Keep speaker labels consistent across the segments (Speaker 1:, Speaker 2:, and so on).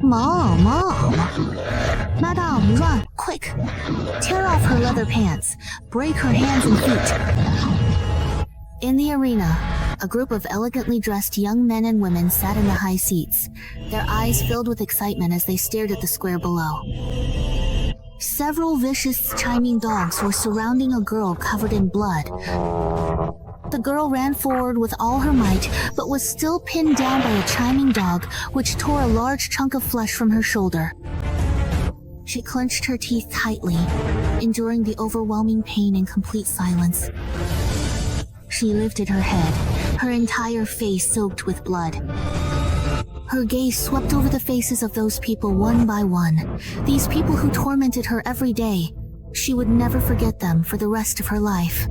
Speaker 1: Mom! Madame, run, quick! Tear off her leather pants. Break her hands and feet. In the arena, a group of elegantly dressed young men and women sat in the high seats, their eyes filled with excitement as they stared at the square below. Several vicious chiming dogs were surrounding a girl covered in blood. The girl ran forward with all her might, but was still pinned down by a chiming dog, which tore a large chunk of flesh from her shoulder. She clenched her teeth tightly, enduring the overwhelming pain in complete silence. She lifted her head, her entire face soaked with blood. Her gaze swept over the faces of those people one by one, these people who tormented her every day. She would never forget them for the rest of her life.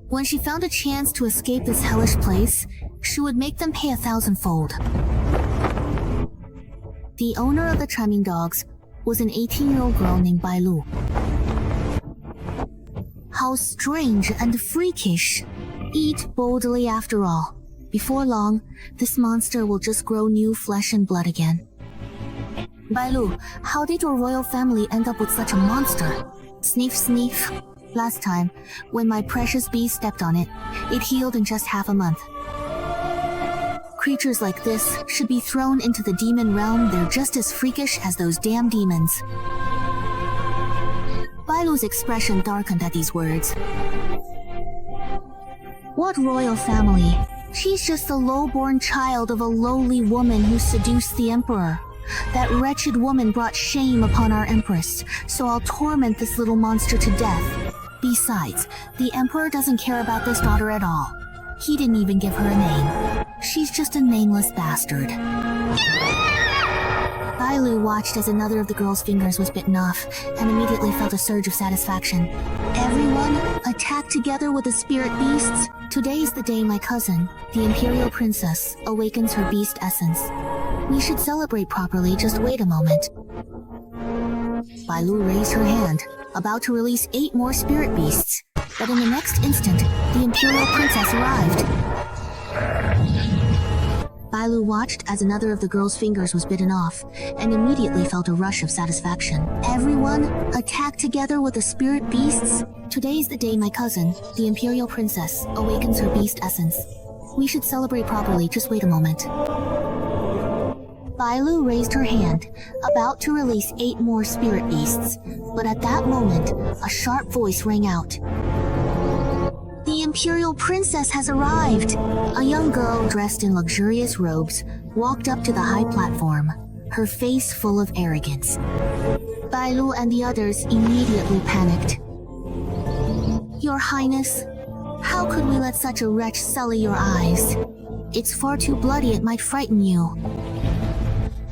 Speaker 1: When she found a chance to escape this hellish place, she would make them pay 1,000-fold. The owner of the chiming dogs was an 18-year-old girl named Bailu. How strange and freakish. Eat boldly after all. Before long, this monster will just grow new flesh and blood again. Bailu, how did your royal family end up with such a monster? Sniff, sniff. Last time, when my precious bee stepped on it, it healed in just half a month. Creatures like this should be thrown into the demon realm. They're just as freakish as those damn demons. Bailu's expression darkened at these words. What royal family? She's just the low-born child of a lowly woman who seduced the emperor. That wretched woman brought shame upon our empress, so I'll torment this little monster to death. Besides, the emperor doesn't care about this daughter at all. He didn't even give her a name. She's just a nameless bastard. Bailu watched as another of the girl's fingers was bitten off, and immediately felt a surge of satisfaction. Everyone, attack together with the spirit beasts. Today's the day my cousin, the Imperial Princess, awakens her beast essence. We should celebrate properly, just wait a moment. Bailu raised her hand, about to release 8 more spirit beasts, but in the next instant, the Imperial Princess arrived. Bailu watched as another of the girl's fingers was bitten off, and immediately felt a rush of satisfaction. Everyone, attack together with the spirit beasts. Today's the day my cousin, the Imperial Princess, awakens her beast essence. We should celebrate properly, just wait a moment. Bailu raised her hand, about to release 8 more spirit beasts, but at that moment, a sharp voice rang out. The Imperial Princess has arrived! A young girl dressed in luxurious robes walked up to the high platform, her face full of arrogance. Bailu and the others immediately panicked. Your Highness, how could we let such a wretch sully your eyes? It's far too bloody, it might frighten you.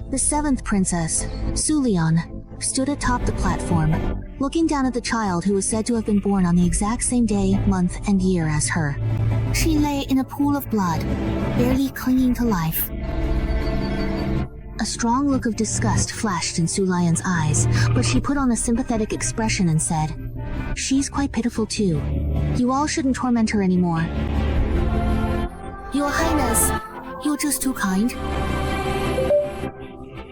Speaker 1: The 7th princess, Sulian, stood atop the platform, looking down at the child who was said to have been born on the exact same day, month, and year as her. She lay in a pool of blood, barely clinging to life. A strong look of disgust flashed in Sulian's eyes, but she put on a sympathetic expression and said, She's quite pitiful too. You all shouldn't torment her anymore. Your Highness, you're just too kind.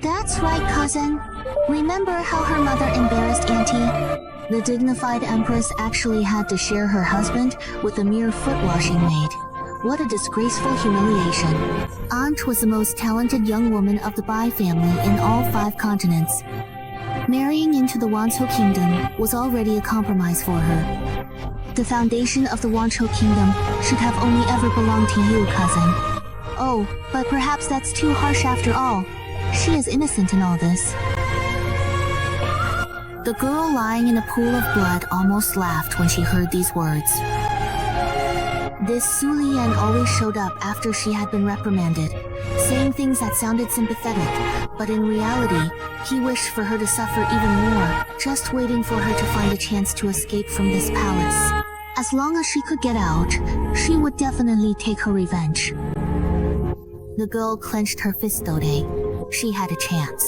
Speaker 1: That's right, cousin. Remember how her mother embarrassed Auntie? The dignified empress actually had to share her husband with a mere foot-washing maid. What a disgraceful humiliation. Aunt was the most talented young woman of the Bai family in all 5 continents. Marrying into the Wanzhou Kingdom was already a compromise for her. The foundation of the Wanzhou Kingdom should have only ever belonged to you, cousin. Oh, but perhaps that's too harsh after all. She is innocent in all this. The girl lying in a pool of blood almost laughed when she heard these words. This Sulian always showed up after she had been reprimanded, saying things that sounded sympathetic, but in reality, he wished for her to suffer even more, just waiting for her to find a chance to escape from this palace. As long as she could get out, she would definitely take her revenge. The girl clenched her fist today. She had a chance.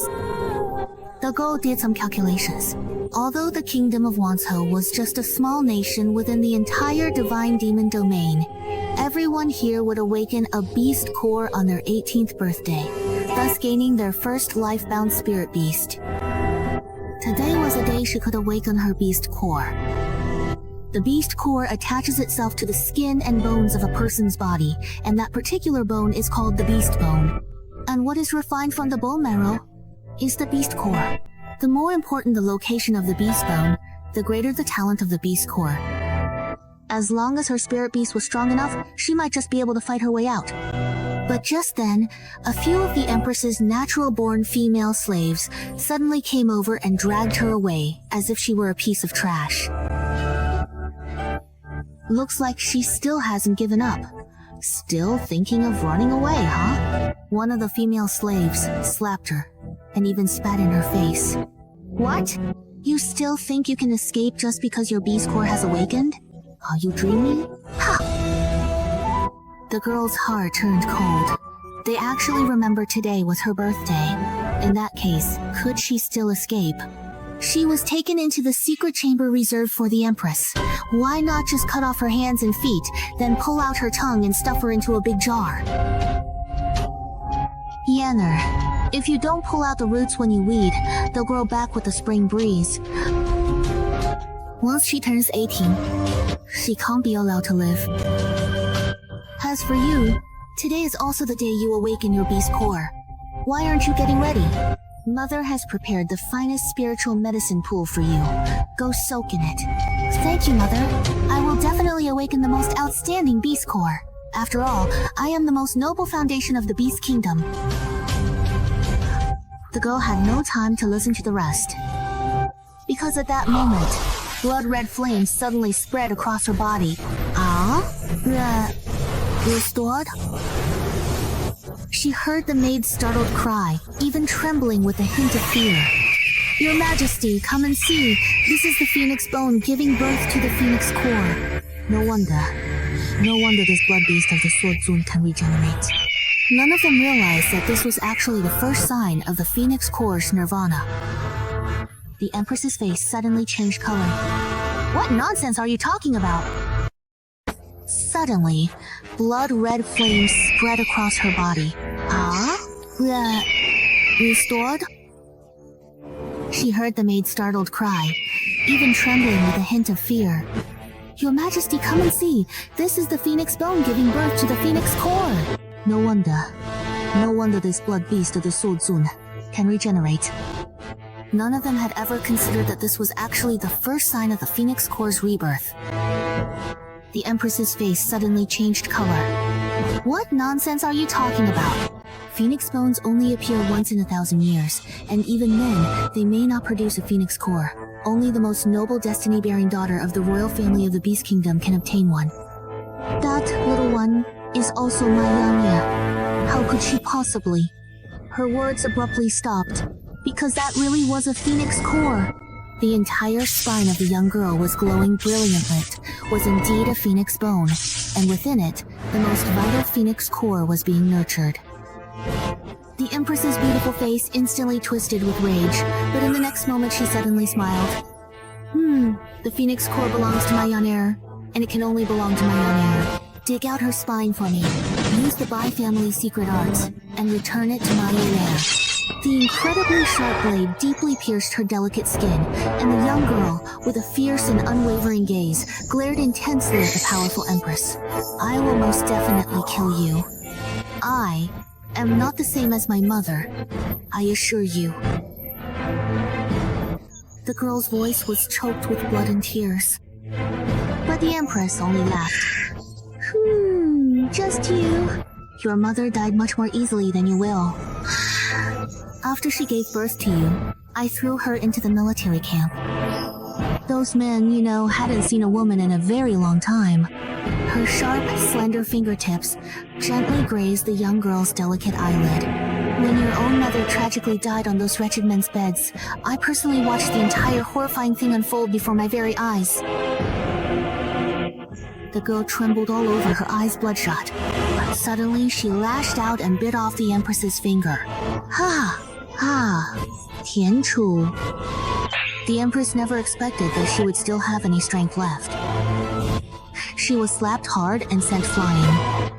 Speaker 1: The girl did some calculations. Although the kingdom of Wanzhou was just a small nation within the entire divine demon domain, everyone here would awaken a beast core on their 18th birthday. thus gaining their first life-bound spirit beast. Today was a day she could awaken her beast core. The beast core attaches itself to the skin and bones of a person's body, and that particular bone is called the beast bone. And what is refined from the bone marrow is the beast core. The more important the location of the beast bone, the greater the talent of the beast core. As long as her spirit beast was strong enough, she might just be able to fight her way out. But just then, a few of the Empress's natural-born female slaves suddenly came over and dragged her away, as if she were a piece of trash. Looks like she still hasn't given up. Still thinking of running away, huh? One of the female slaves slapped her, and even spat in her face. What? You still think you can escape just because your beast core has awakened? Are you dreaming? Ha! The girl's heart turned cold. They actually remember today was her birthday. In that case, could she still escape? She was taken into the secret chamber reserved for the Empress. Why not just cut off her hands and feet, then pull out her tongue and stuff her into a big jar? Yenner, if you don't pull out the roots when you weed, they'll grow back with the spring breeze. Once she turns 18, she can't be allowed to live. As for you, today is also the day you awaken your beast core. Why aren't you getting ready? Mother has prepared the finest spiritual medicine pool for you. Go soak in it. Thank you, Mother. I will definitely awaken the most outstanding beast core. After all, I am the most noble foundation of the beast kingdom. The girl had no time to listen to the rest. Because at that moment, blood-red flames suddenly spread across her body. Restored? She heard the maid's startled cry, even trembling with a hint of fear. Your Majesty, come and see. This is the phoenix bone giving birth to the phoenix core. No wonder this blood beast of the sword Zun can regenerate. None of them realized that this was actually the first sign of the phoenix core's nirvana. The Empress's face suddenly changed color. What nonsense are you talking about? Suddenly, blood-red flames spread across her body. Restored? She heard the maid's startled cry, even trembling with a hint of fear. Your Majesty, come and see. This is the phoenix bone giving birth to the phoenix core. No wonder this blood beast of the sword Zun can regenerate. None of them had ever considered that this was actually the first sign of the phoenix core's rebirth. The Empress's face suddenly changed color. What nonsense are you talking about? Phoenix bones only appear once in 1,000 years, and even then, they may not produce a phoenix core. Only the most noble destiny-bearing daughter of the royal family of the Beast Kingdom can obtain one. That little one is also my Yanya. How could she possibly? Her words abruptly stopped, because that really was a phoenix core. The entire spine of the young girl was glowing brilliantly. It was indeed a phoenix bone, and within it, the most vital phoenix core was being nurtured. The Empress's beautiful face instantly twisted with rage, but in the next moment she suddenly smiled. The phoenix core belongs to my Yanair, and it can only belong to my Yanair. Dig out her spine for me, use the Bai family's secret arts, and return it to my Yanair. The incredibly sharp blade deeply pierced her delicate skin, and the young girl, with a fierce and unwavering gaze, glared intensely at the powerful Empress. I will most definitely kill you. I am not the same as my mother, I assure you. The girl's voice was choked with blood and tears. But the Empress only laughed. Just you. Your mother died much more easily than you will. After she gave birth to you, I threw her into the military camp. Those men, hadn't seen a woman in a very long time. Her sharp, slender fingertips gently grazed the young girl's delicate eyelid. When your own mother tragically died on those wretched men's beds, I personally watched the entire horrifying thing unfold before my very eyes. The girl trembled all over, her eyes bloodshot. But suddenly, she lashed out and bit off the Empress's finger. Tian Chu. The Empress never expected that she would still have any strength left. She was slapped hard and sent flying.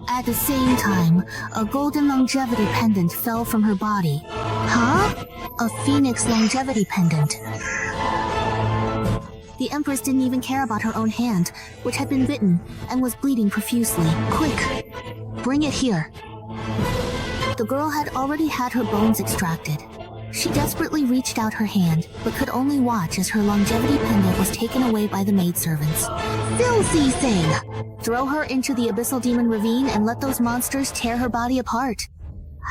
Speaker 1: At the same time, a golden longevity pendant fell from her body. Huh? A phoenix longevity pendant. The Empress didn't even care about her own hand, which had been bitten and was bleeding profusely. Quick! Bring it here. The girl had already had her bones extracted. She desperately reached out her hand, but could only watch as her longevity pendant was taken away by the maidservants. Filthy thing! Throw her into the abyssal demon ravine and let those monsters tear her body apart.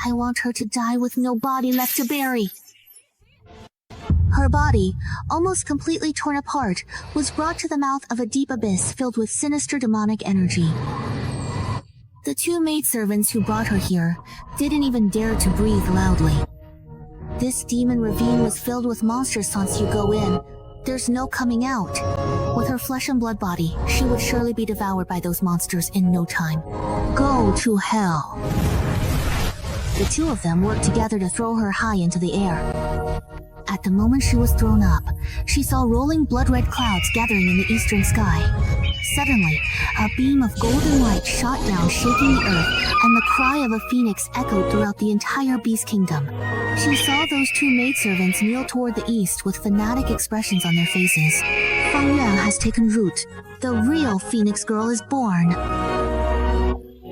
Speaker 1: I want her to die with no body left to bury. Her body, almost completely torn apart, was brought to the mouth of a deep abyss filled with sinister demonic energy. The two maidservants who brought her here didn't even dare to breathe loudly. This demon ravine was filled with monsters once you go in. There's no coming out. With her flesh and blood body, she would surely be devoured by those monsters in no time. Go to hell. The two of them worked together to throw her high into the air. At the moment she was thrown up, she saw rolling blood-red clouds gathering in the eastern sky. Suddenly, a beam of golden light shot down, shaking the earth, and the cry of a phoenix echoed throughout the entire Beast Kingdom. She saw those two maidservants kneel toward the east with fanatic expressions on their faces. Feng Yuan has taken root. The real Phoenix Girl is born.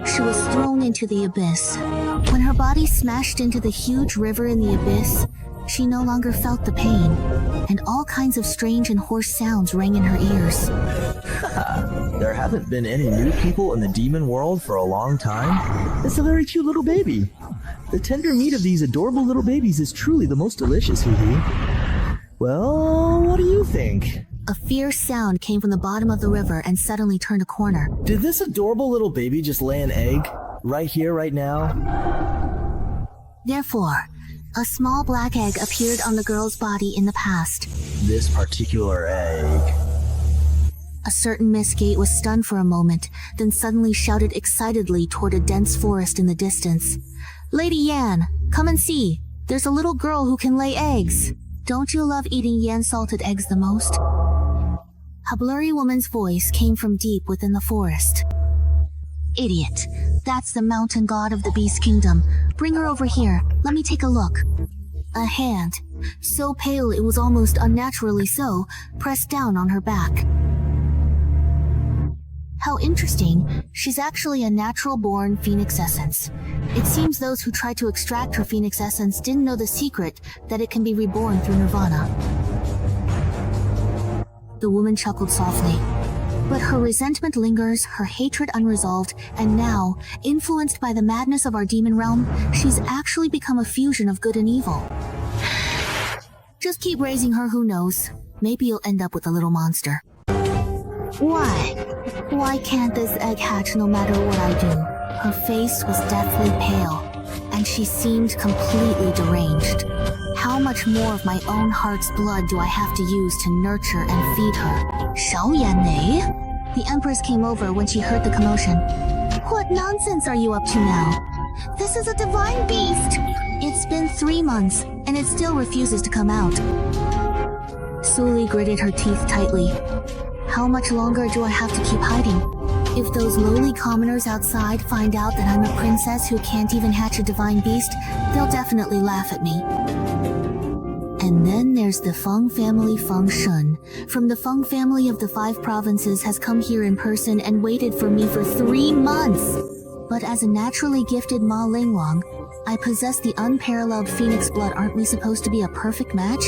Speaker 1: She was thrown into the abyss. When her body smashed into the huge river in the abyss, she no longer felt the pain, and all kinds of strange and hoarse sounds rang in her ears.
Speaker 2: There haven't been any new people in the demon world for a long time. It's a very cute little baby. The tender meat of these adorable little babies is truly the most delicious, Hee. Well, what do you think?
Speaker 1: A fierce sound came from the bottom of the river and suddenly turned a corner.
Speaker 2: Did this adorable little baby just lay an egg? Right here, right now?
Speaker 1: Therefore, a small black egg appeared on the girl's body in the past.
Speaker 2: This particular egg.
Speaker 1: A certain Miss Gate was stunned for a moment, then suddenly shouted excitedly toward a dense forest in the distance. Lady Yan, come and see. There's a little girl who can lay eggs. Don't you love eating Yan salted eggs the most? A blurry woman's voice came from deep within the forest. Idiot. That's the mountain god of the Beast Kingdom. Bring her over here. Let me take a look. A hand, so pale it was almost unnaturally so, pressed down on her back. How interesting. She's actually a natural-born phoenix essence. It seems those who tried to extract her phoenix essence didn't know the secret that it can be reborn through nirvana. The woman chuckled softly. But her resentment lingers, her hatred unresolved, and now, influenced by the madness of our demon realm, she's actually become a fusion of good and evil. Just keep raising her, who knows? Maybe you'll end up with a little monster. Why? Why can't this egg hatch no matter what I do? Her face was deathly pale, and she seemed completely deranged. How much more of my own heart's blood do I have to use to nurture and feed her? Xiao Yanmei? The Empress came over when she heard the commotion. What nonsense are you up to now? This is a divine beast! It's been 3 months, and it still refuses to come out. Suli gritted her teeth tightly. How much longer do I have to keep hiding? If those lowly commoners outside find out that I'm a princess who can't even hatch a divine beast, they'll definitely laugh at me. And then there's the Feng family. Feng Shun, from the Feng family of the 5 provinces, has come here in person and waited for me for 3 months. But as a naturally gifted Ma Linglong, I possess the unparalleled phoenix blood. Aren't we supposed to be a perfect match?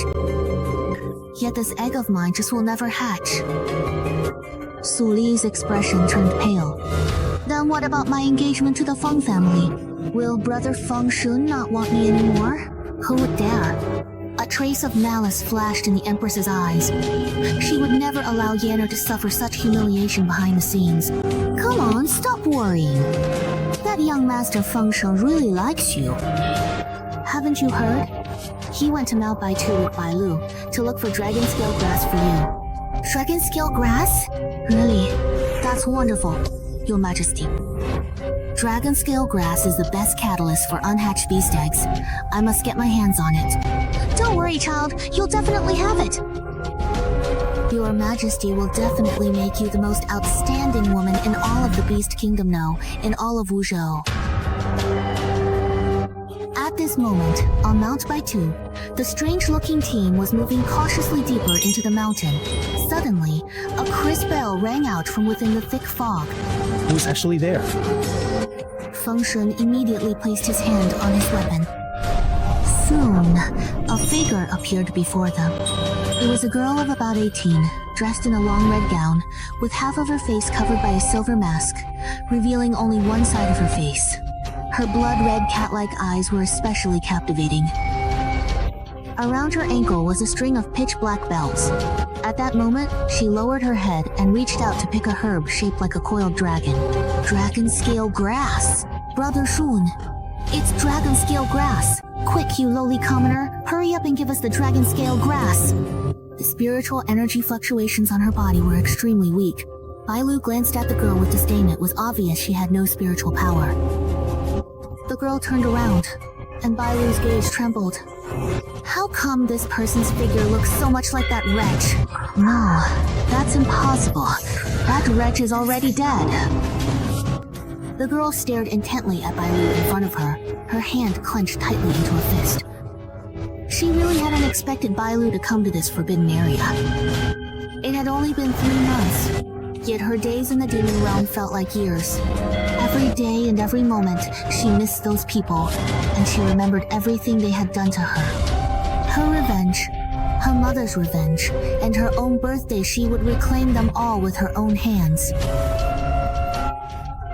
Speaker 1: Yet this egg of mine just will never hatch. Su Li's expression turned pale. Then what about my engagement to the Feng family? Will brother Feng Shun not want me anymore? Who would dare? A trace of malice flashed in the Empress's eyes. She would never allow Yanner to suffer such humiliation behind the scenes. Come on, stop worrying. That young master Feng Shun really likes you. Haven't you heard? He went to Mount Baitu with Bai Lu to look for dragon scale grass for you. Dragon scale grass? Really? That's wonderful, Your Majesty. Dragon scale grass is the best catalyst for unhatched beast eggs. I must get my hands on it. Don't worry, child. You'll definitely have it. Your Majesty will definitely make you the most outstanding woman in all of the Beast Kingdom, no, in all of Wuzhou. At this moment, on Mount Baitu, the strange-looking team was moving cautiously deeper into the mountain. Suddenly, a crisp bell rang out from within the thick fog.
Speaker 2: Who's actually there?
Speaker 1: Feng Shun immediately placed his hand on his weapon. Soon, a figure appeared before them. It was a girl of about 18, dressed in a long red gown, with half of her face covered by a silver mask, revealing only one side of her face. Her blood-red cat-like eyes were especially captivating. Around her ankle was a string of pitch-black bells. At that moment, she lowered her head and reached out to pick a herb shaped like a coiled dragon. Dragon-scale grass! Brother Shun, it's dragon-scale grass! Quick, you lowly commoner, hurry up and give us the dragon-scale grass! The spiritual energy fluctuations on her body were extremely weak. Bailu glanced at the girl with disdain. It was obvious she had no spiritual power. The girl turned around, and Bailu's gaze trembled. How come this person's figure looks so much like that wretch? No, that's impossible. That wretch is already dead. The girl stared intently at Bailu in front of her, her hand clenched tightly into a fist. She really hadn't expected Bailu to come to this forbidden area. It had only been 3 months, yet her days in the demon realm felt like years. Every day and every moment, she missed those people, and she remembered everything they had done to her. Her revenge, her mother's revenge, and her own birthday, she would reclaim them all with her own hands.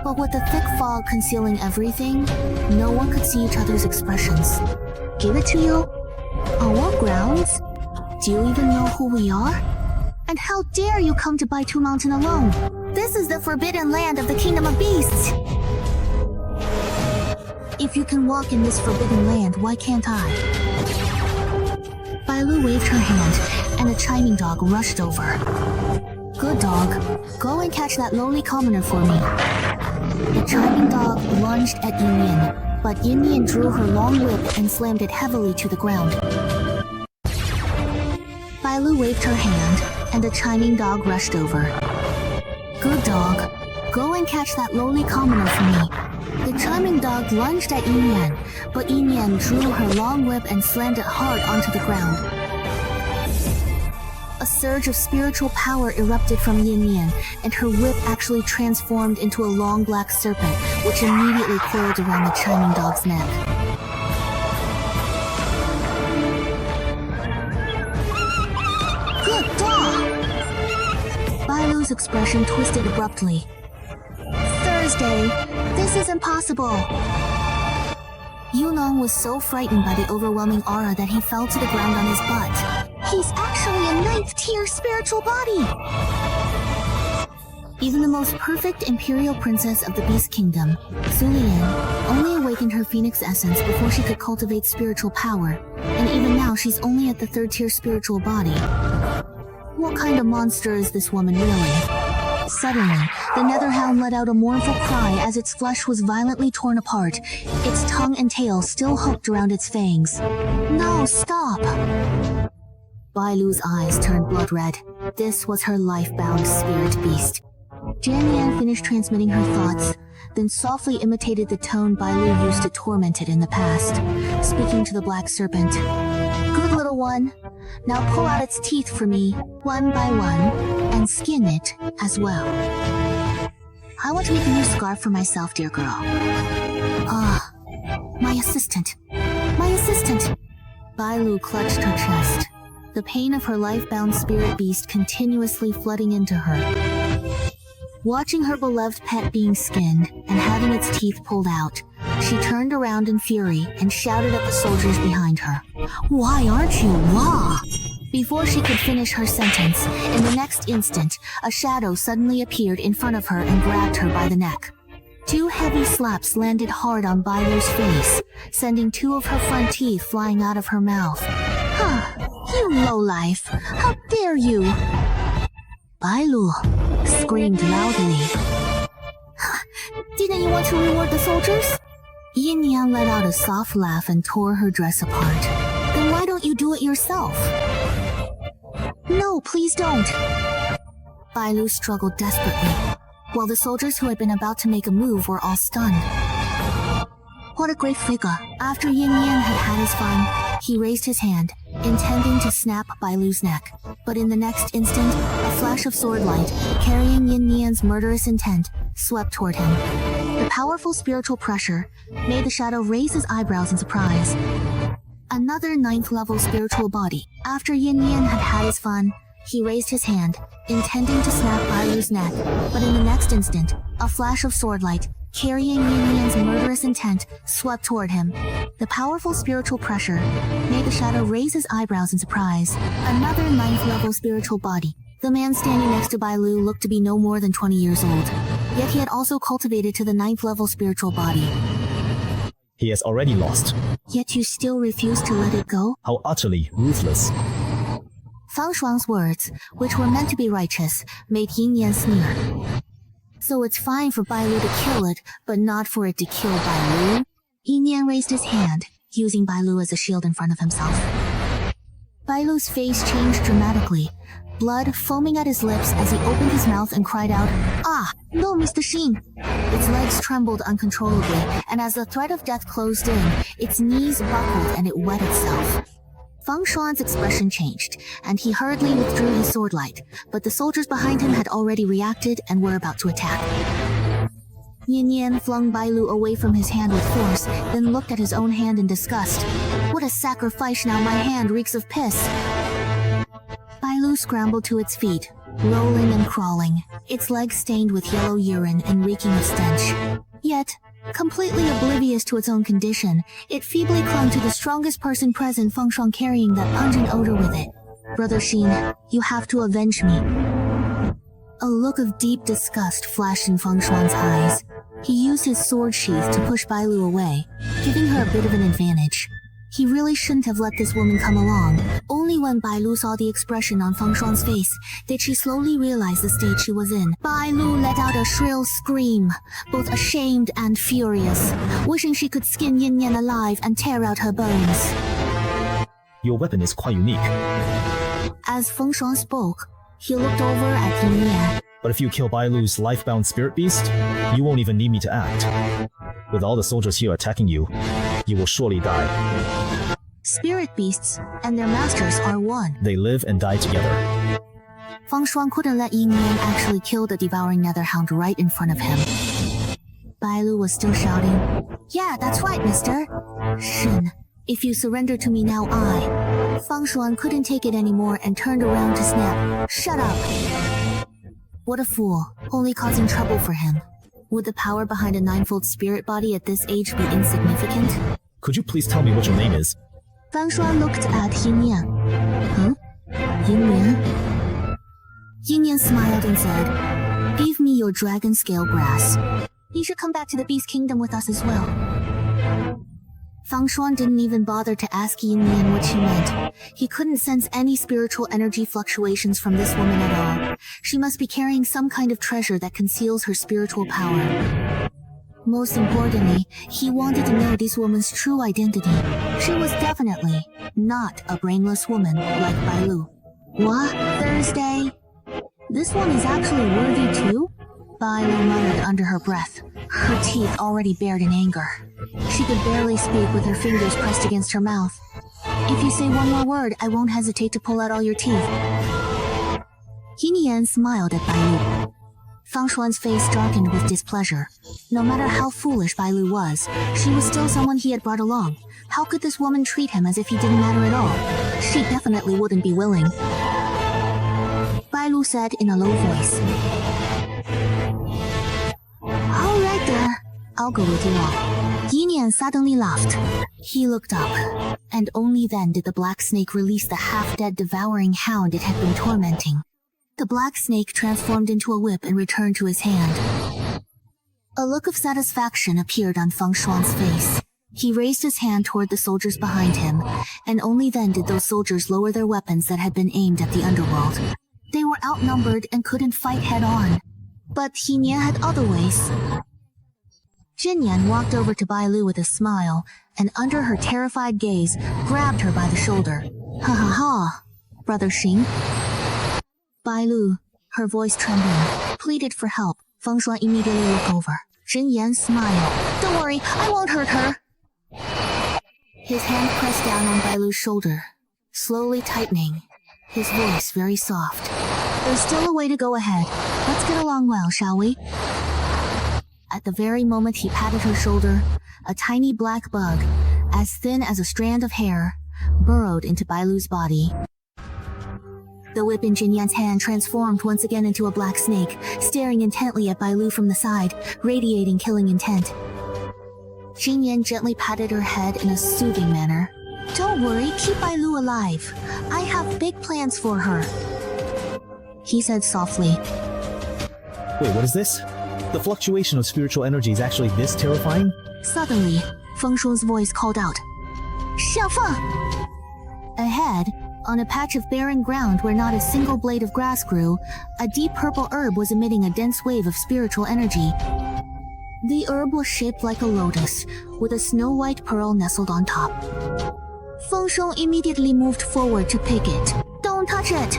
Speaker 1: But with the thick fog concealing everything, no one could see each other's expressions. Give it to you? On what grounds? Do you even know who we are? And how dare you come to Baitu Mountain alone? This is the forbidden land of the Kingdom of Beasts! If you can walk in this forbidden land, why can't I? Bailu waved her hand, and a chiming dog rushed over. Good dog, go and catch that lowly commoner for me. The chiming dog lunged at Yin Yin, but Yin Yin drew her long whip and slammed it heavily to the ground. Bailu waved her hand, and the chiming dog rushed over. Good dog, go and catch that lowly commoner for me. The chiming dog lunged at Yin Yan, but Yin Yan drew her long whip and slammed it hard onto the ground. A surge of spiritual power erupted from Yin Yan, and her whip actually transformed into a long black serpent, which immediately coiled around the chiming dog's neck. Good dog! Bailu's expression twisted abruptly. Thursday, this is impossible! Yunong was so frightened by the overwhelming aura that he fell to the ground on his butt. He's actually a 9th tier spiritual body! Even the most perfect imperial princess of the Beast Kingdom, Sulian, only awakened her phoenix essence before she could cultivate spiritual power, and even now she's only at the 3rd tier spiritual body. What kind of monster is this woman really? Suddenly, the Netherhound let out a mournful cry as its flesh was violently torn apart, its tongue and tail still hooked around its fangs. No, stop! Bailu's eyes turned blood red. This was her life-bound spirit beast. Jian Yan finished transmitting her thoughts, then softly imitated the tone Bailu used to torment it in the past, speaking to the black serpent. Good little one, now pull out its teeth for me, one by one, and skin it as well. I want to make a new scarf for myself, dear girl. Ah, my assistant. My assistant! Bailu clutched her chest, the pain of her life-bound spirit beast continuously flooding into her. Watching her beloved pet being skinned and having its teeth pulled out, she turned around in fury and shouted at the soldiers behind her. Why aren't you law? Before she could finish her sentence, in the next instant, a shadow suddenly appeared in front of her and grabbed her by the neck. 2 heavy slaps landed hard on Bailu's face, sending 2 of her front teeth flying out of her mouth. Huh, you lowlife! How dare you! Bailu screamed loudly. Didn't you want to reward the soldiers? Yin Yang let out a soft laugh and tore her dress apart. Then why don't you do it yourself? No, please don't. Bai Lu struggled desperately, while the soldiers who had been about to make a move were all stunned. What a great figure. After Yin Yan had had his fun, he raised his hand, intending to snap Bai Lu's neck. But in the next instant, a flash of sword light, carrying Yin Yan's murderous intent, swept toward him. The powerful spiritual pressure made the shadow raise his eyebrows in surprise. Another 9th level spiritual body. After Yin Yan had had his fun, he raised his hand, intending to snap Bai Lu's neck. But in the next instant, a flash of sword light, carrying Yin Yan's murderous intent, swept toward him. The powerful spiritual pressure made the shadow raise his eyebrows in surprise. Another 9th level spiritual body. The man standing next to Bai Lu looked to be no more than 20 years old. Yet he had also cultivated to the 9th level spiritual body.
Speaker 3: He has already lost.
Speaker 1: Yet you still refuse to let it go?
Speaker 3: How utterly ruthless.
Speaker 1: Fang Shuang's words, which were meant to be righteous, made Yin Yan sneer. So it's fine for Bai Lu to kill it, but not for it to kill Bai Lu? Yin Yan raised his hand, using Bai Lu as a shield in front of himself. Bai Lu's face changed dramatically, blood foaming at his lips as he opened his mouth and cried out, "Ah, no, Mr. Xin!" Its legs trembled uncontrollably, and as the threat of death closed in, its knees buckled and it wet itself. Fang Shuan's expression changed, and he hurriedly withdrew his sword light, but the soldiers behind him had already reacted and were about to attack. Yin Yan flung Bai Lu away from his hand with force, then looked at his own hand in disgust. What a sacrifice, now my hand reeks of piss. Bai Lu scrambled to its feet, rolling and crawling, its legs stained with yellow urine and reeking of stench. Yet, completely oblivious to its own condition, it feebly clung to the strongest person present, Feng Shuang, carrying that pungent odor with it. Brother Xin, you have to avenge me. A look of deep disgust flashed in Feng Shuang's eyes. He used his sword sheath to push Bai Lu away, giving her a bit of an advantage. He really shouldn't have let this woman come along. Only when Bai Lu saw the expression on Feng Shuang's face did she slowly realize the state she was in. Bai Lu let out a shrill scream, both ashamed and furious, wishing she could skin Yin Yan alive and tear out her bones.
Speaker 3: Your weapon is quite unique.
Speaker 1: As Feng Shuang spoke, he looked over at Yin Yan.
Speaker 3: But if you kill Bai Lu's life-bound spirit beast, you won't even need me to act. With all the soldiers here attacking you, you will surely die.
Speaker 1: Spirit beasts and their masters are one.
Speaker 3: They live and die together.
Speaker 1: Feng Shuang couldn't let Yin Yan actually kill the devouring netherhound right in front of him. Bai Lu was still shouting, "Yeah, that's right, mister. Shin, if you surrender to me now, I..." Feng Shuang couldn't take it anymore and turned around to snap, "Shut up!" What a fool, only causing trouble for him. Would the power behind a 9-fold spirit body at this age be insignificant?
Speaker 3: Could you please tell me what your name is?
Speaker 1: Fang Shuang looked at Yin Yan. Huh? Yin Yan? Yin Yan smiled and said, "Give me your dragon scale grass. You should come back to the Beast Kingdom with us as well." Fang Shuang didn't even bother to ask Yin Yan what she meant. He couldn't sense any spiritual energy fluctuations from this woman at all. She must be carrying some kind of treasure that conceals her spiritual power. Most importantly, he wanted to know this woman's true identity. She was definitely not a brainless woman like Bai Lu. What? Thursday? This one is actually worthy too? Bai Lu muttered under her breath, her teeth already bared in anger. She could barely speak with her fingers pressed against her mouth. "If you say one more word, I won't hesitate to pull out all your teeth." Yin Yan smiled at Bai Lu. Fang Shuan's face darkened with displeasure. No matter how foolish Bai Lu was, she was still someone he had brought along. How could this woman treat him as if he didn't matter at all? She definitely wouldn't be willing. Bai Lu said in a low voice, "All right then, I'll go with you all." Yin Yan suddenly laughed. He looked up, and only then did the black snake release the half-dead devouring hound it had been tormenting. The black snake transformed into a whip and returned to his hand. A look of satisfaction appeared on Feng Shuang's face. He raised his hand toward the soldiers behind him, and only then did those soldiers lower their weapons that had been aimed at the underworld. They were outnumbered and couldn't fight head-on. But Yin Yan had other ways. Jin Yan walked over to Bai Lu with a smile, and under her terrified gaze, grabbed her by the shoulder. "Ha ha ha, Brother Xing. Bai Lu, her voice trembling, pleaded for help. Feng Shuan immediately looked over. Jin Yan smiled. Don't worry, I won't hurt her. His hand pressed down on Bai Lu's shoulder, slowly tightening, his voice very soft. There's still a way to go ahead. Let's get along well, shall we? At the very moment he patted her shoulder, a tiny black bug, as thin as a strand of hair, burrowed into Bai Lu's body. The whip in Jin Yan's hand transformed once again into a black snake, staring intently at Bai Lu from the side, radiating killing intent. Jin Yan gently patted her head in a soothing manner. Don't worry, keep Bai Lu alive. I have big plans for her, he said softly.
Speaker 3: Wait, what is this? The fluctuation of spiritual energy is actually this terrifying?
Speaker 1: Suddenly, Feng Shuan's voice called out, Xiaofeng! Ahead, on a patch of barren ground where not a single blade of grass grew, a deep purple herb was emitting a dense wave of spiritual energy. The herb was shaped like a lotus, with a snow-white pearl nestled on top. Feng Shuan immediately moved forward to pick it. Don't touch it!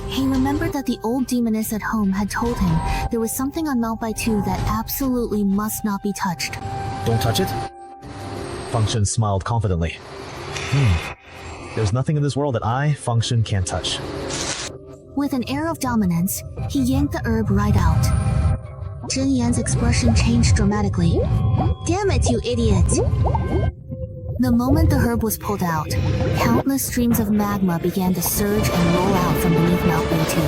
Speaker 1: He remembered that the old demoness at home had told him there was something on Mount Baitu that absolutely must not be touched.
Speaker 3: Don't touch it? Feng Shen smiled confidently. There's nothing in this world that I, Feng Shen, can't touch.
Speaker 1: With an air of dominance, he yanked the herb right out. Jin Yan's expression changed dramatically. Damn it, you idiot! The moment the herb was pulled out, countless streams of magma began to surge and roll out from beneath Mount Baitu.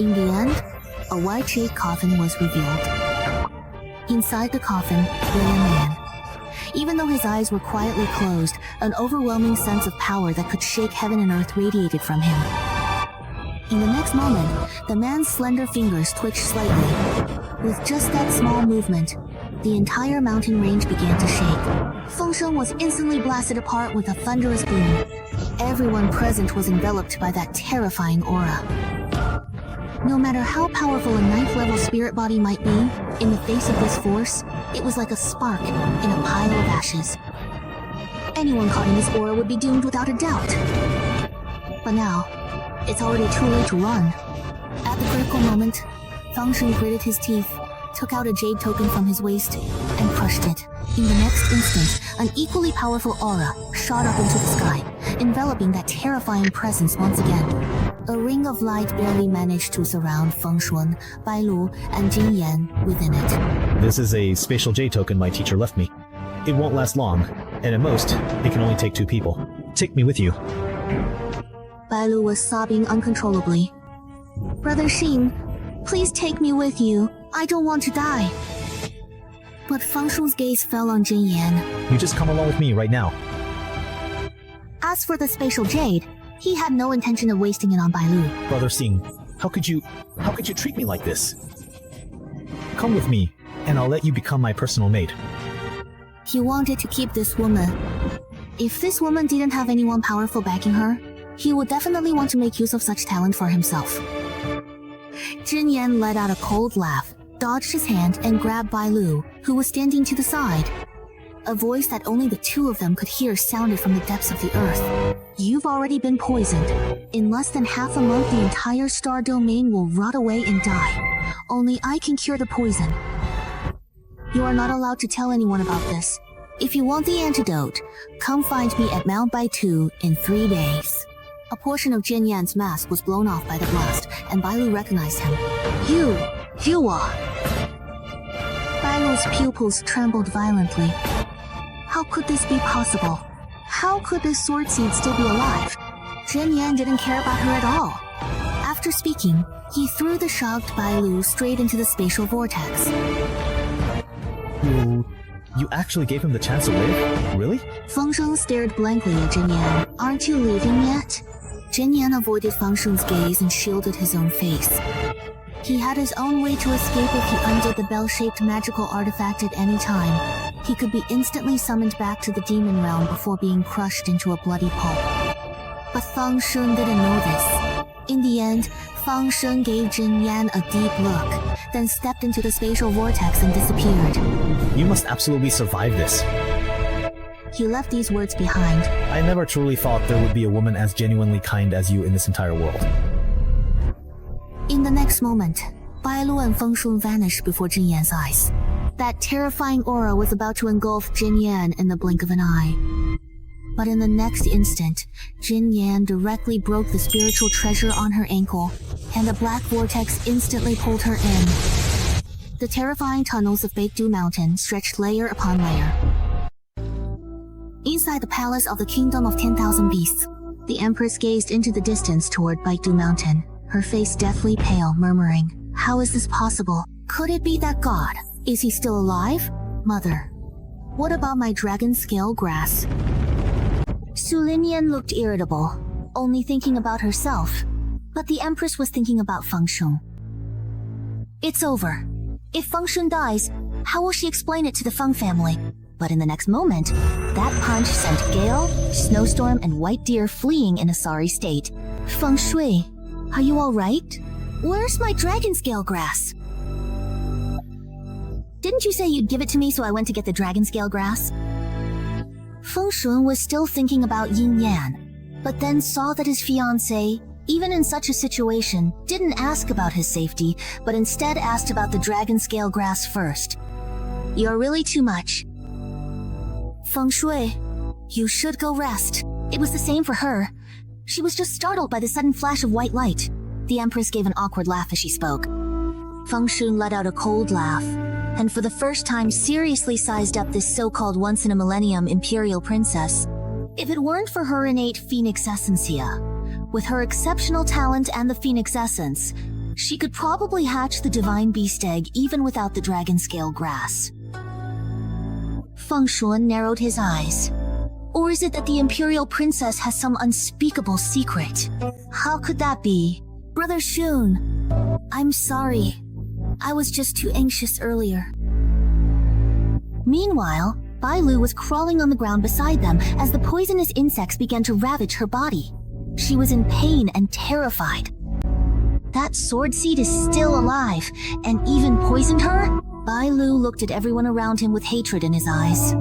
Speaker 1: In the end, a white-shaped coffin was revealed. Inside the coffin lay a man. Even though his eyes were quietly closed, an overwhelming sense of power that could shake heaven and earth radiated from him. In the next moment, the man's slender fingers twitched slightly. With just that small movement, the entire mountain range began to shake. Feng Shuan was instantly blasted apart with a thunderous boom. Everyone present was enveloped by that terrifying aura. No matter how powerful a 9th-level spirit body might be, in the face of this force, it was like a spark in a pile of ashes. Anyone caught in this aura would be doomed without a doubt. But now, it's already too late to run. At the critical moment, Feng Shuan gritted his teeth, took out a jade token from his waist, and crushed it. In the next instant, an equally powerful aura shot up into the sky, enveloping that terrifying presence once again. A ring of light barely managed to surround Feng Shuan, Bai Lu, and Jin Yan within it.
Speaker 3: This is a spatial jade token my teacher left me. It won't last long, and at most, it can only take 2 people. Take me with you.
Speaker 1: Bai Lu was sobbing uncontrollably. Brother Xin, please take me with you. I don't want to die. But Feng Shuan's gaze fell on Jin Yan.
Speaker 3: You just come along with me right now.
Speaker 1: As for the spatial jade, he had no intention of wasting it on Bai Lu.
Speaker 3: Brother Xing, how could you treat me like this? Come with me, and I'll let you become my personal maid.
Speaker 1: He wanted to keep this woman. If this woman didn't have anyone powerful backing her, he would definitely want to make use of such talent for himself. Jin Yan let out a cold laugh, dodged his hand, and grabbed Bai Lu, who was standing to the side. A voice that only the 2 of them could hear sounded from the depths of the earth. You've already been poisoned. In less than half a month, the entire star domain will rot away and die. Only I can cure the poison. You are not allowed to tell anyone about this. If you want the antidote, come find me at Mount Baitu in 3 days. A portion of Jin Yan's mask was blown off by the blast, and Bai Lu recognized him. You are... Bai Lu's pupils trembled violently. How could this be possible? How could this sword seed still be alive? Jin Yan didn't care about her at all. After speaking, he threw the shocked Bai Lu straight into the spatial vortex.
Speaker 3: You actually gave him the chance to live? Really?
Speaker 1: Feng Shuan stared blankly at Jin Yan. Aren't you leaving yet? Jin Yan avoided Feng Shuan's gaze and shielded his own face. He had his own way to escape if he undid the bell-shaped magical artifact at any time. He could be instantly summoned back to the demon realm before being crushed into a bloody pulp. But Feng Shuan didn't know this. In the end, Feng Shuan gave Jin Yan a deep look, then stepped into the spatial vortex and disappeared.
Speaker 3: You must absolutely survive this.
Speaker 1: he left these words behind.
Speaker 3: I never truly thought there would be a woman as genuinely kind as you in this entire world.
Speaker 1: In the next moment, Bailu and Feng Shun vanished before Jin Yan's eyes. That terrifying aura was about to engulf Jin Yan in the blink of an eye. But in the next instant, Jin Yan directly broke the spiritual treasure on her ankle, and a black vortex instantly pulled her in. The terrifying tunnels of Baekdu Mountain stretched layer upon layer. Inside the palace of the Kingdom of 10,000 Beasts, the Empress gazed into the distance toward Baekdu Mountain, her face deathly pale, murmuring, "How is this possible? Could it be that God? Is he still alive? Mother, what about my dragon scale grass?" Su Linian looked irritable, only thinking about herself, but the Empress was thinking about Feng Shun. It's over. If Feng Shun dies, how will she explain it to the Feng family? But in the next moment, that punch sent gale, snowstorm, and white deer fleeing in a sorry state. Feng Shui, are you alright? Where's my dragon scale grass? Didn't you say you'd give it to me so I went to get the dragon scale grass? Feng Shun was still thinking about Yin Yan, but then saw that his fiancée, even in such a situation, didn't ask about his safety, but instead asked about the dragon scale grass first. You're really too much. Feng Shui, you should go rest. It was the same for her. She was just startled by the sudden flash of white light. The Empress gave an awkward laugh as she spoke. Feng Shun let out a cold laugh, and for the first time seriously sized up this so-called once-in-a-millennium imperial princess. If it weren't for her innate phoenix essentia, with her exceptional talent and the phoenix essence, she could probably hatch the divine beast egg even without the dragon scale grass. Feng Shun narrowed his eyes. Or is it that the imperial princess has some unspeakable secret? How could that be? Brother Shun, I'm sorry. I was just too anxious earlier. Meanwhile, Bailu was crawling on the ground beside them as the poisonous insects began to ravage her body. She was in pain and terrified. That sword seed is still alive, and even poisoned her? Bailu looked at everyone around him with hatred in his eyes.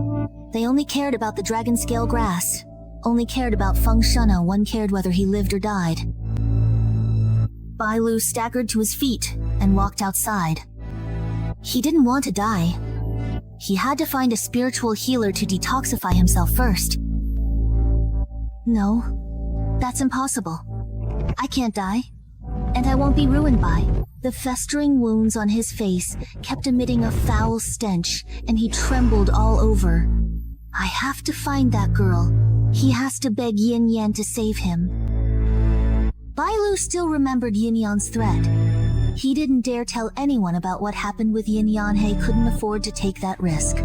Speaker 1: They only cared about the dragon scale grass. Only cared about Feng Shun. One cared whether he lived or died. Bailu staggered to his feet and walked outside. He didn't want to die. He had to find a spiritual healer to detoxify himself first. No, that's impossible. I can't die, and I won't be ruined by. The festering wounds on his face kept emitting a foul stench, and he trembled all over. I have to find that girl. He has to beg Yin Yan to save him. Bailu still remembered Yin Yan's threat. He didn't dare tell anyone about what happened with Yin Yan. He couldn't afford to take that risk.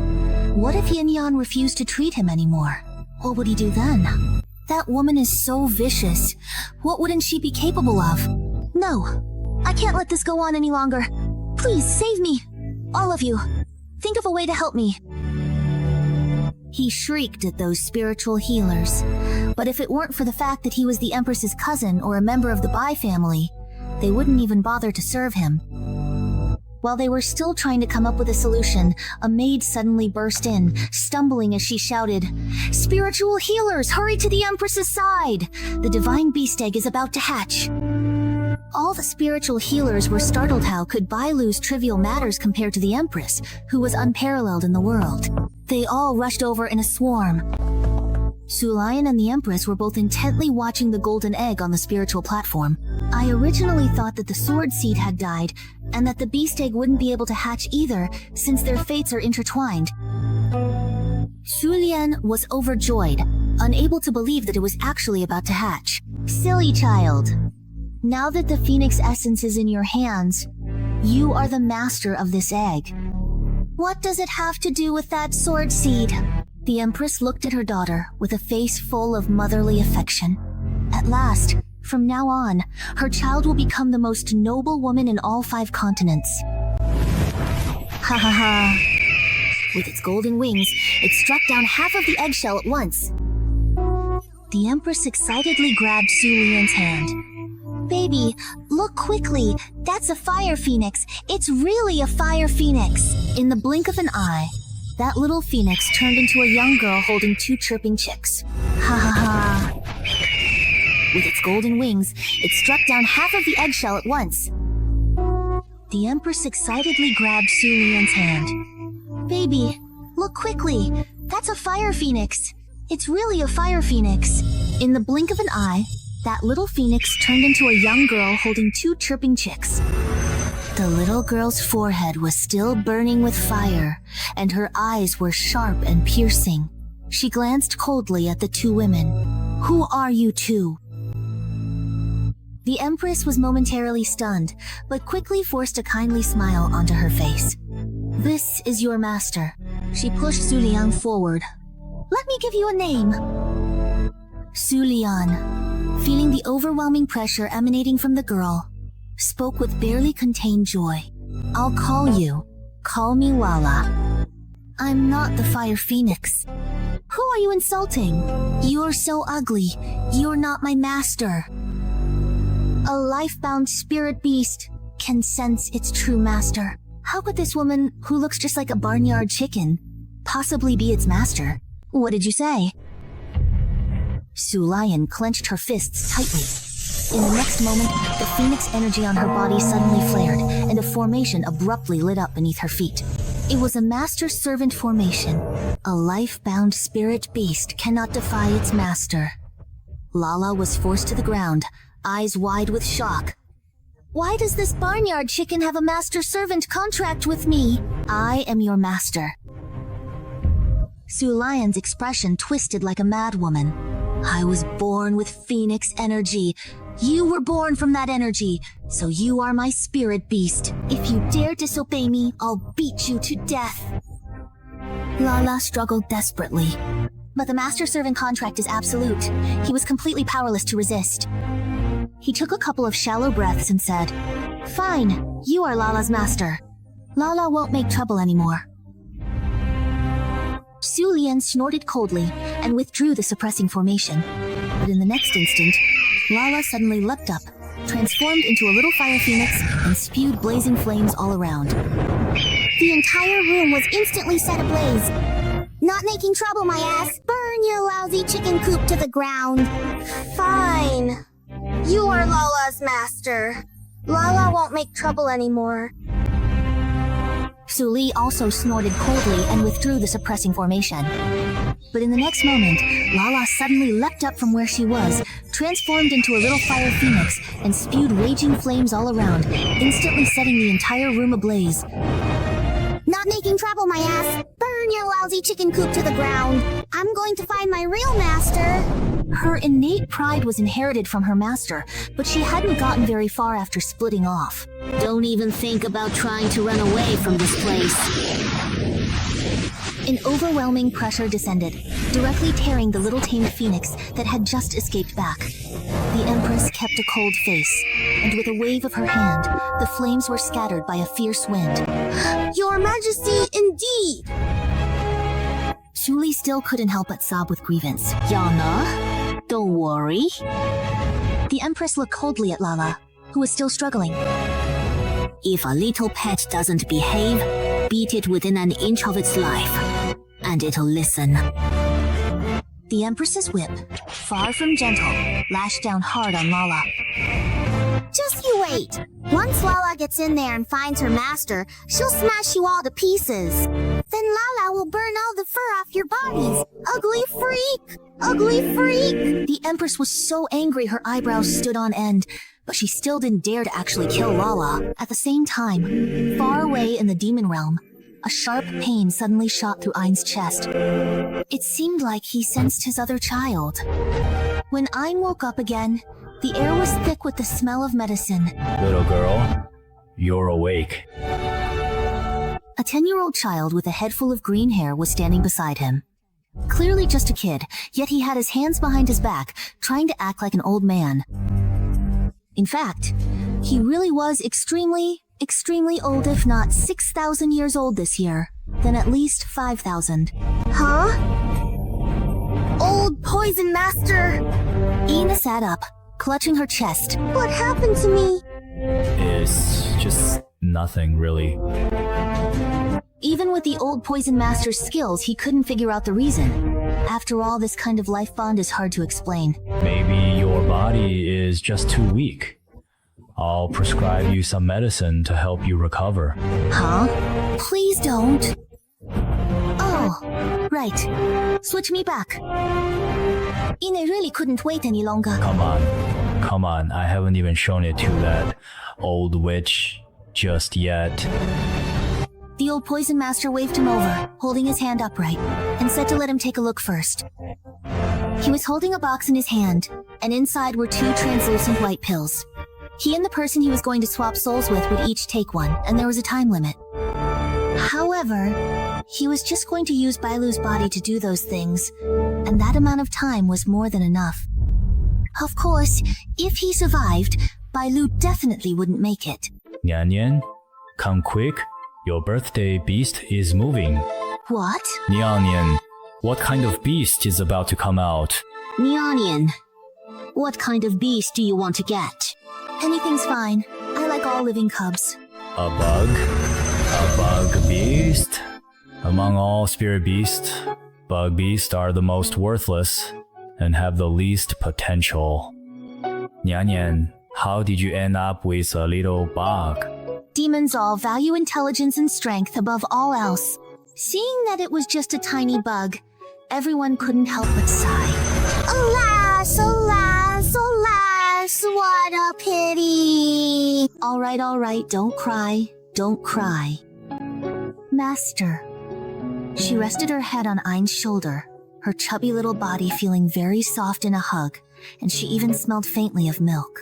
Speaker 1: What if Yin Yan refused to treat him anymore? What would he do then? That woman is so vicious. What wouldn't she be capable of? No, I can't let this go on any longer. Please save me. All of you. Think of a way to help me. He shrieked at those spiritual healers. But if it weren't for the fact that he was the Empress's cousin or a member of the Bai family, they wouldn't even bother to serve him. While they were still trying to come up with a solution, a maid suddenly burst in, stumbling as she shouted, "Spiritual healers, hurry to the Empress's side! The divine beast egg is about to hatch." All the spiritual healers were startled. How could Bailu's trivial matters compare to the Empress, who was unparalleled in the world? They all rushed over in a swarm. Su Lion and the Empress were both intently watching the golden egg on the spiritual platform. I originally thought that the sword seed had died, and that the beast egg wouldn't be able to hatch either, since their fates are intertwined. Su Lian was overjoyed, unable to believe that it was actually about to hatch. Silly child. Now that the phoenix essence is in your hands, you are the master of this egg. What does it have to do with that sword seed? The Empress looked at her daughter with a face full of motherly affection. At last, from now on, her child will become the most noble woman in all 5 continents. Ha ha ha. With its golden wings, it struck down half of the eggshell at once. The Empress excitedly grabbed Su Lian's hand. Baby, look quickly. That's a fire phoenix. It's really a fire phoenix. In the blink of an eye, that little phoenix turned into a young girl holding 2 chirping chicks. Ha ha ha. With its golden wings, it struck down half of the eggshell at once. The Empress excitedly grabbed Su Lian's hand. Baby, look quickly. That's a fire phoenix. It's really a fire phoenix. In the blink of an eye, that little phoenix turned into a young girl holding 2 chirping chicks. The little girl's forehead was still burning with fire, and her eyes were sharp and piercing. She glanced coldly at the 2 women. Who are you 2? The Empress was momentarily stunned, but quickly forced a kindly smile onto her face. This is your master. She pushed Su Lian forward. Let me give you a name. Su Lian, feeling the overwhelming pressure emanating from the girl, spoke with barely contained joy. I'll call me Lala. I'm not the fire phoenix. Who are you insulting? You're so ugly. You're not my master. A life-bound spirit beast can sense its true master. How could this woman, who looks just like a barnyard chicken, possibly be its master? What did you say? Su Lian clenched her fists tightly. In the next moment, the phoenix energy on her body suddenly flared, and a formation abruptly lit up beneath her feet. It was a master-servant formation. A life-bound spirit beast cannot defy its master. Lala was forced to the ground, eyes wide with shock. Why does this barnyard chicken have a master-servant contract with me? I am your master. Su Lian's expression twisted like a madwoman. I was born with phoenix energy. You were born from that energy, so you are my spirit beast. If you dare disobey me, I'll beat you to death. Lala struggled desperately. But the master-servant contract is absolute. He was completely powerless to resist. He took a couple of shallow breaths and said, Fine, you are Lala's master. Lala won't make trouble anymore. Su Lian snorted coldly and withdrew the suppressing formation. But in the next instant, Lala suddenly leapt up, transformed into a little fire phoenix, and spewed blazing flames all around. The entire room was instantly set ablaze. Not making trouble, my ass. Burn your lousy chicken coop to the ground. Fine. You are Lala's master. Lala won't make trouble anymore. Su Li also snorted coldly and withdrew the suppressing formation. But in the next moment, Lala suddenly leapt up from where she was, transformed into a little fire phoenix, and spewed raging flames all around, instantly setting the entire room ablaze. Not making trouble, my ass. Burn your lousy chicken coop to the ground. I'm going to find my real master. Her innate pride was inherited from her master, but she hadn't gotten very far after splitting off. Don't even think about trying to run away from this place. An overwhelming pressure descended, directly tearing the little tamed phoenix that had just escaped back. The Empress kept a cold face, and with a wave of her hand, the flames were scattered by a fierce wind. Your Majesty, indeed! Su Li still couldn't help but sob with grievance. Yana, don't worry. The Empress looked coldly at Lala, who was still struggling. If a little pet doesn't behave, beat it within an inch of its life, and it'll listen. The Empress's whip, far from gentle, lashed down hard on Lala. Just you wait. Once Lala gets in there and finds her master, she'll smash you all to pieces. Then Lala will burn all the fur off your bodies. Ugly freak! Ugly freak! The Empress was so angry her eyebrows stood on end, but she still didn't dare to actually kill Lala. At the same time, far away in the demon realm, a sharp pain suddenly shot through Ein's chest. It seemed like he sensed his other child. When Ein woke up again, the air was thick with the smell of medicine.
Speaker 3: Little girl, you're awake.
Speaker 1: A 10-year-old child with a head full of green hair was standing beside him. Clearly just a kid, yet he had his hands behind his back, trying to act like an old man. In fact, he really was extremely old, if not 6,000 years old this year. Then at least 5,000. Huh? Old poison master! Ina sat up, clutching her chest. What happened to me?
Speaker 3: It's just nothing, really.
Speaker 1: Even Even with the old poison master's skills, he couldn't figure out the reason. After all, this kind of life bond is hard to explain.
Speaker 4: Maybe your body is just too weak. I'll prescribe you some medicine to help you recover.
Speaker 1: Huh? Please don't. Oh, right. Switch me back. Ine really couldn't wait any longer.
Speaker 4: Come on, I haven't even shown it to that old witch just yet.
Speaker 1: The old poison master waved him over, holding his hand upright, and said to let him take a look first. He was holding a box in his hand, and inside were 2 translucent white pills. He and the person he was going to swap souls with would each take one, and there was a time limit. However, he was just going to use Bailu's body to do those things, and that amount of time was more than enough. Of course, if he survived, Bailu definitely wouldn't make it.
Speaker 4: Nian Nian, come quick. Your birthday beast is moving.
Speaker 1: What?
Speaker 4: Nian Nian, what kind of beast is about to come out?
Speaker 1: Nianian, what kind of beast do you want to get? Anything's fine. I like all living cubs.
Speaker 4: A bug? A bug beast? Among all spirit beasts, bug beasts are the most worthless and have the least potential. Nian Nian, how did you end up with a little bug?
Speaker 1: Demons all value intelligence and strength above all else. Seeing that it was just a tiny bug, everyone couldn't help but sigh. Alas, alas, alas, what a pity! All right, don't cry, don't cry. Master. She rested her head on Ein's shoulder, her chubby little body feeling very soft in a hug, and she even smelled faintly of milk.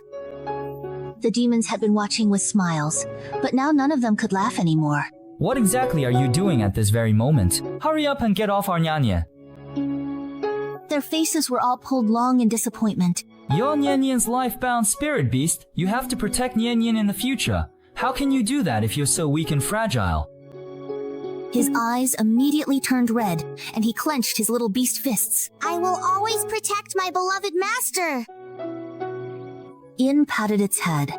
Speaker 1: The demons had been watching with smiles, but now none of them could laugh anymore.
Speaker 5: What exactly are you doing at this very moment? Hurry up and get off our Nian Nian.
Speaker 1: Their faces were all pulled long in disappointment.
Speaker 5: You're Nian Nian's life-bound spirit beast. You have to protect Nian Nian in the future. How can you do that if you're so weak and fragile?
Speaker 1: His eyes immediately turned red, and he clenched his little beast fists. I will always protect my beloved master! Yin patted its head.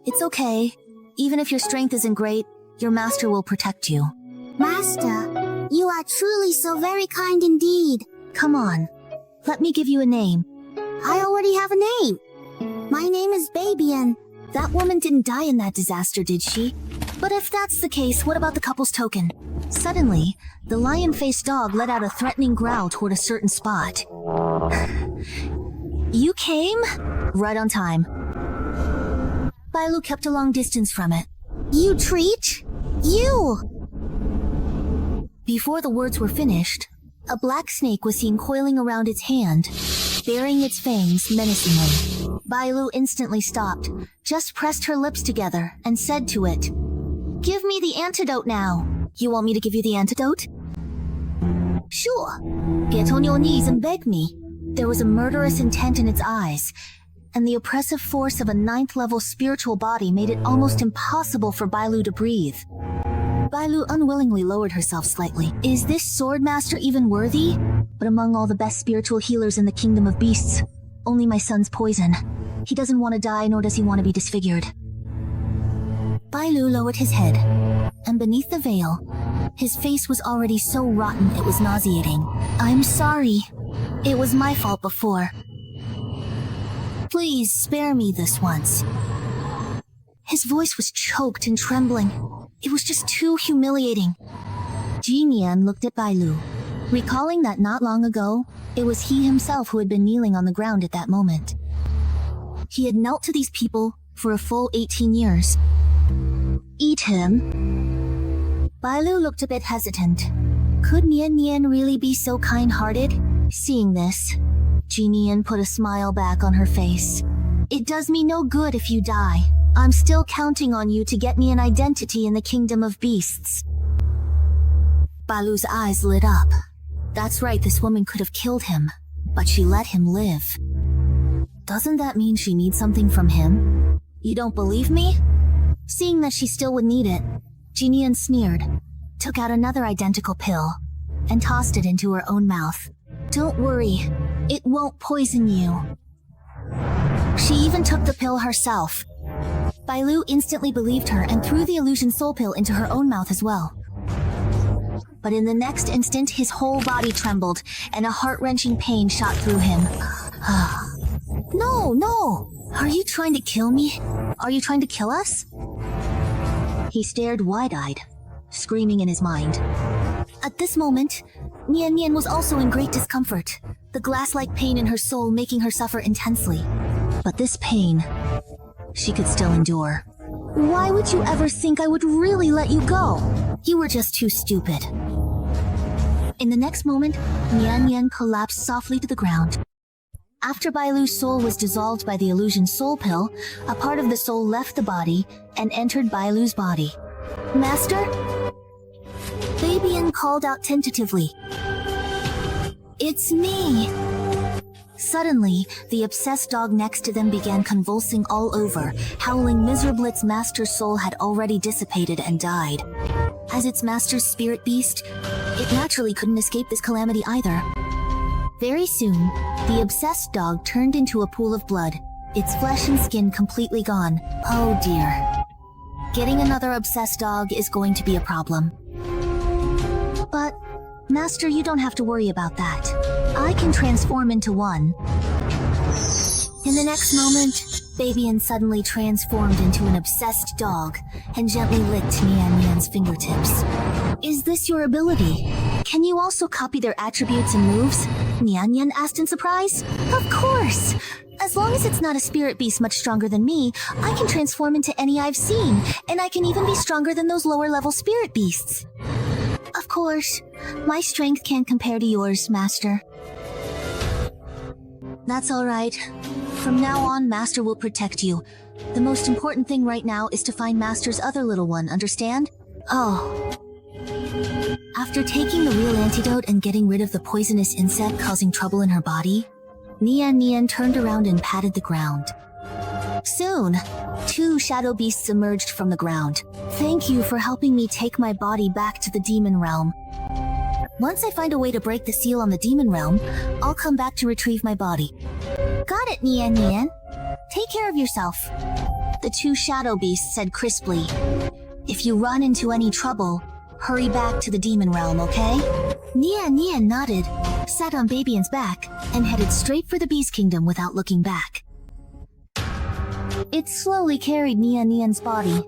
Speaker 1: It's okay. Even if your strength isn't great, your master will protect you. Master, you are truly so very kind indeed. Come on, let me give you a name. I already have a name. My name is Babian. That woman didn't die in that disaster, did she? But if that's the case, what about the couple's token? Suddenly, the lion-faced dog let out a threatening growl toward a certain spot. You came? Right on time. Bailu kept a long distance from it. You treat? You! Before the words were finished, a black snake was seen coiling around its hand, baring its fangs menacingly. Bailu instantly stopped, just pressed her lips together, and said to it, "Give me the antidote now." You want me to give you the antidote? Sure. Get on your knees and beg me. There was a murderous intent in its eyes, and the oppressive force of a 9th-level spiritual body made it almost impossible for Bailu to breathe. Bailu unwillingly lowered herself slightly. Is this sword master even worthy? But among all the best spiritual healers in the kingdom of beasts, only my son's poison. He doesn't want to die, nor does he want to be disfigured. Bailu lowered his head, and beneath the veil, his face was already so rotten it was nauseating. I'm sorry. It was my fault before. Please spare me this once. His voice was choked and trembling. It was just too humiliating. Jinian looked at Bailu, recalling that not long ago, it was he himself who had been kneeling on the ground at that moment. He had knelt to these people for a full 18 years. Eat him? Bailu looked a bit hesitant. Could Nian Nian really be so kind-hearted? Seeing this, Jinian put a smile back on her face. It does me no good if you die. I'm still counting on you to get me an identity in the kingdom of beasts. Bailu's eyes lit up. That's right, this woman could have killed him, but she let him live. Doesn't that mean she needs something from him? You don't believe me? Seeing that she still would need it, Jinian sneered, took out another identical pill, and tossed it into her own mouth. Don't worry, it won't poison you. She even took the pill herself. Bailu instantly believed her and threw the illusion soul pill into her own mouth as well. But in the next instant, his whole body trembled, and a heart-wrenching pain shot through him. No! Are you trying to kill me? Are you trying to kill us? He stared wide-eyed, screaming in his mind. At this moment, Nian Nian was also in great discomfort, the glass-like pain in her soul making her suffer intensely. But this pain, she could still endure. Why would you ever think I would really let you go? You were just too stupid. In the next moment, Nian Nian collapsed softly to the ground. After Bailu's soul was dissolved by the illusion soul pill, a part of the soul left the body and entered Bailu's body. Master? Fabian called out tentatively. It's me! Suddenly, the obsessed dog next to them began convulsing all over, howling miserably. Its master's soul had already dissipated and died. As its master's spirit beast, it naturally couldn't escape this calamity either. Very soon, the obsessed dog turned into a pool of blood, its flesh and skin completely gone. Oh dear. Getting another obsessed dog is going to be a problem. But, Master, you don't have to worry about that. I can transform into one. In the next moment, Fabian suddenly transformed into an obsessed dog and gently licked Nian Nian's fingertips. Is this your ability? Can you also copy their attributes and moves? Nian Nian asked in surprise. Of course! As long as it's not a spirit beast much stronger than me, I can transform into any I've seen, and I can even be stronger than those lower-level spirit beasts. Of course, my strength can't compare to yours, Master. That's all right. From now on, Master will protect you. The most important thing right now is to find Master's other little one, understand? Oh. After taking the real antidote and getting rid of the poisonous insect causing trouble in her body, Nian Nian turned around and patted the ground. Soon, 2 shadow beasts emerged from the ground. Thank you for helping me take my body back to the demon realm. Once I find a way to break the seal on the demon realm, I'll come back to retrieve my body. Got it, Nian Nian. Take care of yourself. The 2 shadow beasts said crisply. If you run into any trouble, hurry back to the demon realm, okay? Nian Nian nodded, sat on Fabian's back, and headed straight for the beast kingdom without looking back. It slowly carried Nian Nian's body,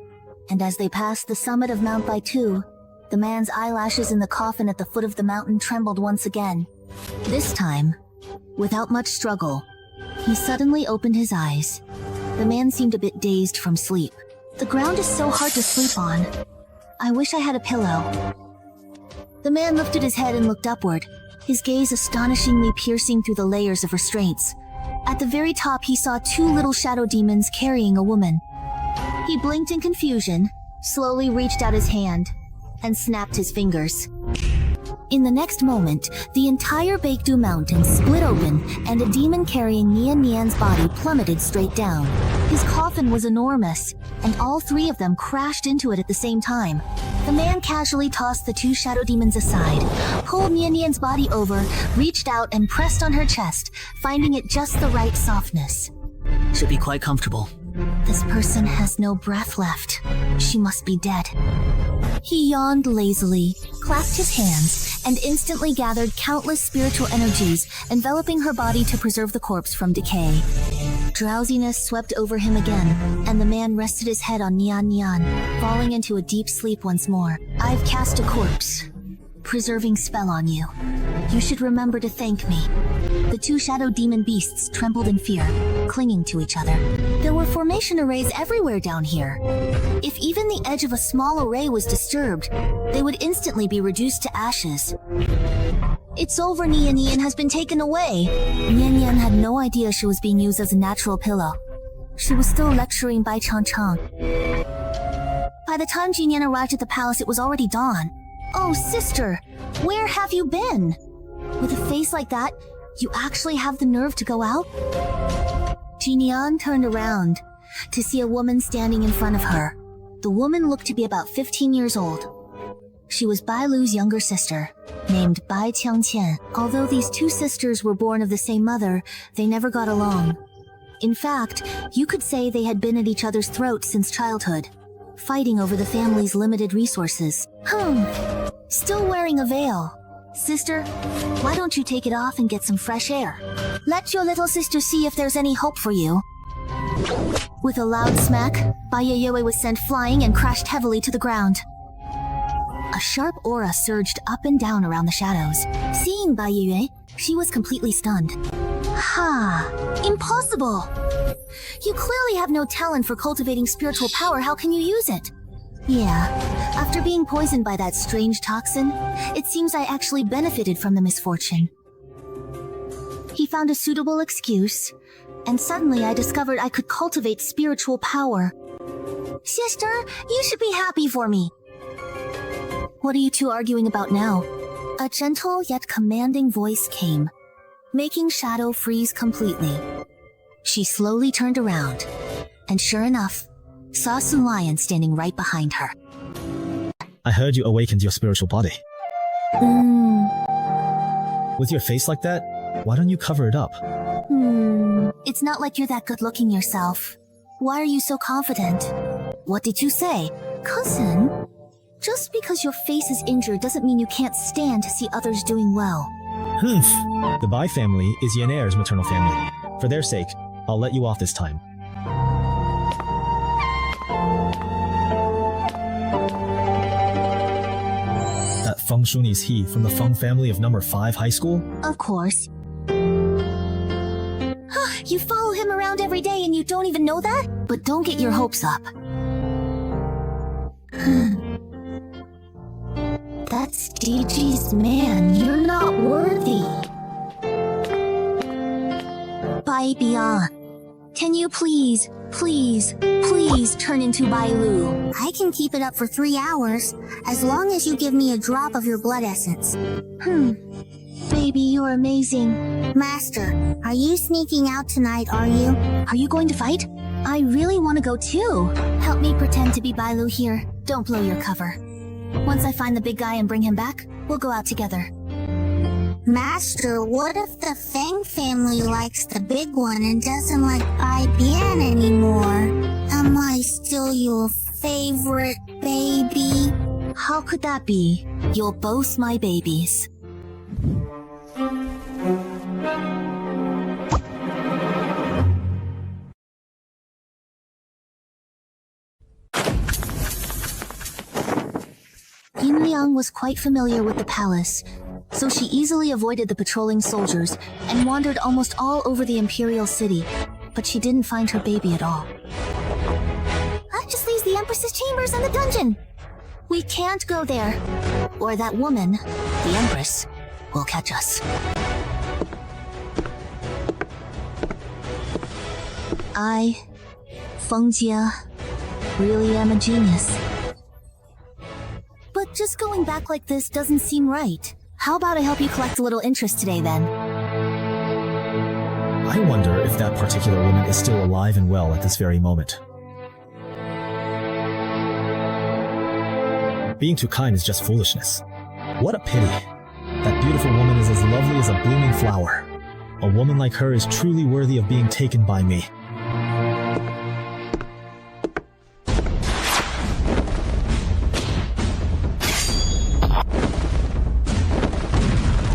Speaker 1: and as they passed the summit of Mount Baitu, the man's eyelashes in the coffin at the foot of the mountain trembled once again. This time, without much struggle, he suddenly opened his eyes. The man seemed a bit dazed from sleep. The ground is so hard to sleep on. I wish I had a pillow. The man lifted his head and looked upward, his gaze astonishingly piercing through the layers of restraints. At the very top, he saw 2 little shadow demons carrying a woman. He blinked in confusion, slowly reached out his hand, and snapped his fingers. In the next moment, the entire Baekdu mountain split open, and a demon carrying Nian Nian's body plummeted straight down. His coffin was enormous, and all 3 of them crashed into it at the same time. The man casually tossed the 2 shadow demons aside, pulled Nian Nian's body over, reached out and pressed on her chest, finding it just the right softness.
Speaker 2: Should be quite comfortable.
Speaker 1: This person has no breath left. She must be dead. He yawned lazily, clapped his hands, and instantly gathered countless spiritual energies, enveloping her body to preserve the corpse from decay. Drowsiness swept over him again, and the man rested his head on Nian Nian, falling into a deep sleep once more. I've cast a corpse, preserving spell on you. You should remember to thank me. The 2 shadow demon beasts trembled in fear, clinging to each other. There were formation arrays everywhere down here. If even the edge of a small array was disturbed, they would instantly be reduced to ashes. It's over, Nian Nian has been taken away. Nian Nian had no idea she was being used as a natural pillow. She was still lecturing Bai Chang Chang. By the time Jin Yan arrived at the palace, it was already dawn. Oh, sister, where have you been? With a face like that, you actually have the nerve to go out? Jin Yan turned around to see a woman standing in front of her. The woman looked to be about 15 years old. She was Bai Lu's younger sister, named Bai Qiangqian. Although these 2 sisters were born of the same mother, they never got along. In fact, you could say they had been at each other's throats since childhood, fighting over the family's limited resources. Still wearing a veil. Sister, why don't you take it off and get some fresh air? Let your little sister see if there's any hope for you. With a loud smack, Bayayue was sent flying and crashed heavily to the ground. A sharp aura surged up and down around the shadows. Seeing Bayayue, she was completely stunned. Ha! Impossible! You clearly have no talent for cultivating spiritual power. How can you use it? Yeah, after being poisoned by that strange toxin, it seems I actually benefited from the misfortune. He found a suitable excuse, and suddenly I discovered I could cultivate spiritual power. Sister, you should be happy for me. What are you two arguing about now? A gentle yet commanding voice came, making Shadow freeze completely. She slowly turned around, and sure enough, saw Sun Lion standing right behind her.
Speaker 3: I heard you awakened your spiritual body. With your face like that, why don't you cover it up?
Speaker 1: It's not like you're that good looking yourself. Why are you so confident? What did you say? Cousin? Just because your face is injured doesn't mean you can't stand to see others doing well.
Speaker 3: The Bai family is Yan Er's maternal family. For their sake, I'll let you off this time. That Feng Shun is he from the Feng family of number 5 high school?
Speaker 1: Of course. You follow him around every day and you don't even know that? But don't get your hopes up. That's DG's man. You're not worthy. Bai Bian, can you please turn into Bai Lu? I can keep it up for 3 hours, as long as you give me a drop of your blood essence. Baby, you're amazing. Master, are you sneaking out tonight, are you? Are you going to fight? I really want to go too. Help me pretend to be Bai Lu here. Don't blow your cover. Once I find the big guy and bring him back, we'll go out together. Master, what if the Feng family likes the big one and doesn't like Bai Bian anymore? Am I still your favorite baby? How could that be? You're both my babies. Yin Liang was quite familiar with the palace, so she easily avoided the patrolling soldiers and wandered almost all over the imperial city, but she didn't find her baby at all. That just leaves the Empress's chambers and the dungeon. We can't go there, or that woman, the Empress, will catch us. I, Feng Jia, really am a genius. But just going back like this doesn't seem right. How about I help you collect a little interest today, then?
Speaker 3: I wonder if that particular woman is still alive and well at this very moment. Being too kind is just foolishness. What a pity. That beautiful woman is as lovely as a blooming flower. A woman like her is truly worthy of being taken by me.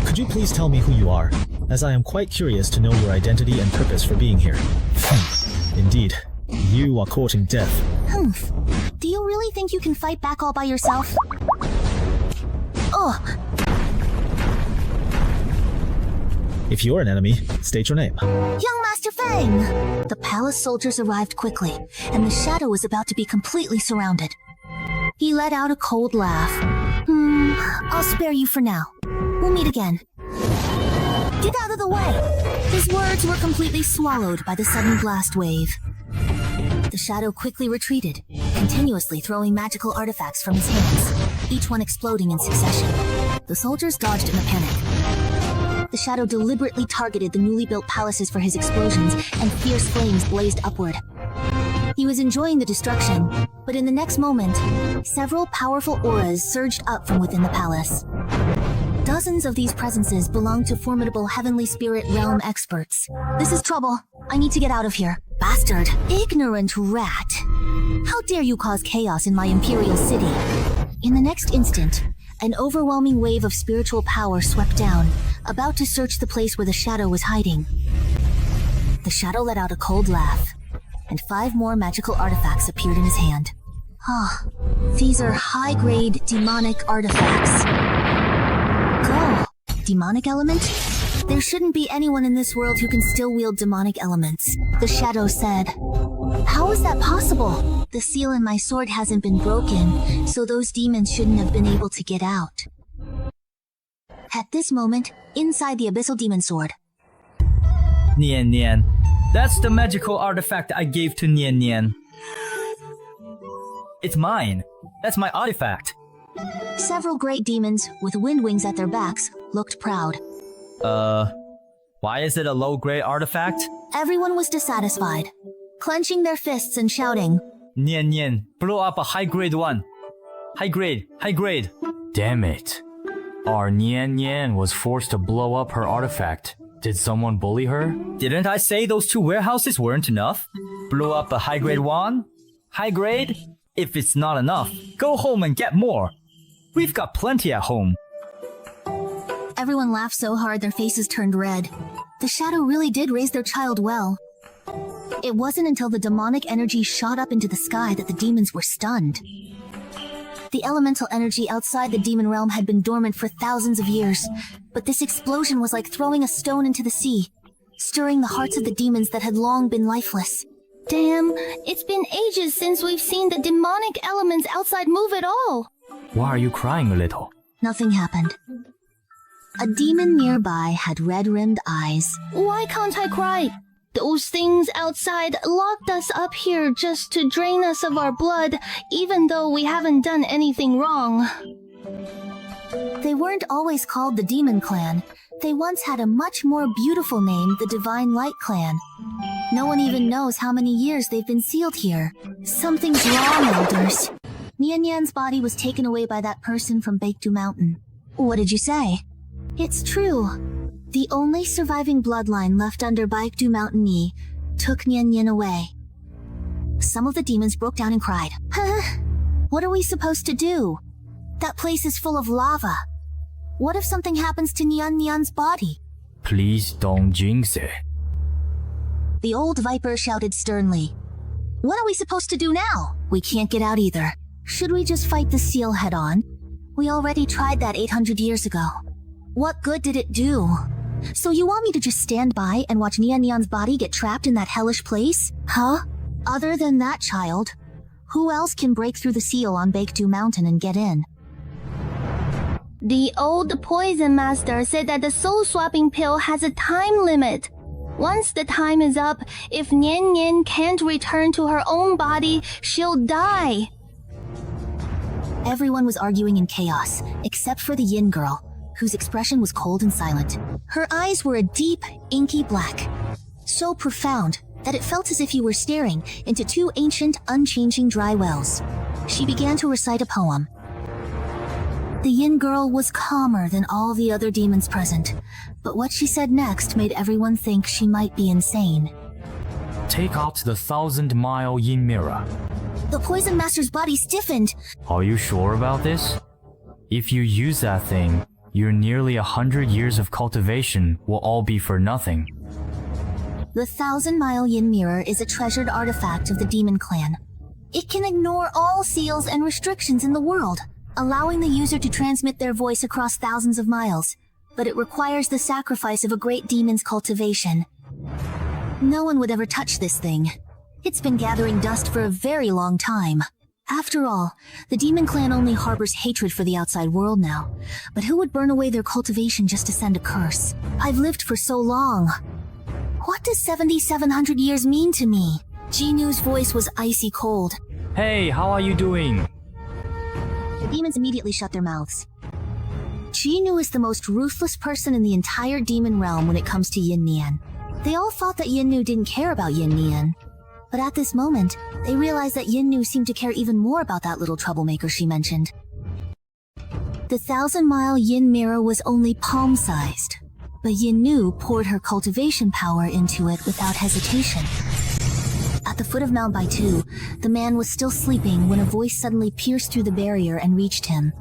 Speaker 3: Could you please tell me who you are, as I am quite curious to know your identity and purpose for being here. Indeed, you are courting death.
Speaker 1: Humph. Do you really think you can fight back all by yourself? Ugh.
Speaker 3: If you're an enemy, state your name.
Speaker 1: Young Master Feng! The palace soldiers arrived quickly, and the shadow was about to be completely surrounded. He let out a cold laugh. I'll spare you for now. We'll meet again. Get out of the way! His words were completely swallowed by the sudden blast wave. The shadow quickly retreated, continuously throwing magical artifacts from his hands, each one exploding in succession. The soldiers dodged in a panic. The shadow deliberately targeted the newly built palaces for his explosions, and fierce flames blazed upward. He was enjoying the destruction, but in the next moment, several powerful auras surged up from within the palace. Dozens of these presences belonged to formidable heavenly spirit realm experts. This is trouble. I need to get out of here. Bastard. Ignorant rat. How dare you cause chaos in my imperial city? In the next instant, An overwhelming wave of spiritual power swept down, about to search the place where the shadow was hiding. The shadow let out a cold laugh, and 5 more magical artifacts appeared in his hand. Ah, these are high-grade demonic artifacts. Go! Demonic element? There shouldn't be anyone in this world who can still wield demonic elements, the shadow said. How is that possible? The seal in my sword hasn't been broken, so those demons shouldn't have been able to get out. At this moment, inside the abyssal demon sword.
Speaker 5: Nian Nian. That's the magical artifact I gave to Nian Nian. It's mine. That's my artifact.
Speaker 1: Several great demons, with wind wings at their backs, looked proud.
Speaker 5: Why is it a low-grade artifact?
Speaker 1: Everyone was dissatisfied, clenching their fists and shouting.
Speaker 5: Nian Nian, blow up a high-grade one. High grade.
Speaker 4: Damn it. Our Nian Nian was forced to blow up her artifact. Did someone bully her?
Speaker 5: Didn't I say those 2 warehouses weren't enough? Blow up a high-grade one? High grade? If it's not enough, go home and get more. We've got plenty at home.
Speaker 1: Everyone laughed so hard their faces turned red. The shadow really did raise their child well. It wasn't until the demonic energy shot up into the sky that the demons were stunned. The elemental energy outside the demon realm had been dormant for thousands of years, but this explosion was like throwing a stone into the sea, stirring the hearts of the demons that had long been lifeless. Damn, it's been ages since we've seen the demonic elements outside move at all.
Speaker 4: Why are you crying a little?
Speaker 1: Nothing happened. A demon nearby had red-rimmed eyes. Why can't I cry? Those things outside locked us up here just to drain us of our blood, even though we haven't done anything wrong. They weren't always called the Demon Clan. They once had a much more beautiful name, the Divine Light Clan. No one even knows how many years they've been sealed here. Something's wrong, elders. Nian Nian's body was taken away by that person from Baekdu Mountain. What did you say? It's true. The only surviving bloodline left under Baekdu Mountain Yi took Nian Nian away. Some of the demons broke down and cried. What are we supposed to do? That place is full of lava. What if something happens to Nian Nian's body?
Speaker 4: Please don't jinx it.
Speaker 1: The old viper shouted sternly. What are we supposed to do now? We can't get out either. Should we just fight the seal head on? We already tried that 800 years ago. What good did it do? So you want me to just stand by and watch Nian Nian's body get trapped in that hellish place? Huh? Other than that child, who else can break through the seal on Baekdu Mountain and get in? The old poison master said that the soul-swapping pill has a time limit. Once the time is up, if Nian Nian can't return to her own body, she'll die. Everyone was arguing in chaos, except for the Yin girl, whose expression was cold and silent. Her eyes were a deep, inky black, so profound that it felt as if you were staring into 2 ancient, unchanging dry wells. She began to recite a poem. The Yin girl was calmer than all the other demons present, but what she said next made everyone think she might be insane.
Speaker 4: Take out the 1,000-mile Yin mirror.
Speaker 1: The poison master's body stiffened.
Speaker 4: Are you sure about this? If you use that thing, your nearly 100 years of cultivation will all be for nothing.
Speaker 1: The 1,000-mile Yin mirror is a treasured artifact of the Demon Clan. It can ignore all seals and restrictions in the world, allowing the user to transmit their voice across thousands of miles, but it requires the sacrifice of a great demon's cultivation. No one would ever touch this thing. It's been gathering dust for a very long time. After all, the Demon Clan only harbors hatred for the outside world now, but who would burn away their cultivation just to send a curse? I've lived for so long. What does 7,700 years mean to me? Jinu's voice was icy cold.
Speaker 4: Hey, how are you doing?
Speaker 1: The demons immediately shut their mouths. Jinu is the most ruthless person in the entire demon realm when it comes to Yin Nian. They all thought that Yinnu didn't care about Yin Nian. But at this moment, they realized that Yinnu seemed to care even more about that little troublemaker she mentioned. The 1,000-mile Yin mirror was only palm-sized, but Yinnu poured her cultivation power into it without hesitation. At the foot of Mount Baitu, the man was still sleeping when a voice suddenly pierced through the barrier and reached him.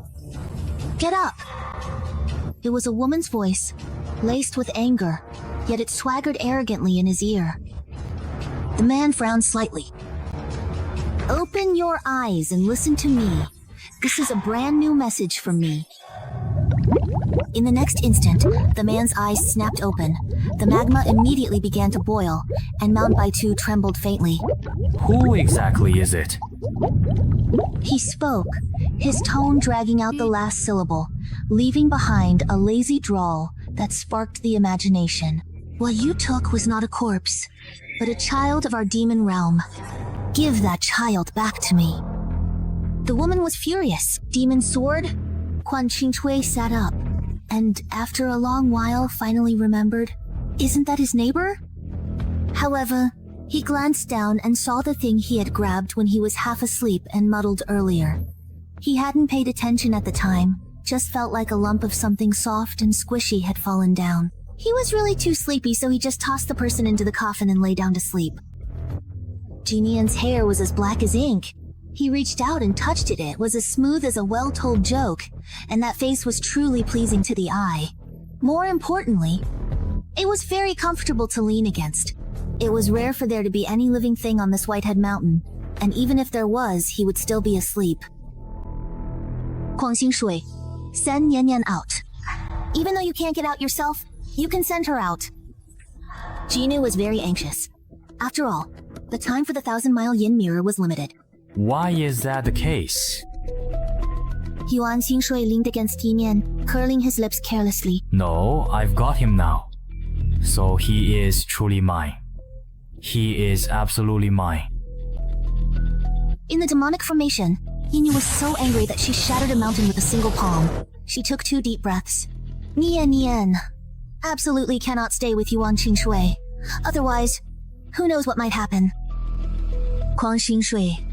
Speaker 1: Get up! It was a woman's voice, laced with anger, yet it swaggered arrogantly in his ear. The man frowned slightly. Open your eyes and listen to me. This is a brand new message from me. In the next instant, the man's eyes snapped open. The magma immediately began to boil, and Mount Baitu trembled faintly.
Speaker 4: Who exactly is it?
Speaker 1: He spoke, his tone dragging out the last syllable, leaving behind a lazy drawl that sparked the imagination. What you took was not a corpse, but a child of our demon realm. Give that child back to me. The woman was furious. Demon sword? Quan Qingchui sat up, and after a long while finally remembered, isn't that his neighbor? However, he glanced down and saw the thing he had grabbed when he was half asleep and muddled earlier. He hadn't paid attention at the time, just felt like a lump of something soft and squishy had fallen down. He was really too sleepy, so he just tossed the person into the coffin and lay down to sleep. Jinian's hair was as black as ink. He reached out and touched it. It was as smooth as a well-told joke, and that face was truly pleasing to the eye. More importantly, it was very comfortable to lean against. It was rare for there to be any living thing on this Whitehead Mountain, and even if there was, he would still be asleep. Kuang Xingxui, send Nian Nian out. Even though you can't get out yourself, you can send her out. Jinu was very anxious. After all, the time for the 1,000-mile yin mirror was limited.
Speaker 4: Why is that the case?
Speaker 1: Yuan Xingxui leaned against Yinian, curling his lips carelessly.
Speaker 4: No, I've got him now. So he is truly mine. He is absolutely mine.
Speaker 1: In the demonic formation, Yinyu was so angry that she shattered a mountain with a single palm. She took 2 deep breaths. Nian Nian absolutely cannot stay with Yuan Qingxui. Otherwise, who knows what might happen. Kuang Xingxui,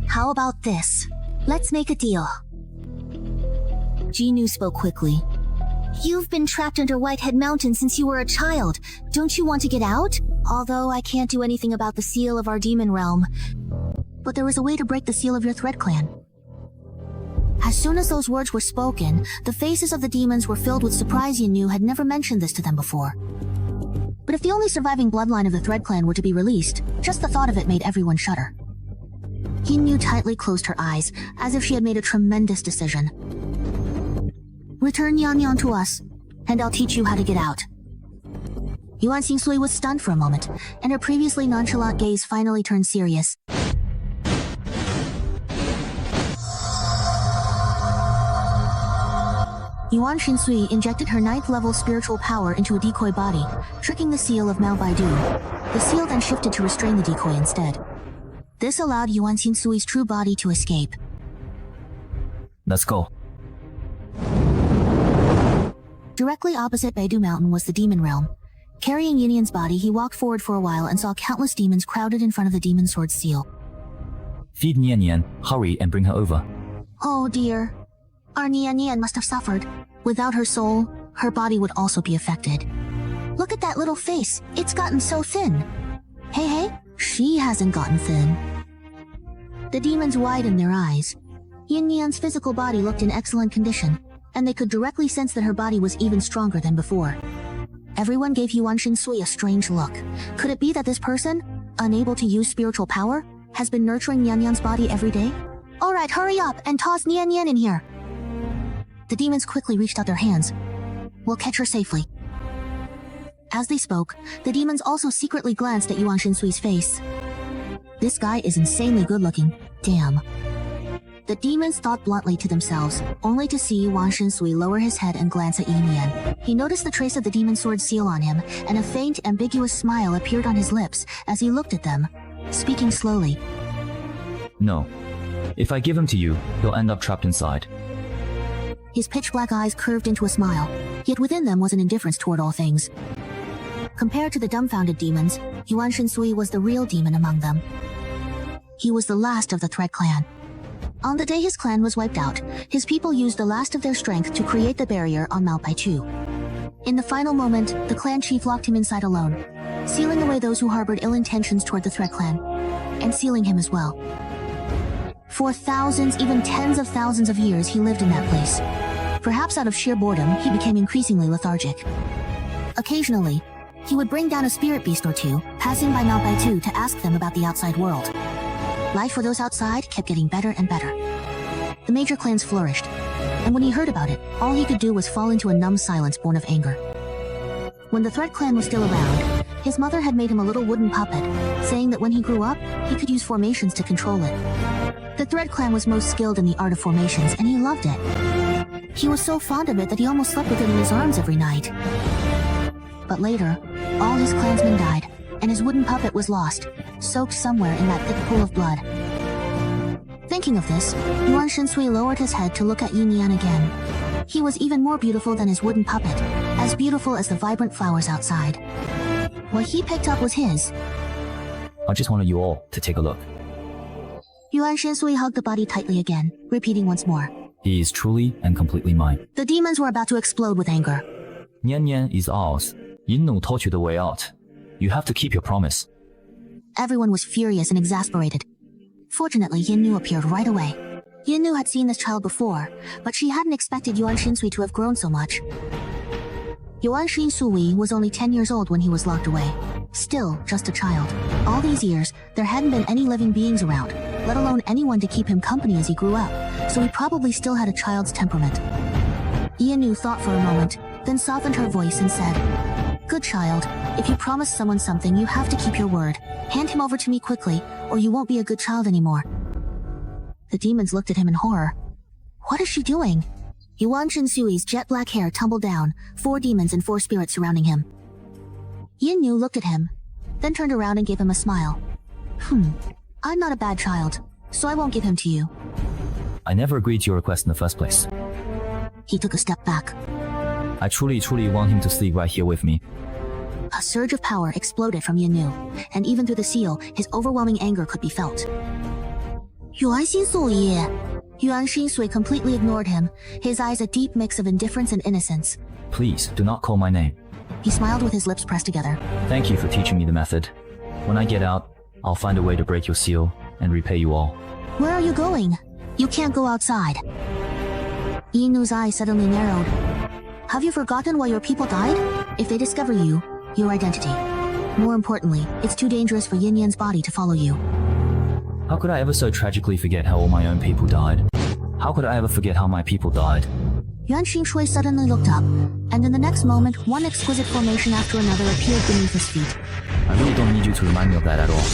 Speaker 1: how about this? Let's make a deal. Jinu spoke quickly. You've been trapped under Whitehead Mountain since you were a child. Don't you want to get out? Although I can't do anything about the seal of our demon realm. But there is a way to break the seal of your Thread Clan. As soon as those words were spoken, the faces of the demons were filled with surprise. Yinyu had never mentioned this to them before. But if the only surviving bloodline of the Thread Clan were to be released, just the thought of it made everyone shudder. Yinyu tightly closed her eyes, as if she had made a tremendous decision. Return Yan Yan to us, and I'll teach you how to get out. Yuan Xingxui was stunned for a moment, and her previously nonchalant gaze finally turned serious. Yuan Xingxui injected her 9th-level spiritual power into a decoy body, tricking the seal of Mao Baidu. The seal then shifted to restrain the decoy instead. This allowed Yuan Xingxui's true body to escape.
Speaker 5: Let's go.
Speaker 1: Directly opposite Baidu Mountain was the demon realm. Carrying Yinian's body, he walked forward for a while and saw countless demons crowded in front of the demon sword seal.
Speaker 5: Feed Nian Nian, hurry and bring her over.
Speaker 1: Oh dear. Our Nian Nian must have suffered. Without her soul, her body would also be affected. Look at that little face. It's gotten so thin. Hey, she hasn't gotten thin. The demons widened their eyes. Yin Nian's physical body looked in excellent condition, and they could directly sense that her body was even stronger than before. Everyone gave Yuan Xingxui a strange look. Could it be that this person, unable to use spiritual power, has been nurturing Nian Nian's body every day? Alright, hurry up and toss Nian Nian in here. The demons quickly reached out their hands. We'll catch her safely. As they spoke, the demons also secretly glanced at Yuan Xingxui's face. This guy is insanely good-looking. Damn. The demons thought bluntly to themselves, only to see Yuan Xingxui lower his head and glance at Yin Nian. He noticed the trace of the demon sword seal on him, and a faint, ambiguous smile appeared on his lips as he looked at them, speaking slowly.
Speaker 5: No. If I give him to you, he'll end up trapped inside.
Speaker 1: His pitch-black eyes curved into a smile, yet within them was an indifference toward all things. Compared to the dumbfounded demons, Yuan Xingxui was the real demon among them. He was the last of the Thread Clan. On the day his clan was wiped out, his people used the last of their strength to create the barrier on Mount Baitu. In the final moment, the clan chief locked him inside alone, sealing away those who harbored ill intentions toward the Thread Clan, and sealing him as well. For thousands, even tens of thousands of years, he lived in that place, Perhaps out of sheer boredom, he became increasingly lethargic. Occasionally, he would bring down a spirit beast or two, passing by Mount Baitu to ask them about the outside world. Life for those outside kept getting better and better. The major clans flourished, and when he heard about it, all he could do was fall into a numb silence born of anger. When the Thread clan was still around, his mother had made him a little wooden puppet, saying that when he grew up, he could use formations to control it. The Thread clan was most skilled in the art of formations, and he loved it. He was so fond of it that he almost slept with it in his arms every night. But later, all his clansmen died, and his wooden puppet was lost, soaked somewhere in that thick pool of blood. Thinking of this, Yuan Shinsui lowered his head to look at Yin Yan again. He was even more beautiful than his wooden puppet, as beautiful as the vibrant flowers outside. What he picked up was his.
Speaker 6: I just wanted you all to take a look.
Speaker 1: Yuan Shinsui hugged the body tightly again, repeating once more.
Speaker 6: He is truly and completely mine.
Speaker 1: The demons were about to explode with anger.
Speaker 6: Nian Nian is ours. Yinnu taught you the way out. You have to keep your promise.
Speaker 1: Everyone was furious and exasperated. Fortunately, Yinnu appeared right away. Yinnu had seen this child before, but she hadn't expected Yuan Shinsui to have grown so much. Yuan Shinsui was only 10 years old when he was locked away. Still, just a child. All these years, there hadn't been any living beings around, let alone anyone to keep him company as he grew up, so he probably still had a child's temperament. Yinnu thought for a moment, then softened her voice and said, "Good child, if you promise someone something, you have to keep your word. Hand him over to me quickly, or you won't be a good child anymore." The demons looked at him in horror. What is she doing? Yuan Shinsui's jet black hair tumbled down, 4 demons and 4 spirits surrounding him. Yinnu looked at him, then turned around and gave him a smile. I'm not a bad child, so I won't give him to you.
Speaker 6: I never agreed to your request in the first place.
Speaker 1: He took a step back.
Speaker 6: I truly want him to sleep right here with me.
Speaker 1: A surge of power exploded from Yinnu, and even through the seal, his overwhelming anger could be felt. Yuan Shinsui. Yuan Shinsui completely ignored him, his eyes a deep mix of indifference and innocence.
Speaker 6: Please, do not call my name.
Speaker 1: He smiled with his lips pressed together.
Speaker 6: Thank you for teaching me the method. When I get out, I'll find a way to break your seal and repay you all.
Speaker 1: Where are you going? You can't go outside. Yinnu's eyes suddenly narrowed. Have you forgotten why your people died? If they discover you, your identity. More importantly, it's too dangerous for Yin Yan's body to follow you.
Speaker 6: How could I ever so tragically forget how all my own people died? How could I ever forget how my people died?
Speaker 1: Yuan Shinshui suddenly looked up, and in the next moment, one exquisite formation after another appeared beneath his feet.
Speaker 6: I really don't need you to remind me of that at all.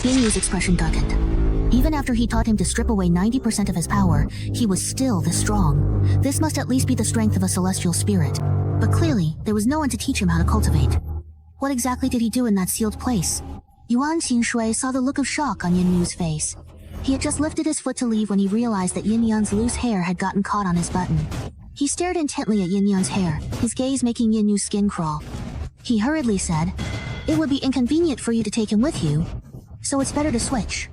Speaker 1: Yinnu's expression darkened. Even after he taught him to strip away 90% of his power, he was still this strong. This must at least be the strength of a celestial spirit. But clearly, there was no one to teach him how to cultivate. What exactly did he do in that sealed place? Yuan Xinshui saw the look of shock on Yinnu's face. He had just lifted his foot to leave when he realized that Yin Yan's loose hair had gotten caught on his button. He stared intently at Yin Yan's hair, his gaze making Yinnu's skin crawl. He hurriedly said, "It would be inconvenient for you to take him with you, so it's better to switch."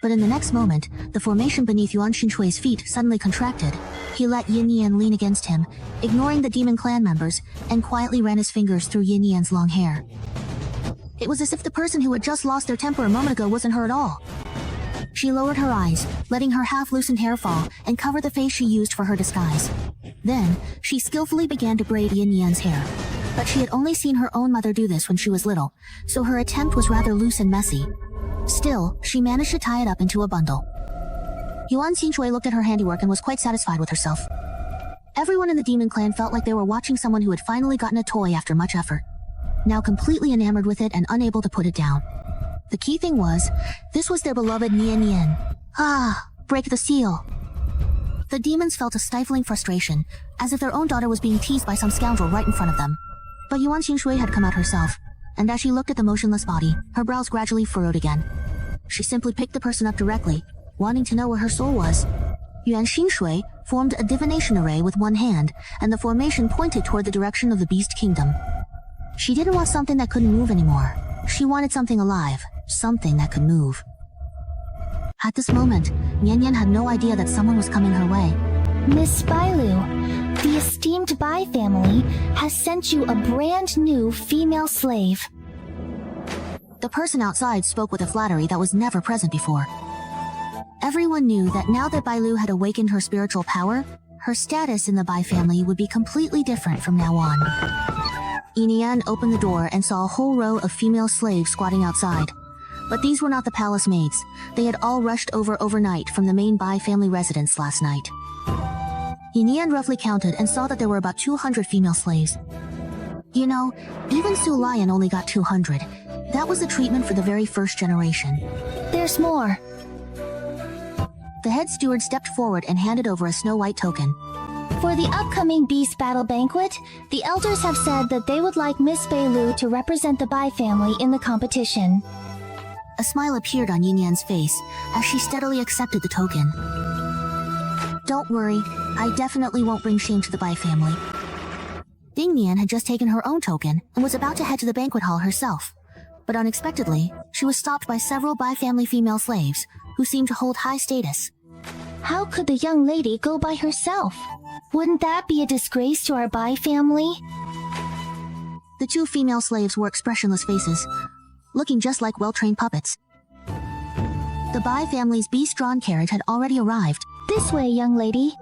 Speaker 1: But in the next moment, the formation beneath Yuan Xinshui's feet suddenly contracted. He let Yin Yan lean against him, ignoring the demon clan members, and quietly ran his fingers through Yin Yan's long hair. It was as if the person who had just lost their temper a moment ago wasn't her at all. She lowered her eyes, letting her half-loosened hair fall and cover the face she used for her disguise. Then, she skillfully began to braid Yin Yan's hair. But she had only seen her own mother do this when she was little, so her attempt was rather loose and messy. Still, she managed to tie it up into a bundle. Yuan Xinshui looked at her handiwork and was quite satisfied with herself. Everyone in the demon clan felt like they were watching someone who had finally gotten a toy after much effort. Now completely enamored with it and unable to put it down. The key thing was, this was their beloved Nian Yan. Break the seal. The demons felt a stifling frustration, as if their own daughter was being teased by some scoundrel right in front of them. But Yuan Xinshui had come out herself, and as she looked at the motionless body, her brows gradually furrowed again. She simply picked the person up directly, wanting to know where her soul was. Yuan Xinshui formed a divination array with one hand, and the formation pointed toward the direction of the Beast Kingdom. She didn't want something that couldn't move anymore. She wanted something alive, something that could move. At this moment, Nian Yan had no idea that someone was coming her way.
Speaker 7: Miss Bailu, the esteemed Bai family has sent you a brand new female slave.
Speaker 1: The person outside spoke with a flattery that was never present before. Everyone knew that now that Bailu had awakened her spiritual power, Her status in the Bai family would be completely different from now on. Yin opened the door and saw a whole row of female slaves squatting outside. But these were not the palace maids. They had all rushed over overnight from the main Bai family residence last night. Yin roughly counted and saw that there were about 200 female slaves. You know, even Su Lion only got 200. That was the treatment for the very first generation.
Speaker 7: There's more.
Speaker 1: The head steward stepped forward and handed over a snow-white token.
Speaker 7: For the upcoming Beast Battle Banquet, the elders have said that they would like Miss Beilu to represent the Bai family in the competition.
Speaker 1: A smile appeared on Yin-Yan's face as she steadily accepted the token. Don't worry, I definitely won't bring shame to the Bai family. Ding Nian had just taken her own token and was about to head to the banquet hall herself. But unexpectedly, she was stopped by several Bai family female slaves who seemed to hold high status.
Speaker 7: How could the young lady go by herself? Wouldn't that be a disgrace to our Bai family?
Speaker 1: The two female slaves wore expressionless faces, looking just like well-trained puppets. The Bai family's beast-drawn carriage had already arrived.
Speaker 7: This way, young lady.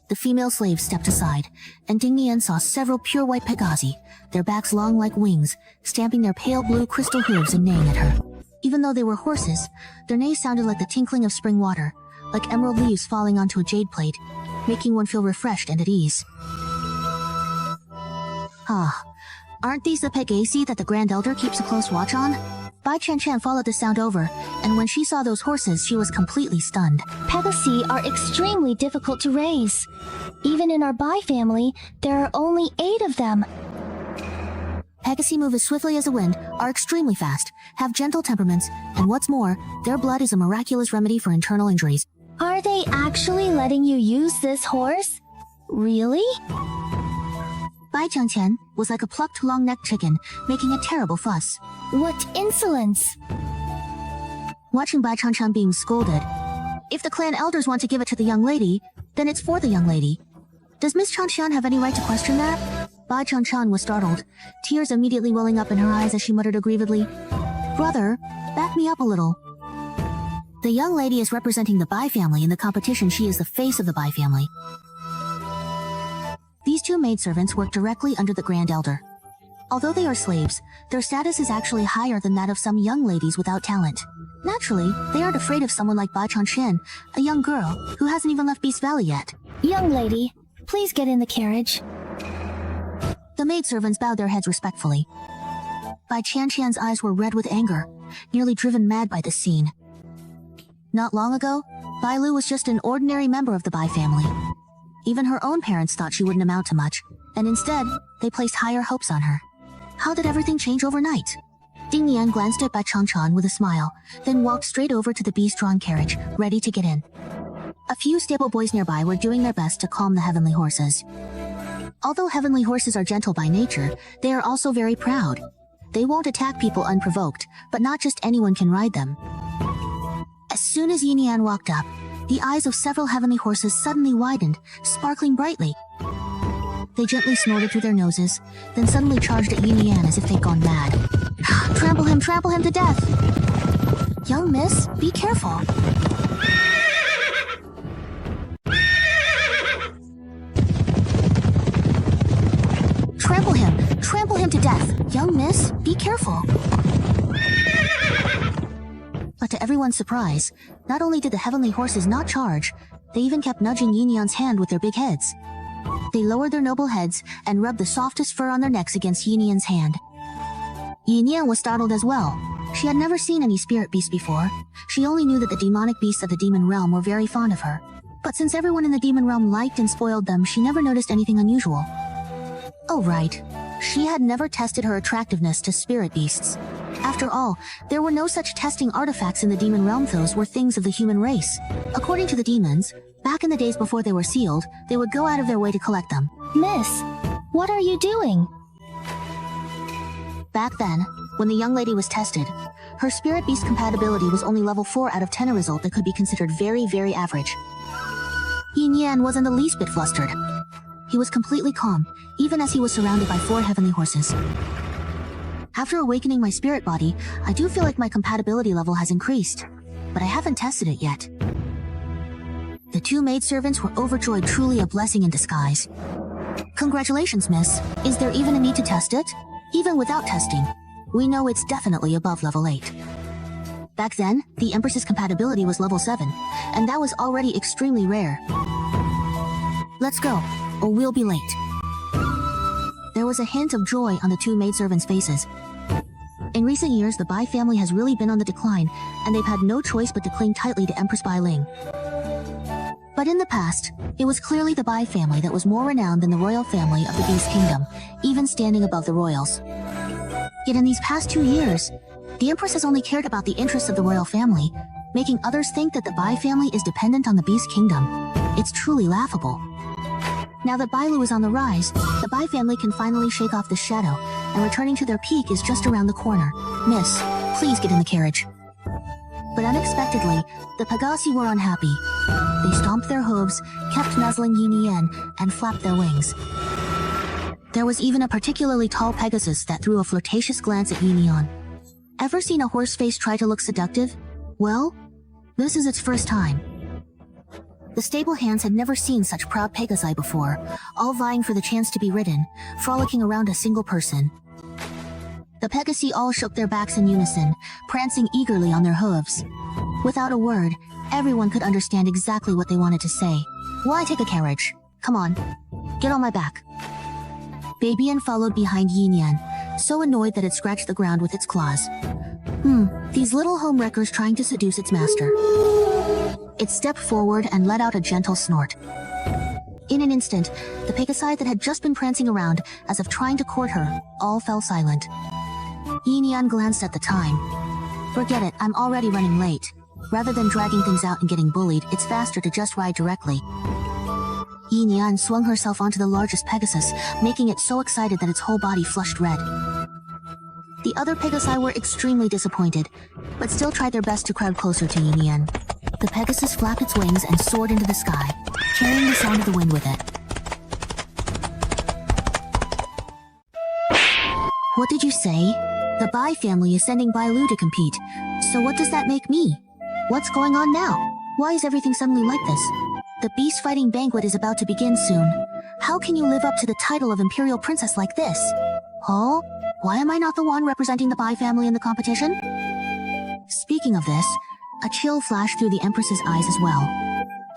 Speaker 1: The female slaves stepped aside, and Ding Nian saw several pure white Pegasi, their backs long like wings, stamping their pale blue crystal hooves and neighing at her. Even though they were horses, their neighs sounded like the tinkling of spring water, like emerald leaves falling onto a jade plate, making one feel refreshed and at ease. Ah, aren't these the Pegasi that the Grand Elder keeps a close watch on? Bai Chen followed the sound over, and when she saw those horses, she was completely stunned.
Speaker 7: Pegasi are extremely difficult to raise. Even in our Bai family, there are only 8 of them.
Speaker 1: Pegasi move as swiftly as the wind, are extremely fast, have gentle temperaments, and what's more, their blood is a miraculous remedy for internal injuries.
Speaker 7: Are they actually letting you use this horse? Really?
Speaker 1: Bai Changqian was like a plucked long-necked chicken, making a terrible fuss.
Speaker 7: What insolence!
Speaker 1: Watching Bai Changqian being scolded. If the clan elders want to give it to the young lady, then it's for the young lady. Does Miss Changqian have any right to question that? Bai Changqian was startled, tears immediately welling up in her eyes as she muttered aggrievedly, "Brother, back me up a little." The young lady is representing the Bai family in the competition. She is the face of the Bai family. These two maidservants work directly under the Grand Elder. Although they are slaves, their status is actually higher than that of some young ladies without talent. Naturally, they aren't afraid of someone like Bai Changqian, a young girl who hasn't even left Beast Valley yet.
Speaker 7: Young lady, please get in the carriage.
Speaker 1: The maidservants bowed their heads respectfully. Bai Qian's eyes were red with anger, nearly driven mad by this scene. Not long ago, Bai Lu was just an ordinary member of the Bai family. Even her own parents thought she wouldn't amount to much, and instead, they placed higher hopes on her. How did everything change overnight? Ding Nian glanced at Bai Changqian with a smile, then walked straight over to the beast-drawn carriage, ready to get in. A few stable boys nearby were doing their best to calm the heavenly horses. Although heavenly horses are gentle by nature, they are also very proud. They won't attack people unprovoked, but not just anyone can ride them. As soon as Yin Yan walked up, the eyes of several heavenly horses suddenly widened, sparkling brightly. They gently snorted through their noses, then suddenly charged at Yin Yan as if they'd gone mad. Trample him to death! Young miss, be careful. Trample him to death. Young miss, be careful. But to everyone's surprise, not only did the heavenly horses not charge, they even kept nudging Yin Yan's hand with their big heads. They lowered their noble heads and rubbed the softest fur on their necks against Yin Yan's hand. Yin Yan was startled as well. She had never seen any spirit beasts before. She only knew that the demonic beasts of the demon realm were very fond of her. But since everyone in the demon realm liked and spoiled them, she never noticed anything unusual. Oh right, she had never tested her attractiveness to spirit beasts. After all, there were no such testing artifacts in the demon realm. Those were things of the human race. According to the demons, back in the days before they were sealed, they would go out of their way to collect them.
Speaker 7: Miss, what are you doing?
Speaker 1: Back then, when the young lady was tested, her spirit beast compatibility was only level 4 out of 10, a result that could be considered very, very average. Yin Yan wasn't the least bit flustered. He was completely calm, even as he was surrounded by 4 heavenly horses. After awakening my spirit body, I do feel like my compatibility level has increased, but I haven't tested it yet. The two maidservants were overjoyed, truly a blessing in disguise. Congratulations, miss. Is there even a need to test it? Even without testing, we know it's definitely above level 8. Back then, the Empress's compatibility was level 7, and that was already extremely rare. Let's go, or we'll be late. There was a hint of joy on the two maidservants' faces. In recent years, the Bai family has really been on the decline, and they've had no choice but to cling tightly to Empress Bai Ling. But in the past, it was clearly the Bai family that was more renowned than the royal family of the Beast Kingdom, even standing above the royals. Yet in these past 2 years, the Empress has only cared about the interests of the royal family, making others think that the Bai family is dependent on the Beast Kingdom. It's truly laughable. Now that Bailu is on the rise, the Bai family can finally shake off the shadow, and returning to their peak is just around the corner. Miss, please get in the carriage. But unexpectedly, the Pegasi were unhappy. They stomped their hooves, kept nuzzling Yinian, and flapped their wings. There was even a particularly tall Pegasus that threw a flirtatious glance at Yinian. Ever seen a horse face try to look seductive? Well, this is its first time. The stable hands had never seen such proud Pegasi before, all vying for the chance to be ridden, frolicking around a single person. The Pegasi all shook their backs in unison, prancing eagerly on their hooves. Without a word, everyone could understand exactly what they wanted to say. Why take a carriage? Come on, get on my back. Babian followed behind Yinian, so annoyed that it scratched the ground with its claws. These little homewreckers trying to seduce its master. It stepped forward and let out a gentle snort. In an instant, the Pegasi that had just been prancing around, as if trying to court her, all fell silent. Yinian glanced at the time. Forget it, I'm already running late. Rather than dragging things out and getting bullied, it's faster to just ride directly. Yinian swung herself onto the largest Pegasus, making it so excited that its whole body flushed red. The other Pegasi were extremely disappointed, but still tried their best to crowd closer to Yinian. The Pegasus flapped its wings and soared into the sky, carrying the sound of the wind with it. What did you say? The Bai family is sending Bailu to compete. So what does that make me? What's going on now? Why is everything suddenly like this? The beast fighting banquet is about to begin soon. How can you live up to the title of Imperial Princess like this? Huh? Why am I not the one representing the Bai family in the competition? Speaking of this, a chill flashed through the Empress's eyes as well.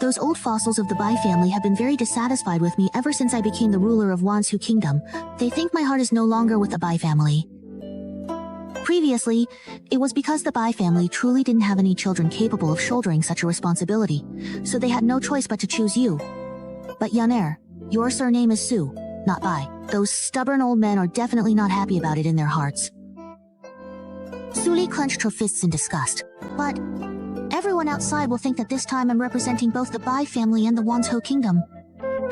Speaker 1: Those old fossils of the Bai family have been very dissatisfied with me ever since I became the ruler of Wansu Kingdom. They think my heart is no longer with the Bai family. Previously, it was because the Bai family truly didn't have any children capable of shouldering such a responsibility, so they had no choice but to choose you. But Yaner, your surname is Su, not Bai. Those stubborn old men are definitely not happy about it in their hearts. Suli clenched her fists in disgust. But everyone outside will think that this time I'm representing both the Bai family and the Wanzhou Kingdom.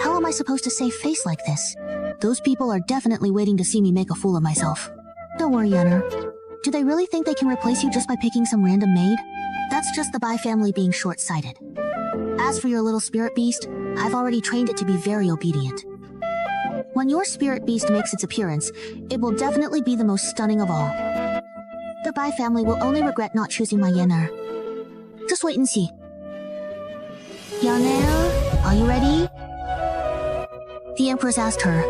Speaker 1: How am I supposed to save face like this? Those people are definitely waiting to see me make a fool of myself. Don't worry, Yaner. Do they really think they can replace you just by picking some random maid? That's just the Bai family being short-sighted. As for your little spirit beast, I've already trained it to be very obedient. When your spirit beast makes its appearance, it will definitely be the most stunning of all. The Bai family will only regret not choosing my Yaner. Just wait and see. Yaner, are you ready? The Empress asked her.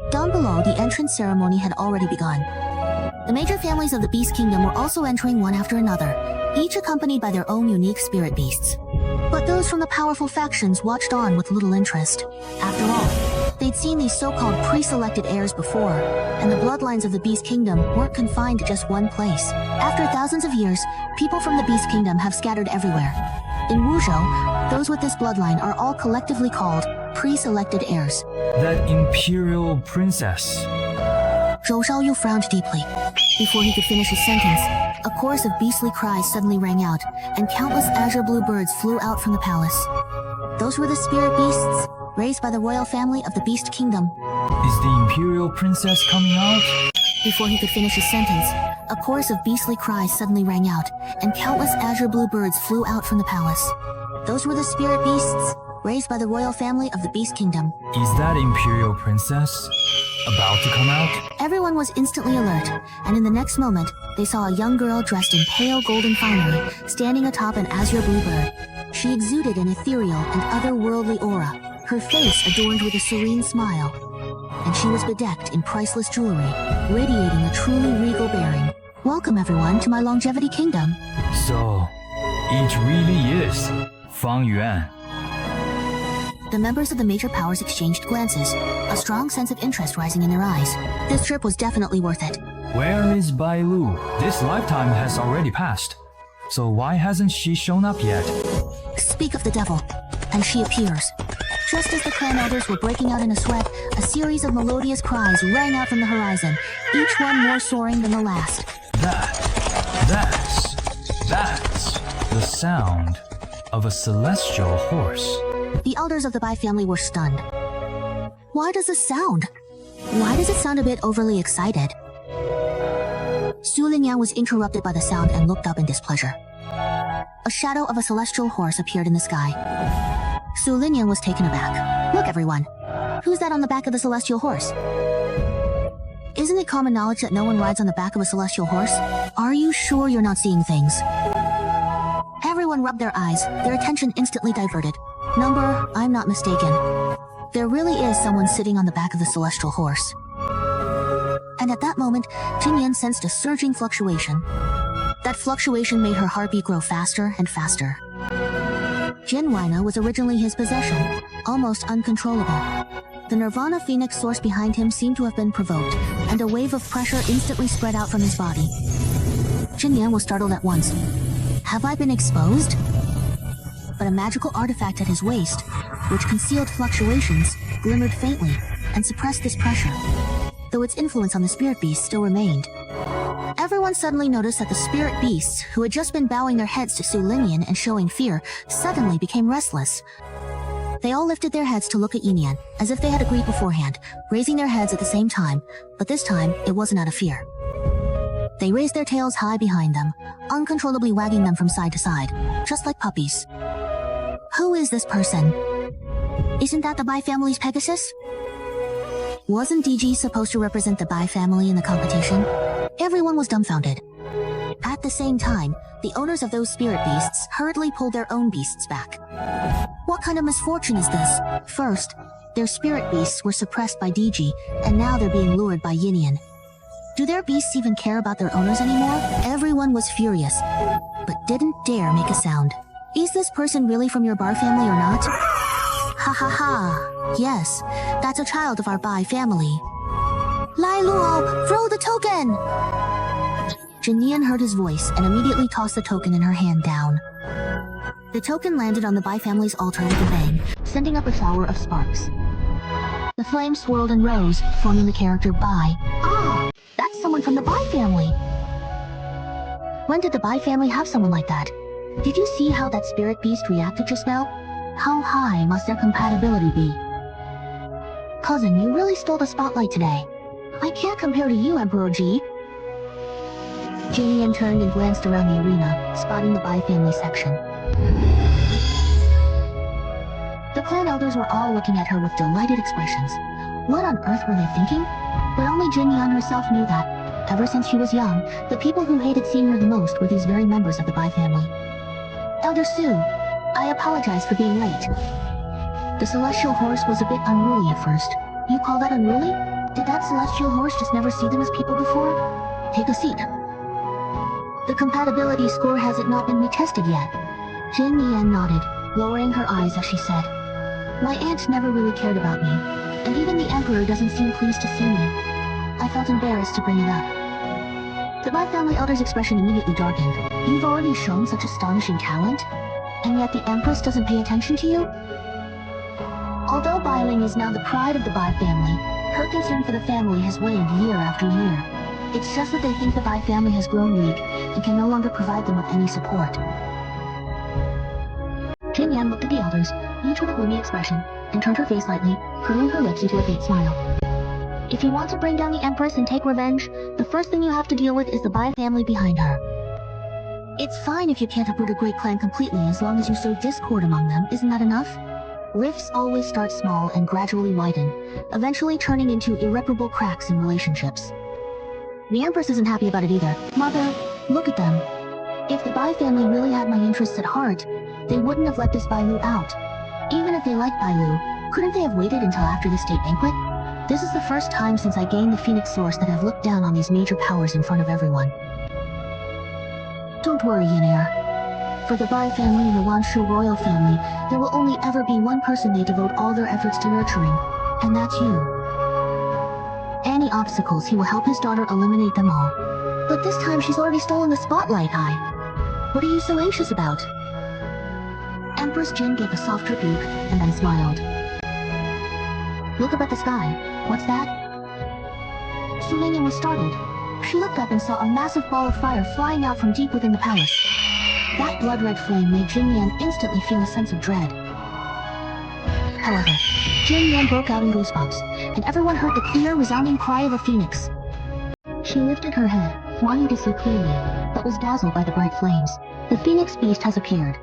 Speaker 1: Down below, the entrance ceremony had already begun. The major families of the Beast Kingdom were also entering one after another, each accompanied by their own unique spirit beasts. But those from the powerful factions watched on with little interest. After all, they'd seen these so-called pre-selected heirs before, and the bloodlines of the Beast Kingdom weren't confined to just one place. After thousands of years, people from the Beast Kingdom have scattered everywhere. In Wuzhou, those with this bloodline are all collectively called pre-selected heirs.
Speaker 5: That Imperial Princess.
Speaker 1: Zhou Shaoyu frowned deeply. Before he could finish his sentence, a chorus of beastly cries suddenly rang out, and countless azure blue birds flew out from the palace. Those were the spirit beasts, raised by the royal family of the Beast Kingdom.
Speaker 5: Is the Imperial Princess coming out?
Speaker 1: Before he could finish his sentence, a chorus of beastly cries suddenly rang out, and countless azure blue birds flew out from the palace. Those were the spirit beasts, raised by the royal family of the Beast Kingdom.
Speaker 5: Is that Imperial Princess about to come out?
Speaker 1: Everyone was instantly alert, and in the next moment, they saw a young girl dressed in pale golden finery, standing atop an azure blue bird. She She exuded an ethereal and otherworldly aura, her face adorned with a serene smile, and she was bedecked in priceless jewelry, radiating a truly regal bearing. Welcome everyone to my longevity kingdom.
Speaker 5: So, it really is Fang Yuan.
Speaker 1: The members of the major powers exchanged glances, a strong sense of interest rising in their eyes. This trip was definitely worth it.
Speaker 5: Where is Bai Lu? This lifetime has already passed. So why hasn't she shown up yet?
Speaker 1: Speak of the devil, and she appears. Just as the clan elders were breaking out in a sweat, a series of melodious cries rang out from the horizon, each one more soaring than the last.
Speaker 5: That's the sound of a celestial horse.
Speaker 1: The elders of the Bai family were stunned. Why does this sound? Why does it sound a bit overly excited? Su Lingyan was interrupted by the sound and looked up in displeasure. A shadow of a celestial horse appeared in the sky. Su Lingyan was taken aback. Look everyone, who's that on the back of the celestial horse? Isn't it common knowledge that no one rides on the back of a celestial horse? Are you sure you're not seeing things? Everyone rubbed their eyes, their attention instantly diverted. Number, I'm not mistaken. There really is someone sitting on the back of the celestial horse. And at that moment, Jin Yan sensed a surging fluctuation. That fluctuation made her heartbeat grow faster and faster. Jin Weina was originally his possession, almost uncontrollable. The Nirvana Phoenix source behind him seemed to have been provoked, and a wave of pressure instantly spread out from his body. Jin Yan was startled at once. Have I been exposed? But a magical artifact at his waist, which concealed fluctuations, glimmered faintly and suppressed this pressure, though its influence on the spirit beasts still remained. Everyone suddenly noticed that the spirit beasts, who had just been bowing their heads to Su Lingyan and showing fear, suddenly became restless. They all lifted their heads to look at Yin Yan, as if they had agreed beforehand, raising their heads at the same time, but this time it wasn't out of fear. They raised their tails high behind them, uncontrollably wagging them from side to side, just like puppies. Who is this person? Isn't that the Bai family's Pegasus? Wasn't DG supposed to represent the Bai family in the competition? Everyone was dumbfounded. At the same time, the owners of those spirit beasts hurriedly pulled their own beasts back. What kind of misfortune is this? First, their spirit beasts were suppressed by DG, and now they're being lured by Yin Yan. Do their beasts even care about their owners anymore? Everyone was furious, but didn't dare make a sound. Is this person really from your Bar family or not? Ha ha ha. Yes, that's a child of our Bai family. Lai Luo, throw the token! Jin Yan heard his voice and immediately tossed the token in her hand down. The token landed on the Bai family's altar with a bang, sending up a shower of sparks. The flames swirled and rose, forming the character Bai. Ah, that's someone from the Bai family. When did the Bai family have someone like that? Did you see how that spirit beast reacted just now? How high must their compatibility be? Cousin, you really stole the spotlight today. I can't compare to you, Emperor Ji. Jin Yan turned and glanced around the arena, spotting the Bai family section. The clan elders were all looking at her with delighted expressions. What on earth were they thinking? But only Jin Yan herself knew that, ever since she was young, the people who hated seeing her the most were these very members of the Bai family. Elder Su, I apologize for being late. The celestial horse was a bit unruly at first. You call that unruly? Did that celestial horse just never see them as people before? Take a seat. The compatibility score hasn't not been retested yet. Jin Yan nodded, lowering her eyes as she said, my aunt never really cared about me, and even the Emperor doesn't seem pleased to see me. I felt embarrassed to bring it up. The Bai family elder's expression immediately darkened. You've already shown such astonishing talent, and yet the Empress doesn't pay attention to you? Although Bai Ling is now the pride of the Bai family, her concern for the family has waned year after year. It's just that they think the Bai family has grown weak and can no longer provide them with any support. Jin Yan looked at the elders, each with a gloomy expression, and turned her face slightly, curling her lips into a faint smile. If you want to bring down the Empress and take revenge, the first thing you have to deal with is the Bai family behind her. It's fine if you can't uproot a great clan completely as long as you sow discord among them, isn't that enough? Rifts always start small and gradually widen, eventually turning into irreparable cracks in relationships. The Empress isn't happy about it either. Mother, look at them. If the Bai family really had my interests at heart, they wouldn't have let this Bai Lu out. Even if they liked Bai Lu, couldn't they have waited until after the state banquet? This is the first time since I gained the Phoenix Source that I've looked down on these major powers in front of everyone. Don't worry, Yin. For the Bai family and the Wanshu royal family, there will only ever be one person they devote all their efforts to nurturing, and that's you. Any obstacles, he will help his daughter eliminate them all. But this time she's already stolen the spotlight, What are you so anxious about? Empress Jin gave a soft rebuke, and then smiled. Look up at the sky. What's that? Su Lingyan was startled. She looked up and saw a massive ball of fire flying out from deep within the palace. That blood-red flame made Jin Yan instantly feel a sense of dread. However, Jin Yan broke out in goosebumps, and everyone heard the clear, resounding cry of a phoenix. She lifted her head, wanting to see clearly, but was dazzled by the bright flames. The phoenix beast has appeared.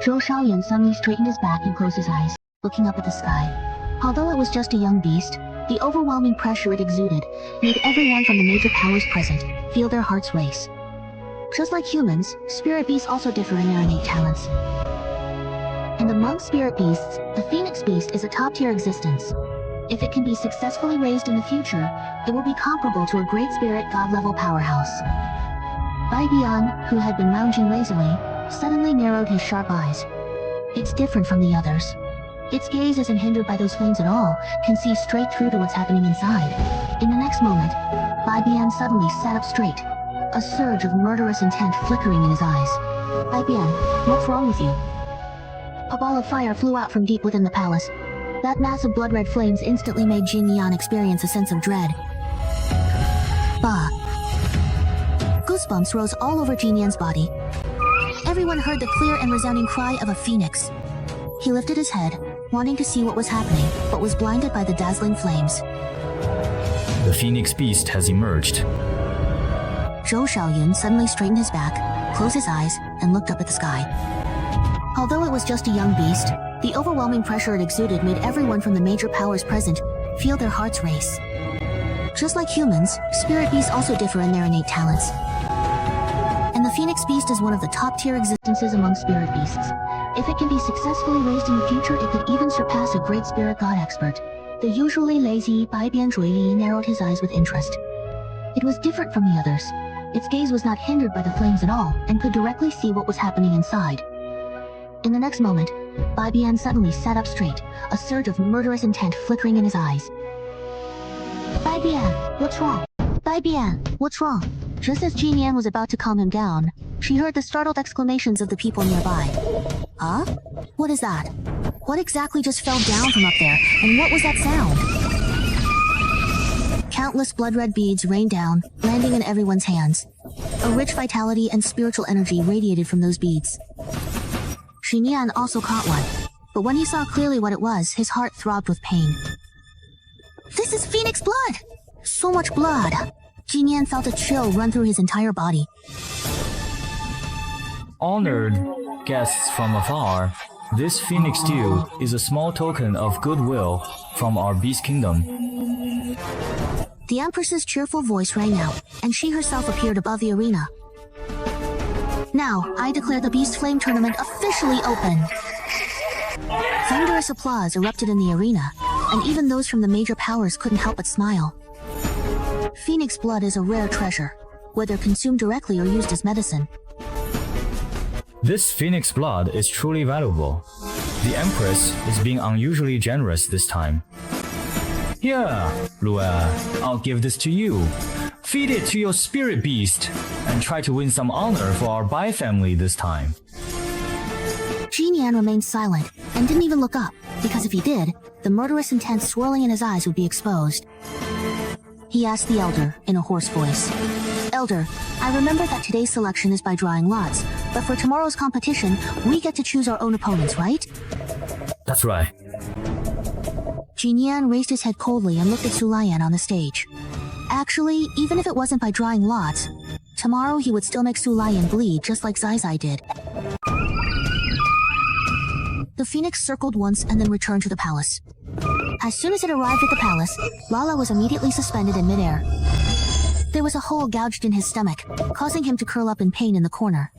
Speaker 1: Zhou Shaoyan suddenly straightened his back and closed his eyes, looking up at the sky. Although it was just a young beast, the overwhelming pressure it exuded made everyone from the major powers present feel their hearts race. Just like humans, spirit beasts also differ in their innate talents. And among spirit beasts, the phoenix beast is a top-tier existence. If it can be successfully raised in the future, it will be comparable to a great spirit god-level powerhouse. Bai Bian, who had been lounging lazily, suddenly narrowed his sharp eyes. It's different from the others. Its gaze isn't hindered by those flames at all, can see straight through to what's happening inside. In the next moment, Bai Bian suddenly sat up straight, a surge of murderous intent flickering in his eyes. Bai Bian, what's wrong with you? A ball of fire flew out from deep within the palace. That mass of blood-red flames instantly made Jin Yan experience a sense of dread. Bah! Goosebumps rose all over Jin Yan's body. Everyone heard the clear and resounding cry of a phoenix. He lifted his head, wanting to see what was happening, but was blinded by the dazzling flames.
Speaker 4: The Phoenix Beast has emerged.
Speaker 1: Zhou Shaoyun suddenly straightened his back, closed his eyes, and looked up at the sky. Although it was just a young beast, the overwhelming pressure it exuded made everyone from the major powers present feel their hearts race. Just like humans, spirit beasts also differ in their innate talents. And the Phoenix Beast is one of the top-tier existences among spirit beasts. If it can be successfully raised in the future, it could even surpass a great spirit god expert. The usually lazy Bai Bian Zhuili narrowed his eyes with interest. It was different from the others. Its gaze was not hindered by the flames at all, and could directly see what was happening inside. In the next moment, Bai Bian suddenly sat up straight, a surge of murderous intent flickering in his eyes. Bai Bian, what's wrong? Bai Bian, what's wrong? Just as Jin Yan was about to calm him down, she heard the startled exclamations of the people nearby. Huh? What is that? What exactly just fell down from up there, and what was that sound? Countless blood-red beads rained down, landing in everyone's hands. A rich vitality and spiritual energy radiated from those beads. Xin Yan also caught one, but when he saw clearly what it was, his heart throbbed with pain. This is Phoenix blood! So much blood! Jin Yan felt a chill run through his entire body.
Speaker 4: Honored guests from afar, this Phoenix Dew is a small token of goodwill from our Beast Kingdom.
Speaker 1: The Empress's cheerful voice rang out, and she herself appeared above the arena. Now, I declare the Beast Flame Tournament officially open! Thunderous applause erupted in the arena, and even those from the major powers couldn't help but smile. Phoenix blood is a rare treasure, whether consumed directly or used as medicine.
Speaker 4: This Phoenix blood is truly valuable. The Empress is being unusually generous this time. Here, Lue, I'll give this to you. Feed it to your spirit beast, and try to win some honor for our Bai family this time.
Speaker 1: Jin Yan remained silent, and didn't even look up, because if he did, the murderous intent swirling in his eyes would be exposed. He asked the Elder, in a hoarse voice. Elder, I remember that today's selection is by drawing lots, but for tomorrow's competition, we get to choose our own opponents, right?
Speaker 4: That's right.
Speaker 1: Jin Yan raised his head coldly and looked at Su Lingyan on the stage. Actually, even if it wasn't by drawing lots, tomorrow he would still make Su Lingyan bleed just like Zai Zai did. The phoenix circled once and then returned to the palace. As soon as it arrived at the palace, Lala was immediately suspended in midair. There was a hole gouged in his stomach, causing him to curl up in pain in the corner.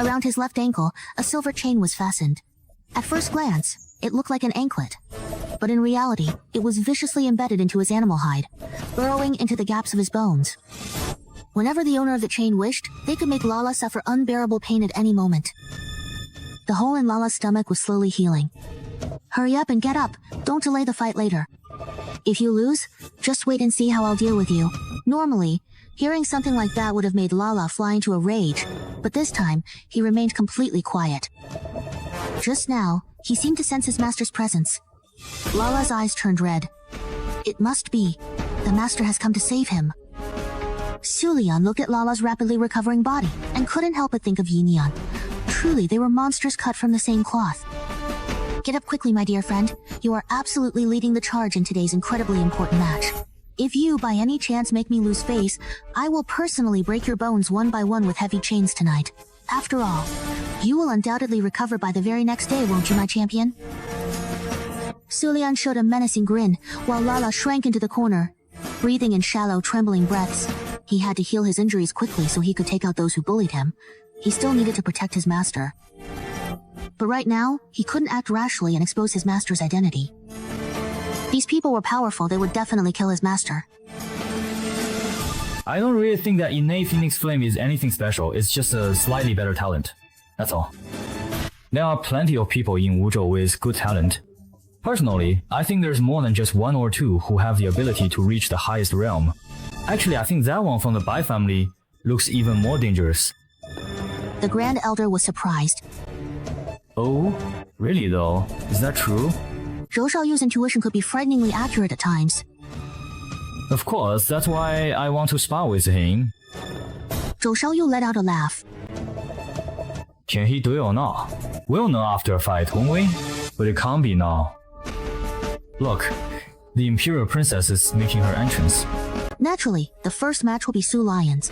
Speaker 1: Around his left ankle, a silver chain was fastened. At first glance, it looked like an anklet. But in reality, it was viciously embedded into his animal hide, burrowing into the gaps of his bones. Whenever the owner of the chain wished, they could make Lala suffer unbearable pain at any moment. The hole in Lala's stomach was slowly healing. Hurry up and get up, don't delay the fight later. If you lose, just wait and see how I'll deal with you. Normally, hearing something like that would have made Lala fly into a rage, but this time, he remained completely quiet. Just now, he seemed to sense his master's presence. Lala's eyes turned red. It must be. The master has come to save him. Sulian looked at Lala's rapidly recovering body and couldn't help but think of Yinyan. Truly, they were monsters cut from the same cloth. Get up quickly, my dear friend. You are absolutely leading the charge in today's incredibly important match. If you, by any chance, make me lose face, I will personally break your bones one by one with heavy chains tonight. After all, you will undoubtedly recover by the very next day, won't you, my champion? Sulian showed a menacing grin, while Lala shrank into the corner, breathing in shallow, trembling breaths. He had to heal his injuries quickly so he could take out those who bullied him. He still needed to protect his master. But right now, he couldn't act rashly and expose his master's identity. These people were powerful, they would definitely kill his master.
Speaker 4: I don't really think that innate Phoenix Flame is anything special, it's just a slightly better talent. That's all. There are plenty of people in Wuzhou with good talent. Personally, I think there's more than just one or two who have the ability to reach the highest realm. Actually, I think that one from the Bai family looks even more dangerous.
Speaker 1: The Grand Elder was surprised.
Speaker 4: Oh, really though? Is that true?
Speaker 1: Zhou Shaoyu's intuition could be frighteningly accurate at times.
Speaker 4: Of course, that's why I want to spar with him.
Speaker 1: Zhou Shaoyu let out a laugh.
Speaker 4: Can he do it or not? We'll know after a fight, won't we? But it can't be now. Look, the Imperial Princess is making her entrance.
Speaker 1: Naturally, the first match will be Su Lion's.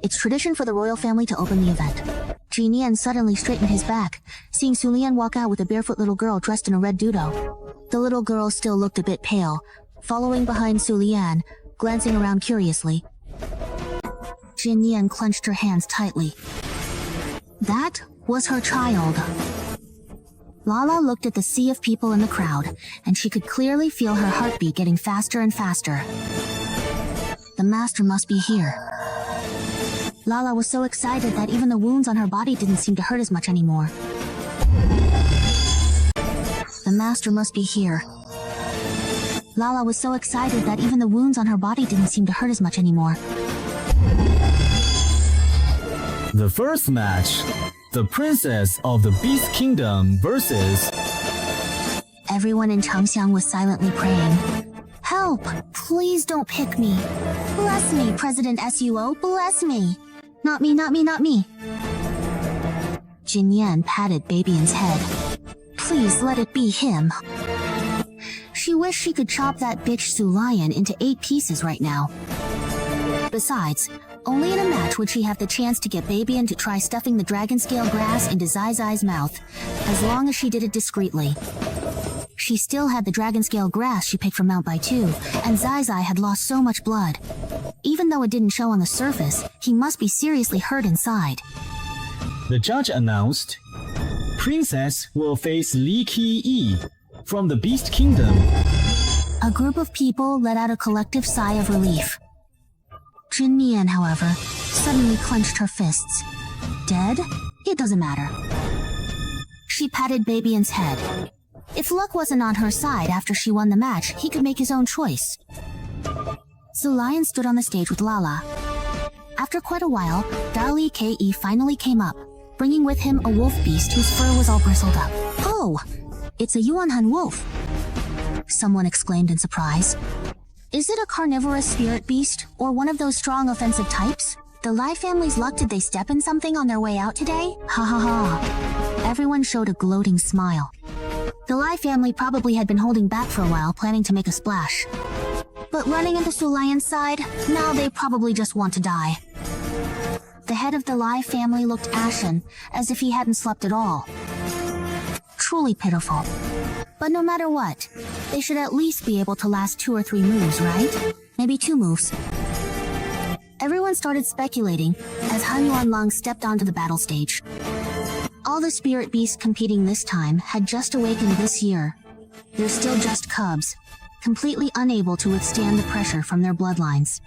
Speaker 1: It's tradition for the royal family to open the event. Jin Yan suddenly straightened his back, seeing Su Lian walk out with a barefoot little girl dressed in a red dudo. The little girl still looked a bit pale, following behind Su Lian, glancing around curiously. Jin Yan clenched her hands tightly. That was her child. Lala looked at the sea of people in the crowd, and she could clearly feel her heartbeat getting faster and faster. The master must be here. Lala was so excited that even the wounds on her body didn't seem to hurt as much anymore. The master must be here. Lala was so excited that even the wounds on her body didn't seem to hurt as much anymore.
Speaker 3: The first match, the Princess of the Beast Kingdom versus...
Speaker 1: Everyone in Changxiang was silently praying. Help! Please don't pick me. Bless me, President Suo, bless me. Not me, not me, not me. Jin Yan patted Babian's head. Please let it be him. She wished she could chop that bitch Su Lion into 8 pieces right now. Besides, only in a match would she have the chance to get Babian to try stuffing the dragon scale grass into Zai Zai's mouth, as long as she did it discreetly. She still had the dragon scale grass she picked from Mount Baitu, and Zai Zai had lost so much blood. Even though it didn't show on the surface, he must be seriously hurt inside.
Speaker 3: The judge announced, Princess will face Li Qi from the Beast Kingdom.
Speaker 1: A group of people let out a collective sigh of relief. Jin Nian, however, suddenly clenched her fists. Dead? It doesn't matter. She patted Babian's head. If luck wasn't on her side after she won the match, he could make his own choice. Su Lion stood on the stage with Lala. After quite a while, Dali Ke finally came up, bringing with him a wolf beast whose fur was all bristled up. Oh! It's a Yuanhan wolf! Someone exclaimed in surprise. Is it a carnivorous spirit beast, or one of those strong offensive types? The Lai family's luck, did they step in something on their way out today? Ha ha ha. Everyone showed a gloating smile. The Lai family probably had been holding back for a while, planning to make a splash. But running into Su Lion's side, now they probably just want to die. The head of the Lai family looked ashen, as if he hadn't slept at all. Truly pitiful. But no matter what, they should at least be able to last 2 or 3 moves, right? Maybe 2 moves. Everyone started speculating as Han Yuanlang stepped onto the battle stage. All the spirit beasts competing this time had just awakened this year. They're still just cubs, completely unable to withstand the pressure from their bloodlines.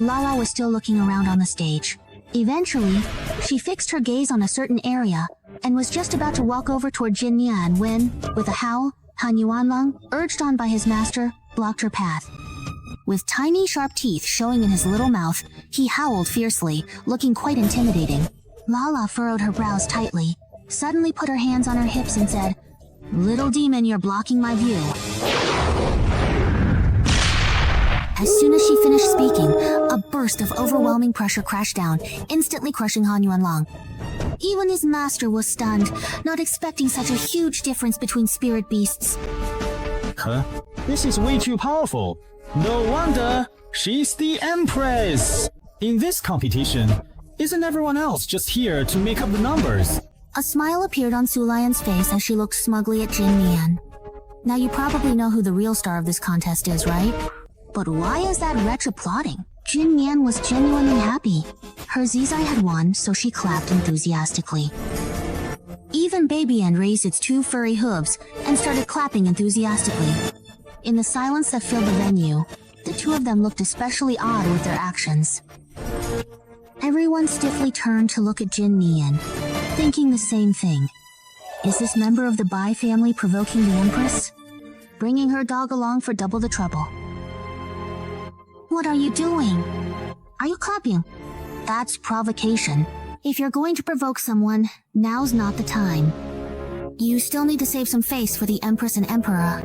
Speaker 1: Lala was still looking around on the stage. Eventually, she fixed her gaze on a certain area and was just about to walk over toward Jin Nian when, with a howl, Han Yuanlong, urged on by his master, blocked her path. With tiny sharp teeth showing in his little mouth, he howled fiercely, looking quite intimidating. Lala furrowed her brows tightly, suddenly put her hands on her hips and said, "Little demon, you're blocking my view." As soon as she finished speaking, a burst of overwhelming pressure crashed down, instantly crushing Han Yuanlong. Even his master was stunned, not expecting such a huge difference between spirit beasts.
Speaker 3: Huh? This is way too powerful. No wonder she's the Empress. In this competition, isn't everyone else just here to make up the numbers?
Speaker 1: A smile appeared on Su Lion's face as she looked smugly at Jin Nian. Now you probably know who the real star of this contest is, right? But why is that wretch applauding? Jin Nian was genuinely happy. Her Zizai had won, so she clapped enthusiastically. Even Baby End raised its two furry hooves and started clapping enthusiastically. In the silence that filled the venue, the two of them looked especially odd with their actions. Everyone stiffly turned to look at Jin Nian, thinking the same thing. Is this member of the Bai family provoking the Empress? Bringing her dog along for double the trouble. What are you doing? Are you clapping? That's provocation. If you're going to provoke someone, now's not the time. You still need to save some face for the Empress and Emperor.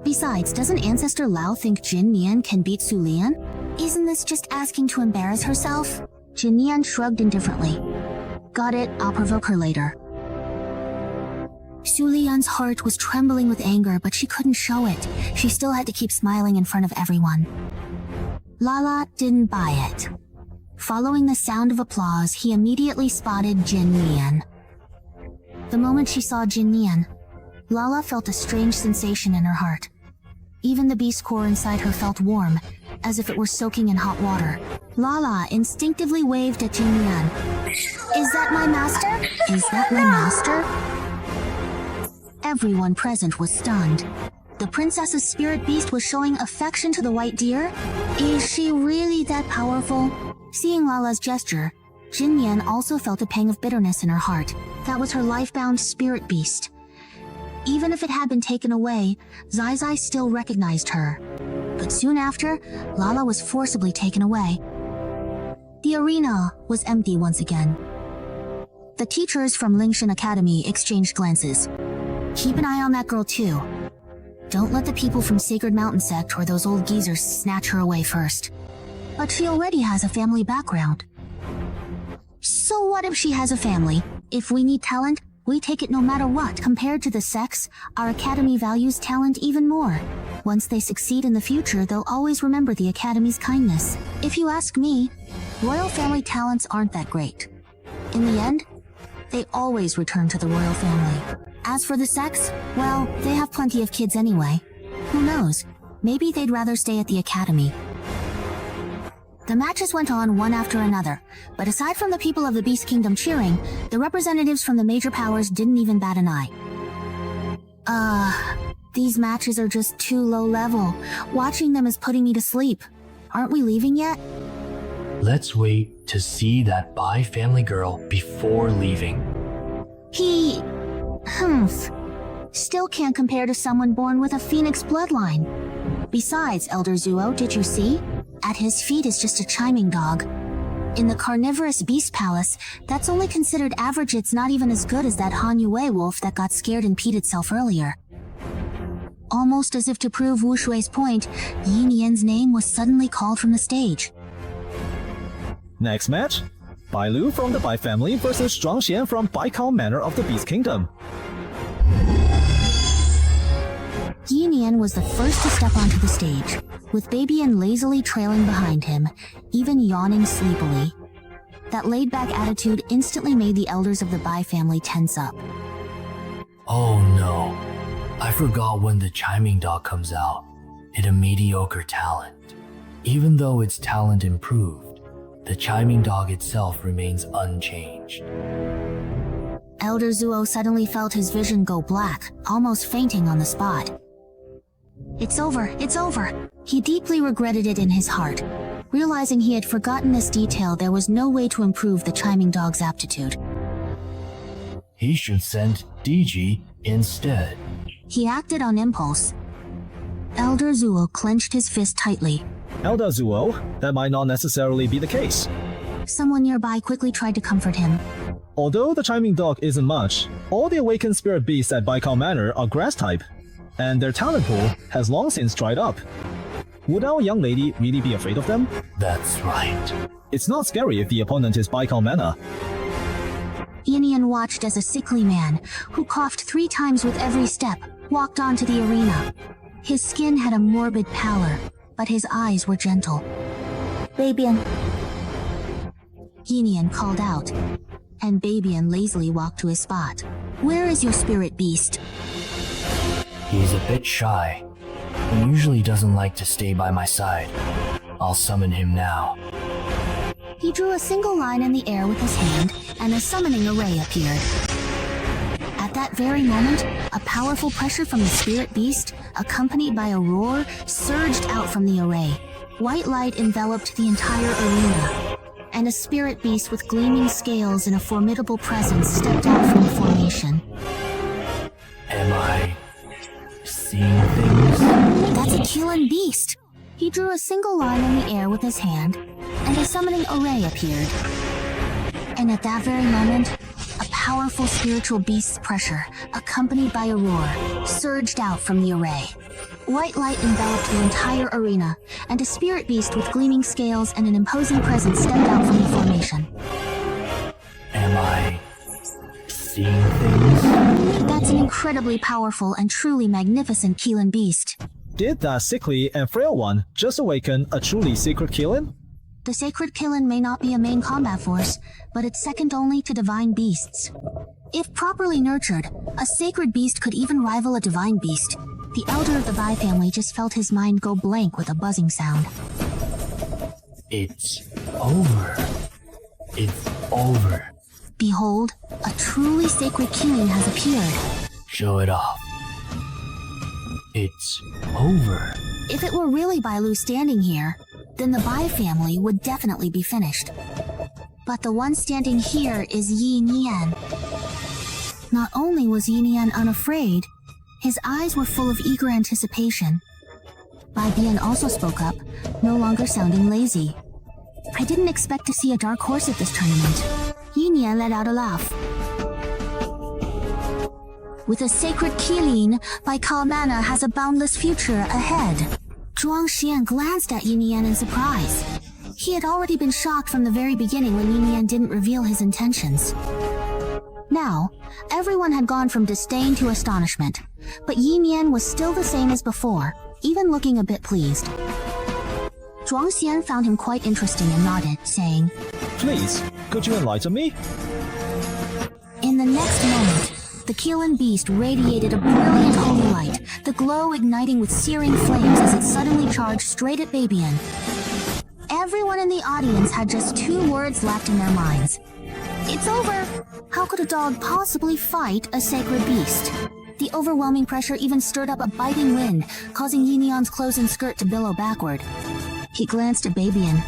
Speaker 1: Besides, doesn't Ancestor Lao think Jin Nian can beat Su Lian? Isn't this just asking to embarrass herself? Jin Nian shrugged indifferently. Got it, I'll provoke her later. Su Lian's heart was trembling with anger, but she couldn't show it. She still had to keep smiling in front of everyone. Lala didn't buy it. Following the sound of applause, he immediately spotted Jin Nian. The moment she saw Jin Nian, Lala felt a strange sensation in her heart. Even the beast core inside her felt warm, as if it were soaking in hot water. Lala instinctively waved at Jin Nian. "Is that my master? Is that my master?" Everyone present was stunned. The princess's spirit beast was showing affection to the white deer? Is she really that powerful? Seeing Lala's gesture, Jin Nian also felt a pang of bitterness in her heart. That was her life-bound spirit beast. Even if it had been taken away, Zai Zai still recognized her. But soon after, Lala was forcibly taken away. The arena was empty once again. The teachers from Lingshan Academy exchanged glances. Keep an eye on that girl too. Don't let the people from Sacred Mountain Sect or those old geezers snatch her away first. But she already has a family background. So what if she has a family? If we need talent, we take it no matter what. Compared to the sex, our academy values talent even more. Once they succeed in the future, they'll always remember the academy's kindness. If you ask me, royal family talents aren't that great. In the end, they always return to the royal family. As for the sex, well, they have plenty of kids anyway. Who knows? Maybe they'd rather stay at the academy. The matches went on one after another, but aside from the people of the Beast Kingdom cheering, the representatives from the major powers didn't even bat an eye. These matches are just too low level. Watching them is putting me to sleep. Aren't we leaving yet?
Speaker 8: Let's wait to see that Bai family girl before leaving.
Speaker 1: Still can't compare to someone born with a phoenix bloodline. Besides, Elder Zuo, did you see? At his feet is just a chiming dog. In the carnivorous beast palace, that's only considered average. It's not even as good as that Han Yue wolf that got scared and peed itself earlier. Almost as if to prove Wu Shui's point, Yi Nian's name was suddenly called from the stage.
Speaker 3: Next match, Bai Lu from the Bai family versus Zhuang Xian from Baikao Manor of the Beast Kingdom.
Speaker 1: Yi Nian was the first to step onto the stage, with Baby Yin lazily trailing behind him, even yawning sleepily. That laid-back attitude instantly made the elders of the Bai family tense up.
Speaker 8: Oh no, I forgot when the chiming dog comes out. It a mediocre talent. Even though its talent improved, the chiming dog itself remains unchanged.
Speaker 1: Elder Zuo suddenly felt his vision go black, almost fainting on the spot. It's over, it's over. He deeply regretted it in his heart. Realizing he had forgotten this detail, there was no way to improve the chiming dog's aptitude.
Speaker 8: He should send DG instead.
Speaker 1: He acted on impulse. Elder Zuo clenched his fist tightly.
Speaker 3: Elder Zuo, that might not necessarily be the case.
Speaker 1: Someone nearby quickly tried to comfort him.
Speaker 3: Although the chiming dog isn't much, all the awakened spirit beasts at Baikal Manor are grass type, and their talent pool has long since dried up. Would our young lady really be afraid of them?
Speaker 8: That's right.
Speaker 3: It's not scary if the opponent is Baikal Manor.
Speaker 1: Yinian watched as a sickly man, who coughed 3 times with every step, walked onto the arena. His skin had a morbid pallor, but his eyes were gentle. Babian. Yinian called out, and Babian lazily walked to his spot. Where is your spirit beast?
Speaker 8: He's a bit shy, and usually doesn't like to stay by my side. I'll summon him now.
Speaker 1: He drew a single line in the air with his hand, and a summoning array appeared. At that very moment, a powerful pressure from the spirit beast, accompanied by a roar, surged out from the array. White light enveloped the entire arena, and a spirit beast with gleaming scales and a formidable presence stepped out from the formation.
Speaker 8: Am I seeing things?
Speaker 1: That's a Keelan beast! He drew a single line in the air with his hand, and a summoning array appeared. And at that very moment, a powerful spiritual beast's pressure, accompanied by a roar, surged out from the array. White light enveloped the entire arena, and a spirit beast with gleaming scales and an imposing presence stepped out from the formation.
Speaker 8: Am I seeing things?
Speaker 1: That's an incredibly powerful and truly magnificent Keelan beast.
Speaker 3: Did that sickly and frail one just awaken a truly sacred Keelan?
Speaker 1: The sacred Keelan may not be a main combat force, but it's second only to divine beasts. If properly nurtured, a sacred beast could even rival a divine beast. The elder of the Bai family just felt his mind go blank with a buzzing sound.
Speaker 8: It's over. It's over.
Speaker 1: Behold, a truly sacred Keelan has appeared.
Speaker 8: Show it off. It's over.
Speaker 1: If it were really Bai Lu standing here, then the Bai family would definitely be finished. But the one standing here is Yi Nian. Not only was Yi Nian unafraid, his eyes were full of eager anticipation. Bai Bian also spoke up, no longer sounding lazy. I didn't expect to see a dark horse at this tournament. Yi Nian let out a laugh. With a sacred Keelan, Baikal Manor has a boundless future ahead. Zhuang Xian glanced at Yi Nian in surprise. He had already been shocked from the very beginning when Yi Nian didn't reveal his intentions. Now, everyone had gone from disdain to astonishment, but Yi Nian was still the same as before, even looking a bit pleased. Zhuang Xian found him quite interesting and nodded, saying,
Speaker 3: Please, could you enlighten me?
Speaker 1: In the next moment, the Keelan beast radiated a brilliant holy light, the glow igniting with searing flames as it suddenly charged straight at Babian. Everyone in the audience had just 2 words left in their minds. It's over! How could a dog possibly fight a sacred beast? The overwhelming pressure even stirred up a biting wind, causing Yi Nian's clothes and skirt to billow backward. He glanced at Babian.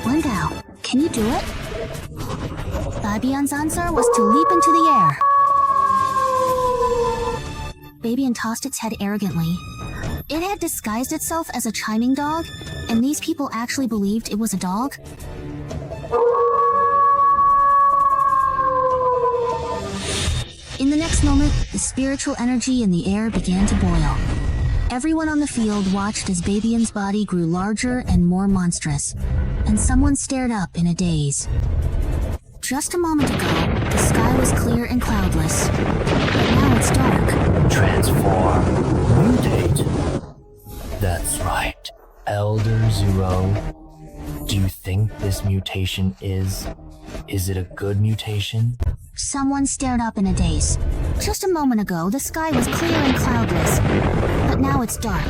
Speaker 1: Wen Gao, can you do it? Babian's answer was to leap into the air. Babian tossed its head arrogantly. It had disguised itself as a chiming dog, and these people actually believed it was a dog? In the next moment, the spiritual energy in the air began to boil. Everyone on the field watched as Babian's body grew larger and more monstrous, and someone stared up in a daze. Just a moment ago, the sky was clear and cloudless, but now it's dark.
Speaker 8: Transform. Mutate. That's right. Elder Zuo. Do you think this mutation is it a good mutation?
Speaker 1: Someone stared up in a daze. Just a moment ago, the sky was clear and cloudless, but now it's dark.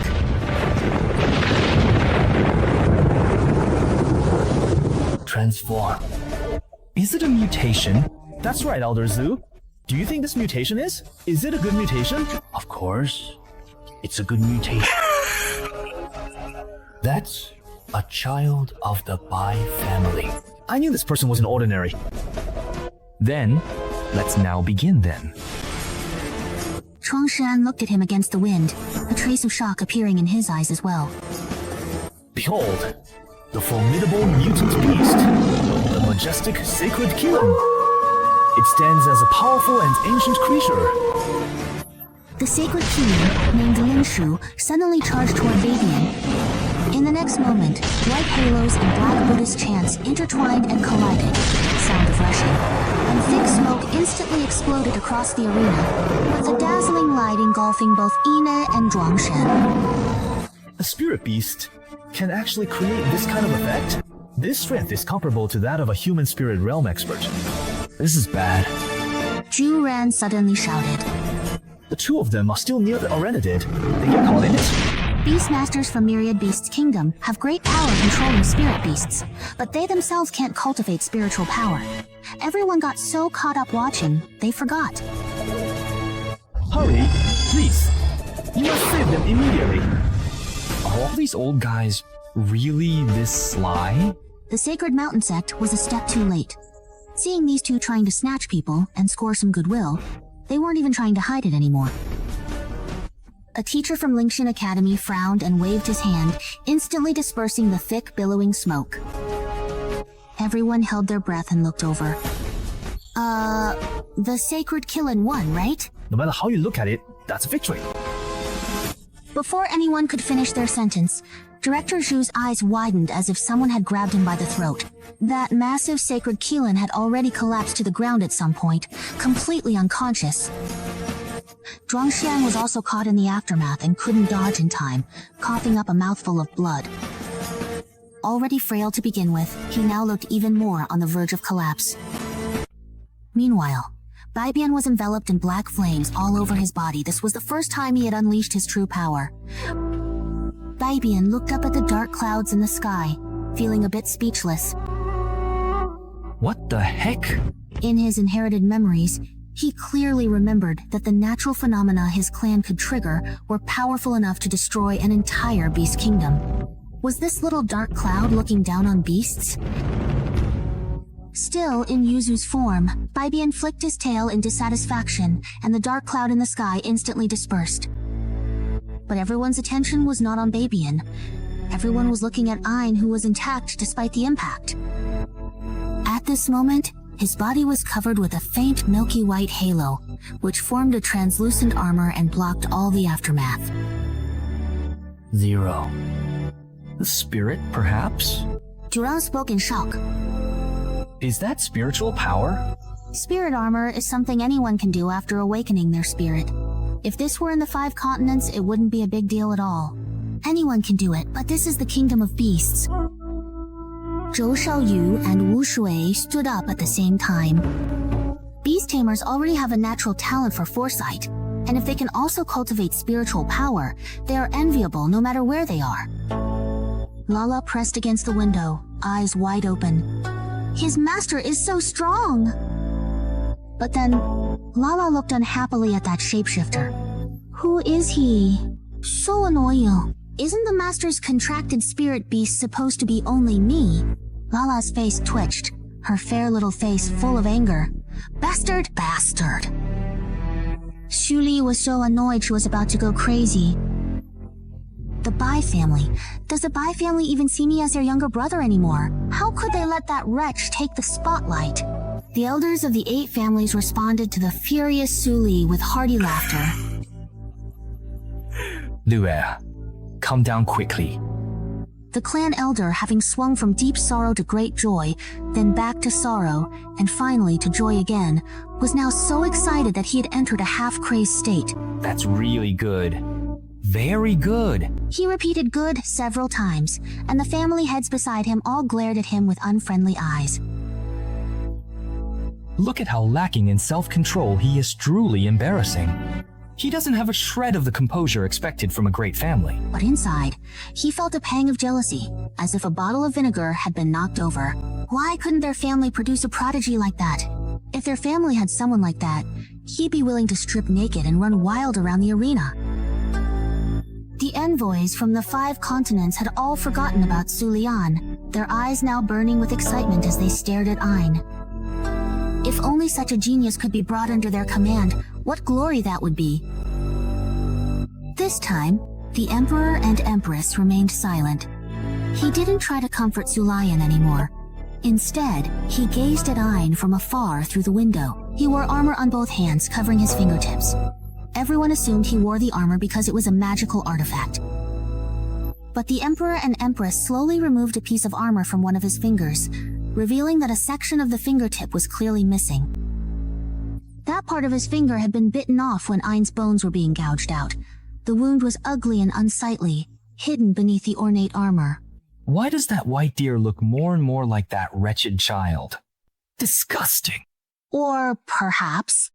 Speaker 8: Transform.
Speaker 5: Is it a mutation? That's right, Elder Zu.
Speaker 2: Do you think this mutation is? Is it a good mutation?
Speaker 8: Of course, it's a good mutation. That's a child of the Bai family.
Speaker 2: I knew this person wasn't ordinary.
Speaker 6: Then, let's now begin then.
Speaker 1: Chuang Shan looked at him against the wind, a trace of shock appearing in his eyes as well.
Speaker 2: Behold, the formidable mutant beast, the majestic sacred Kirin. It stands as a powerful and ancient creature.
Speaker 1: The sacred Kirin, named Lin Shu, suddenly charged toward Babian. In the next moment, white halos and black Buddhist chants intertwined and collided, sound of rushing, and thick smoke instantly exploded across the arena, with a dazzling light engulfing both Ine and Zhuangshan.
Speaker 2: A spirit beast can actually create this kind of effect? This strength is comparable to that of a human spirit realm expert.
Speaker 8: This is bad.
Speaker 1: Zhu Ran suddenly shouted.
Speaker 2: The two of them are still near the arena did. They get caught in it.
Speaker 1: Beastmasters from Myriad Beasts' kingdom have great power controlling spirit beasts, but they themselves can't cultivate spiritual power. Everyone got so caught up watching, they forgot.
Speaker 2: Hurry, please. You must save them immediately.
Speaker 6: Are all these old guys really this sly?
Speaker 1: The Sacred Mountain Sect was a step too late. Seeing these two trying to snatch people and score some goodwill, they weren't even trying to hide it anymore. A teacher from Lingxin Academy frowned and waved his hand, instantly dispersing the thick, billowing smoke. Everyone held their breath and looked over. The Sacred Kilin won, right?
Speaker 2: No matter how you look at it, that's a victory.
Speaker 1: Before anyone could finish their sentence, Director Zhu's eyes widened as if someone had grabbed him by the throat. That massive Sacred Kilin had already collapsed to the ground at some point, completely unconscious. Zhuangshan was also caught in the aftermath and couldn't dodge in time, coughing up a mouthful of blood. Already frail to begin with, he now looked even more on the verge of collapse. Meanwhile, Baibian was enveloped in black flames all over his body. This was the first time he had unleashed his true power. Baibian looked up at the dark clouds in the sky, feeling a bit speechless.
Speaker 6: What the heck?
Speaker 1: In his inherited memories, he clearly remembered that the natural phenomena his clan could trigger were powerful enough to destroy an entire beast kingdom. Was this little dark cloud looking down on beasts? Still in Yuzu's form, Baibian flicked his tail in dissatisfaction, and the dark cloud in the sky instantly dispersed. But everyone's attention was not on Baibian. Everyone was looking at Ain, who was intact despite the impact. At this moment, his body was covered with a faint milky white halo, which formed a translucent armor and blocked all the aftermath.
Speaker 8: 0.
Speaker 6: The spirit, perhaps?
Speaker 1: Duran spoke in shock.
Speaker 6: Is that spiritual power?
Speaker 1: Spirit armor is something anyone can do after awakening their spirit. If this were in the 5 continents, it wouldn't be a big deal at all. Anyone can do it, but this is the kingdom of beasts. Zhou Shaoyu and Wu Shui stood up at the same time. Beast tamers already have a natural talent for foresight, and if they can also cultivate spiritual power, they are enviable no matter where they are. Lala pressed against the window, eyes wide open. His master is so strong! But then, Lala looked unhappily at that shapeshifter. Who is he? So annoying. Isn't the master's contracted spirit beast supposed to be only me? Lala's face twitched, her fair little face full of anger. Bastard! Bastard! Shuli was so annoyed she was about to go crazy. The Bai family. Does the Bai family even see me as their younger brother anymore? How could they let that wretch take the spotlight? The elders of the 8 families responded to the furious Suli with hearty laughter.
Speaker 6: Luer, come down quickly.
Speaker 1: The clan elder, having swung from deep sorrow to great joy, then back to sorrow, and finally to joy again, was now so excited that he had entered a half-crazed state.
Speaker 6: That's really good. Very good.
Speaker 1: He repeated good several times, and the family heads beside him all glared at him with unfriendly eyes.
Speaker 6: Look at how lacking in self-control he is, truly embarrassing. He doesn't have a shred of the composure expected from a great family.
Speaker 1: But inside, he felt a pang of jealousy, as if a bottle of vinegar had been knocked over. Why couldn't their family produce a prodigy like that? If their family had someone like that, he'd be willing to strip naked and run wild around the arena. The envoys from the 5 continents had all forgotten about Su Lian, their eyes now burning with excitement as they stared at Ayn. If only such a genius could be brought under their command, what glory that would be. This time, the Emperor and Empress remained silent. He didn't try to comfort Su Lian anymore. Instead, he gazed at Ayn from afar through the window. He wore armor on both hands, covering his fingertips. Everyone assumed he wore the armor because it was a magical artifact. But the Emperor and Empress slowly removed a piece of armor from one of his fingers, revealing that a section of the fingertip was clearly missing. That part of his finger had been bitten off when Ayn's bones were being gouged out. The wound was ugly and unsightly, hidden beneath the ornate armor.
Speaker 6: Why does that white deer look more and more like that wretched child? Disgusting.
Speaker 1: Or perhaps,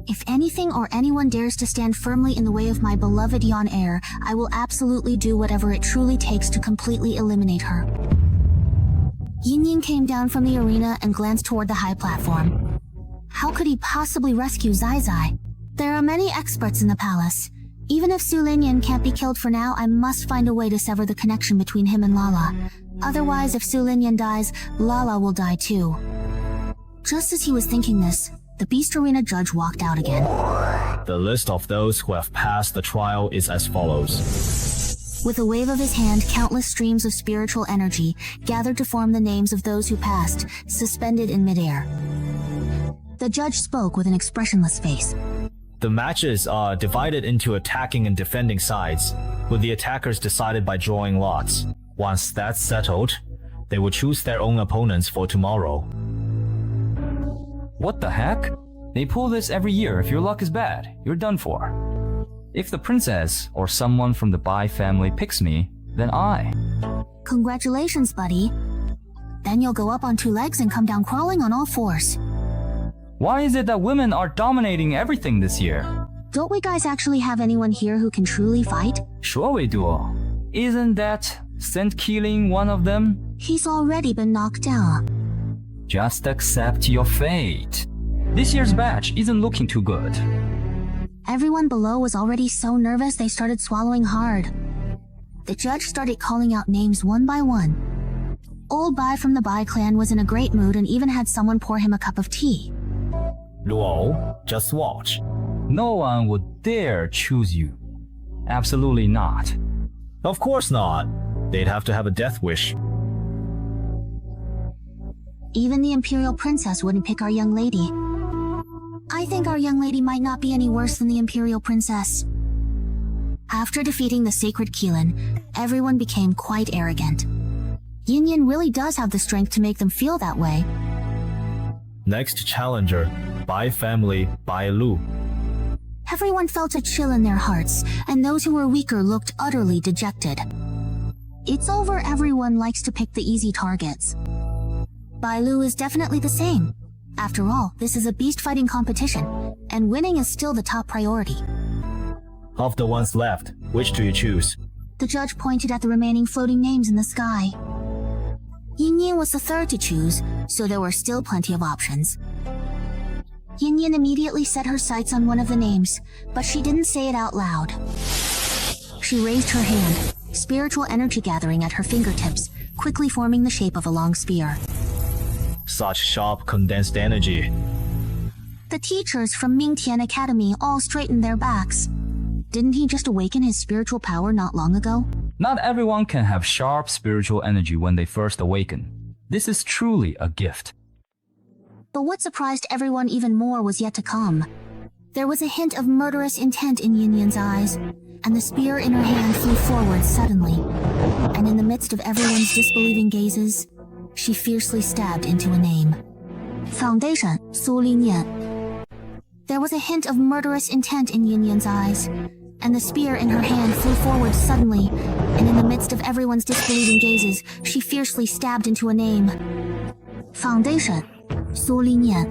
Speaker 1: if anything or anyone dares to stand firmly in the way of my beloved Yon Heir, I will absolutely do whatever it truly takes to completely eliminate her. Yin Yin came down from the arena and glanced toward the high platform. How could he possibly rescue Zai Zai? There are many experts in the palace. Even if Su Linian can't be killed for now, I must find a way to sever the connection between him and Lala. Otherwise, if Su Linian dies, Lala will die too. Just as he was thinking this, the Beast Arena judge walked out again.
Speaker 4: The list of those who have passed the trial is as follows.
Speaker 1: With a wave of his hand, countless streams of spiritual energy gathered to form the names of those who passed, suspended in midair. The judge spoke with an expressionless face.
Speaker 4: The matches are divided into attacking and defending sides, with the attackers decided by drawing lots. Once that's settled, they will choose their own opponents for tomorrow.
Speaker 5: What the heck? They pull this every year. If your luck is bad, you're done for. If the princess or someone from the Bai family picks me, then I.
Speaker 1: Congratulations, buddy. Then you'll go up on 2 legs and come down crawling on all 4s.
Speaker 5: Why is it that women are dominating everything this year?
Speaker 1: Don't we guys actually have anyone here who can truly fight?
Speaker 5: Sure we do. Isn't that Saint Keeling one of them?
Speaker 1: He's already been knocked down.
Speaker 5: Just accept your fate. This year's batch isn't looking too good.
Speaker 1: Everyone below was already so nervous they started swallowing hard. The judge started calling out names one by one. Old Bai from the Bai clan was in a great mood and even had someone pour him a cup of tea.
Speaker 4: Luo, just watch.
Speaker 5: No one would dare choose you. Absolutely not.
Speaker 4: Of course not. They'd have to have a death wish.
Speaker 1: Even the Imperial Princess wouldn't pick our young lady. I think our young lady might not be any worse than the Imperial Princess. After defeating the Sacred Keelan, everyone became quite arrogant. Yin Yin really does have the strength to make them feel that way.
Speaker 4: Next challenger, Bai family, Bai Lu.
Speaker 1: Everyone felt a chill in their hearts, and those who were weaker looked utterly dejected. It's over. Everyone likes to pick the easy targets. Bai Lu is definitely the same. After all, this is a beast fighting competition, and winning is still the top priority.
Speaker 4: Of the ones left, which do you choose?
Speaker 1: The judge pointed at the remaining floating names in the sky. Yin Yin was the third to choose, so there were still plenty of options. Yin Yin immediately set her sights on one of the names, but she didn't say it out loud. She raised her hand, spiritual energy gathering at her fingertips, quickly forming the shape of a long spear.
Speaker 4: Such sharp condensed energy.
Speaker 1: The teachers from Mingtian Academy all straightened their backs. Didn't he just awaken his spiritual power not long ago?
Speaker 5: Not everyone can have sharp spiritual energy when they first awaken. This is truly a gift.
Speaker 1: But what surprised everyone even more was yet to come. There was a hint of murderous intent in Yin Yin's eyes, and the spear in her hand flew forward suddenly. And in the midst of everyone's disbelieving gazes, she fiercely stabbed into a name. Foundation, Su Linian. There was a hint of murderous intent in Yin Yin's eyes, and the spear in her hand flew forward suddenly, and in the midst of everyone's disbelieving gazes, she fiercely stabbed into a name. Foundation, Su Linian.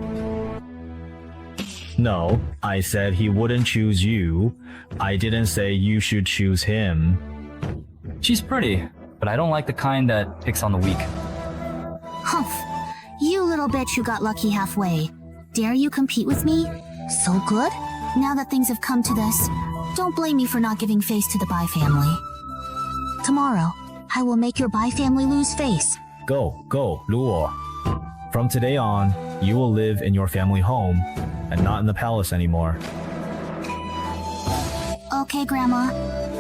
Speaker 4: No, I said he wouldn't choose you. I didn't say you should choose him.
Speaker 5: She's pretty, but I don't like the kind that picks on the weak.
Speaker 1: Humph! You little little bitch who got lucky halfway. Dare you compete with me? So good? Now that things have come to this, don't blame me for not giving face to the Bai family. Tomorrow, I will make your Bai family lose face.
Speaker 4: Go, Luo. From today on, you will live in your family home and not in the palace anymore.
Speaker 1: Okay, Grandma.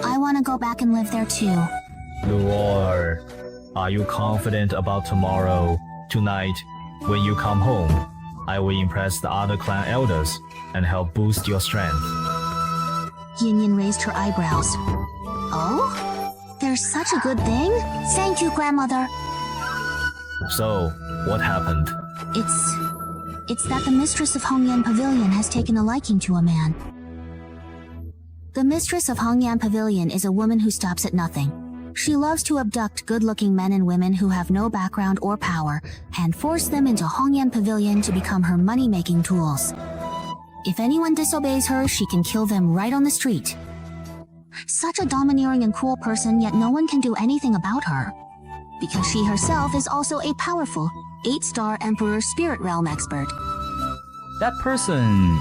Speaker 1: I want to go back and live there too.
Speaker 4: Luo, are you confident about tomorrow? Tonight, when you come home, I will impress the other clan elders and help boost your strength.
Speaker 1: Yin Yin raised her eyebrows. Oh? There's such a good thing? Thank you, Grandmother.
Speaker 4: So, what happened?
Speaker 1: It's that the mistress of Hongyan Pavilion has taken a liking to a man. The mistress of Hongyan Pavilion is a woman who stops at nothing. She loves to abduct good-looking men and women who have no background or power and force them into Hongyan Pavilion to become her money-making tools. If anyone disobeys her, she can kill them right on the street. Such a domineering and cruel person, yet no one can do anything about her. Because she herself is also a powerful 8-star Emperor Spirit Realm expert.
Speaker 5: That person...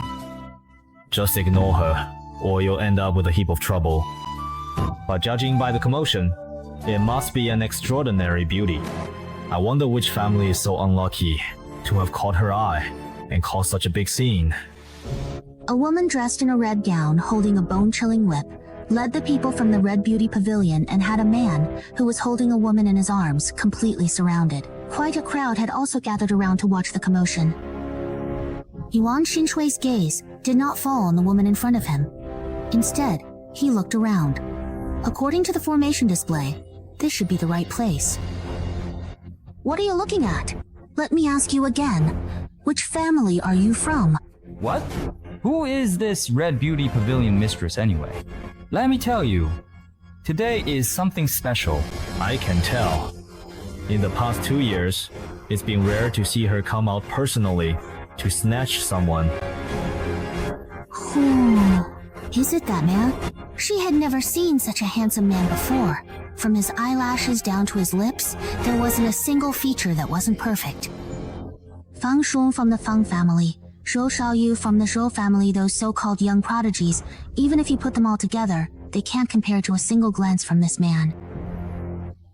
Speaker 4: Just ignore her, or you'll end up with a heap of trouble. But judging by the commotion, it must be an extraordinary beauty. I wonder which family is so unlucky to have caught her eye and caused such a big scene.
Speaker 1: A woman dressed in a red gown, holding a bone-chilling whip, led the people from the Red Beauty Pavilion and had a man who was holding a woman in his arms, completely surrounded. Quite a crowd had also gathered around to watch the commotion. Yuan Xinshui's gaze did not fall on the woman in front of him. Instead, he looked around. According to the formation display, this should be the right place. What are you looking at? Let me ask you again. Which family are you from?
Speaker 5: What? Who is this Red Beauty Pavilion mistress anyway? Let me tell you, today is something special.
Speaker 4: I can tell. In the past 2 years, it's been rare to see her come out personally to snatch someone.
Speaker 1: Who is it, that man? She had never seen such a handsome man before. From his eyelashes down to his lips, there wasn't a single feature that wasn't perfect. Fang Shun from the Fang family, Zhou Shaoyu from the Zhou family, those so-called young prodigies, even if you put them all together, they can't compare to a single glance from this man.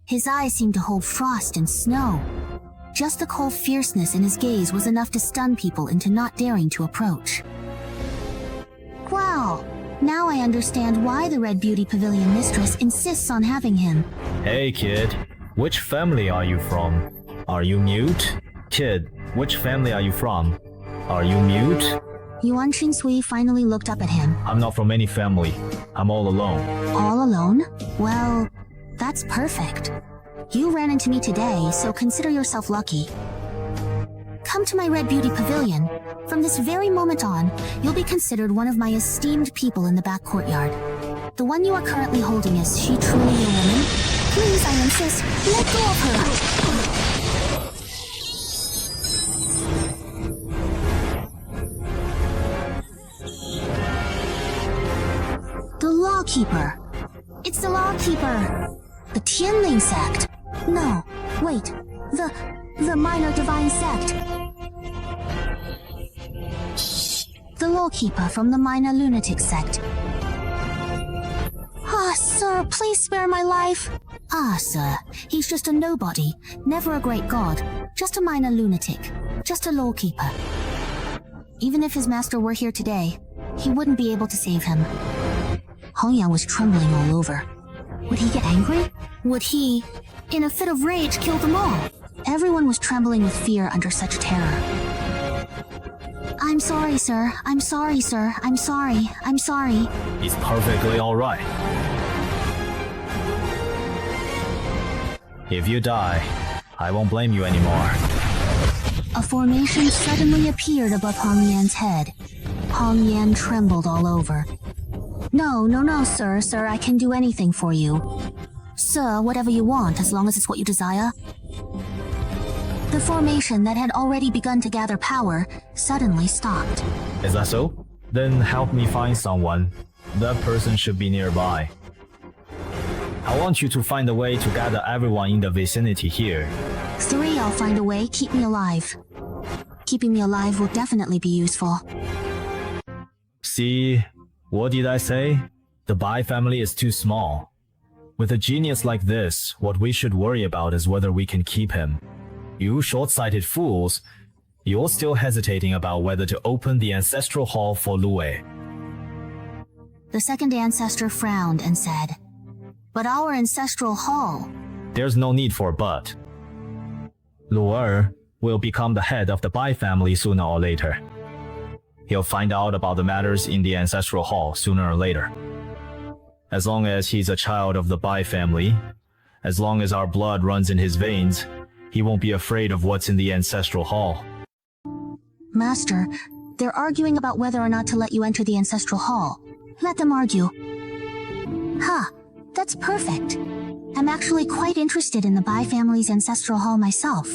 Speaker 1: His eyes seemed to hold frost and snow. Just the cold fierceness in his gaze was enough to stun people into not daring to approach. Wow! Now I understand why the Red Beauty Pavilion mistress insists on having him.
Speaker 4: Hey kid, which family are you from? Are you mute? Kid, which family are you from? Are you mute?
Speaker 1: Yuan Xinshui finally looked up at him.
Speaker 4: I'm not from any family. I'm all alone.
Speaker 1: All alone? Well, that's perfect. You ran into me today, so consider yourself lucky. Come to my Red Beauty Pavilion. From this very moment on, you'll be considered one of my esteemed people in the back courtyard. The one you are currently holding, is she truly your woman? Please, I insist, let go of her! The Lawkeeper. It's the Lawkeeper. The Tianling sect. No, wait. The Minor Divine sect. The Lawkeeper from the Minor Lunatic sect. Ah, sir, please spare my life. Ah, sir, he's just a nobody, never a great god, just a minor lunatic, just a lawkeeper. Even if his master were here today, he wouldn't be able to save him. Hongyan was trembling all over. Would he get angry? Would he, in a fit of rage, kill them all? Everyone was trembling with fear under such terror. I'm sorry, sir. I'm sorry, sir. I'm sorry. I'm sorry.
Speaker 4: He's perfectly alright. If you die, I won't blame you anymore.
Speaker 1: A formation suddenly appeared above Hongyan's head. Hongyan trembled all over. No, sir, I can do anything for you. Sir, whatever you want, as long as it's what you desire. The formation that had already begun to gather power suddenly stopped.
Speaker 4: Is that so? Then help me find someone. That person should be nearby. I want you to find a way to gather everyone in the vicinity here.
Speaker 1: 3, I'll find a way, keep me alive. keeping me alive will definitely be useful.
Speaker 4: See, what did I say? The Bai family is too small. With a genius like this, what we should worry about is whether we can keep him. You short-sighted fools, you're still hesitating about whether to open the ancestral hall for Lue.
Speaker 1: The second ancestor frowned and said, "But our ancestral hall..."
Speaker 4: There's no need for a but. Lu'er will become the head of the Bai family sooner or later. He'll find out about the matters in the ancestral hall sooner or later. As long as he's a child of the Bai family, as long as our blood runs in his veins, he won't be afraid of what's in the ancestral hall.
Speaker 1: Master, they're arguing about whether or not to let you enter the ancestral hall. Let them argue. Huh, that's perfect. I'm actually quite interested in the Bai family's ancestral hall myself.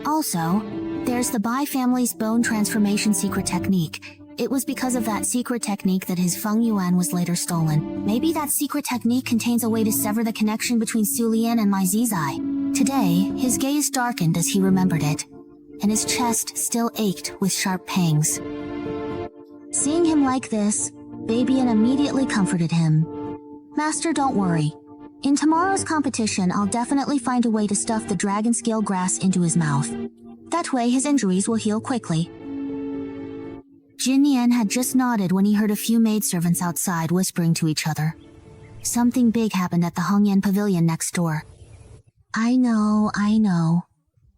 Speaker 1: Also, there's the Bai family's bone transformation secret technique. It was because of that secret technique that his Feng Yuan was later stolen. Maybe that secret technique contains a way to sever the connection between Su Lian and Mai Zizai. Today, his gaze darkened as he remembered it, and his chest still ached with sharp pangs. Seeing him like this, Babian immediately comforted him. Master, don't worry. In tomorrow's competition, I'll definitely find a way to stuff the dragon scale grass into his mouth. That way his injuries will heal quickly. Jin Yan had just nodded when he heard a few maidservants outside whispering to each other. Something big happened at the Hongyan Pavilion next door. I know.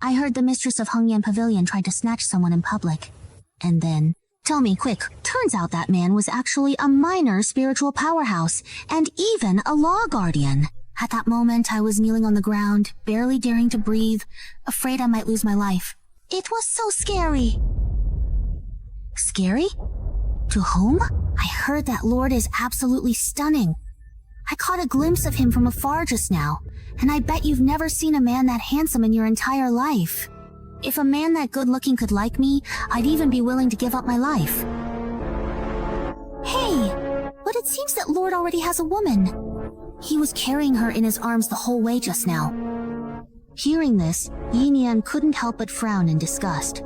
Speaker 1: I heard the mistress of Hongyan Pavilion tried to snatch someone in public. And then, tell me quick, turns out that man was actually a minor spiritual powerhouse, and even a law guardian. At that moment, I was kneeling on the ground, barely daring to breathe, afraid I might lose my life. It was so scary. Scary? To whom? I heard that lord is absolutely stunning. I caught a glimpse of him from afar just now, and I bet you've never seen a man that handsome in your entire life. If a man that good-looking could like me, I'd even be willing to give up my life. Hey, but it seems that Lord already has a woman. He was carrying her in his arms the whole way just now. Hearing this, Yin Yan couldn't help but frown in disgust.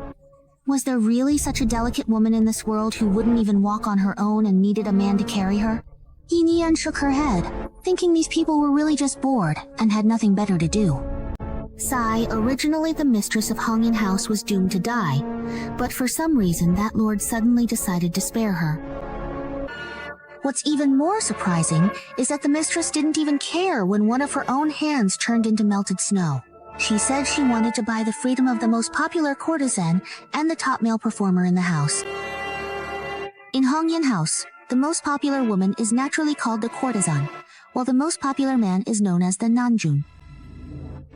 Speaker 1: Was there really such a delicate woman in this world who wouldn't even walk on her own and needed a man to carry her? Yin Yan shook her head, thinking these people were really just bored and had nothing better to do. Sai, originally the mistress of Hongyan House, was doomed to die, but for some reason that lord suddenly decided to spare her. What's even more surprising is that the mistress didn't even care when one of her own hands turned into melted snow. She said she wanted to buy the freedom of the most popular courtesan and the top male performer in the house. In Hongyan House, the most popular woman is naturally called the courtesan, while the most popular man is known as the nanjun.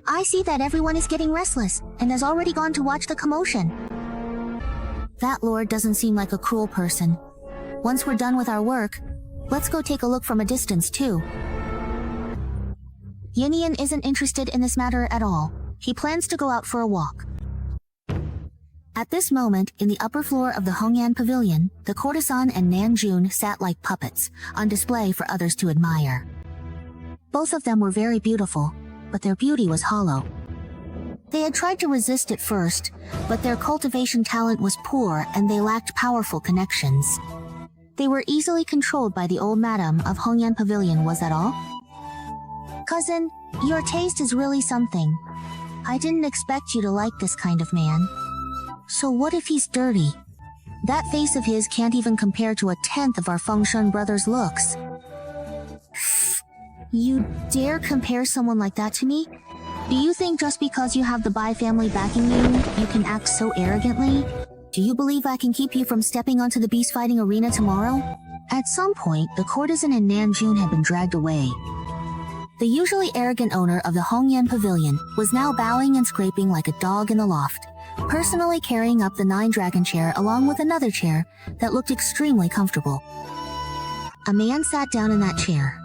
Speaker 1: I see that everyone is getting restless and has already gone to watch the commotion. That lord doesn't seem like a cruel person. Once we're done with our work, let's go take a look from a distance too. Yin Yan isn't interested in this matter at all. He plans to go out for a walk. At this moment, in the upper floor of the Hongyan Pavilion, the courtesan and Nanjun sat like puppets, on display for others to admire. Both of them were very beautiful, but their beauty was hollow. They had tried to resist at first, but their cultivation talent was poor and they lacked powerful connections. They were easily controlled by the old madam of Hongyan Pavilion, was that all? Cousin, your taste is really something. I didn't expect you to like this kind of man. So what if he's dirty? That face of his can't even compare to a tenth of our Fengshen brothers' looks. You dare compare someone like that to me? Do you think just because you have the Bai family backing you, you can act so arrogantly? Do you believe I can keep you from stepping onto the beast fighting arena tomorrow? At some point, the courtesan and Nanjun had been dragged away. The usually arrogant owner of the Hongyan Pavilion was now bowing and scraping like a dog in the loft, personally carrying up the 9-dragon chair along with another chair that looked extremely comfortable. A man sat down in that chair.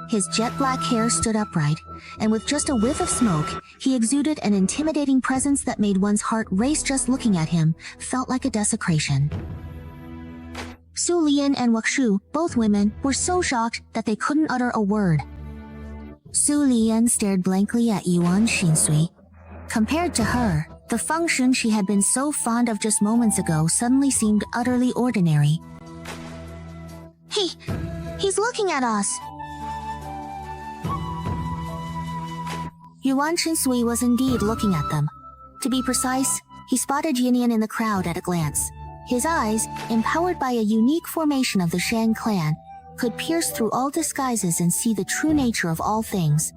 Speaker 1: His jet black hair stood upright, and with just a whiff of smoke, he exuded an intimidating presence that made one's heart race just looking at him, felt like a desecration. Su Lian and Wuxu, both women, were so shocked that they couldn't utter a word. Su Lian stared blankly at Yuan Xinsui. Compared to her, The function she had been so fond of just moments ago suddenly seemed utterly ordinary. He's looking at us. Yuan Shinsui was indeed looking at them. To be precise, he spotted Yinian in the crowd at a glance. His eyes, empowered by a unique formation of the Shang clan, could pierce through all disguises and see the true nature of all things.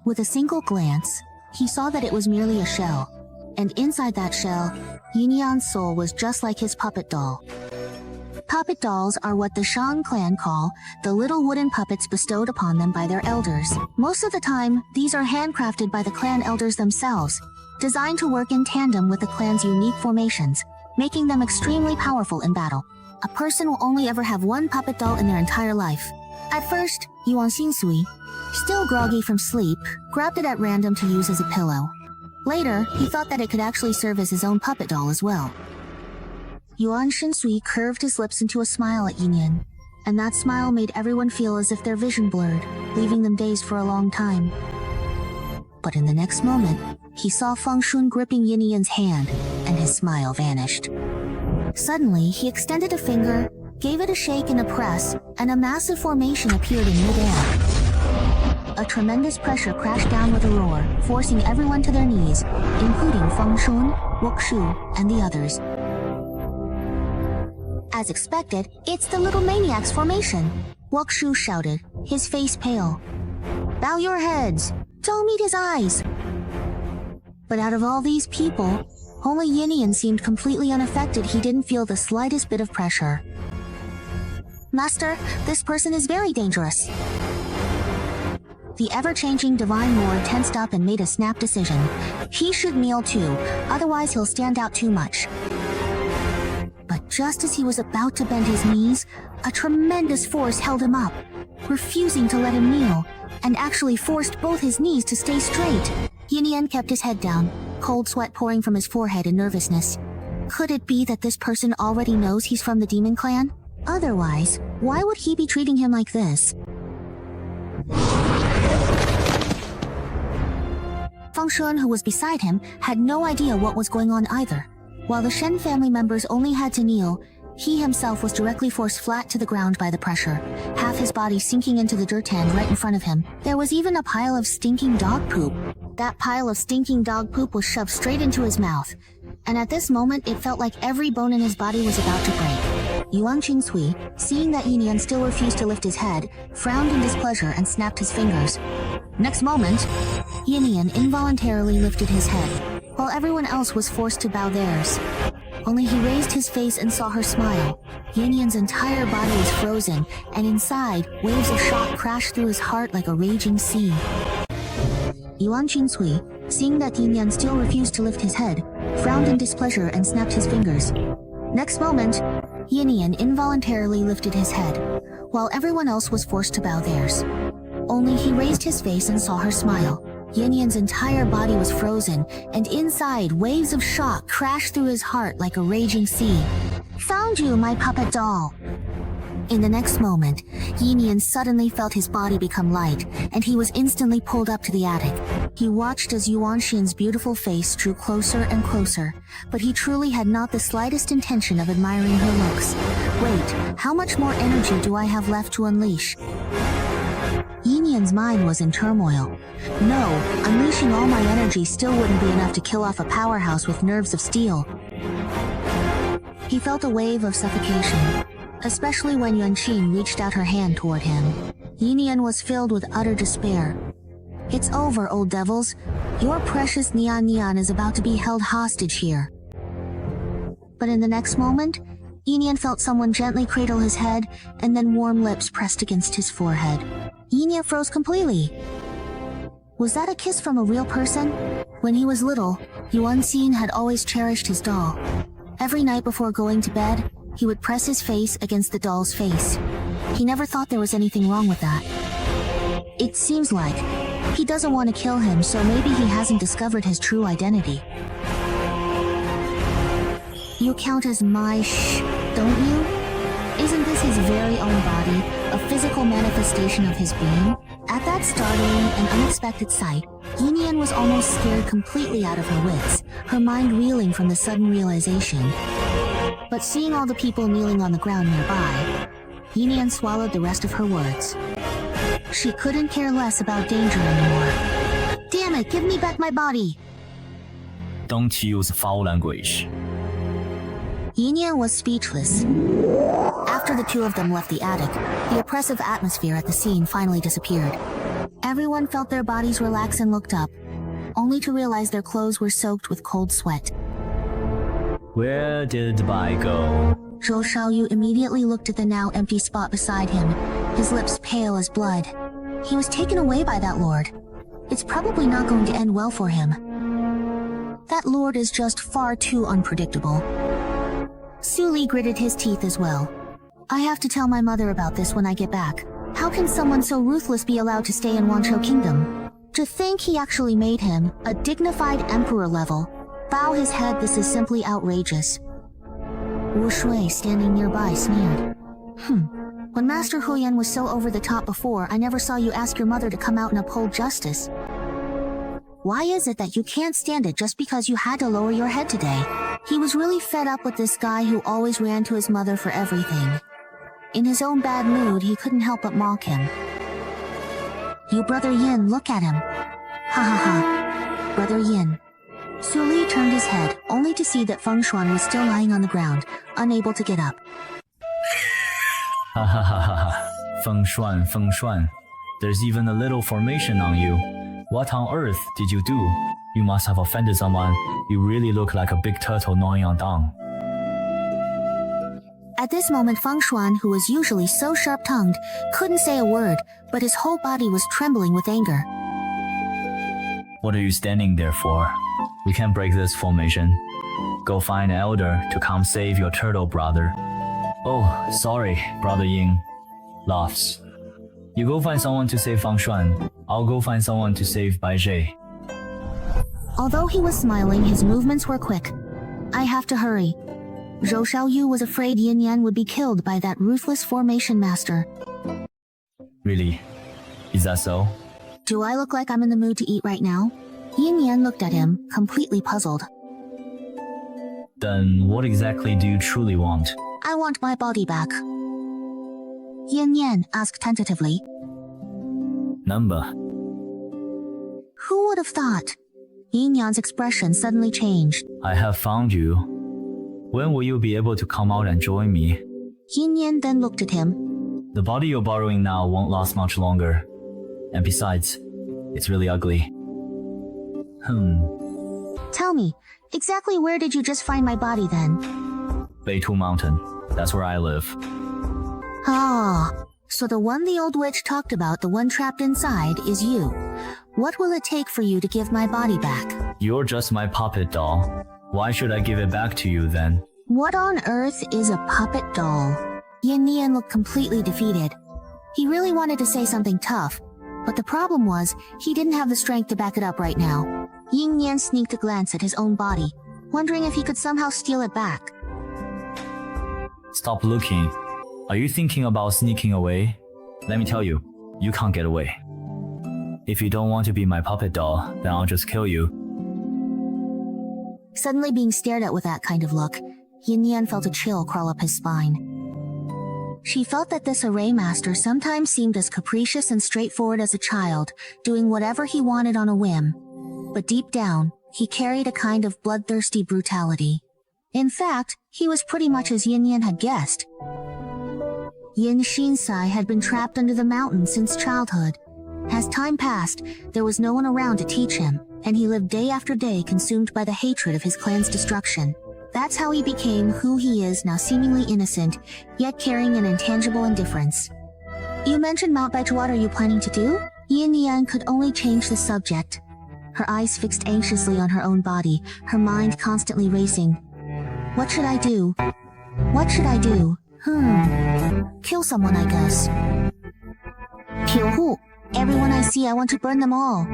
Speaker 1: With a single glance, he saw that it was merely a shell, and inside that shell, Yinian's soul was just like his puppet doll. Puppet dolls are what the Shang clan call the little wooden puppets bestowed upon them by their elders. Most of the time, these are handcrafted by the clan elders themselves, designed to work in tandem with the clan's unique formations, making them extremely powerful in battle. A person will only ever have one puppet doll in their entire life. At first, Yuan Xinsui, still groggy from sleep, grabbed it at random to use as a pillow. Later, he thought that it could actually serve as his own puppet doll as well. Yuan Shinsui curved his lips into a smile at Yinian, and that smile made everyone feel as if their vision blurred, leaving them dazed for a long time. But in the next moment, he saw Feng Shun gripping Yinian's hand, and his smile vanished. Suddenly, he extended a finger, gave it a shake and a press, and a massive formation appeared in midair. A tremendous pressure crashed down with a roar, forcing everyone to their knees, including Feng Shun, Wuxu, and the others. As expected, it's the little maniac's formation, Wuxu shouted, his face pale. Bow your heads! Don't meet his eyes! But out of all these people, only Yinian seemed completely unaffected. He didn't feel the slightest bit of pressure. Master, this person is very dangerous. The ever-changing Divine Lord tensed up and made a snap decision. He should kneel too, otherwise he'll stand out too much. But just as he was about to bend his knees, a tremendous force held him up, refusing to let him kneel, and actually forced both his knees to stay straight. Yinian kept his head down, cold sweat pouring from his forehead in nervousness. Could it be that this person already knows he's from the Demon Clan? Otherwise, why would he be treating him like this? Feng Shun, who was beside him, had no idea what was going on either. While the Shen family members only had to kneel, he himself was directly forced flat to the ground by the pressure, half his body sinking into the dirt hand right in front of him. There was even a pile of stinking dog poop. That pile of stinking dog poop was shoved straight into his mouth, and at this moment it felt like every bone in his body was about to break. Yuan Qinsui, seeing that Yinian still refused to lift his head, frowned in displeasure and snapped his fingers. Next moment, Yinian involuntarily lifted his head, while everyone else was forced to bow theirs. Only he raised his face and saw her smile. Yinian's entire body was frozen, and inside, waves of shock crashed through his heart like a raging sea. Yuan Qinsui, seeing that Yinian still refused to lift his head, frowned in displeasure and snapped his fingers. Next moment, Yinian involuntarily lifted his head, while everyone else was forced to bow theirs. Only he raised his face and saw her smile. Yinian's entire body was frozen, and inside, waves of shock crashed through his heart like a raging sea. Found you, my puppet doll! In the next moment, Yinian suddenly felt his body become light, and he was instantly pulled up to the attic. He watched as Yuan Xin's beautiful face drew closer and closer, but he truly had not the slightest intention of admiring her looks. Wait, how much more energy do I have left to unleash? Yinian's mind was in turmoil. No, unleashing all my energy still wouldn't be enough to kill off a powerhouse with nerves of steel. He felt a wave of suffocation, especially when Yuanqing reached out her hand toward him. Yinian was filled with utter despair. It's over, old devils. Your precious Nian is about to be held hostage here. But in the next moment, Yinian felt someone gently cradle his head, and then warm lips pressed against his forehead. Yinian froze completely. Was that a kiss from a real person? When he was little, Yuan Xin had always cherished his doll. Every night before going to bed, he would press his face against the doll's face. He never thought there was anything wrong with that. It seems like he doesn't want to kill him, so maybe he hasn't discovered his true identity. You count as my don't you? Isn't this his very own body, a physical manifestation of his being? At that startling and unexpected sight, Yin Yan was almost scared completely out of her wits, her mind reeling from the sudden realization. But seeing all the people kneeling on the ground nearby, Yin Yan swallowed the rest of her words. She couldn't care less about danger anymore. Damn it, give me back my body!
Speaker 4: Don't use foul language.
Speaker 1: Yin Yan was speechless. After the two of them left the attic, the oppressive atmosphere at the scene finally disappeared. Everyone felt their bodies relax and looked up, only to realize their clothes were soaked with cold sweat.
Speaker 4: Where did Bai go?
Speaker 1: Zhou Shaoyu immediately looked at the now empty spot beside him, his lips pale as blood. He was taken away by that lord. It's probably not going to end well for him. That lord is just far too unpredictable. Su Li gritted his teeth as well. I have to tell my mother about this when I get back. How can someone so ruthless be allowed to stay in Wanzhou Kingdom? To think he actually made him, a dignified emperor level, bow his head, this is simply outrageous. Wu Shui, standing nearby, sneered. When Master Huyan was so over the top before, I never saw you ask your mother to come out and uphold justice. Why is it that you can't stand it just because you had to lower your head today? He was really fed up with this guy who always ran to his mother for everything. In his own bad mood, he couldn't help but mock him. You Brother Yin, look at him. Ha ha ha. Brother Yin. Su Li turned his head, only to see that Feng Shuan was still lying on the ground, unable to get up.
Speaker 4: Ha ha ha ha ha. Feng Shuan, Feng Shuan. There's even a little formation on you. What on earth did you do? You must have offended someone. You really look like a big turtle gnawing on dung.
Speaker 1: At this moment, Feng Shuan, who was usually so sharp-tongued, couldn't say a word, but his whole body was trembling with anger.
Speaker 4: What are you standing there for? We can't break this formation. Go find an elder to come save your turtle brother. Oh, sorry, Brother Ying. Laughs. You go find someone to save Feng Shuan. I'll go find someone to save Bai Zhe.
Speaker 1: Although he was smiling, his movements were quick. I have to hurry. Zhou Shaoyu was afraid Yin Yan would be killed by that ruthless formation master.
Speaker 4: Really? Is that so?
Speaker 1: Do I look like I'm in the mood to eat right now? Yin Yan looked at him, completely puzzled.
Speaker 4: Then what exactly do you truly want?
Speaker 1: I want my body back. Yin Yan asked tentatively.
Speaker 4: Number.
Speaker 1: Who would have thought? Yin Yan's expression suddenly changed.
Speaker 4: I have found you. When will you be able to come out and join me?
Speaker 1: Yin Yan then looked at him.
Speaker 4: The body you're borrowing now won't last much longer. And besides, it's really ugly.
Speaker 1: Tell me, exactly where did you just find my body then?
Speaker 4: Beitu Mountain. That's where I live.
Speaker 1: Ah, so the one the old witch talked about, the one trapped inside, is you. What will it take for you to give my body back?
Speaker 4: You're just my puppet doll. Why should I give it back to you then?
Speaker 1: What on earth is a puppet doll? Yin Yan looked completely defeated. He really wanted to say something tough, but the problem was, he didn't have the strength to back it up right now. Yin Yan sneaked a glance at his own body, wondering if he could somehow steal it back.
Speaker 4: Stop looking. Are you thinking about sneaking away? Let me tell you, you can't get away. If you don't want to be my puppet doll, then I'll just kill you.
Speaker 1: Suddenly being stared at with that kind of look, Yin Yan felt a chill crawl up his spine. She felt that this array master sometimes seemed as capricious and straightforward as a child, doing whatever he wanted on a whim. But deep down, he carried a kind of bloodthirsty brutality. In fact, he was pretty much as Yin Yan had guessed. Yin Xinsai had been trapped under the mountain since childhood. As time passed, there was no one around to teach him, and he lived day after day consumed by the hatred of his clan's destruction. That's how he became who he is now, seemingly innocent, yet carrying an intangible indifference. You mentioned Mount Baitu, what are you planning to do? Yin Yan could only change the subject. Her eyes fixed anxiously on her own body, her mind constantly racing. What should I do? What should I do? Kill someone, I guess. Kill who? Everyone I see, I want to burn them all.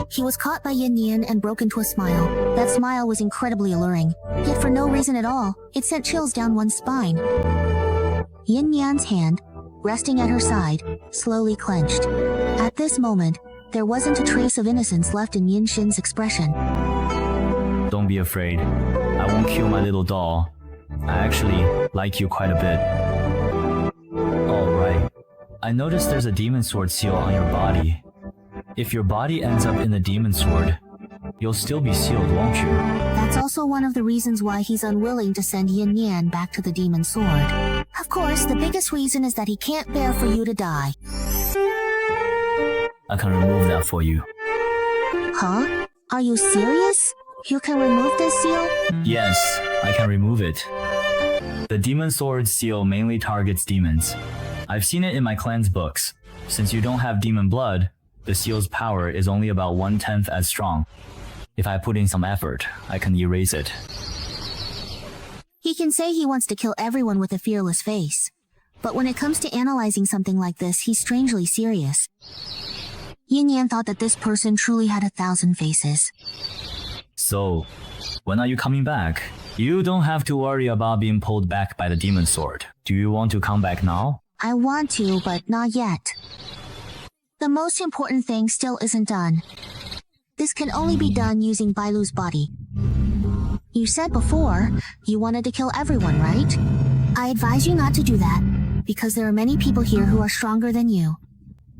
Speaker 1: He was caught by Yin Yan and broke into a smile. That smile was incredibly alluring, yet for no reason at all, it sent chills down one's spine. Yin Yan's hand, resting at her side, slowly clenched. At this moment, There wasn't a trace of innocence left in Yin Shin's expression.
Speaker 4: Don't be afraid. I won't kill my little doll. I actually like you quite a bit. Alright. I noticed there's a demon sword seal on your body. If your body ends up in the demon sword, you'll still be sealed, won't you?
Speaker 1: That's also one of the reasons why he's unwilling to send Yin Yan back to the demon sword. Of course, the biggest reason is that he can't bear for you to die.
Speaker 4: I can remove that for you.
Speaker 1: Huh? Are you serious? You can remove this seal?
Speaker 4: Yes, I can remove it. The demon sword seal mainly targets demons. I've seen it in my clan's books. Since you don't have demon blood, the seal's power is only about 1/10 as strong. If I put in some effort, I can erase it.
Speaker 1: He can say he wants to kill everyone with a fearless face. But when it comes to analyzing something like this, he's strangely serious. Yin Yan thought that this person truly had 1,000 faces.
Speaker 4: So, when are you coming back? You don't have to worry about being pulled back by the demon sword. Do you want to come back now?
Speaker 1: I want to, but not yet. The most important thing still isn't done. This can only be done using Bailu's body. You said before, you wanted to kill everyone, right? I advise you not to do that, because there are many people here who are stronger than you.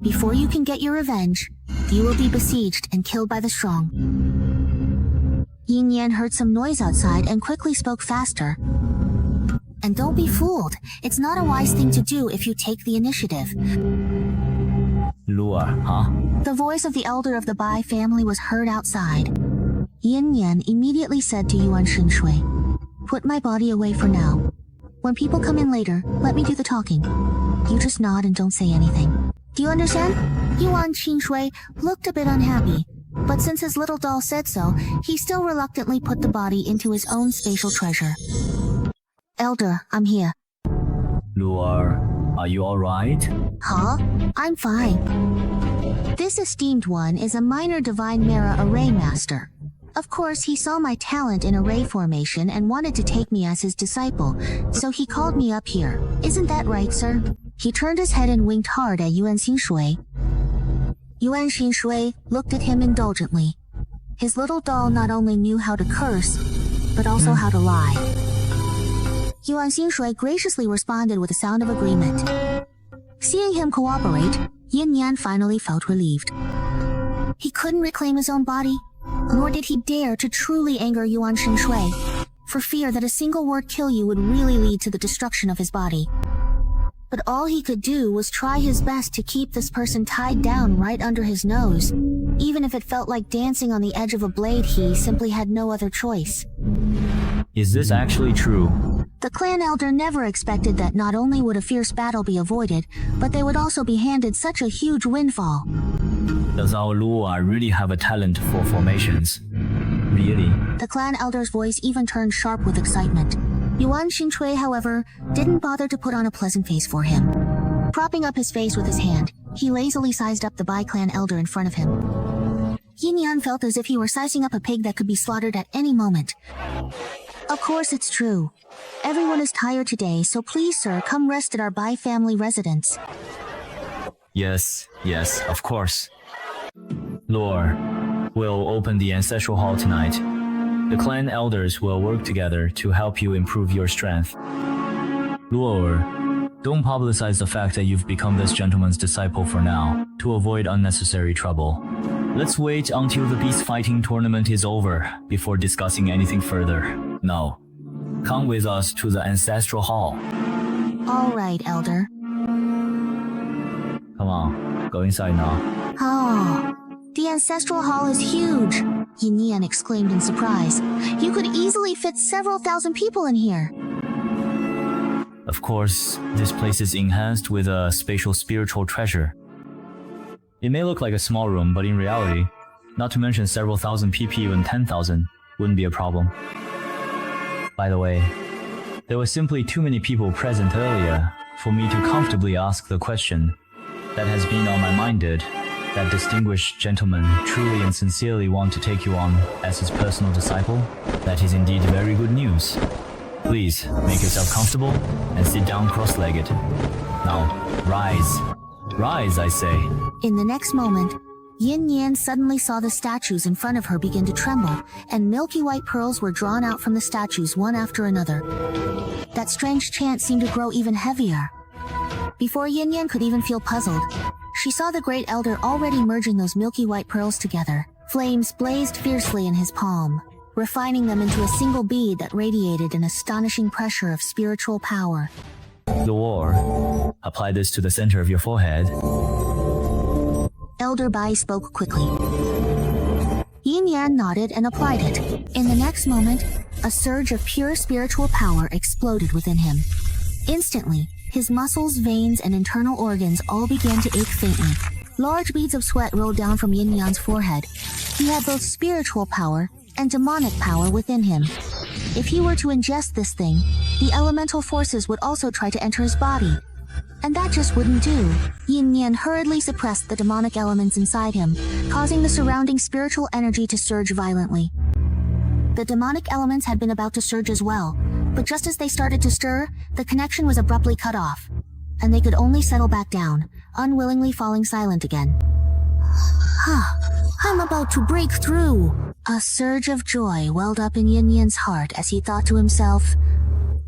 Speaker 1: Before you can get your revenge, you will be besieged and killed by the strong. Yin Yan heard some noise outside and quickly spoke faster. And don't be fooled. It's not a wise thing to do if you take the initiative.
Speaker 4: Lure, huh?
Speaker 1: The voice of the elder of the Bai family was heard outside. Yin Yan immediately said to Yuan Shinshui, "Put my body away for now. When people come in later, let me do the talking. You just nod and don't say anything. Do you understand?" Yuan Shinshui looked a bit unhappy, but since his little doll said so, he still reluctantly put the body into his own spatial treasure. "Elder, I'm here."
Speaker 4: Lure, are you alright?
Speaker 1: Huh? I'm fine. This esteemed one is a minor divine Mara array master. Of course, he saw my talent in array formation and wanted to take me as his disciple, so he called me up here. Isn't that right, sir? He turned his head and winked hard at Yuan Xinshui. Yuan Xinshui looked at him indulgently. His little doll not only knew how to curse, but also how to lie. Yuan Xinshui graciously responded with a sound of agreement. Seeing him cooperate, Yin Yan finally felt relieved. He couldn't reclaim his own body, nor did he dare to truly anger Yuan Shinshui, for fear that a single word kill you would really lead to the destruction of his body. But all he could do was try his best to keep this person tied down right under his nose. Even if it felt like dancing on the edge of a blade, he simply had no other choice.
Speaker 4: Is this actually true?
Speaker 1: The clan elder never expected that not only would a fierce battle be avoided, but they would also be handed such a huge windfall.
Speaker 4: Does our Lua really have a talent for formations? Really?
Speaker 1: The clan elder's voice even turned sharp with excitement. Yuan Xinshui, however, didn't bother to put on a pleasant face for him. Propping up his face with his hand, he lazily sized up the Bai clan elder in front of him. Yin Yan felt as if he were sizing up a pig that could be slaughtered at any moment. Of course it's true. Everyone is tired today, so please, sir, come rest at our Bai family residence.
Speaker 4: Yes, of course. Lore, we'll open the ancestral hall tonight. The clan elders will work together to help you improve your strength. Lore, don't publicize the fact that you've become this gentleman's disciple for now, to avoid unnecessary trouble. Let's wait until the beast fighting tournament is over before discussing anything further. No. Come with us to the ancestral hall.
Speaker 1: All right, elder.
Speaker 4: Come on, go inside now.
Speaker 1: Oh, the ancestral hall is huge, Yin Yan exclaimed in surprise. You could easily fit several thousand people in here.
Speaker 4: Of course, this place is enhanced with a spatial spiritual treasure. It may look like a small room, but in reality, not to mention several thousand PP, even 10,000, wouldn't be a problem. By the way, there were simply too many people present earlier for me to comfortably ask the question that has been on my mind. Did that distinguished gentleman truly and sincerely want to take you on as his personal disciple? That is indeed very good news. Please, make yourself comfortable and sit down cross-legged. Now, rise. Rise, I say.
Speaker 1: In the next moment, Yin Yan suddenly saw the statues in front of her begin to tremble, and milky white pearls were drawn out from the statues one after another. That strange chant seemed to grow even heavier. Before Yin Yan could even feel puzzled, she saw the Great Elder already merging those milky white pearls together. Flames blazed fiercely in his palm, refining them into a single bead that radiated an astonishing pressure of spiritual power.
Speaker 4: The war. Apply this to the center of your forehead.
Speaker 1: Elder Bai spoke quickly. Yin Yan nodded and applied it. In the next moment, a surge of pure spiritual power exploded within him. Instantly, his muscles, veins, and internal organs all began to ache faintly. Large beads of sweat rolled down from Yin Yan's forehead. He had both spiritual power and demonic power within him. If he were to ingest this thing, the elemental forces would also try to enter his body. And that just wouldn't do. Yin Yan hurriedly suppressed the demonic elements inside him, causing the surrounding spiritual energy to surge violently. The demonic elements had been about to surge as well, but just as they started to stir, the connection was abruptly cut off, and they could only settle back down, unwillingly falling silent again. I'm about to break through! A surge of joy welled up in Yin Yan's heart as he thought to himself,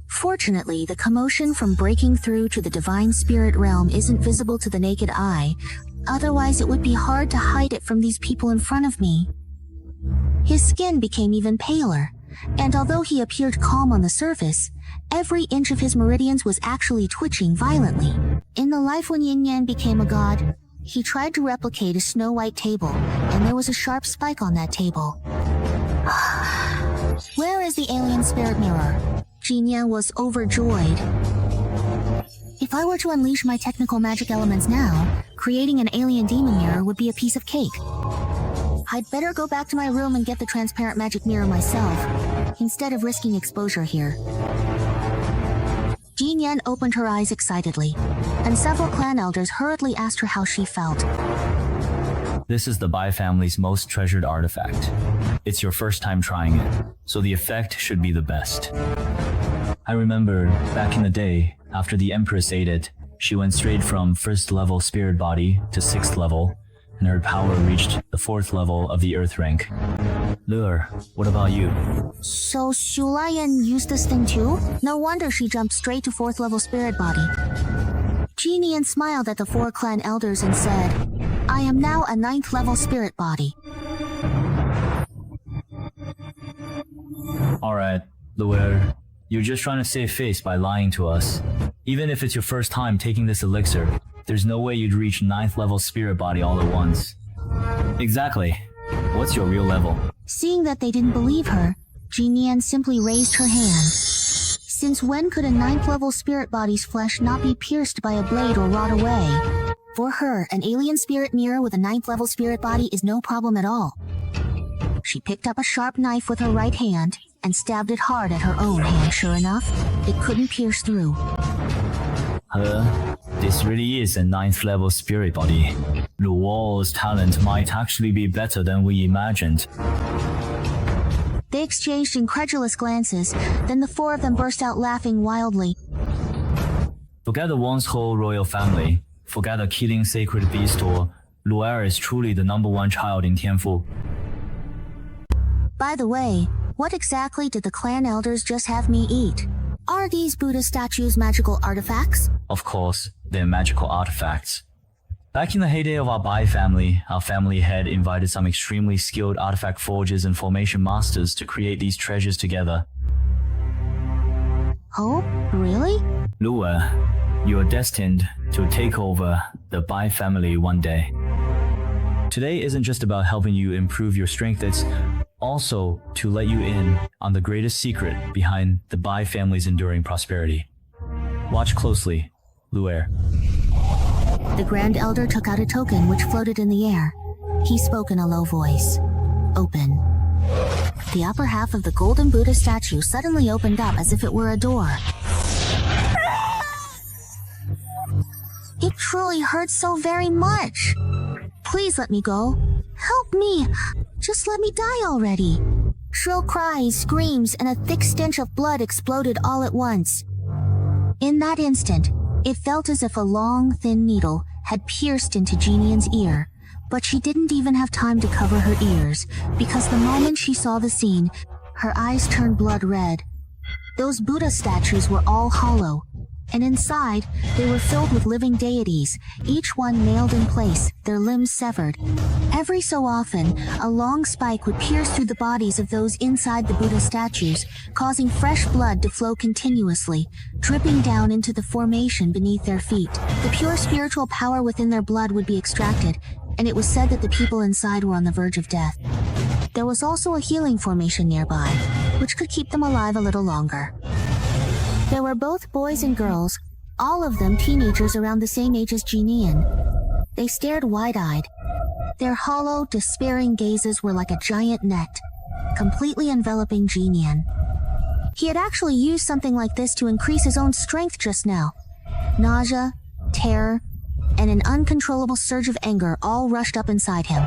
Speaker 1: fortunately, the commotion from breaking through to the divine spirit realm isn't visible to the naked eye, otherwise it would be hard to hide it from these people in front of me. His skin became even paler, and although he appeared calm on the surface, every inch of his meridians was actually twitching violently. In the life when Yin Yan became a god, he tried to replicate a snow-white table, and there was a sharp spike on that table. Where is the alien spirit mirror? Jin Yan was overjoyed. If I were to unleash my technical magic elements now, creating an alien demon mirror would be a piece of cake. I'd better go back to my room and get the transparent magic mirror myself, instead of risking exposure here. Jin Yan opened her eyes excitedly, and several clan elders hurriedly asked her how she felt.
Speaker 4: This is the Bai family's most treasured artifact. It's your first time trying it, so the effect should be the best. I remember, back in the day, after the Empress ate it, she went straight from 1st level spirit body to 6th level, and her power reached the 4th level of the Earth rank. Lure, what about you?
Speaker 1: So Xu Lian used this thing too? No wonder she jumped straight to 4th level spirit body. Jin Yan smiled at the 4 clan elders and said, I am now a 9th level spirit body.
Speaker 4: Alright, Lure, you're just trying to save face by lying to us. Even if it's your first time taking this elixir, there's no way you'd reach 9th level spirit body all at once. Exactly. What's your real level?
Speaker 1: Seeing that they didn't believe her, Jin Yan simply raised her hand. Since when could a 9th level spirit body's flesh not be pierced by a blade or rot away? For her, an alien spirit mirror with a 9th level spirit body is no problem at all. She picked up a sharp knife with her right hand and stabbed it hard at her own hand. Sure enough, it couldn't pierce through.
Speaker 4: This really is a 9th level spirit body. Luo's talent might actually be better than we imagined.
Speaker 1: They exchanged incredulous glances, then the 4 of them burst out laughing wildly.
Speaker 4: Forget the Wang's whole royal family. Forget the killing sacred beast or Luer is truly the #1 child in Tianfu.
Speaker 1: By the way, what exactly did the clan elders just have me eat? Are these Buddha statues magical artifacts?
Speaker 4: Of course, they're magical artifacts. Back in the heyday of our Bai family, our family had invited some extremely skilled artifact forgers and formation masters to create these treasures together.
Speaker 1: Oh, really?
Speaker 4: Luer, you are destined to take over the Bai family one day. Today isn't just about helping you improve your strength, it's also to let you in on the greatest secret behind the Bai family's enduring prosperity. Watch closely, Luer.
Speaker 1: The Grand Elder took out a token which floated in the air. He spoke in a low voice. Open. The upper half of the golden Buddha statue suddenly opened up as if it were a door. It truly hurts so very much. Please let me go. Help me. Just let me die already. Shrill cries, screams, and a thick stench of blood exploded all at once. In that instant, it felt as if a long, thin needle had pierced into Jin Yan's ear, But she didn't even have time to cover her ears, because the moment she saw the scene, her eyes turned blood red. Those Buddha statues were all hollow, and inside, they were filled with living deities, each one nailed in place, their limbs severed. Every so often, a long spike would pierce through the bodies of those inside the Buddha statues, causing fresh blood to flow continuously, dripping down into the formation beneath their feet. The pure spiritual power within their blood would be extracted, and it was said that the people inside were on the verge of death. There was also a healing formation nearby, which could keep them alive a little longer. There were both boys and girls, all of them teenagers around the same age as Jinian. They stared wide-eyed. Their hollow, despairing gazes were like a giant net, completely enveloping Jinian. He had actually used something like this to increase his own strength just now. Nausea, terror, and an uncontrollable surge of anger all rushed up inside him.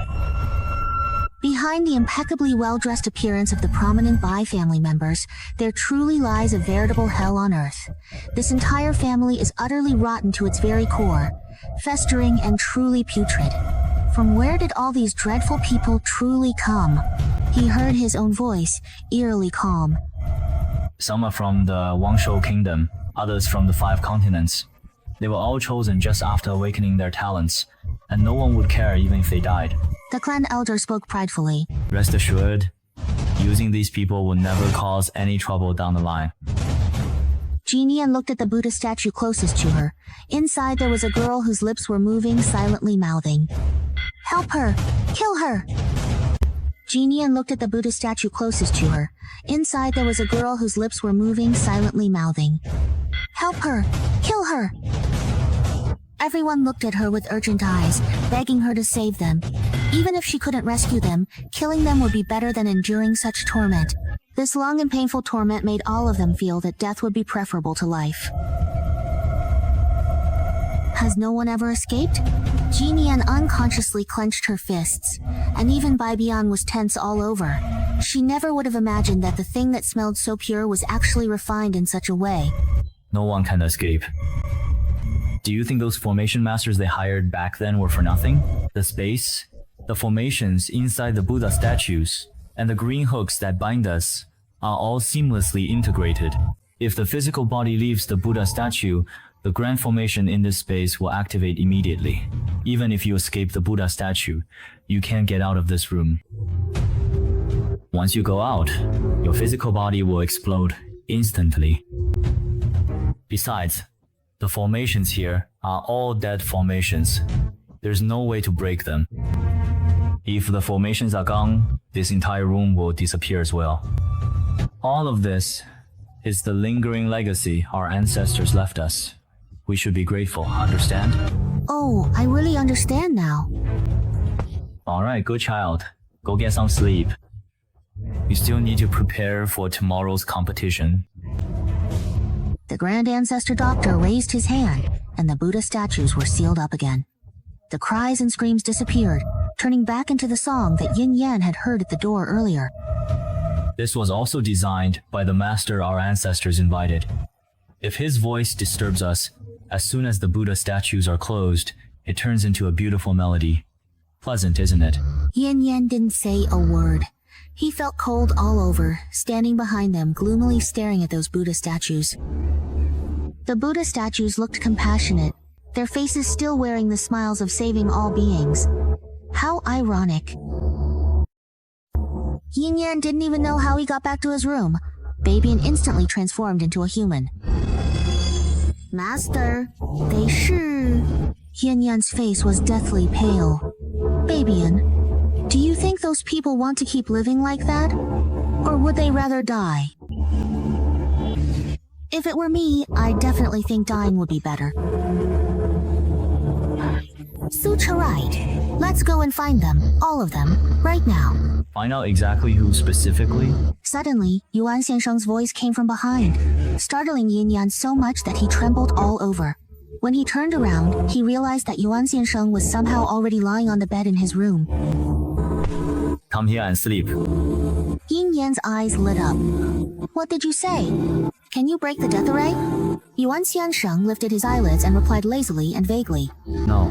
Speaker 1: Behind the impeccably well-dressed appearance of the prominent Bai family members, there truly lies a veritable hell on earth. This entire family is utterly rotten to its very core, festering and truly putrid. From where did all these dreadful people truly come? He heard his own voice, eerily calm.
Speaker 4: Some are from the Wangshou Kingdom, others from the 5 continents. They were all chosen just after awakening their talents, and no one would care even if they died.
Speaker 1: The clan elder spoke pridefully.
Speaker 4: Rest assured, using these people will never cause any trouble down the line.
Speaker 1: Jinian looked at the Buddha statue closest to her. Inside there was a girl whose lips were moving, silently mouthing, "Help her! Kill her!" Jinian looked at the Buddha statue closest to her. Inside there was a girl whose lips were moving, silently mouthing, "Help her! Kill her!" Everyone looked at her with urgent eyes, begging her to save them. Even if she couldn't rescue them, killing them would be better than enduring such torment. This long and painful torment made all of them feel that death would be preferable to life. Has no one ever escaped? Jinian unconsciously clenched her fists, and even Baibian was tense all over. She never would have imagined that the thing that smelled so pure was actually refined in such a way.
Speaker 4: No one can escape. Do you think those formation masters they hired back then were for nothing? The space, the formations inside the Buddha statues, and the green hooks that bind us are all seamlessly integrated. If the physical body leaves the Buddha statue, the grand formation in this space will activate immediately. Even if you escape the Buddha statue, you can't get out of this room. Once you go out, your physical body will explode instantly. Besides, the formations here are all dead formations. There's no way to break them. If the formations are gone, this entire room will disappear as well. All of this is the lingering legacy our ancestors left us. We should be grateful, understand?
Speaker 1: Oh, I really understand now.
Speaker 4: Alright, good child. Go get some sleep. You still need to prepare for tomorrow's competition.
Speaker 1: The Grand Ancestor Doctor raised his hand, and the Buddha statues were sealed up again. The cries and screams disappeared, turning back into the song that Yin Yan had heard at the door earlier.
Speaker 4: This was also designed by the master our ancestors invited. If his voice disturbs us, as soon as the Buddha statues are closed, it turns into a beautiful melody. Pleasant, isn't it?
Speaker 1: Yin Yan didn't say a word. He felt cold all over, standing behind them, gloomily staring at those Buddha statues. The Buddha statues looked compassionate, their faces still wearing the smiles of saving all beings. How ironic. Yin Yan didn't even know how he got back to his room. Babian instantly transformed into a human. Master, they sure. Yin Yan's face was deathly pale. Babian, do you think those people want to keep living like that? Or would they rather die? If it were me, I definitely think dying would be better. Sucha right. Let's go and find them, all of them, right now.
Speaker 4: Find out exactly who specifically?
Speaker 1: Suddenly, Yuan Xiansheng's voice came from behind, startling Yin Yan so much that he trembled all over. When he turned around, he realized that Yuan Xiansheng was somehow already lying on the bed in his room.
Speaker 4: Come here and sleep.
Speaker 1: Yin Yan's eyes lit up. What did you say? Can you break the death array? Yuan Xiansheng lifted his eyelids and replied lazily and vaguely.
Speaker 4: No,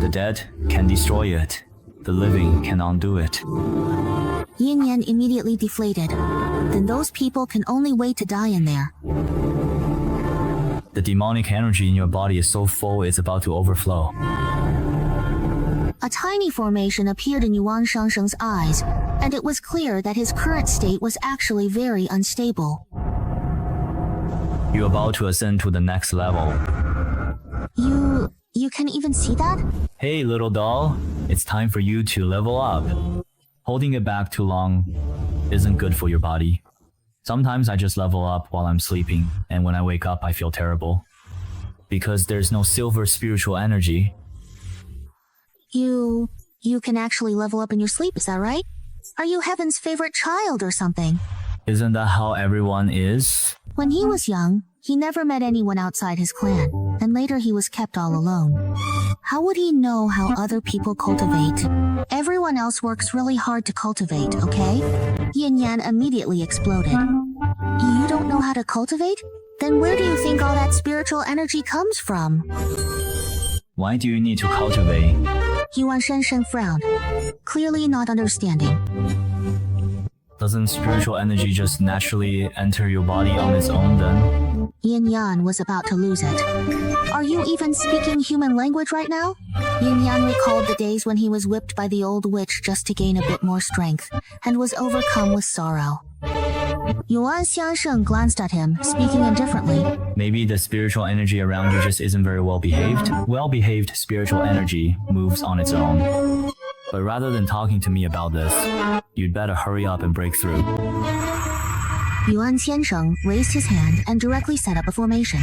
Speaker 4: the dead can destroy it. The living can undo it.
Speaker 1: Yin Yan immediately deflated. Then those people can only wait to die in there.
Speaker 4: The demonic energy in your body is so full it's about to overflow.
Speaker 1: A tiny formation appeared in Yuan Shangsheng's eyes, and it was clear that his current state was actually very unstable.
Speaker 4: You're about to ascend to the next level.
Speaker 1: You can even see that?
Speaker 4: Hey, little doll, it's time for you to level up. Holding it back too long isn't good for your body. Sometimes I just level up while I'm sleeping, and when I wake up I feel terrible. Because there's no silver spiritual energy.
Speaker 1: You can actually level up in your sleep, is that right? Are you Heaven's favorite child or something?
Speaker 4: Isn't that how everyone is?
Speaker 1: When he was young, he never met anyone outside his clan, and later he was kept all alone. How would he know how other people cultivate? Everyone else works really hard to cultivate, okay? Yin Yan immediately exploded. You don't know how to cultivate? Then where do you think all that spiritual energy comes from?
Speaker 4: Why do you need to cultivate?
Speaker 1: Yuan Shenshen frowned, clearly not understanding.
Speaker 4: Doesn't spiritual energy just naturally enter your body on its own then?
Speaker 1: Yin Yan was about to lose it. Are you even speaking human language right now? Yin Yan recalled the days when he was whipped by the old witch just to gain a bit more strength, and was overcome with sorrow. Yuan Xiangsheng glanced at him, speaking indifferently.
Speaker 4: Maybe the spiritual energy around you just isn't very well behaved. Well-behaved spiritual energy moves on its own. But rather than talking to me about this, you'd better hurry up and break through.
Speaker 1: Yuan Xiansheng raised his hand and directly set up a formation.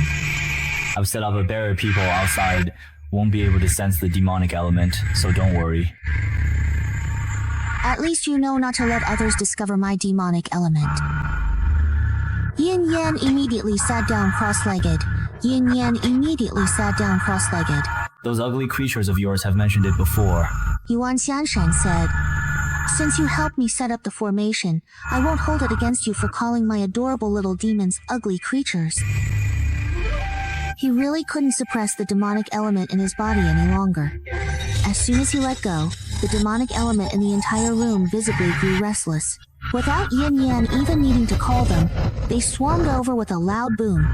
Speaker 4: I've set up a barrier. People outside won't be able to sense the demonic element, so don't worry.
Speaker 1: At least you know not to let others discover my demonic element. Yin Yan immediately sat down cross-legged. Yin Yan immediately sat down cross-legged.
Speaker 4: Those ugly creatures of yours have mentioned it before.
Speaker 1: Yuan Xianshan said, "Since you helped me set up the formation, I won't hold it against you for calling my adorable little demons ugly creatures." He really couldn't suppress the demonic element in his body any longer. As soon as he let go, the demonic element in the entire room visibly grew restless. Without Yin Yan even needing to call them, they swarmed over with a loud boom,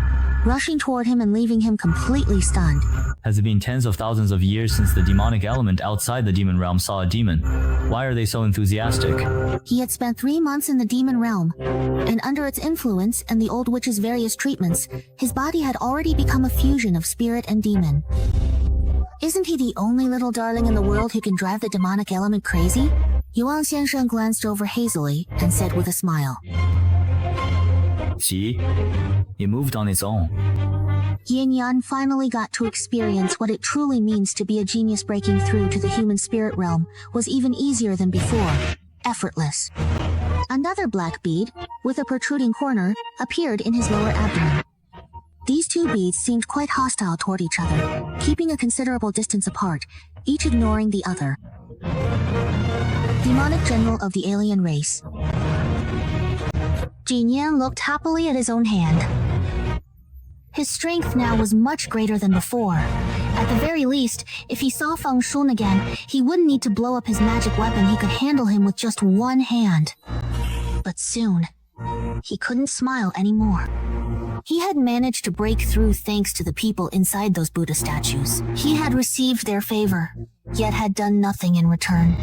Speaker 1: rushing toward him and leaving him completely stunned.
Speaker 4: Has it been tens of thousands of years since the demonic element outside the demon realm saw a demon? Why are they so enthusiastic?
Speaker 1: He had spent 3 months in the demon realm, and under its influence and the old witch's various treatments, his body had already become a fusion of spirit and demon. Isn't he the only little darling in the world who can drive the demonic element crazy? Yuan Xiansheng glanced over hazily and said with a smile,
Speaker 4: See? It moved on its own.
Speaker 1: Yin Yan finally got to experience what it truly means to be a genius. Breaking through to the human spirit realm was even easier than before. Effortless. Another black bead, with a protruding corner, appeared in his lower abdomen. These two beads seemed quite hostile toward each other, keeping a considerable distance apart, each ignoring the other. Demonic General of the alien race. Jin Yan looked happily at his own hand. His strength now was much greater than before. At the very least, if he saw Feng Shun again, he wouldn't need to blow up his magic weapon. He could handle him with just one hand. But soon, he couldn't smile anymore. He had managed to break through thanks to the people inside those Buddha statues. He had received their favor, yet had done nothing in return.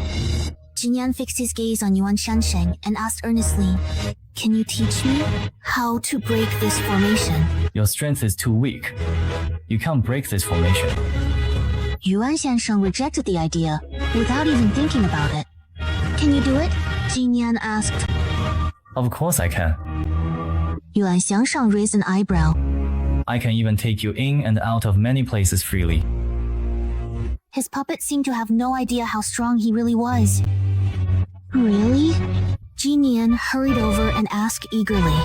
Speaker 1: Jin Yan fixed his gaze on Yuan Shansheng and asked earnestly, "Can you teach me how to break this formation?"
Speaker 4: Your strength is too weak. You can't break this formation.
Speaker 1: Yuan Xiansheng rejected the idea, without even thinking about it. "Can you do it?" Jin Yan asked.
Speaker 4: Of course I can.
Speaker 1: Yuan Xiangsheng raised an eyebrow.
Speaker 4: I can even take you in and out of many places freely.
Speaker 1: His puppet seemed to have no idea how strong he really was. "Really?" Jin Yan hurried over and asked eagerly.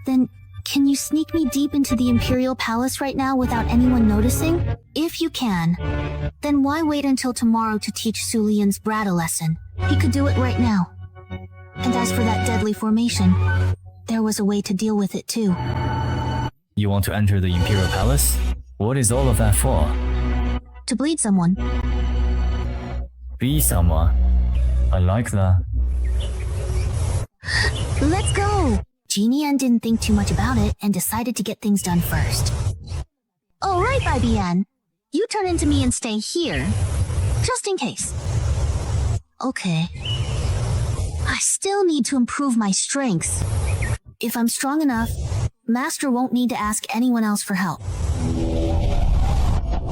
Speaker 1: "Then, can you sneak me deep into the Imperial Palace right now without anyone noticing? If you can, then why wait until tomorrow to teach Su Lian's brat a lesson? He could do it right now. And as for that deadly formation, there was a way to deal with it too."
Speaker 4: You want to enter the Imperial Palace? What is all of that for?
Speaker 1: "To bleed someone."
Speaker 4: Be someone. I like that.
Speaker 1: Let's go! Jinian didn't think too much about it and decided to get things done first. Alright, Bian. You turn into me and stay here. Just in case. Okay. I still need to improve my strength. If I'm strong enough, Master won't need to ask anyone else for help.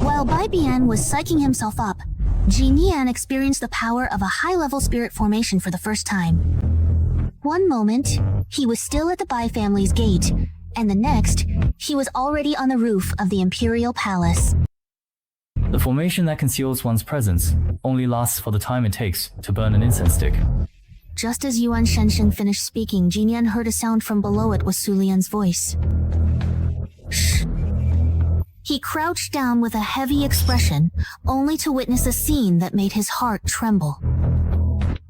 Speaker 1: While Bian was psyching himself up, Jinian experienced the power of a high-level spirit formation for the first time. One moment, he was still at the Bai family's gate, and the next, he was already on the roof of the Imperial Palace.
Speaker 4: The formation that conceals one's presence only lasts for the time it takes to burn an incense stick.
Speaker 1: Just as Yuan Shensheng finished speaking, Jinian heard a sound from below it was Su Lian's voice. Shh. He crouched down with a heavy expression, only to witness a scene that made his heart tremble.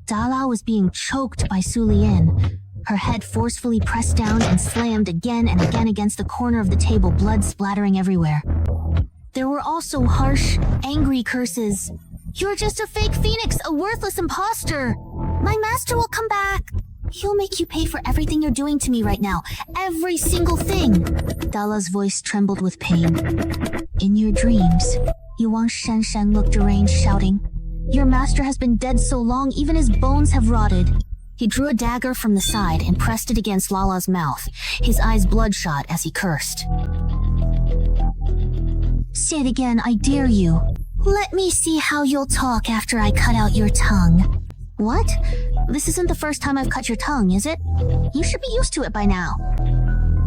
Speaker 1: Dala was being choked by Su Lian, her head forcefully pressed down and slammed again and again against the corner of the table, blood splattering everywhere. There were also harsh, angry curses. You're just a fake phoenix, a worthless imposter! My master will come back! He'll make you pay for everything you're doing to me right now. Every single thing! Dala's voice trembled with pain. In your dreams, Yuan Shensheng looked deranged, shouting, Your master has been dead so long, even his bones have rotted. He drew a dagger from the side and pressed it against Lala's mouth, his eyes bloodshot as he cursed. Say it again, I dare you. Let me see how you'll talk after I cut out your tongue. What? This isn't the first time I've cut your tongue, is it? You should be used to it by now.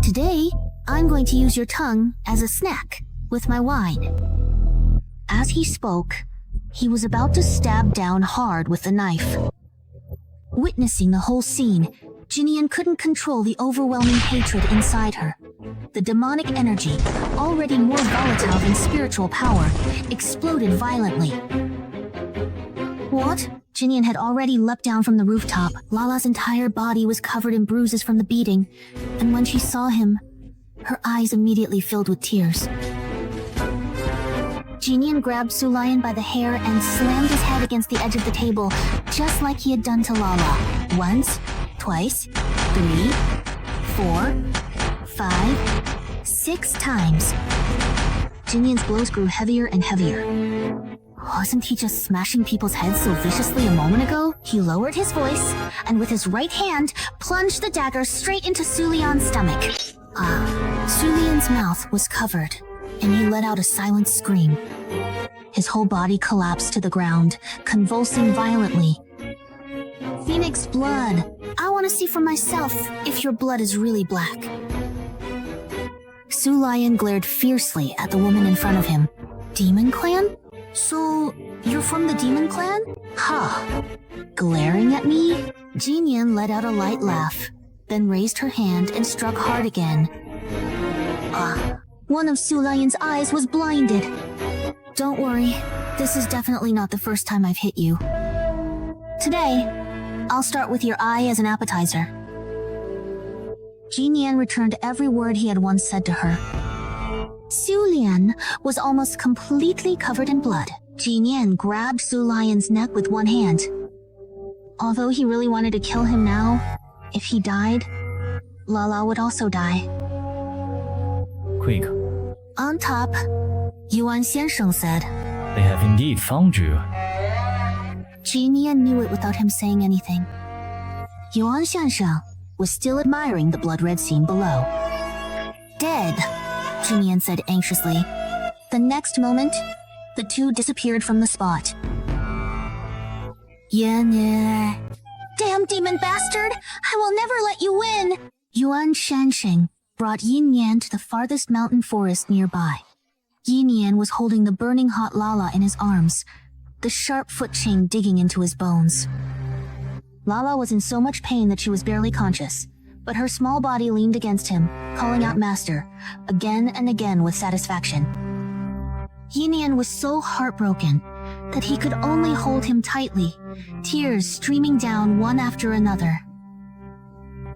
Speaker 1: Today, I'm going to use your tongue as a snack with my wine. As he spoke, he was about to stab down hard with the knife. Witnessing the whole scene, Jinian couldn't control the overwhelming hatred inside her. The demonic energy, already more volatile than spiritual power, exploded violently. What? Jinian had already leapt down from the rooftop. Lala's entire body was covered in bruises from the beating, and when she saw him, her eyes immediately filled with tears. Jinian grabbed Su Lian by the hair and slammed his head against the edge of the table, just like he had done to Lala. Once, twice, 3, 4, 5, 6 times. Jinian's blows grew heavier and heavier. Wasn't he just smashing people's heads so viciously a moment ago? He lowered his voice, and with his right hand, plunged the dagger straight into Su Lian's stomach. Su Lian's mouth was covered, and he let out a silent scream. His whole body collapsed to the ground, convulsing violently. Phoenix blood. I want to see for myself if your blood is really black. Su Lian glared fiercely at the woman in front of him. Demon Clan? So, you're from the Demon Clan? Ha! Glaring at me? Jinian let out a light laugh, then raised her hand and struck hard again. One of Su Lian's eyes was blinded. Don't worry, this is definitely not the first time I've hit you. Today, I'll start with your eye as an appetizer. Jinian returned every word he had once said to her. Su Lian was almost completely covered in blood. Jinian grabbed Su Lian's neck with one hand. Although he really wanted to kill him now, if he died, Lala would also die.
Speaker 4: Quick,
Speaker 1: On top, Yuan Xiansheng said.
Speaker 4: they have indeed found you.
Speaker 1: Jinian knew it without him saying anything. Yuan Xiansheng was still admiring the blood-red scene below. Dead, Jinian said anxiously. The next moment, the two disappeared from the spot. Damn demon bastard! I will never let you win! Yuan Shensheng brought Yin Yan to the farthest mountain forest nearby. Yin Yan was holding the burning hot Lala in his arms, the sharp foot chain digging into his bones. Lala was in so much pain that she was barely conscious, but her small body leaned against him, calling out Master, again and again with satisfaction. Yin Yan was so heartbroken that he could only hold him tightly, tears streaming down one after another.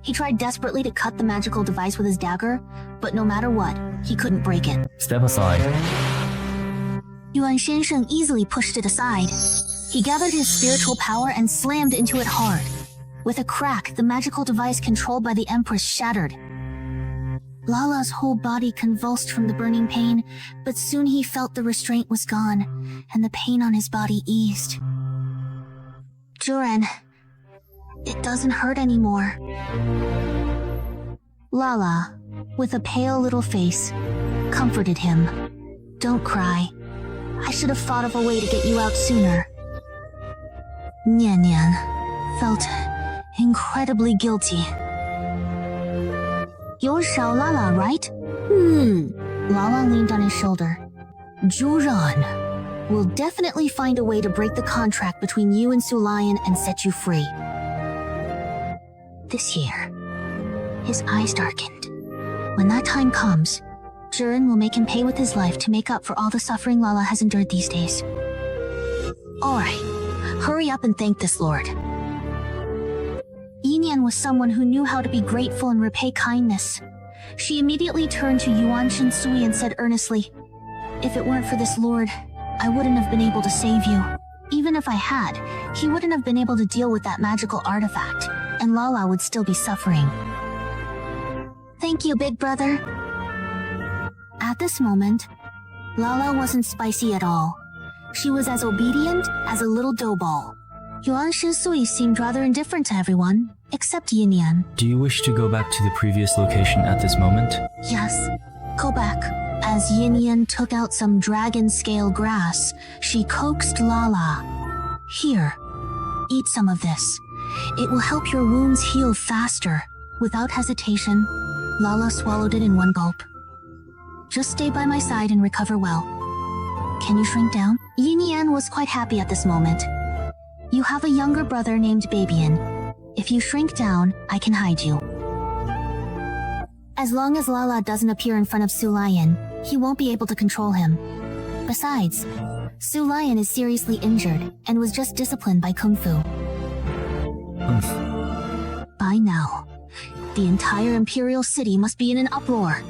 Speaker 1: He tried desperately to cut the magical device with his dagger, but no matter what, he couldn't break it.
Speaker 4: Step aside.
Speaker 1: Yuan Shensheng easily pushed it aside. He gathered his spiritual power and slammed into it hard. With a crack, the magical device controlled by the Empress shattered. Lala's whole body convulsed from the burning pain, but soon he felt the restraint was gone, and the pain on his body eased. Juren, it doesn't hurt anymore. Lala, with a pale little face, comforted him. Don't cry. I should have thought of a way to get you out sooner. Nian Nian felt incredibly guilty. You're Xiao Lala, right? Lala leaned on his shoulder. Juran, we'll definitely find a way to break the contract between you and Sulayan and set you free. This year, his eyes darkened. When that time comes, Juren will make him pay with his life to make up for all the suffering Lala has endured these days. Alright, hurry up and thank this lord. Yinian was someone who knew how to be grateful and repay kindness. She immediately turned to Yuan Shinsui and said earnestly, "If it weren't for this lord, I wouldn't have been able to save you. Even if I had, he wouldn't have been able to deal with that magical artifact, and Lala would still be suffering." Thank you, big brother. At this moment, Lala wasn't spicy at all. She was as obedient as a little dough ball. Yuan Shinsui seemed rather indifferent to everyone, except Yinian.
Speaker 6: Do you wish to go back to the previous location at this moment?
Speaker 1: Yes, go back. As Yinian took out some dragon-scale grass, she coaxed Lala. Here, eat some of this. It will help your wounds heal faster. Without hesitation, Lala swallowed it in one gulp. Just stay by my side and recover well. Can you shrink down? Yinian was quite happy at this moment. You have a younger brother named Babian. If you shrink down, I can hide you. As long as Lala doesn't appear in front of Sulayan, he won't be able to control him. Besides, Sulayan is seriously injured and was just disciplined by Kung Fu. By now, the entire Imperial City must be in an uproar.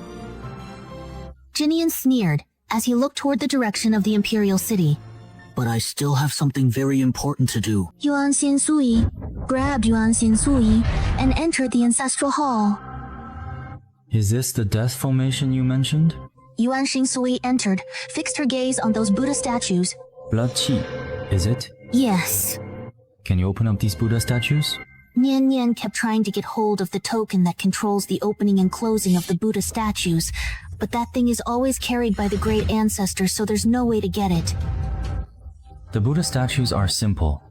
Speaker 1: Jinian sneered as he looked toward the direction of the Imperial City.
Speaker 9: But I still have something very important to do.
Speaker 1: Yuan Xinsui grabbed Yuan Xinsui and entered the ancestral hall.
Speaker 6: Is this the death formation you mentioned?
Speaker 1: Yuan Xinsui entered, fixed her gaze on those Buddha statues.
Speaker 6: Blood Qi, is it?
Speaker 1: Yes.
Speaker 6: Can you open up these Buddha statues?
Speaker 1: Nian Nian kept trying to get hold of the token that controls the opening and closing of the Buddha statues, but that thing is always carried by the great ancestors, so there's no way to get it.
Speaker 6: The Buddha statues are simple,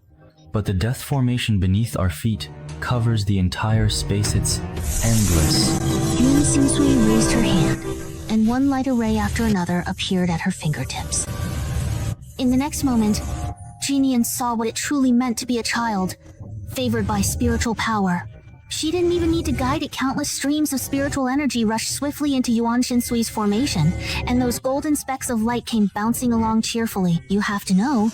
Speaker 6: but the death formation beneath our feet covers the entire space. It's endless.
Speaker 1: Yuan Xinsui raised her hand, and one light array after another appeared at her fingertips. In the next moment, Jinian saw what it truly meant to be a child, favored by spiritual power. She didn't even need to guide it. Countless streams of spiritual energy rushed swiftly into Yuan Shinsui's formation, and those golden specks of light came bouncing along cheerfully. You have to know,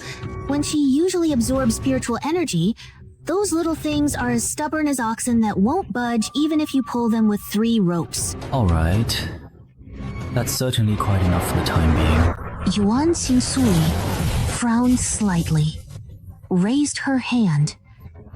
Speaker 1: when she usually absorbs spiritual energy, those little things are as stubborn as oxen that won't budge even if you pull them with 3 ropes.
Speaker 6: Alright. That's certainly quite enough for the time being.
Speaker 1: Yuan Xinsui frowned slightly, raised her hand,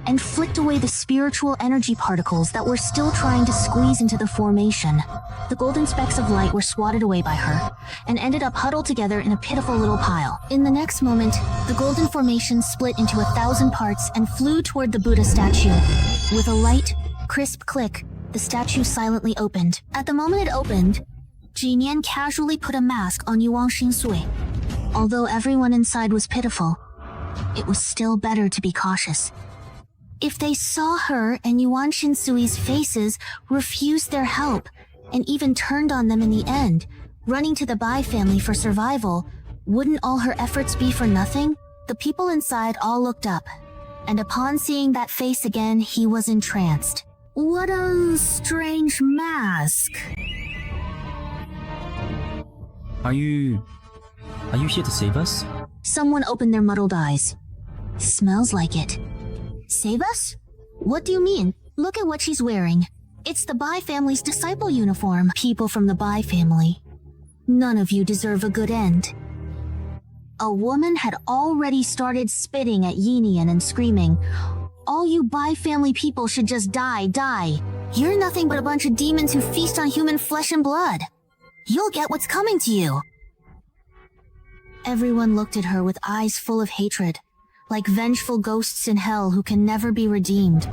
Speaker 1: and flicked away the spiritual energy particles that were still trying to squeeze into the formation. The golden specks of light were swatted away by her, and ended up huddled together in a pitiful little pile. In the next moment, the golden formation split into 1,000 parts and flew toward the Buddha statue. With a light, crisp click, the statue silently opened. At the moment it opened, Jinian casually put a mask on Yuan Xinsui. Although everyone inside was pitiful, it was still better to be cautious. If they saw her and Yuan Shinsui's faces, refused their help, and even turned on them in the end, running to the Bai family for survival, wouldn't all her efforts be for nothing? The people inside all looked up, and upon seeing that face again, he was entranced. What a strange mask.
Speaker 6: Are you here to save us?
Speaker 1: Someone opened their muddled eyes. Smells like it. Save us? What do you mean? Look at what she's wearing. It's the Bai family's disciple uniform. People from the Bai family. None of you deserve a good end. a woman had already started spitting at Yinian and screaming, "All you Bai family people should just die, die. You're nothing but a bunch of demons who feast on human flesh and blood. You'll get what's coming to you." Everyone looked at her with eyes full of hatred, like vengeful ghosts in hell who can never be redeemed.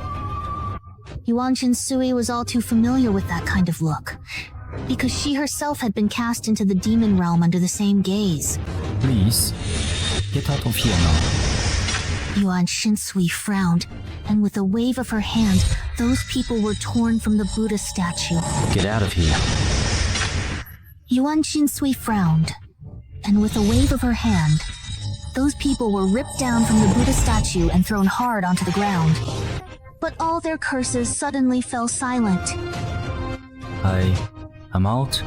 Speaker 1: Yuan Shinsui was all too familiar with that kind of look, because she herself had been cast into the demon realm under the same gaze.
Speaker 6: Please, get out of here now.
Speaker 1: Yuan Shinsui frowned, and with a wave of her hand, those people were torn from the Buddha statue.
Speaker 6: Get out of here.
Speaker 1: Yuan Shinsui frowned, and with a wave of her hand, those people were ripped down from the Buddha statue and thrown hard onto the ground. But all their curses suddenly fell silent.
Speaker 6: I'm out.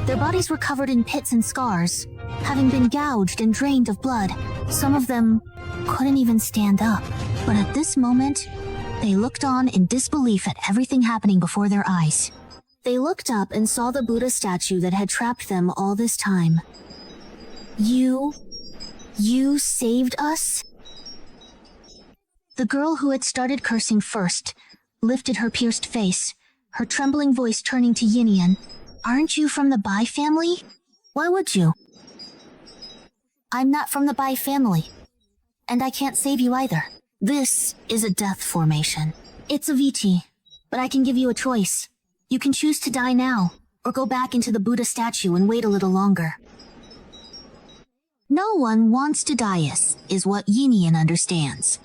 Speaker 1: Their bodies were covered in pits and scars, having been gouged and drained of blood. Some of them couldn't even stand up. But at this moment, they looked on in disbelief at everything happening before their eyes. They looked up and saw the Buddha statue that had trapped them all this time. You saved us? The girl who had started cursing first lifted her pierced face, her trembling voice turning to Yinian. "Aren't you from the Bai family? Why would you?" "I'm not from the Bai family, and I can't save you either. This is a death formation. It's a VT, but I can give you a choice. You can choose to die now, or go back into the Buddha statue and wait a little longer." No one wants to die, is what Yinian understands.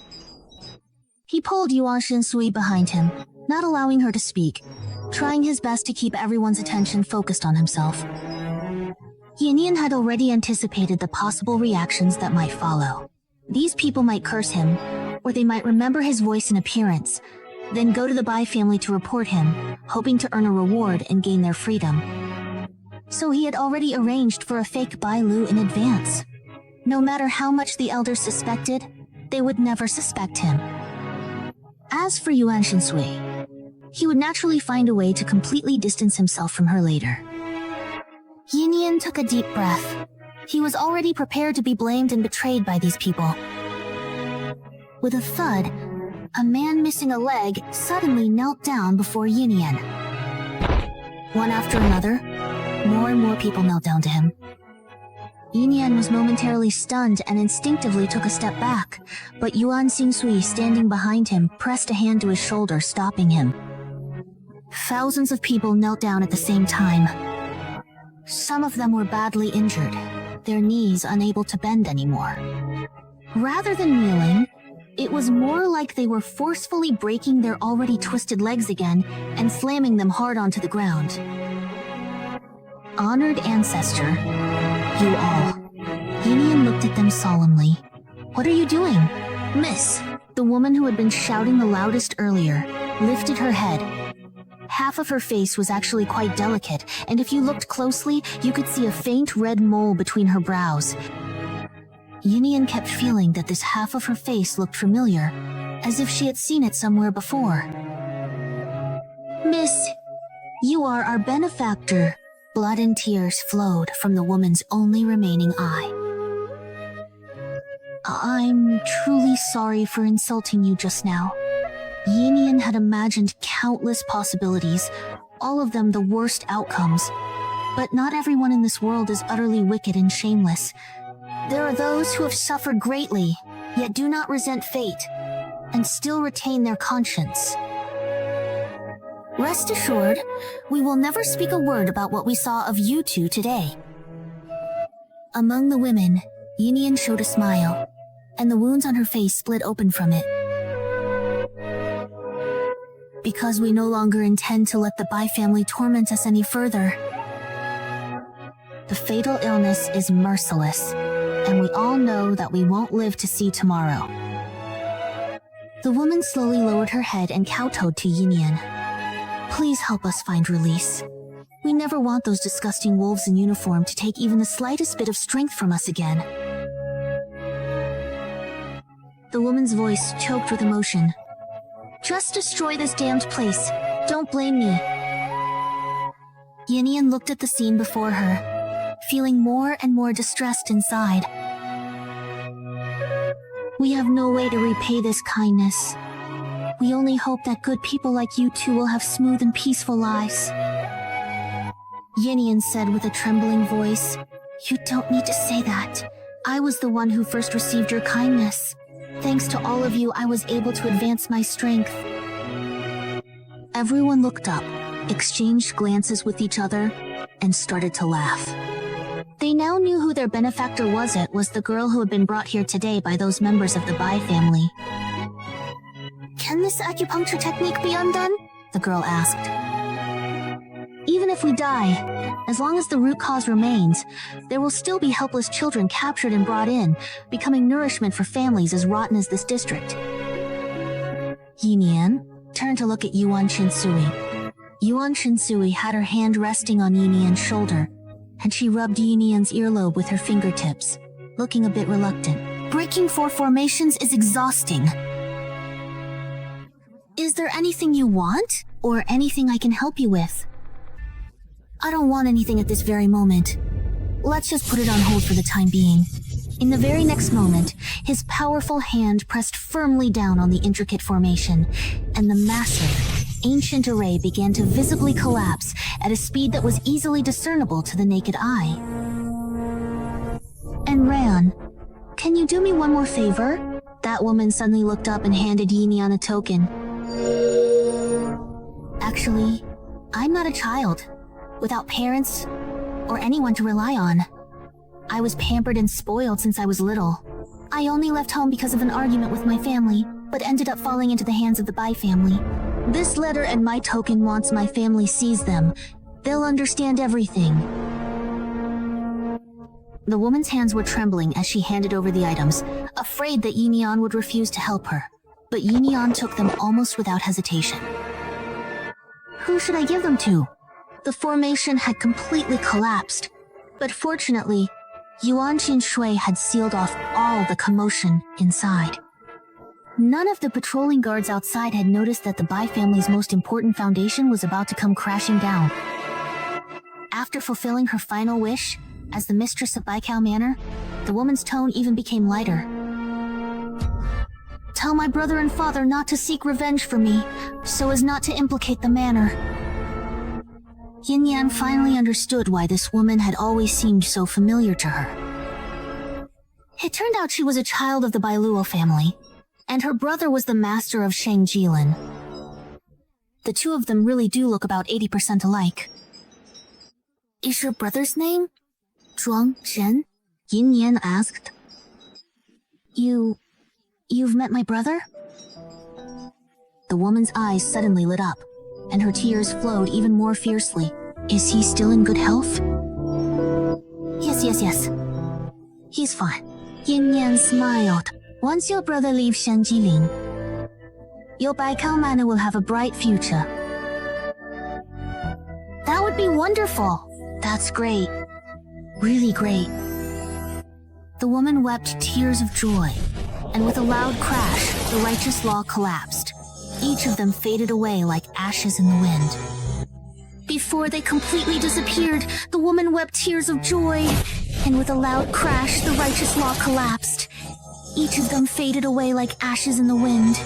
Speaker 1: He pulled Yuan Shinsui behind him, not allowing her to speak, trying his best to keep everyone's attention focused on himself. Yinian had already anticipated the possible reactions that might follow. These people might curse him, or they might remember his voice and appearance, then go to the Bai family to report him, hoping to earn a reward and gain their freedom. So he had already arranged for a fake Bai Lu in advance. No matter how much the elders suspected, they would never suspect him. As for Yuan Shinsui, he would naturally find a way to completely distance himself from her later. Yinian took a deep breath. He was already prepared to be blamed and betrayed by these people. With a thud, a man missing a leg suddenly knelt down before Yinian. One after another, more and more people knelt down to him. Yinian was momentarily stunned and instinctively took a step back, but Yuan Shinsui, standing behind him, pressed a hand to his shoulder, stopping him. Thousands of people knelt down at the same time. Some of them were badly injured, their knees unable to bend anymore. Rather than kneeling, it was more like they were forcefully breaking their already twisted legs again and slamming them hard onto the ground. Honored ancestor, you all. Yinian looked at them solemnly. "What are you doing?" "Miss." The woman who had been shouting the loudest earlier lifted her head. Half of her face was actually quite delicate, and if you looked closely, you could see a faint red mole between her brows. Yinian kept feeling that this half of her face looked familiar, as if she had seen it somewhere before. "Miss, you are our benefactor." Blood and tears flowed from the woman's only remaining eye. "I'm truly sorry for insulting you just now." Yinian had imagined countless possibilities, all of them the worst outcomes. But not everyone in this world is utterly wicked and shameless. There are those who have suffered greatly, yet do not resent fate, and still retain their conscience. Rest assured, we will never speak a word about what we saw of you two today. Among the women, Yinian showed a smile, and the wounds on her face split open from it. Because we no longer intend to let the Bai family torment us any further. The fatal illness is merciless, and we all know that we won't live to see tomorrow. The woman slowly lowered her head and kowtowed to Yinian. "Please help us find release. We never want those disgusting wolves in uniform to take even the slightest bit of strength from us again." The woman's voice choked with emotion. "Just destroy this damned place. Don't blame me." Yinian looked at the scene before her, feeling more and more distressed inside. We have no way to repay this kindness. We only hope that good people like you two will have smooth and peaceful lives. Yinian said with a trembling voice, You don't need to say that. I was the one who first received your kindness. Thanks to all of you, I was able to advance my strength. Everyone looked up, exchanged glances with each other, and started to laugh. They now knew who their benefactor was. It was the girl who had been brought here today by those members of the Bai family. Can this acupuncture technique be undone? The girl asked. Even if we die, as long as the root cause remains, there will still be helpless children captured and brought in, becoming nourishment for families as rotten as this district. Yinian turned to look at Yuan Shinsui. Yuan Shinsui had her hand resting on Yinian's shoulder, and she rubbed Yinian's earlobe with her fingertips, looking a bit reluctant. Breaking 4 formations is exhausting. Is there anything you want, or anything I can help you with? I don't want anything at this very moment. Let's just put it on hold for the time being. In the very next moment, his powerful hand pressed firmly down on the intricate formation, and the massive, ancient array began to visibly collapse at a speed that was easily discernible to the naked eye. And Ran, can you do me one more favor? That woman suddenly looked up and handed Yinian a token. Actually, I'm not a child, without parents or anyone to rely on. I was pampered and spoiled since I was little. I only left home because of an argument with my family, but ended up falling into the hands of the Bai family. This letter and my token, once my family sees them, they'll understand everything. The woman's hands were trembling as she handed over the items, afraid that Yinian would refuse to help her. But Yinian took them almost without hesitation. Who should I give them to? The formation had completely collapsed, but fortunately, Yuan Qinshui had sealed off all the commotion inside. None of the patrolling guards outside had noticed that the Bai family's most important foundation was about to come crashing down. After fulfilling her final wish, as the mistress of Baikao Manor, the woman's tone even became lighter. Tell my brother and father not to seek revenge for me, so as not to implicate the manor. Yinyan finally understood why this woman had always seemed so familiar to her. It turned out she was a child of the Bailuo family, and her brother was the master of Shangjilin. The two of them really do look about 80% alike. Is your brother's name Zhuang Zhen? Yinyan asked. You've met my brother? The woman's eyes suddenly lit up, and her tears flowed even more fiercely. Is he still in good health? Yes. He's fine. Yinyan smiled. Once your brother leaves Shangjilin, your Baikao Manor will have a bright future. That would be wonderful. That's great. Really great. The woman wept tears of joy, and with a loud crash, the righteous law collapsed. Each of them faded away like ashes in the wind. Before they completely disappeared, the woman wept tears of joy, and with a loud crash, the righteous law collapsed. Each of them faded away like ashes in the wind.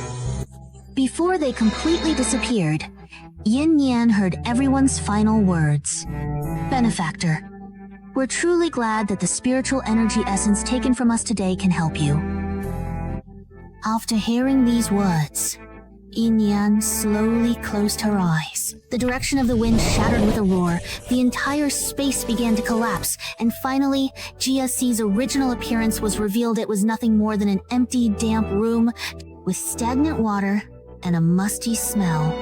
Speaker 1: Before they completely disappeared, Yin Yan heard everyone's final words. Benefactor, we're truly glad that the spiritual energy essence taken from us today can help you. After hearing these words, Yin Yan slowly closed her eyes. The direction of the wind shattered with a roar, the entire space began to collapse, and finally, GSC's original appearance was revealed. It was nothing more than an empty, damp room with stagnant water and a musty smell.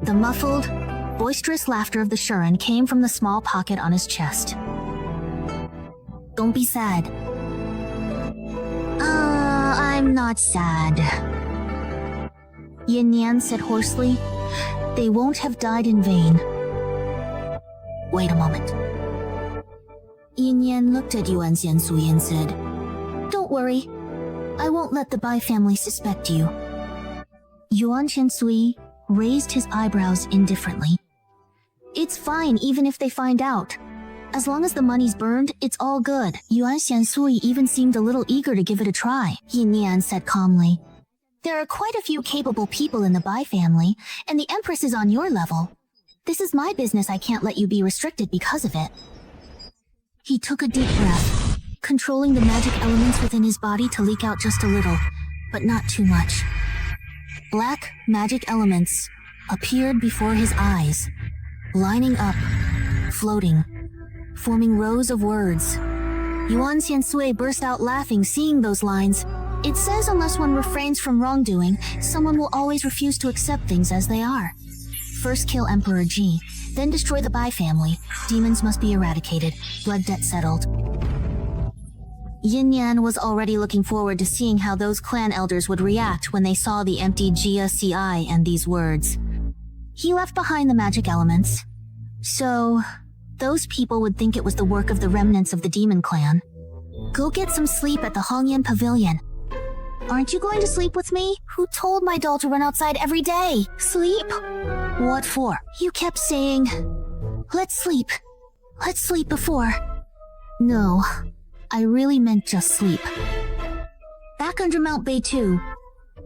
Speaker 1: The muffled, boisterous laughter of the Shuren came from the small pocket on his chest. Don't be sad. I'm not sad. Yin Yan said hoarsely. They won't have died in vain. Wait a moment. Yin Yan looked at Yuan Xiansui and said, Don't worry. I won't let the Bai family suspect you. Yuan Xiansui raised his eyebrows indifferently. It's fine even if they find out. As long as the money's burned, it's all good. Yuan Xiansui even seemed a little eager to give it a try, Yin Yan said calmly. There are quite a few capable people in the Bai family, and the Empress is on your level. This is my business. I can't let you be restricted because of it. He took a deep breath, controlling the magic elements within his body to leak out just a little, but not too much. Black magic elements appeared before his eyes, lining up, floating, forming rows of words. Yuan Xiansui burst out laughing seeing those lines. It says unless one refrains from wrongdoing, someone will always refuse to accept things as they are. First kill Emperor Ji, then destroy the Bai family. Demons must be eradicated, blood debt settled. Yin Yan was already looking forward to seeing how those clan elders would react when they saw the empty Jia Ci and these words. He left behind the magic elements. So, those people would think it was the work of the remnants of the demon clan. Go get some sleep at the Hongyan Pavilion. Aren't you going to sleep with me? Who told my doll to run outside every day? Sleep? What for? You kept saying, let's sleep. Let's sleep before. No, I really meant just sleep. Back under Mount Bay too.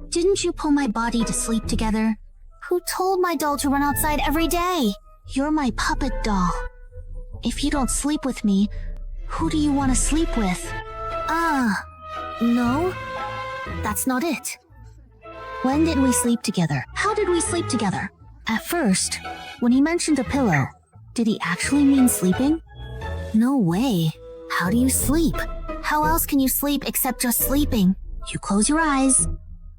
Speaker 1: Didn't you pull my body to sleep together? Who told my doll to run outside every day? You're my puppet doll. If you don't sleep with me, who do you want to sleep with? No. That's not it. When did we sleep together? How did we sleep together? At first, when he mentioned a pillow, did he actually mean sleeping? No way. How do you sleep? How else can you sleep except just sleeping? You close your eyes.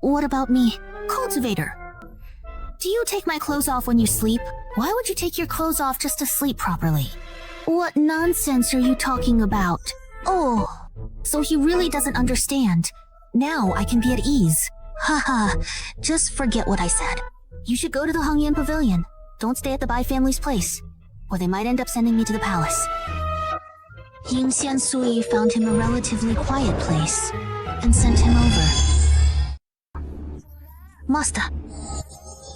Speaker 1: What about me? Cultivator. Do you take my clothes off when you sleep? Why would you take your clothes off just to sleep properly? What nonsense are you talking about? Oh, so he really doesn't understand. Now I can be at ease. Haha, just forget what I said. You should go to the Hongyan Pavilion. Don't stay at the Bai family's place, or they might end up sending me to the palace. Ying Xiansui found him a relatively quiet place and sent him over. Master.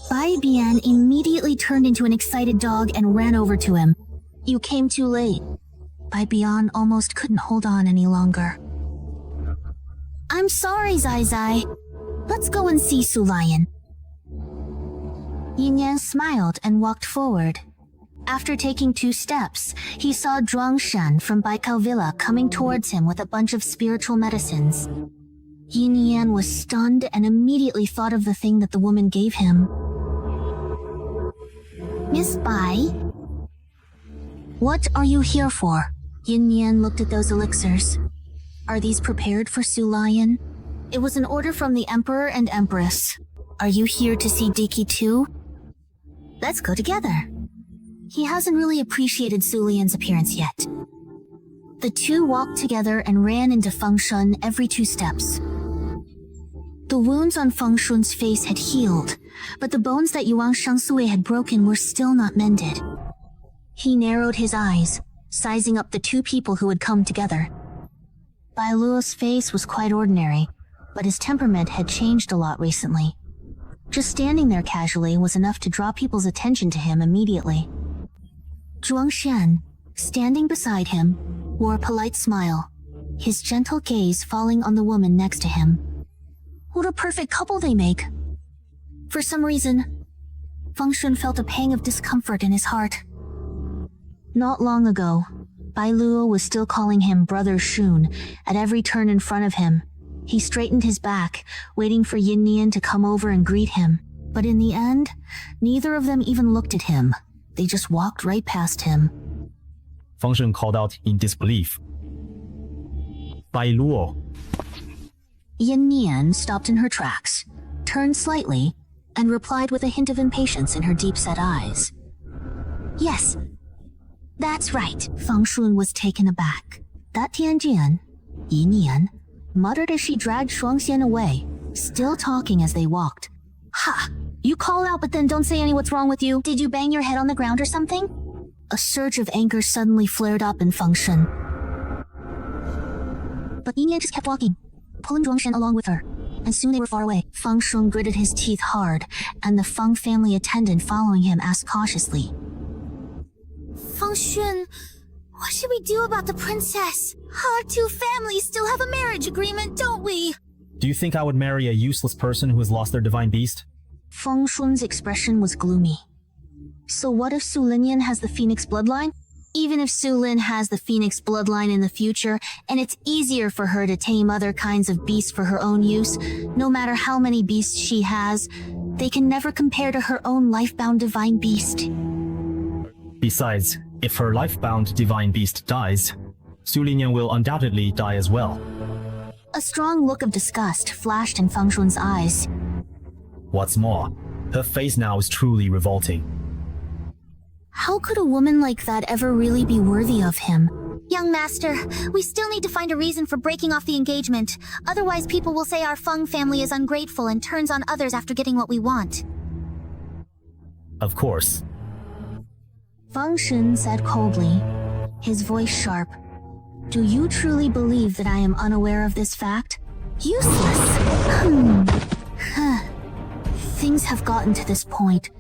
Speaker 1: Bai Bian immediately turned into an excited dog and ran over to him. You came too late. Bai Bian almost couldn't hold on any longer. I'm sorry, Zai Zai. Let's go and see Su Lion. Yin Yan smiled and walked forward. After taking 2 steps, he saw Zhuang Shen from Baikao Villa coming towards him with a bunch of spiritual medicines. Yin Yan was stunned and immediately thought of the thing that the woman gave him. Miss Bai? What are you here for? Yin Yan looked at those elixirs. Are these prepared for Su Lion? It was an order from the Emperor and Empress. Are you here to see Diki too? Let's go together. He hasn't really appreciated Su Lian's appearance yet. The two walked together and ran into Feng Shun every 2 steps. The wounds on Feng Shun's face had healed, but the bones that Yuan Shangsui had broken were still not mended. He narrowed his eyes, sizing up the 2 people who had come together. Bai Luo's face was quite ordinary, but his temperament had changed a lot recently. Just standing there casually was enough to draw people's attention to him immediately. Zhuang Shen, standing beside him, wore a polite smile, his gentle gaze falling on the woman next to him. What a perfect couple they make! For some reason, Feng Shun felt a pang of discomfort in his heart. Not long ago, Bai Luo was still calling him Brother Shun at every turn in front of him. He straightened his back, waiting for Yin Nian to come over and greet him. But in the end, neither of them even looked at him. They just walked right past him.
Speaker 3: Feng Shun called out in disbelief. Bai Luo.
Speaker 1: Yin Nian stopped in her tracks, turned slightly, and replied with a hint of impatience in her deep-set eyes. Yes, that's right. Feng Shun was taken aback. That Tianjian, Yin Nian, muttered as she dragged Shuangxian away, still talking as they walked. Ha! You call out but then don't say any what's wrong with you. Did you bang your head on the ground or something? A surge of anger suddenly flared up in Feng Shun. But Yin Yan just kept walking, pulling Zhuangshen along with her, and soon they were far away. Feng Shun gritted his teeth hard, and the Feng family attendant following him asked cautiously. Feng Shun, What should we do about the princess? Our two families still have a marriage agreement, don't we?
Speaker 3: Do you think I would marry a useless person who has lost their divine beast?
Speaker 1: Feng Shun's expression was gloomy. So what if Su Linyan has the phoenix bloodline? Even if Su Lin has the phoenix bloodline in the future, and it's easier for her to tame other kinds of beasts for her own use, no matter how many beasts she has, they can never compare to her own life-bound divine beast.
Speaker 3: Besides, if her life-bound divine beast dies, Su Linyan will undoubtedly die as well.
Speaker 1: A strong look of disgust flashed in Feng Shun's eyes.
Speaker 3: What's more, her face now is truly revolting.
Speaker 1: How could a woman like that ever really be worthy of him? Young master, we still need to find a reason for breaking off the engagement. Otherwise, people will say our Feng family is ungrateful and turns on others after getting what we want.
Speaker 3: Of course.
Speaker 1: Feng Shun said coldly, his voice sharp. Do you truly believe that I am unaware of this fact? Useless. Things have gotten to this point.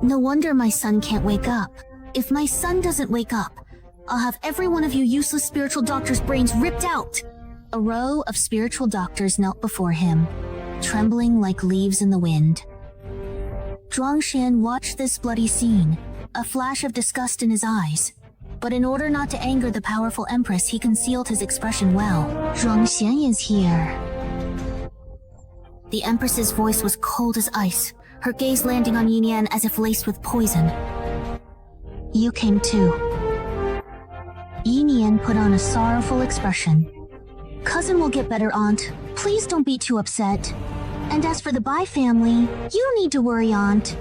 Speaker 1: No wonder my son can't wake up. If my son doesn't wake up, I'll have every one of you useless spiritual doctors' brains ripped out. A row of spiritual doctors knelt before him, trembling like leaves in the wind. Zhuangshan watched this bloody scene, a flash of disgust in his eyes. But in order not to anger the powerful empress, he concealed his expression well. Zhuangshan is here. The empress's voice was cold as ice, her gaze landing on Yinian as if laced with poison. You came too. Yinian put on a sorrowful expression. Cousin will get better, aunt. Please don't be too upset. And as for the Bai family, you don't need to worry, aunt.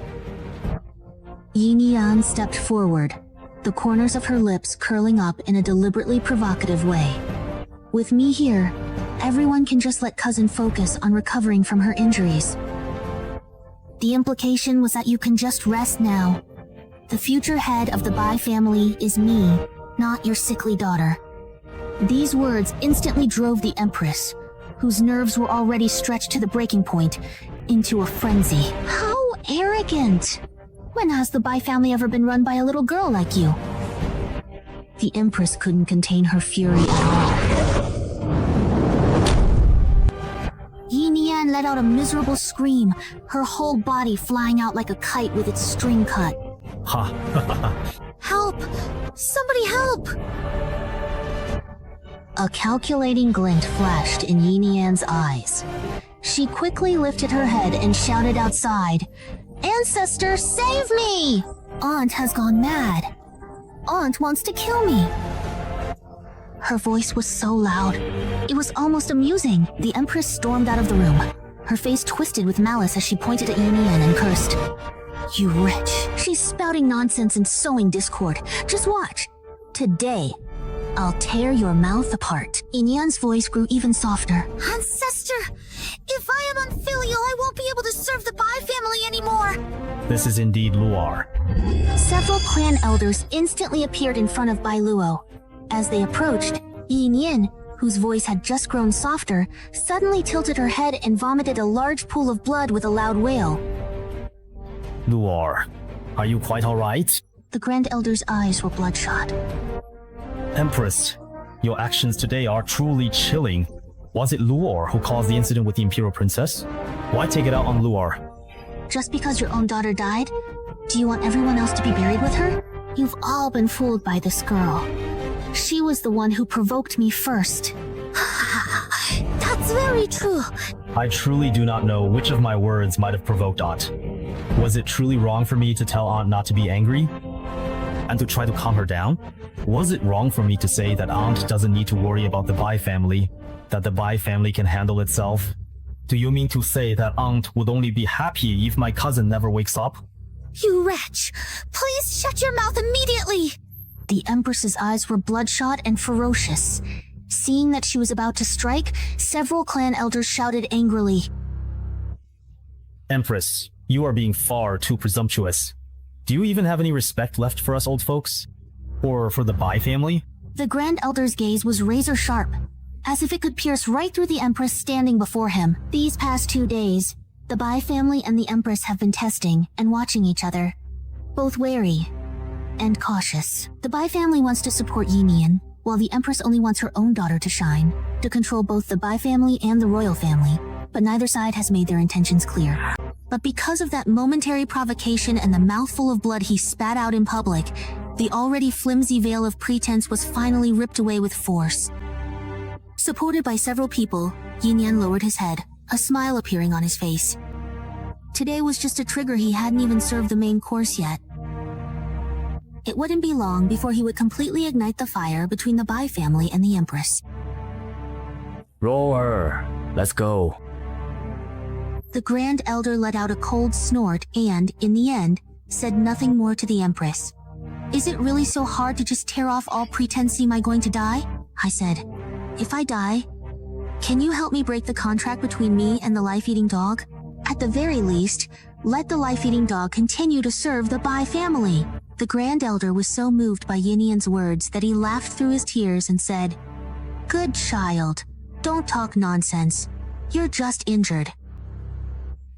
Speaker 1: Yinian stepped forward, the corners of her lips curling up in a deliberately provocative way. With me here, everyone can just let cousin focus on recovering from her injuries. The implication was that you can just rest now. The future head of the Bai family is me, not your sickly daughter. These words instantly drove the empress, whose nerves were already stretched to the breaking point, into a frenzy. How arrogant! When has the Bai family ever been run by a little girl like you? The empress couldn't contain her fury at all. Yinian let out a miserable scream, her whole body flying out like a kite with its string cut.
Speaker 3: Ha!
Speaker 1: Help! Somebody help! A calculating glint flashed in Yinian's eyes. She quickly lifted her head and shouted outside, Ancestor, save me! Aunt has gone mad. Aunt wants to kill me. Her voice was so loud, it was almost amusing. The empress stormed out of the room, her face twisted with malice as she pointed at Yinian and cursed. You wretch. She's spouting nonsense and sowing discord. Just watch. Today, I'll tear your mouth apart. Yinian's voice grew even softer. Ancestor, if I am unfilial, I won't be able to serve the Bai family anymore.
Speaker 3: This is indeed Luar.
Speaker 1: Several clan elders instantly appeared in front of Bai Luo. As they approached, Yinian, whose voice had just grown softer, suddenly tilted her head and vomited a large pool of blood with a loud wail.
Speaker 3: Luar, are you quite alright?
Speaker 1: The Grand Elder's eyes were bloodshot.
Speaker 3: Empress, your actions today are truly chilling. Was it Luar who caused the incident with the Imperial Princess? Why take it out on Luar?
Speaker 1: Just because your own daughter died, do you want everyone else to be buried with her? You've all been fooled by this girl. She was the one who provoked me first. That's very true.
Speaker 3: I truly do not know which of my words might have provoked Aunt. Was it truly wrong for me to tell Aunt not to be angry? And to try to calm her down? Was it wrong for me to say that Aunt doesn't need to worry about the Bai family, that the Bai family can handle itself? Do you mean to say that Aunt would only be happy if my cousin never wakes up?
Speaker 1: You wretch! Please shut your mouth immediately! The Empress's eyes were bloodshot and ferocious. Seeing that she was about to strike, several clan elders shouted angrily.
Speaker 3: Empress, you are being far too presumptuous. Do you even have any respect left for us old folks? Or for the Bai family?
Speaker 1: The Grand Elder's gaze was razor sharp, as if it could pierce right through the Empress standing before him. These past 2 days, the Bai family and the Empress have been testing and watching each other, both wary. and cautious. The Bai family wants to support Yinian, while the Empress only wants her own daughter to shine, to control both the Bai family and the royal family, but neither side has made their intentions clear. But because of that momentary provocation and the mouthful of blood he spat out in public, the already flimsy veil of pretense was finally ripped away with force. Supported by several people, Yinian lowered his head, a smile appearing on his face. Today was just a trigger. He hadn't even served the main course yet. It wouldn't be long before he would completely ignite the fire between the Bai family and the Empress.
Speaker 4: Roar, let's go.
Speaker 1: The Grand Elder let out a cold snort and, in the end, said nothing more to the Empress. Is it really so hard to just tear off all pretense? Am I going to die? I said. If I die, can you help me break the contract between me and the life-eating dog? At the very least, let the life-eating dog continue to serve the Bai family. The Grand Elder was so moved by Yinian's words that he laughed through his tears and said, Good child, don't talk nonsense. You're just injured.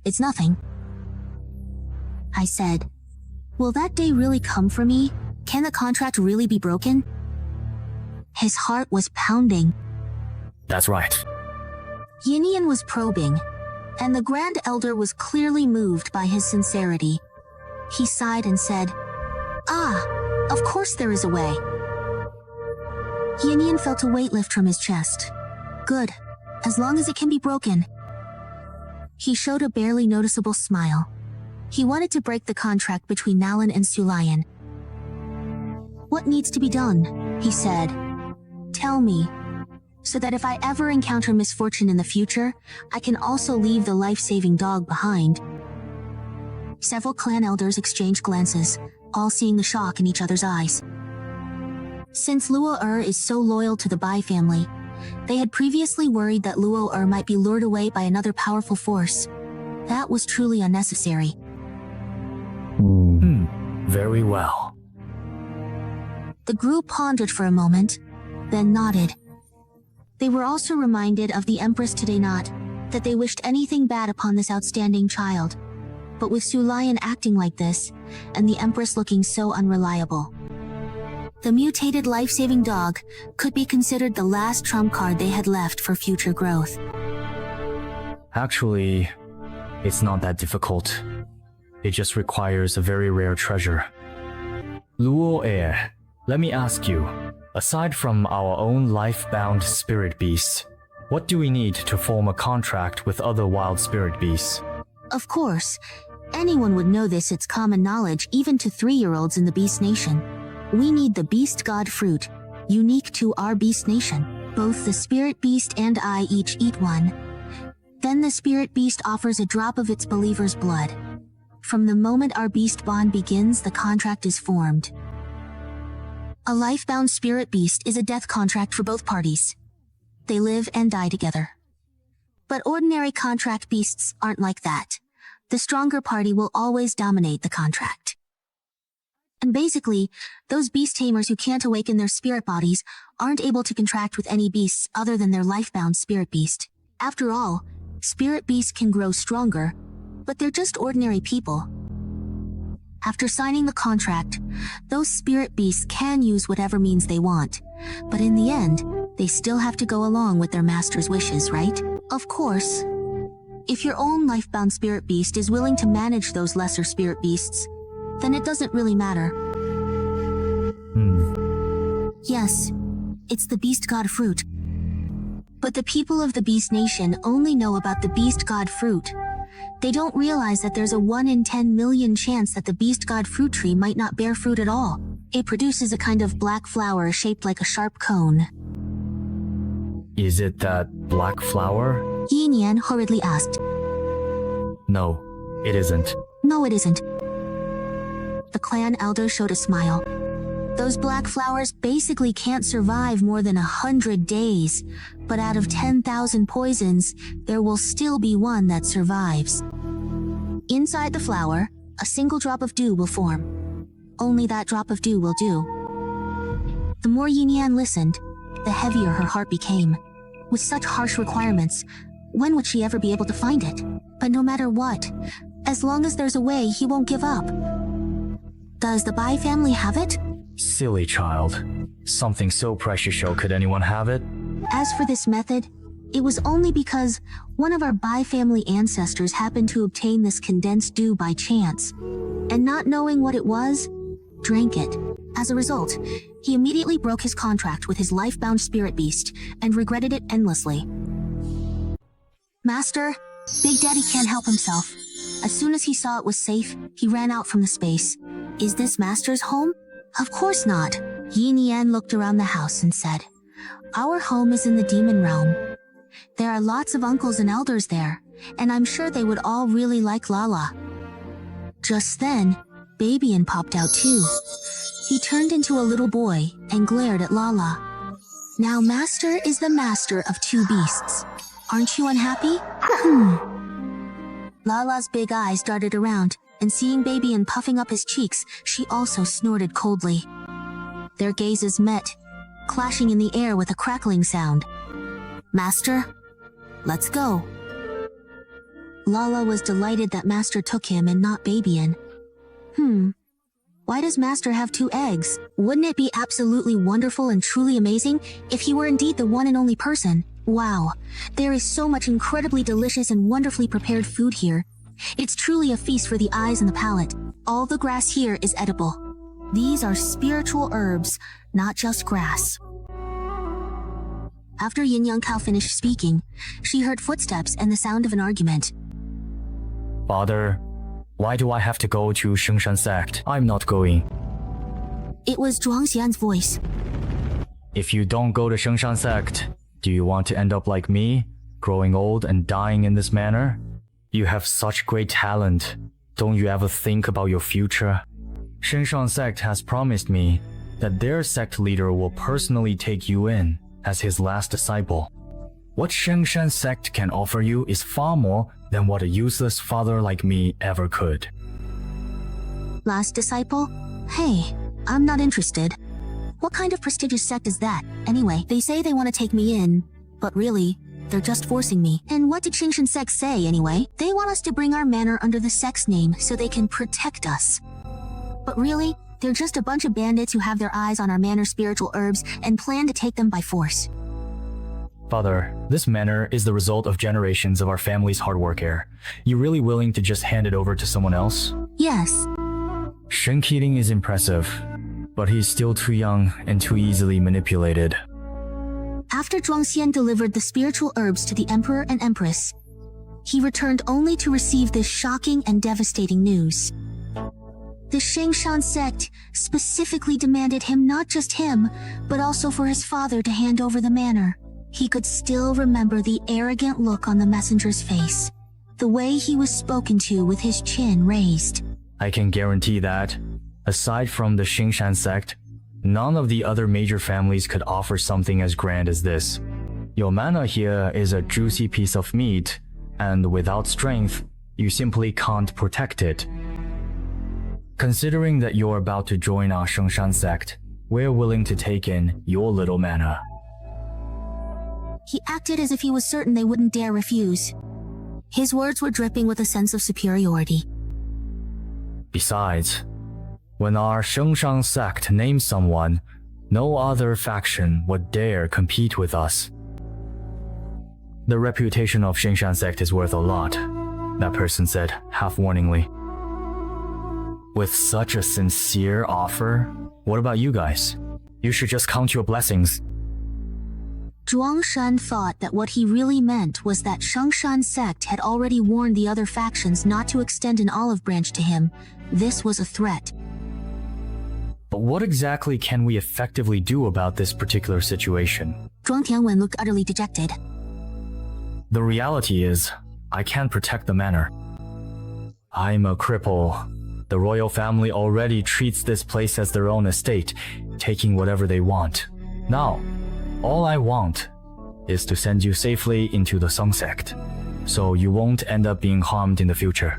Speaker 1: It's nothing. I said, Will that day really come for me? Can the contract really be broken? His heart was pounding.
Speaker 4: That's right.
Speaker 1: Yinian was probing, and the Grand Elder was clearly moved by his sincerity. He sighed and said, of course there is a way. Yinian felt a weight lift from his chest. Good, as long as it can be broken. He showed a barely noticeable smile. He wanted to break the contract between Nalan and Sulayan. What needs to be done? He said. Tell me, so that if I ever encounter misfortune in the future, I can also leave the life-saving dog behind. Several clan elders exchanged glances, all seeing the shock in each other's eyes. Since Luo is so loyal to the Bai family, they had previously worried that Luo might be lured away by another powerful force. That was truly unnecessary.
Speaker 4: Very well.
Speaker 1: The group pondered for a moment, then nodded. They were also reminded of the Empress today, not that they wished anything bad upon this outstanding child, but with Sulayan acting like this, and the Empress looking so unreliable. The mutated life-saving dog could be considered the last trump card they had left for future growth.
Speaker 4: Actually, it's not that difficult. It just requires a very rare treasure. Luo, let me ask you, aside from our own life-bound spirit beasts, what do we need to form a contract with other wild spirit beasts?
Speaker 1: Of course, anyone would know this. It's common knowledge even to 3-year-olds in the Beast Nation. We need the Beast God fruit, unique to our Beast Nation. Both the Spirit Beast and I each eat one. Then the Spirit Beast offers a drop of its believer's blood. From the moment our beast bond begins, the contract is formed. A life-bound Spirit Beast is a death contract for both parties. They live and die together. But ordinary contract beasts aren't like that. The stronger party will always dominate the contract. And basically, those beast tamers who can't awaken their spirit bodies aren't able to contract with any beasts other than their life-bound spirit beast. After all, spirit beasts can grow stronger, but they're just ordinary people. After signing the contract, those spirit beasts can use whatever means they want, but in the end, they still have to go along with their master's wishes, right? Of course, if your own life-bound spirit beast is willing to manage those lesser spirit beasts, then it doesn't really matter. Yes, it's the Beast God fruit. But the people of the Beast Nation only know about the Beast God fruit. They don't realize that there's a 1 in 10 million chance that the Beast God fruit tree might not bear fruit at all. It produces a kind of black flower shaped like a sharp cone.
Speaker 4: Is it that black flower?
Speaker 1: Yinian hurriedly asked.
Speaker 4: No, it isn't.
Speaker 1: No, it isn't. The clan elder showed a smile. Those black flowers basically can't survive more than 100 days, but out of 10,000 poisons, there will still be one that survives. Inside the flower, a single drop of dew will form. Only that drop of dew will do. The more Yinian listened, the heavier her heart became. With such harsh requirements, when would she ever be able to find it? But no matter what, as long as there's a way, he won't give up. Does the Bai family have it?
Speaker 4: Silly child. Something so precious, could anyone have it?
Speaker 1: As for this method, it was only because one of our Bai family ancestors happened to obtain this condensed dew by chance, and not knowing what it was, drank it. As a result, he immediately broke his contract with his life-bound spirit beast and regretted it endlessly. Master, Big Daddy can't help himself. As soon as he saw it was safe, he ran out from the space. Is this Master's home? Of course not. Yin Yan looked around the house and said, "Our home is in the demon realm. There are lots of uncles and elders there, and I'm sure they would all really like Lala." Just then, Babyan popped out too. He turned into a little boy and glared at Lala. Now Master is the master of two beasts. Aren't you unhappy? Lala's big eyes darted around, and seeing Babyan puffing up his cheeks, she also snorted coldly. Their gazes met, clashing in the air with a crackling sound. Master, let's go. Lala was delighted that Master took him and not Babyan. Why does Master have two eggs? Wouldn't it be absolutely wonderful and truly amazing if he were indeed the one and only person? Wow, there is so much incredibly delicious and wonderfully prepared food here. It's truly a feast for the eyes and the palate. All the grass here is edible. These are spiritual herbs, not just grass. After Yin Yang Cow finished speaking, she heard footsteps and the sound of an argument.
Speaker 4: Father, why do I have to go to Shengshan sect? I'm not going.
Speaker 1: It was Zhuang Xian's voice.
Speaker 4: If you don't go to Shengshan sect, do you want to end up like me, growing old and dying in this manner? You have such great talent. Don't you ever think about your future? Shengshan sect has promised me that their sect leader will personally take you in as his last disciple. What Shengshan sect can offer you is far more than what a useless father like me ever could.
Speaker 1: Last disciple? Hey, I'm not interested. What kind of prestigious sect is that? Anyway, they say they want to take me in, but really, they're just forcing me. And what did Shengshan sect say anyway? They want us to bring our manor under the sect's name so they can protect us. But really, they're just a bunch of bandits who have their eyes on our manor's spiritual herbs and plan to take them by force.
Speaker 4: Father, this manor is the result of generations of our family's hard work here. You really willing to just hand it over to someone else?
Speaker 1: Yes.
Speaker 4: Shen Keating is impressive, but he's still too young and too easily manipulated.
Speaker 1: After Zhuang Xian delivered the spiritual herbs to the Emperor and Empress, he returned only to receive this shocking and devastating news. The Shengshan sect specifically demanded him, not just him, but also for his father to hand over the manor. He could still remember the arrogant look on the messenger's face, the way he was spoken to with his chin raised.
Speaker 4: I can guarantee that, aside from the Shengshan sect, none of the other major families could offer something as grand as this. Your manor here is a juicy piece of meat, and without strength, you simply can't protect it. Considering that you're about to join our Shengshan sect, we're willing to take in your little manor.
Speaker 1: He acted as if he was certain they wouldn't dare refuse. His words were dripping with a sense of superiority.
Speaker 4: Besides, when our Shengshan sect names someone, no other faction would dare compete with us. The reputation of Shengshan sect is worth a lot, that person said, half-warningly. With such a sincere offer, what about you guys? You should just count your blessings.
Speaker 1: Zhuang Shan thought that what he really meant was that Shengshan sect had already warned the other factions not to extend an olive branch to him. This was a threat.
Speaker 4: But what exactly can we effectively do about this particular situation?
Speaker 1: Zhuang Tianwen looked utterly dejected.
Speaker 4: The reality is, I can't protect the manor. I'm a cripple. The royal family already treats this place as their own estate, taking whatever they want. Now, all I want is to send you safely into the Song sect, so you won't end up being harmed in the future.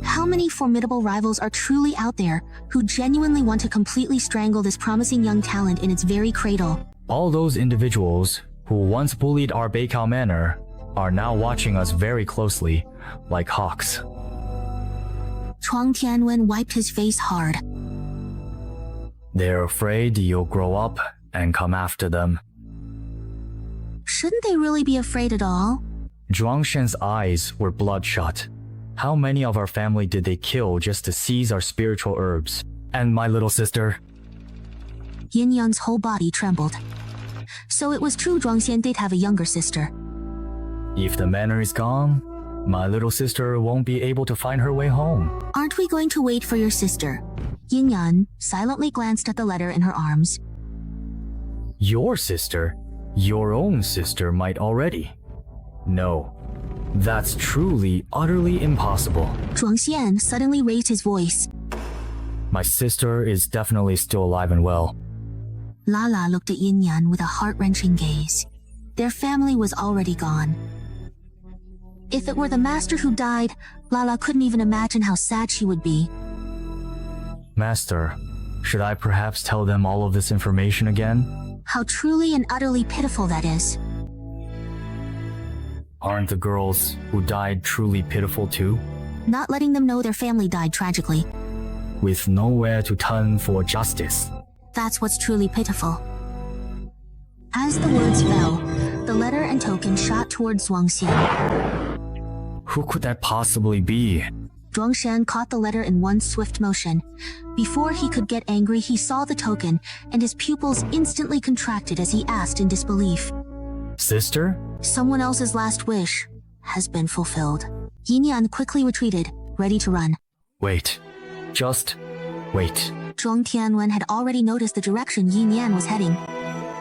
Speaker 1: How many formidable rivals are truly out there who genuinely want to completely strangle this promising young talent in its very cradle?
Speaker 4: All those individuals who once bullied our Beikao manor are now watching us very closely, like hawks.
Speaker 1: Zhuang Tianwen wiped his face hard.
Speaker 8: They're afraid you'll grow up and come after them.
Speaker 1: Shouldn't they really be afraid at all?
Speaker 8: Zhuangshan's eyes were bloodshot. How many of our family did they kill just to seize our spiritual herbs? And my little sister?
Speaker 1: Yin Yan's whole body trembled. So it was true Zhuangxian did have a younger sister.
Speaker 8: If the manor is gone, my little sister won't be able to find her way home.
Speaker 1: Aren't we going to wait for your sister? Yin Yan silently glanced at the letter in her arms.
Speaker 8: Your sister? Your own sister might already. No, that's truly, utterly impossible.
Speaker 1: Zhuangxian suddenly raised his voice.
Speaker 8: My sister is definitely still alive and well.
Speaker 1: Lala looked at Yin Yan with a heart-wrenching gaze. Their family was already gone. If it were the master who died, Lala couldn't even imagine how sad she would be.
Speaker 8: Master, should I perhaps tell them all of this information again?
Speaker 1: How truly and utterly pitiful that is.
Speaker 8: Aren't the girls who died truly pitiful too?
Speaker 1: Not letting them know their family died tragically.
Speaker 8: With nowhere to turn for justice.
Speaker 1: That's what's truly pitiful. As the words fell, the letter and token shot towards Zhuangxian.
Speaker 8: Who could that possibly be?
Speaker 1: Zhuangxian caught the letter in one swift motion. Before he could get angry, he saw the token, and his pupils instantly contracted as he asked in disbelief.
Speaker 8: Sister?
Speaker 1: Someone else's last wish has been fulfilled. Yin Yan quickly retreated, ready to run.
Speaker 8: Wait. Just wait.
Speaker 1: Zhuang Tianwen had already noticed the direction Yin Yan was heading.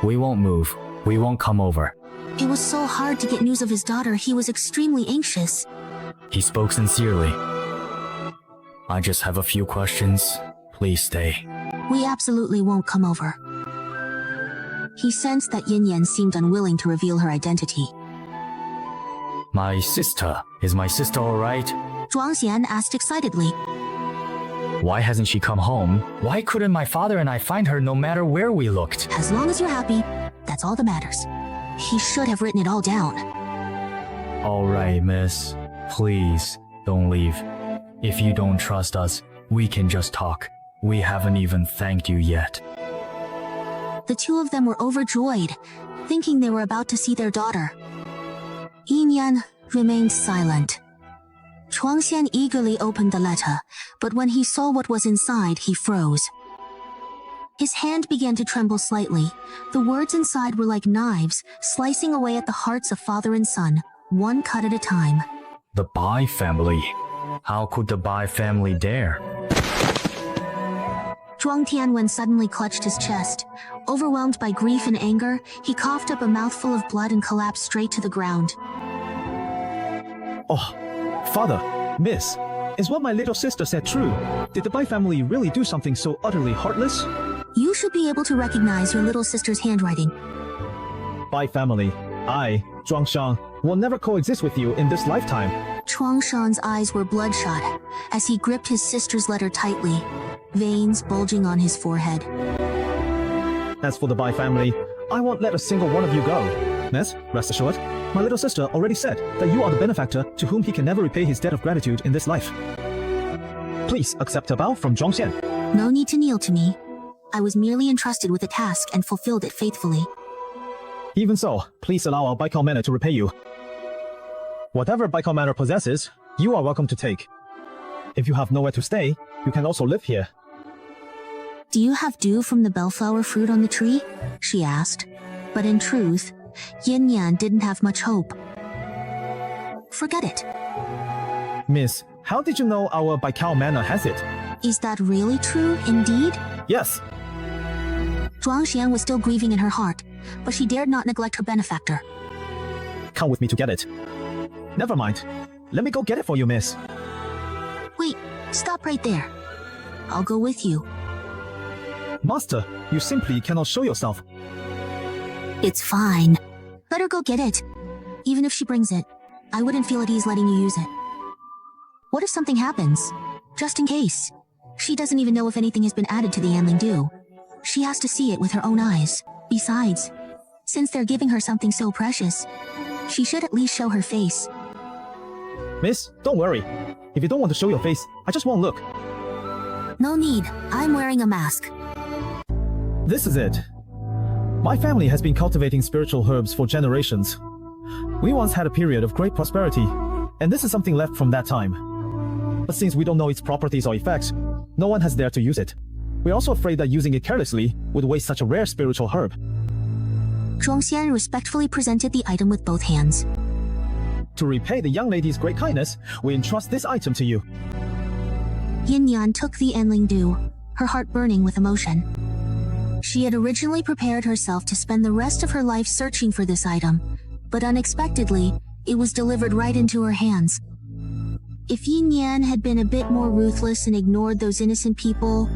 Speaker 8: We won't move. We won't come over.
Speaker 1: It was so hard to get news of his daughter, he was extremely anxious.
Speaker 8: He spoke sincerely. I just have a few questions. Please stay.
Speaker 1: We absolutely won't come over. He sensed that Yin Yan seemed unwilling to reveal her identity.
Speaker 8: My sister. Is my sister alright?
Speaker 1: Zhuangxian asked excitedly.
Speaker 8: Why hasn't she come home? Why couldn't my father and I find her no matter where we looked?
Speaker 1: As long as you're happy, that's all that matters. He should have written it all down.
Speaker 8: Alright, miss. Please, don't leave. If you don't trust us, we can just talk. We haven't even thanked you yet.
Speaker 1: The two of them were overjoyed, thinking they were about to see their daughter. Yin Yan remained silent. Zhuangxian eagerly opened the letter, but when he saw what was inside, he froze. His hand began to tremble slightly. The words inside were like knives, slicing away at the hearts of father and son, one cut at a time.
Speaker 8: The Bai family. How could the Bai family dare?
Speaker 1: Zhuang Tianwen suddenly clutched his chest. Overwhelmed by grief and anger, he coughed up a mouthful of blood and collapsed straight to the ground.
Speaker 10: Oh, father, miss, is what my little sister said true? Did the Bai family really do something so utterly heartless?
Speaker 1: You should be able to recognize your little sister's handwriting.
Speaker 10: Bai family, I, Zhuangshang, will never coexist with you in this lifetime.
Speaker 1: Zhuangshan's eyes were bloodshot as he gripped his sister's letter tightly, veins bulging on his forehead.
Speaker 10: As for the Bai family, I won't let a single one of you go. Miss, rest assured, my little sister already said that you are the benefactor to whom he can never repay his debt of gratitude in this life. Please accept a bow from Zhuangxian.
Speaker 1: No need to kneel to me. I was merely entrusted with a task and fulfilled it faithfully.
Speaker 10: Even so, please allow our Baikal Manor to repay you. Whatever Baikal Manor possesses, you are welcome to take. If you have nowhere to stay, you can also live here.
Speaker 1: Do you have dew from the bellflower fruit on the tree? She asked. But in truth, Yin Yan didn't have much hope. Forget it.
Speaker 10: Miss, how did you know our Baikal Manor has it?
Speaker 1: Is that really true, indeed?
Speaker 10: Yes.
Speaker 1: Zhuangxian was still grieving in her heart, but she dared not neglect her benefactor.
Speaker 10: Come with me to get it. Never mind. Let me go get it for you, miss.
Speaker 1: Wait, stop right there. I'll go with you.
Speaker 10: Master, you simply cannot show yourself.
Speaker 1: It's fine. Let her go get it. Even if she brings it, I wouldn't feel at ease letting you use it. What if something happens? Just in case. She doesn't even know if anything has been added to the Yanling Dew. She has to see it with her own eyes. Besides, since they're giving her something so precious, she should at least show her face.
Speaker 10: Miss, don't worry. If you don't want to show your face, I just won't look.
Speaker 1: No need. I'm wearing a mask.
Speaker 10: This is it. My family has been cultivating spiritual herbs for generations. We once had a period of great prosperity, and this is something left from that time. But since we don't know its properties or effects, no one has dared to use it. We're also afraid that using it carelessly would waste such a rare spiritual herb.
Speaker 1: Zhuangxian respectfully presented the item with both hands.
Speaker 10: To repay the young lady's great kindness, we entrust this item to you.
Speaker 1: Yin Yan took the Anling Du, her heart burning with emotion. She had originally prepared herself to spend the rest of her life searching for this item, but unexpectedly, it was delivered right into her hands. If Yin Yan had been a bit more ruthless and ignored those innocent people,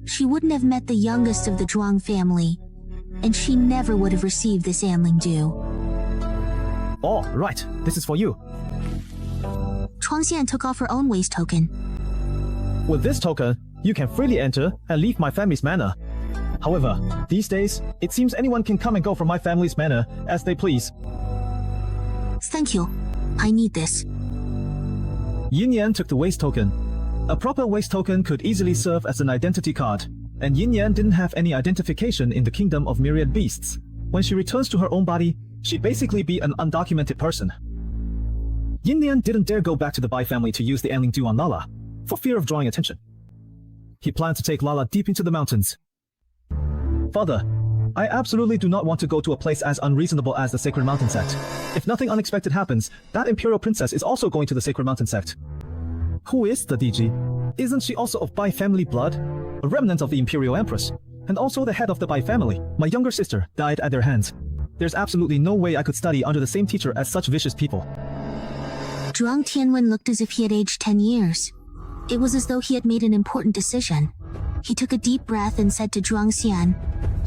Speaker 1: she wouldn't have met the youngest of the Zhuang family, and she never would have received this Anling Du.
Speaker 10: Oh, right. This is for you.
Speaker 1: Zhuangxian took off her own waist token.
Speaker 10: With this token, you can freely enter and leave my family's manor. However, these days, it seems anyone can come and go from my family's manor as they please.
Speaker 1: Thank you. I need this.
Speaker 10: Yin Yan took the waist token. A proper waist token could easily serve as an identity card, and Yin Yan didn't have any identification in the kingdom of myriad beasts. When she returns to her own body, she'd basically be an undocumented person. Yin Yan didn't dare go back to the Bai family to use the Anling Du on Lala, for fear of drawing attention. He planned to take Lala deep into the mountains. Father, I absolutely do not want to go to a place as unreasonable as the Sacred Mountain Sect. If nothing unexpected happens, that Imperial Princess is also going to the Sacred Mountain Sect. Who is the DG? Isn't she also of Bai family blood? A remnant of the Imperial Empress, and also the head of the Bai family. My younger sister died at their hands. There's absolutely no way I could study under the same teacher as such vicious people.
Speaker 1: Zhuang Tianwen looked as if he had aged 10 years. It was as though he had made an important decision. He took a deep breath and said to Zhuangxian,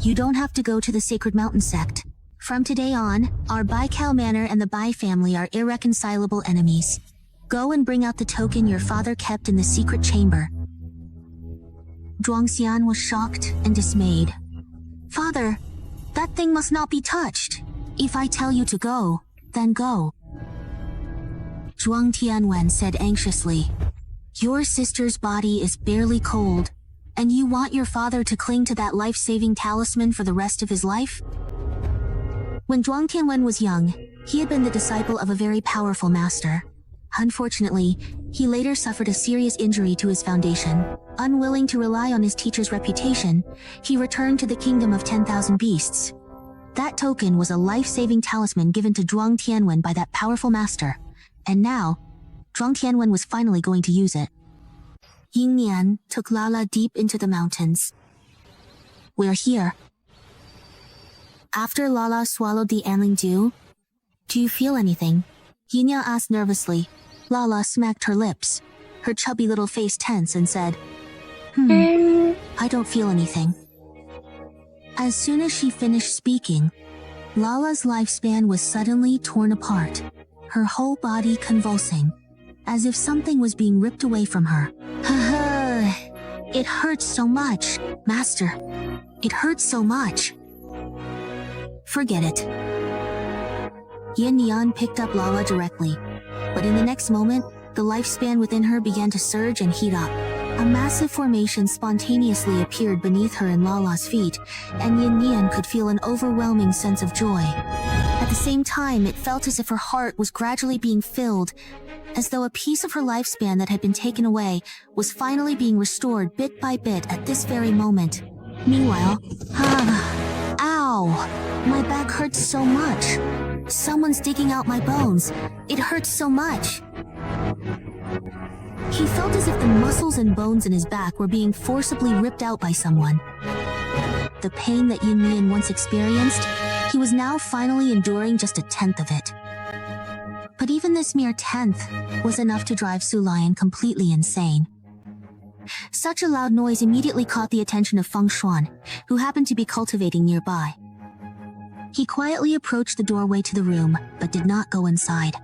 Speaker 1: "You don't have to go to the Sacred Mountain Sect. From today on, our Baikal Manor and the Bai family are irreconcilable enemies. Go and bring out the token your father kept in the secret chamber." Zhuangxian was shocked and dismayed. "Father, that thing must not be touched. If I tell you to go, then go." Zhuang Tianwen said anxiously, "Your sister's body is barely cold, and you want your father to cling to that life-saving talisman for the rest of his life?" When Zhuang Tianwen was young, he had been the disciple of a very powerful master. Unfortunately, he later suffered a serious injury to his foundation. Unwilling to rely on his teacher's reputation, he returned to the kingdom of 10,000 beasts. That token was a life-saving talisman given to Zhuang Tianwen by that powerful master, and now, Zhuang Tianwen was finally going to use it. Yin Yan took Lala deep into the mountains. "We're here." After Lala swallowed the Anling Du, "Do you feel anything?" Yin Yan asked nervously. Lala smacked her lips, her chubby little face tense, and said, I don't feel anything." As soon as she finished speaking, Lala's lifespan was suddenly torn apart, her whole body convulsing, as if something was being ripped away from her. "It hurts so much, Master. It hurts so much." "Forget it." Yin Yan picked up Lala directly, but in the next moment, the lifespan within her began to surge and heat up. A massive formation spontaneously appeared beneath her and Lala's feet, and Yin Yan could feel an overwhelming sense of joy. At the same time, it felt as if her heart was gradually being filled, as though a piece of her lifespan that had been taken away was finally being restored bit by bit at this very moment. Meanwhile, ow! My back hurts so much. Someone's digging out my bones. It hurts so much. He felt as if the muscles and bones in his back were being forcibly ripped out by someone. The pain that Yin Yan once experienced, he was now finally enduring just a tenth of it. But even this mere tenth was enough to drive Su Lion completely insane. Such a loud noise immediately caught the attention of Feng Shuan, who happened to be cultivating nearby. He quietly approached the doorway to the room, but did not go inside.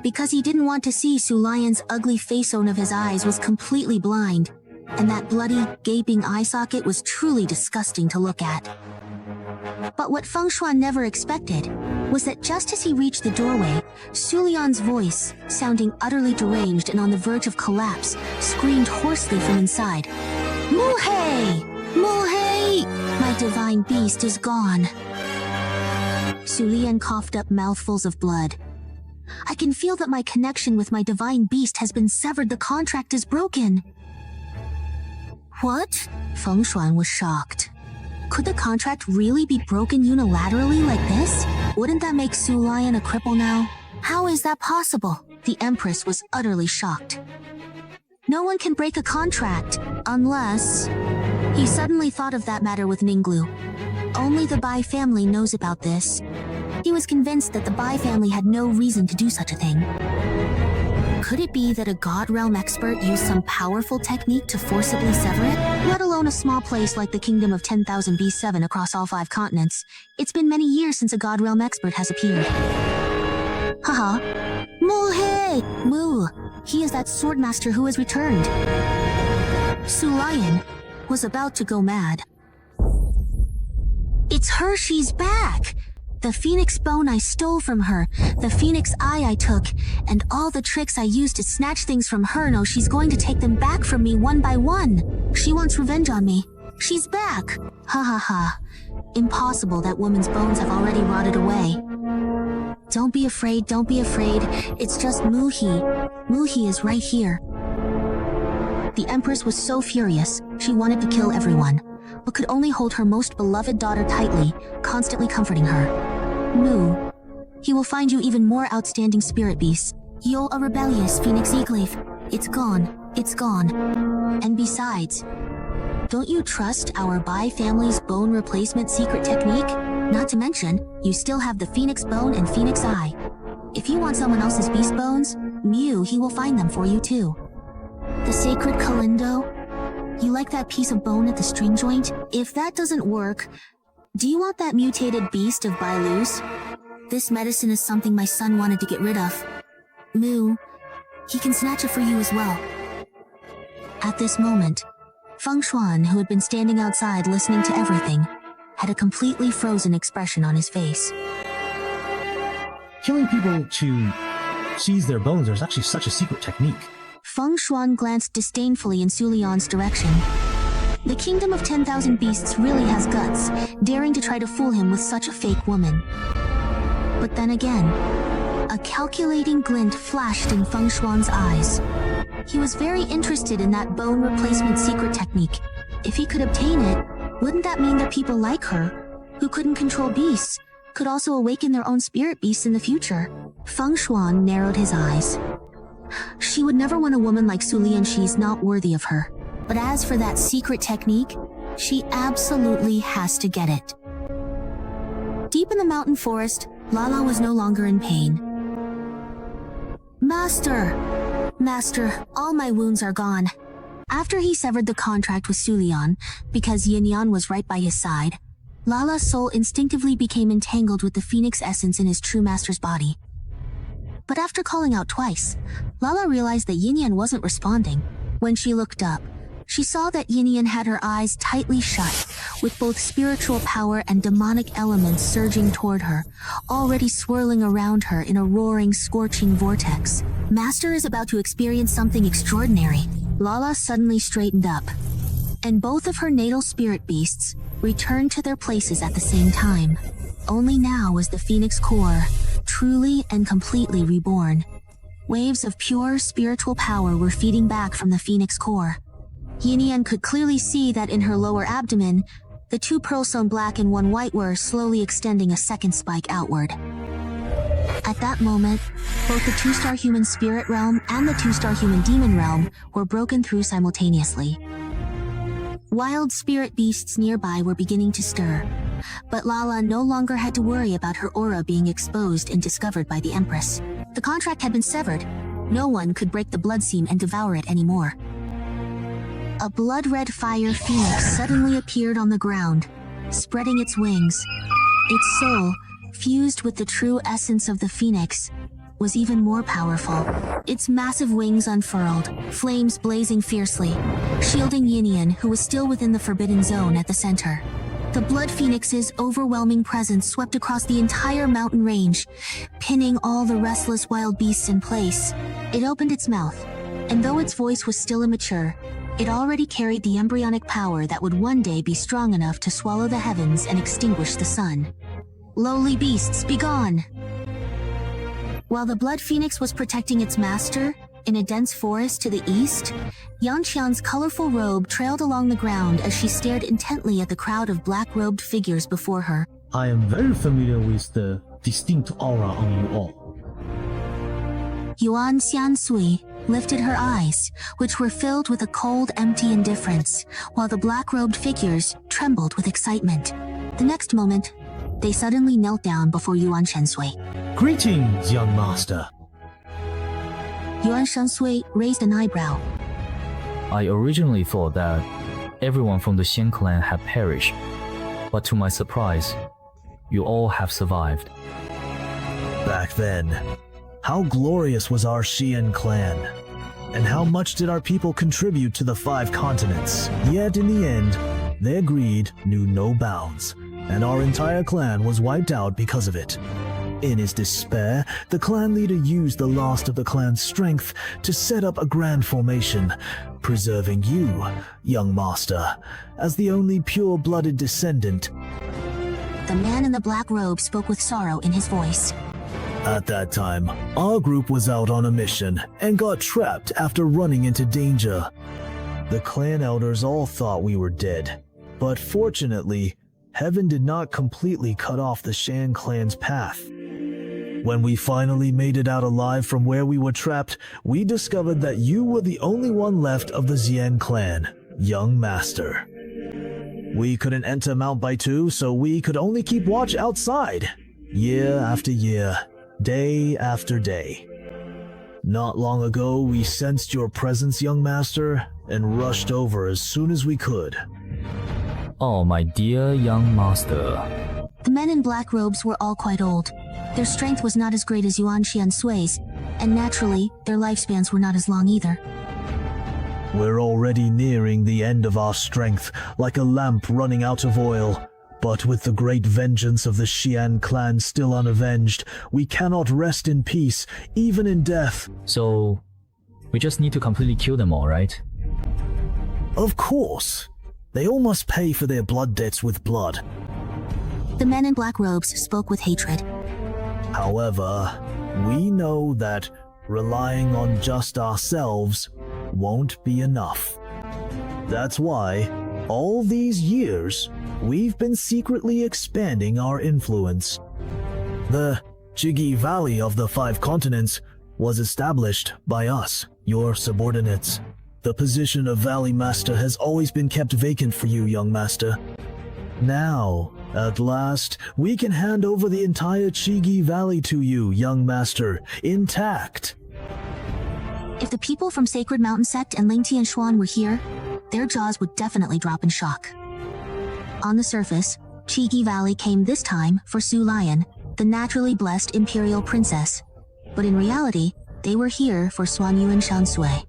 Speaker 1: Because he didn't want to see Su Lion's ugly face. One of his eyes was completely blind, and that bloody, gaping eye socket was truly disgusting to look at. But what Feng Shuan never expected was that just as he reached the doorway, Su Lion's voice, sounding utterly deranged and on the verge of collapse, screamed hoarsely from inside, "Mu Hei! Mulhey! My divine beast is gone. Su Lian coughed up mouthfuls of blood. I can feel that my connection with my divine beast has been severed. The contract is broken. What? Feng Shuan was shocked. Could the contract really be broken unilaterally like this? Wouldn't that make Su Lian a cripple now? How is that possible? The Empress was utterly shocked. No one can break a contract, unless... He suddenly thought of that matter with Ninglu. Only the Bai family knows about this. He was convinced that the Bai family had no reason to do such a thing. Could it be that a God Realm expert used some powerful technique to forcibly sever it? Let alone a small place like the Kingdom of 10,000 B7 across all 5 continents. It's been many years since a God Realm expert has appeared. Haha. Mulhey! Mu! He is that swordmaster who has returned. Su Lian was about to go mad. It's her, she's back! The phoenix bone I stole from her, the phoenix eye I took, and all the tricks I used to snatch things from her. No, she's going to take them back from me one by one. She wants revenge on me. She's back! Ha ha ha. Impossible, that woman's bones have already rotted away. Don't be afraid, don't be afraid. It's just Muhi. Muhi is right here. The Empress was so furious, she wanted to kill everyone, but could only hold her most beloved daughter tightly, constantly comforting her. Mu, he will find you even more outstanding spirit beasts. You're a rebellious Phoenix Eagleve. It's gone. It's gone. And besides, don't you trust our Bai family's bone replacement secret technique? Not to mention, you still have the Phoenix Bone and Phoenix Eye. If you want someone else's beast bones, Mew, he will find them for you too. The sacred Kalindo? You like that piece of bone at the string joint? If that doesn't work, do you want that mutated beast of Bailu's? This medicine is something my son wanted to get rid of. Mu, he can snatch it for you as well. At this moment, Feng Shuan, who had been standing outside listening to everything, had a completely frozen expression on his face.
Speaker 10: Killing people to seize their bones is actually such a secret technique.
Speaker 1: Feng Shuan glanced disdainfully in Su Lian's direction. The Kingdom of 10,000 Beasts really has guts, daring to try to fool him with such a fake woman. But then again, a calculating glint flashed in Feng Shuan's eyes. He was very interested in that bone replacement secret technique. If he could obtain it, wouldn't that mean that people like her, who couldn't control beasts, could also awaken their own spirit beasts in the future? Feng Shuan narrowed his eyes. She would never want a woman like Su Lian. She's not worthy of her. But as for that secret technique, she absolutely has to get it. Deep in the mountain forest, Lala was no longer in pain. Master! Master, all my wounds are gone. After he severed the contract with Su Lian, because Yin Yan was right by his side, Lala's soul instinctively became entangled with the phoenix essence in his true master's body. But after calling out twice, Lala realized that Yin Yan wasn't responding. When she looked up, she saw that Yin Yan had her eyes tightly shut, with both spiritual power and demonic elements surging toward her, already swirling around her in a roaring, scorching vortex. Master is about to experience something extraordinary. Lala suddenly straightened up, and both of her natal spirit beasts returned to their places at the same time. Only now was the Phoenix core truly and completely reborn. Waves of pure spiritual power were feeding back from the Phoenix core. Yin Yan could clearly see that in her lower abdomen, the 2 pearls sewn black and 1 white were slowly extending a second spike outward. At that moment, both the 2-star human spirit realm and the 2-star human demon realm were broken through simultaneously. Wild spirit beasts nearby were beginning to stir, but Lala no longer had to worry about her aura being exposed and discovered by the Empress. The contract had been severed. No one could break the blood seam and devour it anymore. A blood-red fire phoenix suddenly appeared on the ground, spreading its wings. Its soul, fused with the true essence of the phoenix, was even more powerful. Its massive wings unfurled, flames blazing fiercely, shielding Yin Yan, who was still within the forbidden zone at the center. The Blood Phoenix's overwhelming presence swept across the entire mountain range, pinning all the restless wild beasts in place. It opened its mouth, and though its voice was still immature, It already carried the embryonic power that would one day be strong enough to swallow the heavens and extinguish the sun. Lowly beasts, be gone! While the Blood Phoenix was protecting its master, in a dense forest to the east, Yan Qian's colorful robe trailed along the ground as she stared intently at the crowd of black-robed figures before her.
Speaker 10: I am very familiar with the distinct aura on you all.
Speaker 1: Yuan Xiansui lifted her eyes, which were filled with a cold, empty indifference, while the black-robed figures trembled with excitement. The next moment, they suddenly knelt down before Yuan Shenhui.
Speaker 10: Greetings, young master.
Speaker 1: Yuan Shenhui raised an eyebrow.
Speaker 6: I originally thought that everyone from the Xian clan had perished, but to my surprise, you all have survived.
Speaker 2: Back then, how glorious was our Xian clan, and how much did our people contribute to the 5 continents. Yet in the end, their greed knew no bounds, and our entire clan was wiped out because of it. In his despair, the clan leader used the last of the clan's strength to set up a grand formation, preserving you, young master, as the only pure-blooded descendant.
Speaker 1: The man in the black robe spoke with sorrow in his voice.
Speaker 2: At that time, our group was out on a mission and got trapped after running into danger. The clan elders all thought we were dead, but fortunately, heaven did not completely cut off the Shan clan's path. When we finally made it out alive from where we were trapped, we discovered that you were the only one left of the Xian clan, young master. We couldn't enter Mount Baitu, so we could only keep watch outside, year after year, day after day. Not long ago, we sensed your presence, young master, and rushed over as soon as we could.
Speaker 6: Oh, my dear young master.
Speaker 1: The men in black robes were all quite old. Their strength was not as great as Yuan Xiansui's, and naturally, their lifespans were not as long either.
Speaker 2: We're already nearing the end of our strength, like a lamp running out of oil. But with the great vengeance of the Xian clan still unavenged, we cannot rest in peace, even in death.
Speaker 6: So, we just need to completely kill them all, right?
Speaker 2: Of course. They all must pay for their blood debts with blood.
Speaker 1: The men in black robes spoke with hatred.
Speaker 2: However, we know that relying on just ourselves won't be enough. That's why, all these years, we've been secretly expanding our influence. The Jiggy Valley of the 5 continents was established by us, your subordinates. The position of Valley Master has always been kept vacant for you, young master. Now, at last, we can hand over the entire Chigi Valley to you, young master, intact.
Speaker 1: If the people from Sacred Mountain Sect and Lingtian Xuan were here, their jaws would definitely drop in shock. On the surface, Chigi Valley came this time for Su Lion, the naturally blessed imperial princess. But in reality, they were here for Suan Yuan Shansui.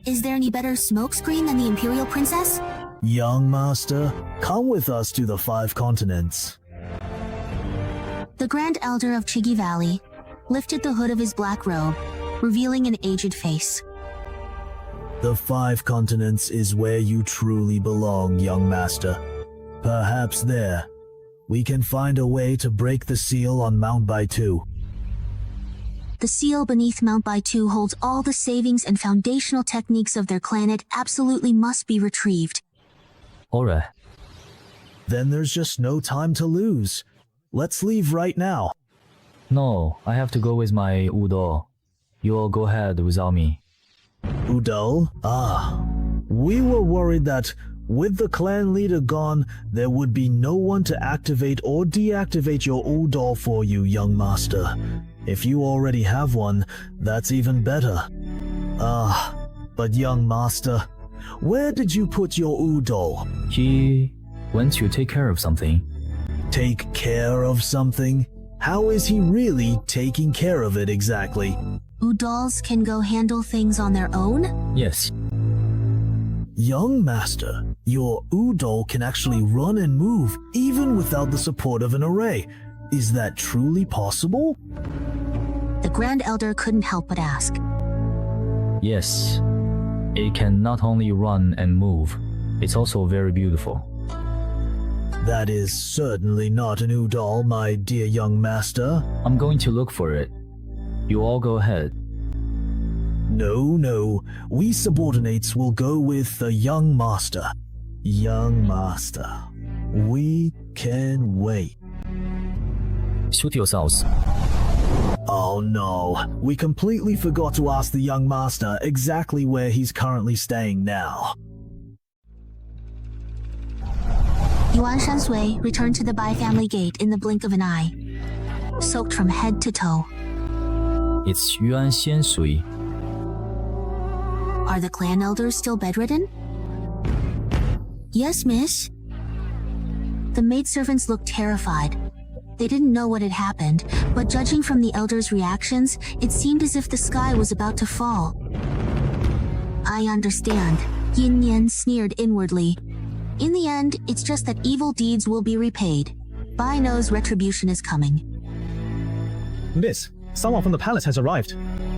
Speaker 1: Is there any better smokescreen than the imperial princess?
Speaker 2: Young master, come with us to the 5 continents.
Speaker 1: The Grand Elder of Chigi Valley lifted the hood of his black robe, revealing an aged face.
Speaker 2: The 5 continents is where you truly belong, young master. Perhaps there, we can find a way to break the seal on Mount Baitu.
Speaker 1: The seal beneath Mount Baitu holds all the savings and foundational techniques of their clan. It absolutely must be retrieved.
Speaker 6: Alright.
Speaker 2: Then there's just no time to lose. Let's leave right now.
Speaker 6: No, I have to go with my Udo. You all go ahead without me.
Speaker 2: Udal? Ah. We were worried that, with the clan leader gone, there would be no one to activate or deactivate your Udal for you, young master. If you already have one, that's even better. Ah, but young master, where did you put your Udal?
Speaker 6: He went to take care of something.
Speaker 2: Take care of something? How is he really taking care of it exactly?
Speaker 1: Udals can go handle things on their own?
Speaker 6: Yes.
Speaker 2: Young master, your Udal can actually run and move even without the support of an array. Is that truly possible?
Speaker 1: The Grand Elder couldn't help but ask.
Speaker 6: Yes.
Speaker 8: It can not only run and move, it's also very beautiful.
Speaker 2: That is certainly not an Udall, my dear young master.
Speaker 8: I'm going to look for it. You all go ahead.
Speaker 2: No. We subordinates will go with the young master. Young master. We can wait.
Speaker 8: Suit yourselves.
Speaker 2: Oh no, we completely forgot to ask the young master exactly where he's currently staying now.
Speaker 1: Yuan Shansui returned to the Bai family gate in the blink of an eye, soaked from head to toe.
Speaker 8: It's Yuan Xiansui.
Speaker 1: Are the clan elders still bedridden? Yes, miss. The maidservants looked terrified. They didn't know what had happened, but judging from the elders' reactions, it seemed as if the sky was about to fall. I understand. Yin Yan sneered inwardly. In the end, it's just that evil deeds will be repaid. Bai knows retribution is coming.
Speaker 10: Miss, someone from the palace has arrived.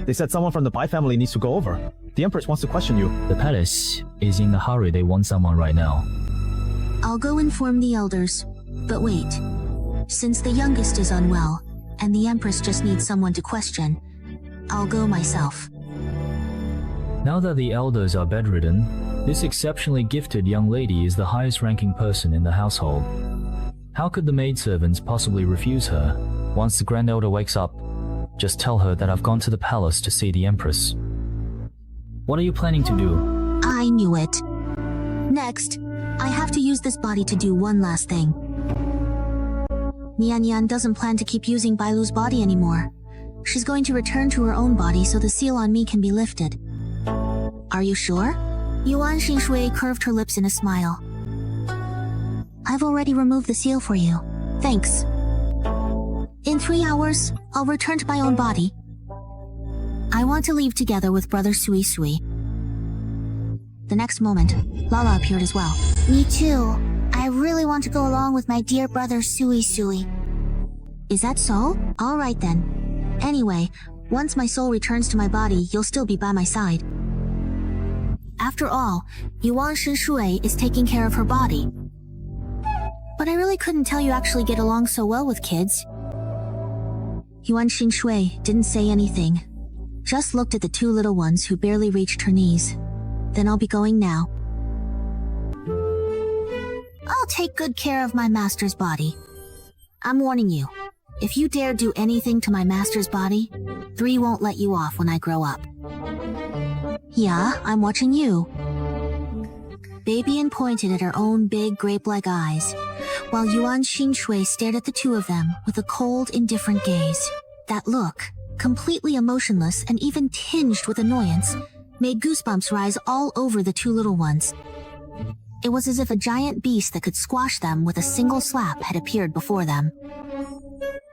Speaker 10: They said someone from the Bai family needs to go over. The Empress wants to question you.
Speaker 8: The palace is in a hurry. They want someone right now.
Speaker 1: I'll go inform the elders. But wait. Since the youngest is unwell, and the Empress just needs someone to question, I'll go myself.
Speaker 8: Now that the elders are bedridden, this exceptionally gifted young lady is the highest ranking person in the household. How could the maidservants possibly refuse her? Once the Grand Elder wakes up, just tell her that I've gone to the palace to see the Empress. What are you planning to do?
Speaker 1: I knew it. Next, I have to use this body to do one last thing. Nian Yan doesn't plan to keep using Bailu's body anymore. She's going to return to her own body so the seal on me can be lifted. Are you sure? Yuan Xinshui curved her lips in a smile. I've already removed the seal for you. Thanks. In 3 hours, I'll return to my own body. I want to leave together with Brother Sui Sui. The next moment, Lala appeared as well. Me too. I really want to go along with my dear brother Sui Sui. Is that so? Alright then. Anyway, once my soul returns to my body, you'll still be by my side. After all, Yuan Shinshui is taking care of her body. But I really couldn't tell you actually get along so well with kids. Yuan Shinshui didn't say anything, just looked at the 2 little ones who barely reached her knees. Then I'll be going now. I'll take good care of my master's body. I'm warning you, if you dare do anything to my master's body, 3 won't let you off when I grow up. Yeah, I'm watching you. Baby-Yin pointed at her own big grape-like eyes, while Yuan Xinshui stared at the 2 of them with a cold, indifferent gaze. That look, completely emotionless and even tinged with annoyance, made goosebumps rise all over the 2 little ones. It was as if a giant beast that could squash them with a single slap had appeared before them.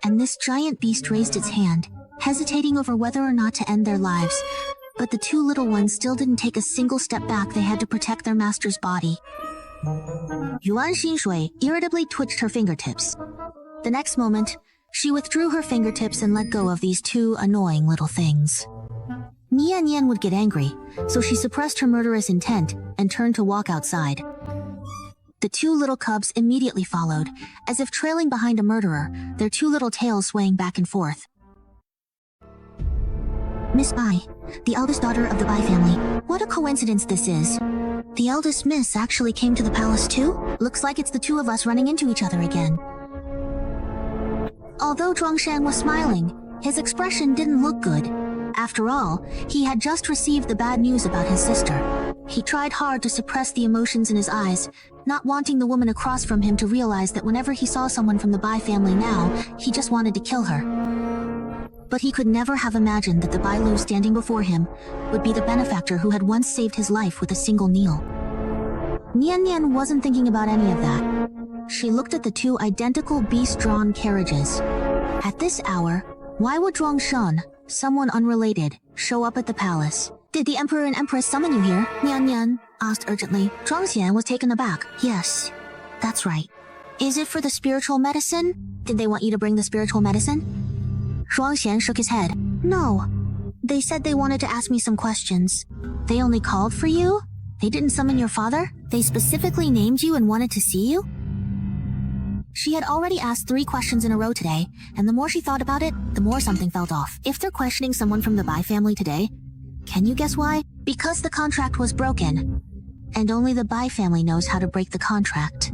Speaker 1: And this giant beast raised its hand, hesitating over whether or not to end their lives, but the 2 little ones still didn't take a single step back. They had to protect their master's body. Yuan Xinshui irritably twitched her fingertips. The next moment, she withdrew her fingertips and let go of these 2 annoying little things. Nian Yan would get angry, so she suppressed her murderous intent and turned to walk outside. The 2 little cubs immediately followed, as if trailing behind a murderer, their 2 little tails swaying back and forth. Miss Bai, the eldest daughter of the Bai family. What a coincidence this is. The eldest miss actually came to the palace too? Looks like it's the 2 of us running into each other again. Although Zhuangshan was smiling, his expression didn't look good. After all, he had just received the bad news about his sister. He tried hard to suppress the emotions in his eyes, not wanting the woman across from him to realize that whenever he saw someone from the Bai family now, he just wanted to kill her. But he could never have imagined that the Bailu standing before him would be the benefactor who had once saved his life with a single kneel. Nian Yan wasn't thinking about any of that. She looked at the 2 identical beast-drawn carriages. At this hour, why would Zhuangshan, someone unrelated, show up at the palace? Did the Emperor and Empress summon you here? Nian Yan asked urgently. Zhuangxian was taken aback. Yes, that's right. Is it for the spiritual medicine? Did they want you to bring the spiritual medicine? Zhuangxian shook his head. No. They said they wanted to ask me some questions. They only called for you? They didn't summon your father? They specifically named you and wanted to see you? She had already asked 3 questions in a row today, and the more she thought about it, the more something felt off. If they're questioning someone from the Bai family today, can you guess why? Because the contract was broken. And only the Bai family knows how to break the contract.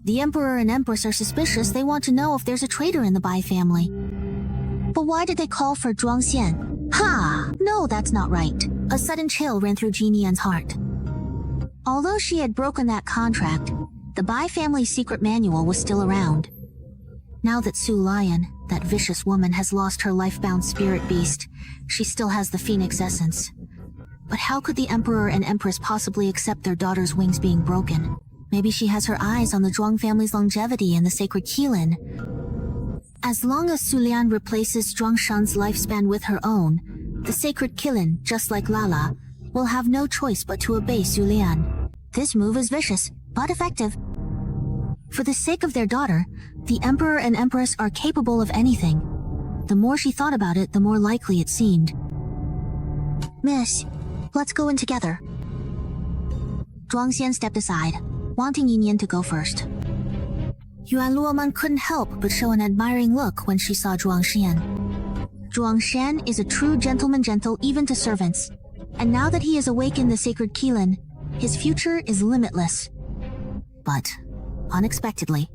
Speaker 1: The Emperor and Empress are suspicious. They want to know if there's a traitor in the Bai family. But why did they call for Zhuang Xian? Ha! No, that's not right. A sudden chill ran through Jin Yan's heart. Although she had broken that contract, the Bai family's secret manual was still around. Now that Su Lion, that vicious woman, has lost her life-bound spirit beast, she still has the phoenix essence. But how could the Emperor and Empress possibly accept their daughter's wings being broken? Maybe she has her eyes on the Zhuang family's longevity and the sacred Qilin. As long as Su Lian replaces Zhuang Shan's lifespan with her own, the sacred Qilin, just like Lala, will have no choice but to obey Su Lian. This move is vicious, but effective. For the sake of their daughter, the Emperor and Empress are capable of anything. The more she thought about it, the more likely it seemed. Miss, let's go in together. Zhuang Xian stepped aside, wanting Yin Yan to go first. Yuan Luoman couldn't help but show an admiring look when she saw Zhuang Xian. Zhuang Xian is a true gentleman, gentle even to servants. And now that he has awakened the sacred Qilin, his future is limitless. But, unexpectedly,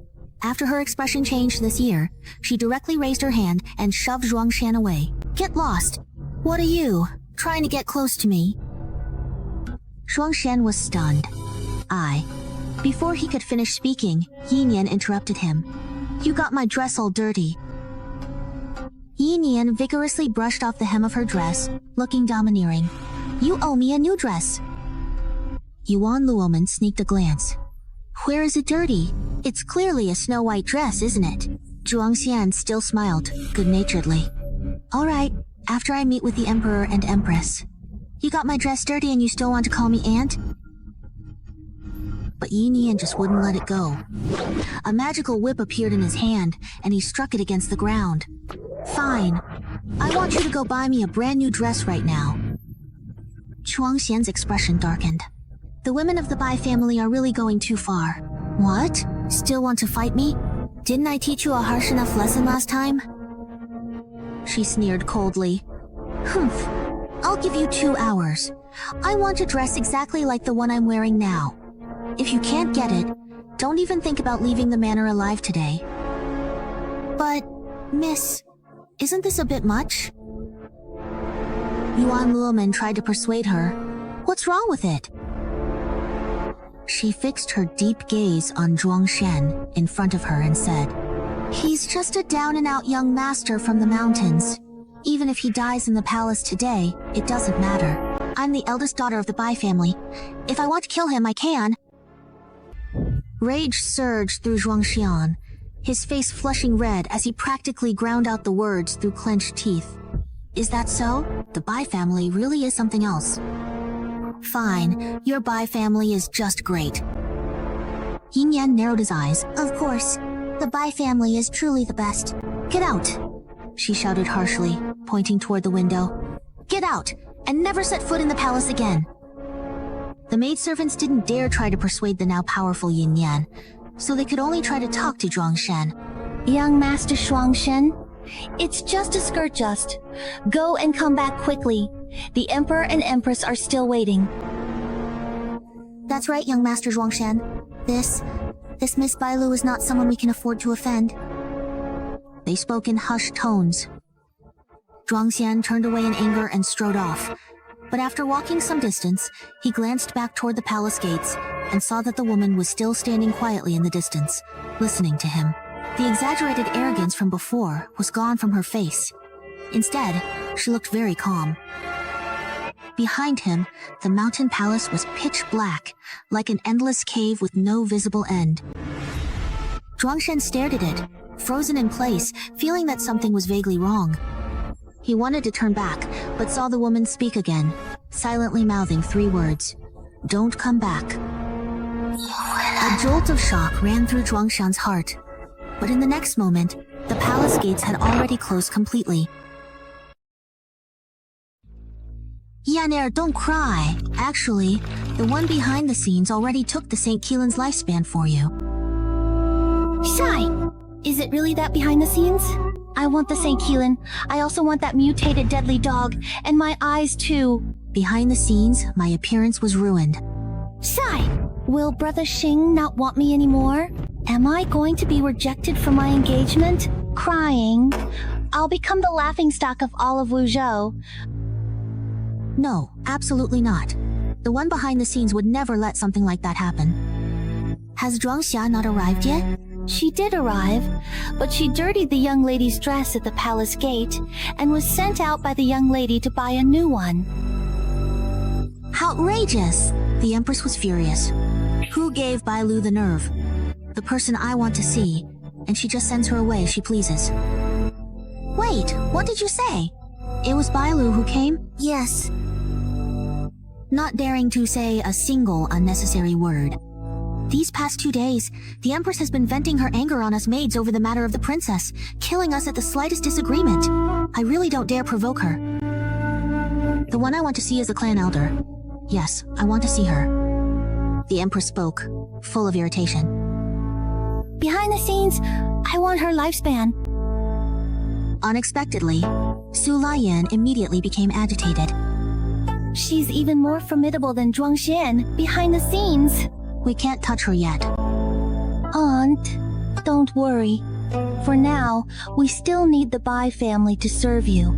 Speaker 1: after her expression changed this year, she directly raised her hand and shoved Zhuang Xian away. Get lost! What are you, trying to get close to me? Zhuang Xian was stunned. Before he could finish speaking, Yin Yan interrupted him. You got my dress all dirty. Yin Yan vigorously brushed off the hem of her dress, looking domineering. You owe me a new dress. Yuan Luoman sneaked a glance. Where is it dirty? It's clearly a snow-white dress, isn't it? Zhuang Xian still smiled, good-naturedly. All right, after I meet with the Emperor and Empress. You got my dress dirty and you still want to call me Aunt? But Yin Yan just wouldn't let it go. A magical whip appeared in his hand, and he struck it against the ground. Fine. I want you to go buy me a brand new dress right now. Zhuang Xian's expression darkened. The women of the Bai family are really going too far. What? Still want to fight me? Didn't I teach you a harsh enough lesson last time? She sneered coldly. Humph. I'll give you 2 hours. I want a dress exactly like the one I'm wearing now. If you can't get it, don't even think about leaving the manor alive today. But, miss, isn't this a bit much? Yuan Luoman tried to persuade her. What's wrong with it? She fixed her deep gaze on Zhuang Xian in front of her and said, He's just a down-and-out young master from the mountains. Even if he dies in the palace today, it doesn't matter. I'm the eldest daughter of the Bai family. If I want to kill him, I can. Rage surged through Zhuang Xian, his face flushing red as he practically ground out the words through clenched teeth. Is that so? The Bai family really is something else. Fine, your Bai family is just great. Yin Yan narrowed his eyes. Of course, the Bai family is truly the best. Get out! She shouted harshly, pointing toward the window. Get out, and never set foot in the palace again. The maidservants didn't dare try to persuade the now powerful Yin Yan, so they could only try to talk to Zhuang Xian.
Speaker 7: Young Master Zhuang Xian, it's just a skirt just. Go and come back quickly. The Emperor and Empress are still waiting.
Speaker 1: That's right, young Master Zhuang Xian. This Miss Bailu is not someone we can afford to offend. They spoke in hushed tones. Zhuang Xian turned away in anger and strode off. But after walking some distance, he glanced back toward the palace gates and saw that the woman was still standing quietly in the distance, listening to him. The exaggerated arrogance from before was gone from her face. Instead, she looked very calm. Behind him, the mountain palace was pitch black, like an endless cave with no visible end. Zhuang Xian stared at it, frozen in place, feeling that something was vaguely wrong. He wanted to turn back, but saw the woman speak again, silently mouthing 3 words. Don't come back. A jolt of shock ran through Zhuang Xian's heart. But in the next moment, the palace gates had already closed completely, Yaner, don't cry. Actually, the one behind the scenes already took the St. Keelan's lifespan for you. Shy! Is it really that behind the scenes?
Speaker 7: I want the St. Keelan. I also want that mutated deadly dog. And my eyes too.
Speaker 1: Behind the scenes, my appearance was ruined.
Speaker 7: Shy! Will Brother Xing not want me anymore? Am I going to be rejected from my engagement? Crying. I'll become the laughingstock of all of Wuzhou.
Speaker 1: No, absolutely not. The one behind the scenes would never let something like that happen. Has Zhuangxia not arrived yet?
Speaker 7: She did arrive, but she dirtied the young lady's dress at the palace gate and was sent out by the young lady to buy a new one.
Speaker 1: Outrageous! The Empress was furious. Who gave Bailu the nerve? The person I want to see, and she just sends her away if she pleases. Wait, what did you say? It was Bailu who came? Yes. Not daring to say a single unnecessary word. These past 2 days, the Empress has been venting her anger on us maids over the matter of the princess, killing us at the slightest disagreement. I really don't dare provoke her. The one I want to see is the clan elder. Yes, I want to see her. The Empress spoke, full of irritation.
Speaker 7: Behind the scenes, I want her lifespan.
Speaker 1: Unexpectedly, Su Laiyan immediately became agitated.
Speaker 7: She's even more formidable than Zhuangxian behind the scenes.
Speaker 1: We can't touch her yet.
Speaker 7: Aunt, don't worry. For now, we still need the Bai family to serve you.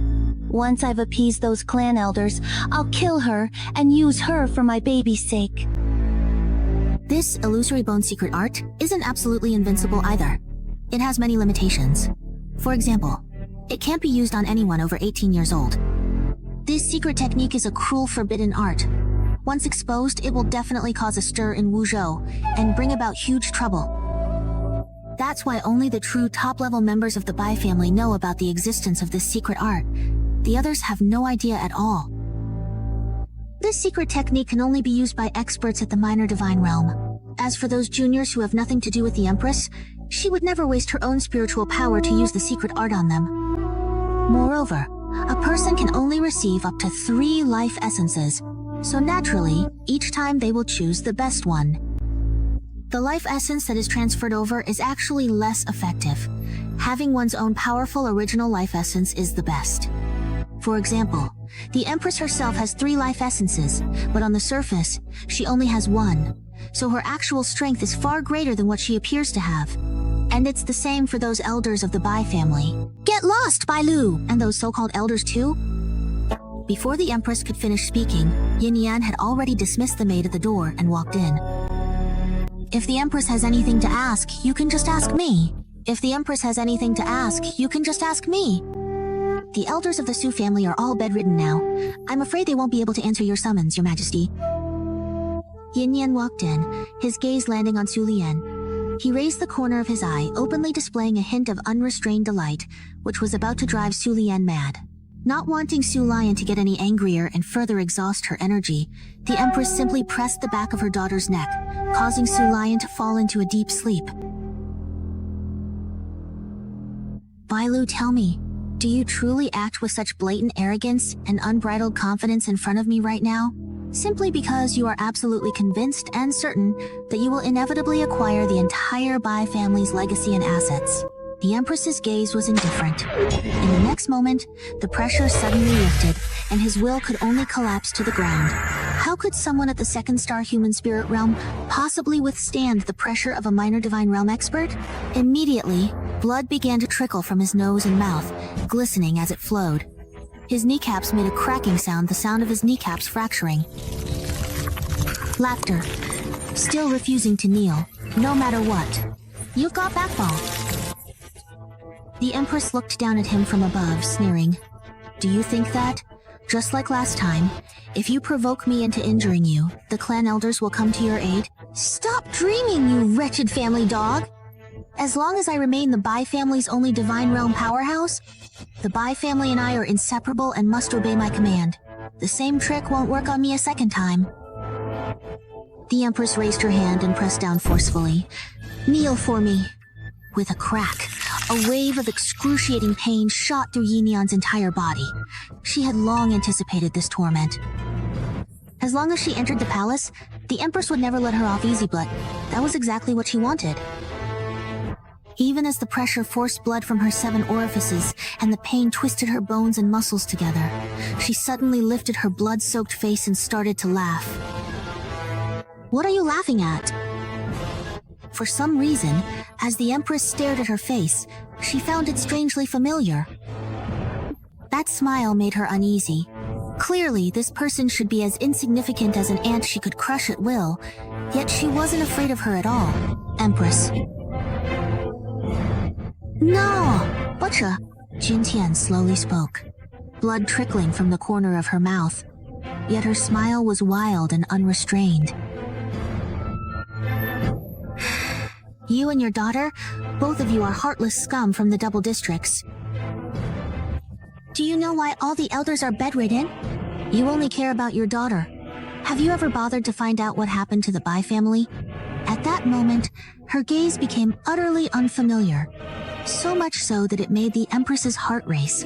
Speaker 7: Once I've appeased those clan elders, I'll kill her and use her for my baby's sake.
Speaker 1: This illusory bone secret art isn't absolutely invincible either. It has many limitations. For example, it can't be used on anyone over 18 years old. This secret technique is a cruel forbidden art. Once exposed, it will definitely cause a stir in Wuzhou and bring about huge trouble. That's why only the true top-level members of the Bai family know about the existence of this secret art. The others have no idea at all. This secret technique can only be used by experts at the minor divine realm. As for those juniors who have nothing to do with the Empress, she would never waste her own spiritual power to use the secret art on them. Moreover, a person can only receive up to 3 life essences, so naturally, each time they will choose the best one. The life essence that is transferred over is actually less effective. Having one's own powerful original life essence is the best. For example, the Empress herself has 3 life essences, but on the surface, she only has 1, so her actual strength is far greater than what she appears to have. And it's the same for those elders of the Bai family. Get lost, Bailu! And those so-called elders too? Before the Empress could finish speaking, Yin Yan had already dismissed the maid at the door and walked in. If the Empress has anything to ask, you can just ask me. If the Empress has anything to ask, you can just ask me. The elders of the Su family are all bedridden now. I'm afraid they won't be able to answer your summons, Your Majesty. Yin Yan walked in, his gaze landing on Su Lian. He raised the corner of his eye, openly displaying a hint of unrestrained delight, which was about to drive Su Lian mad. Not wanting Su Lian to get any angrier and further exhaust her energy, the Empress simply pressed the back of her daughter's neck, causing Su Lian to fall into a deep sleep. Bailu, tell me, do you truly act with such blatant arrogance and unbridled confidence in front of me right now? Simply because you are absolutely convinced and certain that you will inevitably acquire the entire Bai family's legacy and assets. The Empress's gaze was indifferent. In the next moment, the pressure suddenly lifted, and his will could only collapse to the ground. How could someone at the second star human spirit realm possibly withstand the pressure of a minor divine realm expert? Immediately, blood began to trickle from his nose and mouth, glistening as it flowed. His kneecaps made a cracking sound, the sound of his kneecaps fracturing. Laughter. Still refusing to kneel, no matter what. You've got backbone. The Empress looked down at him from above, sneering. Do you think that, just like last time, if you provoke me into injuring you, the clan elders will come to your aid? Stop dreaming, you wretched family dog! As long as I remain the Bai family's only divine realm powerhouse, the Bai family and I are inseparable and must obey my command. The same trick won't work on me a second time. The Empress raised her hand and pressed down forcefully. Kneel for me. With a crack, a wave of excruciating pain shot through Yin Yan's entire body. She had long anticipated this torment. As long as she entered the palace, the Empress would never let her off easy, but that was exactly what she wanted. Even as the pressure forced blood from her 7 orifices and the pain twisted her bones and muscles together, she suddenly lifted her blood-soaked face and started to laugh. What are you laughing at? For some reason, as the Empress stared at her face, she found it strangely familiar. That smile made her uneasy. Clearly, this person should be as insignificant as an ant she could crush at will, yet she wasn't afraid of her at all. Empress. No! Butcher! Jin Tian slowly spoke, blood trickling from the corner of her mouth, yet her smile was wild and unrestrained. You and your daughter, both of you are heartless scum from the double districts. Do you know why all the elders are bedridden? You only care about your daughter. Have you ever bothered to find out what happened to the Bai family? At that moment, her gaze became utterly unfamiliar, so much so that it made the Empress's heart race.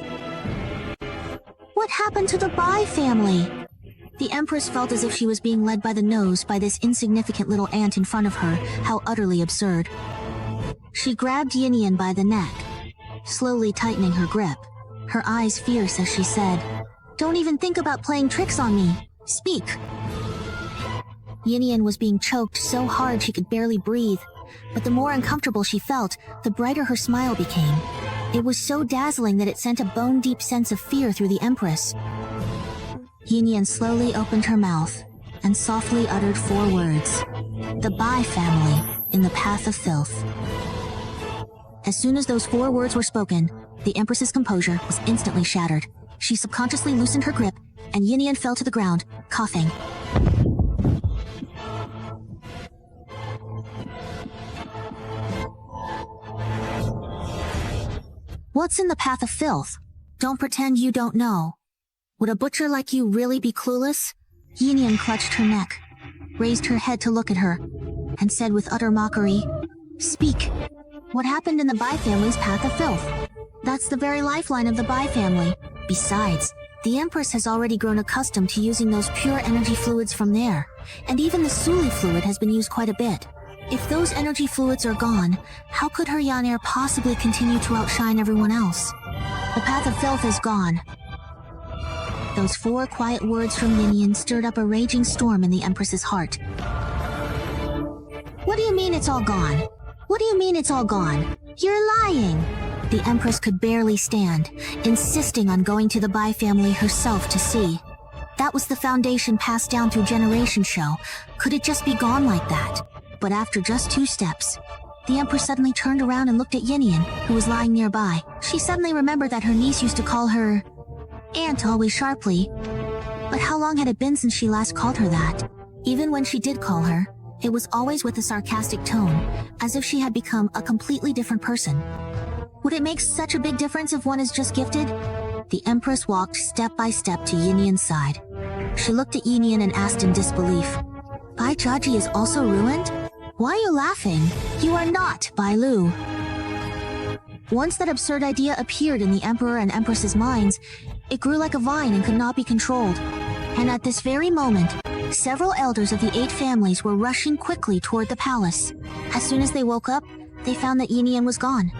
Speaker 1: What happened to the Bai family? The Empress felt as if she was being led by the nose by this insignificant little ant in front of her. How utterly absurd. She grabbed Yinian by the neck, slowly tightening her grip, her eyes fierce as she said, "Don't even think about playing tricks on me. Speak." Yinian was being choked so hard she could barely breathe, but the more uncomfortable she felt, the brighter her smile became. It was so dazzling that it sent a bone-deep sense of fear through the Empress. Yinian slowly opened her mouth and softly uttered 4 words. The Bai family in the path of filth. As soon as those 4 words were spoken, the Empress's composure was instantly shattered. She subconsciously loosened her grip, and Yinian fell to the ground, coughing. What's in the path of filth? Don't pretend you don't know. Would a butcher like you really be clueless? Yinian clutched her neck, raised her head to look at her, and said with utter mockery, "Speak. What happened in the Bai family's path of filth? That's the very lifeline of the Bai family. Besides, the Empress has already grown accustomed to using those pure energy fluids from there, and even the Suli fluid has been used quite a bit. If those energy fluids are gone, how could her Yan-air possibly continue to outshine everyone else? The path of filth is gone." Those 4 quiet words from Yinian stirred up a raging storm in the Empress's heart. What do you mean it's all gone? What do you mean it's all gone? You're lying! The Empress could barely stand, insisting on going to the Bai family herself to see. That was the foundation passed down through generations show. Could it just be gone like that? But after just 2 steps, the Empress suddenly turned around and looked at Yinian, who was lying nearby. She suddenly remembered that her niece used to call her Aunt always sharply. But how long had it been since she last called her that? Even when she did call her, it was always with a sarcastic tone, as if she had become a completely different person. Would it make such a big difference if one is just gifted? The Empress walked step by step to Yinian's side. She looked at Yinian and asked in disbelief, "Bai Jiaji is also ruined? Why are you laughing? You are not Bai Lu." Once that absurd idea appeared in the Emperor and Empress's minds, it grew like a vine and could not be controlled. And at this very moment, several elders of the 8 families were rushing quickly toward the palace. As soon as they woke up, they found that Yinian was gone.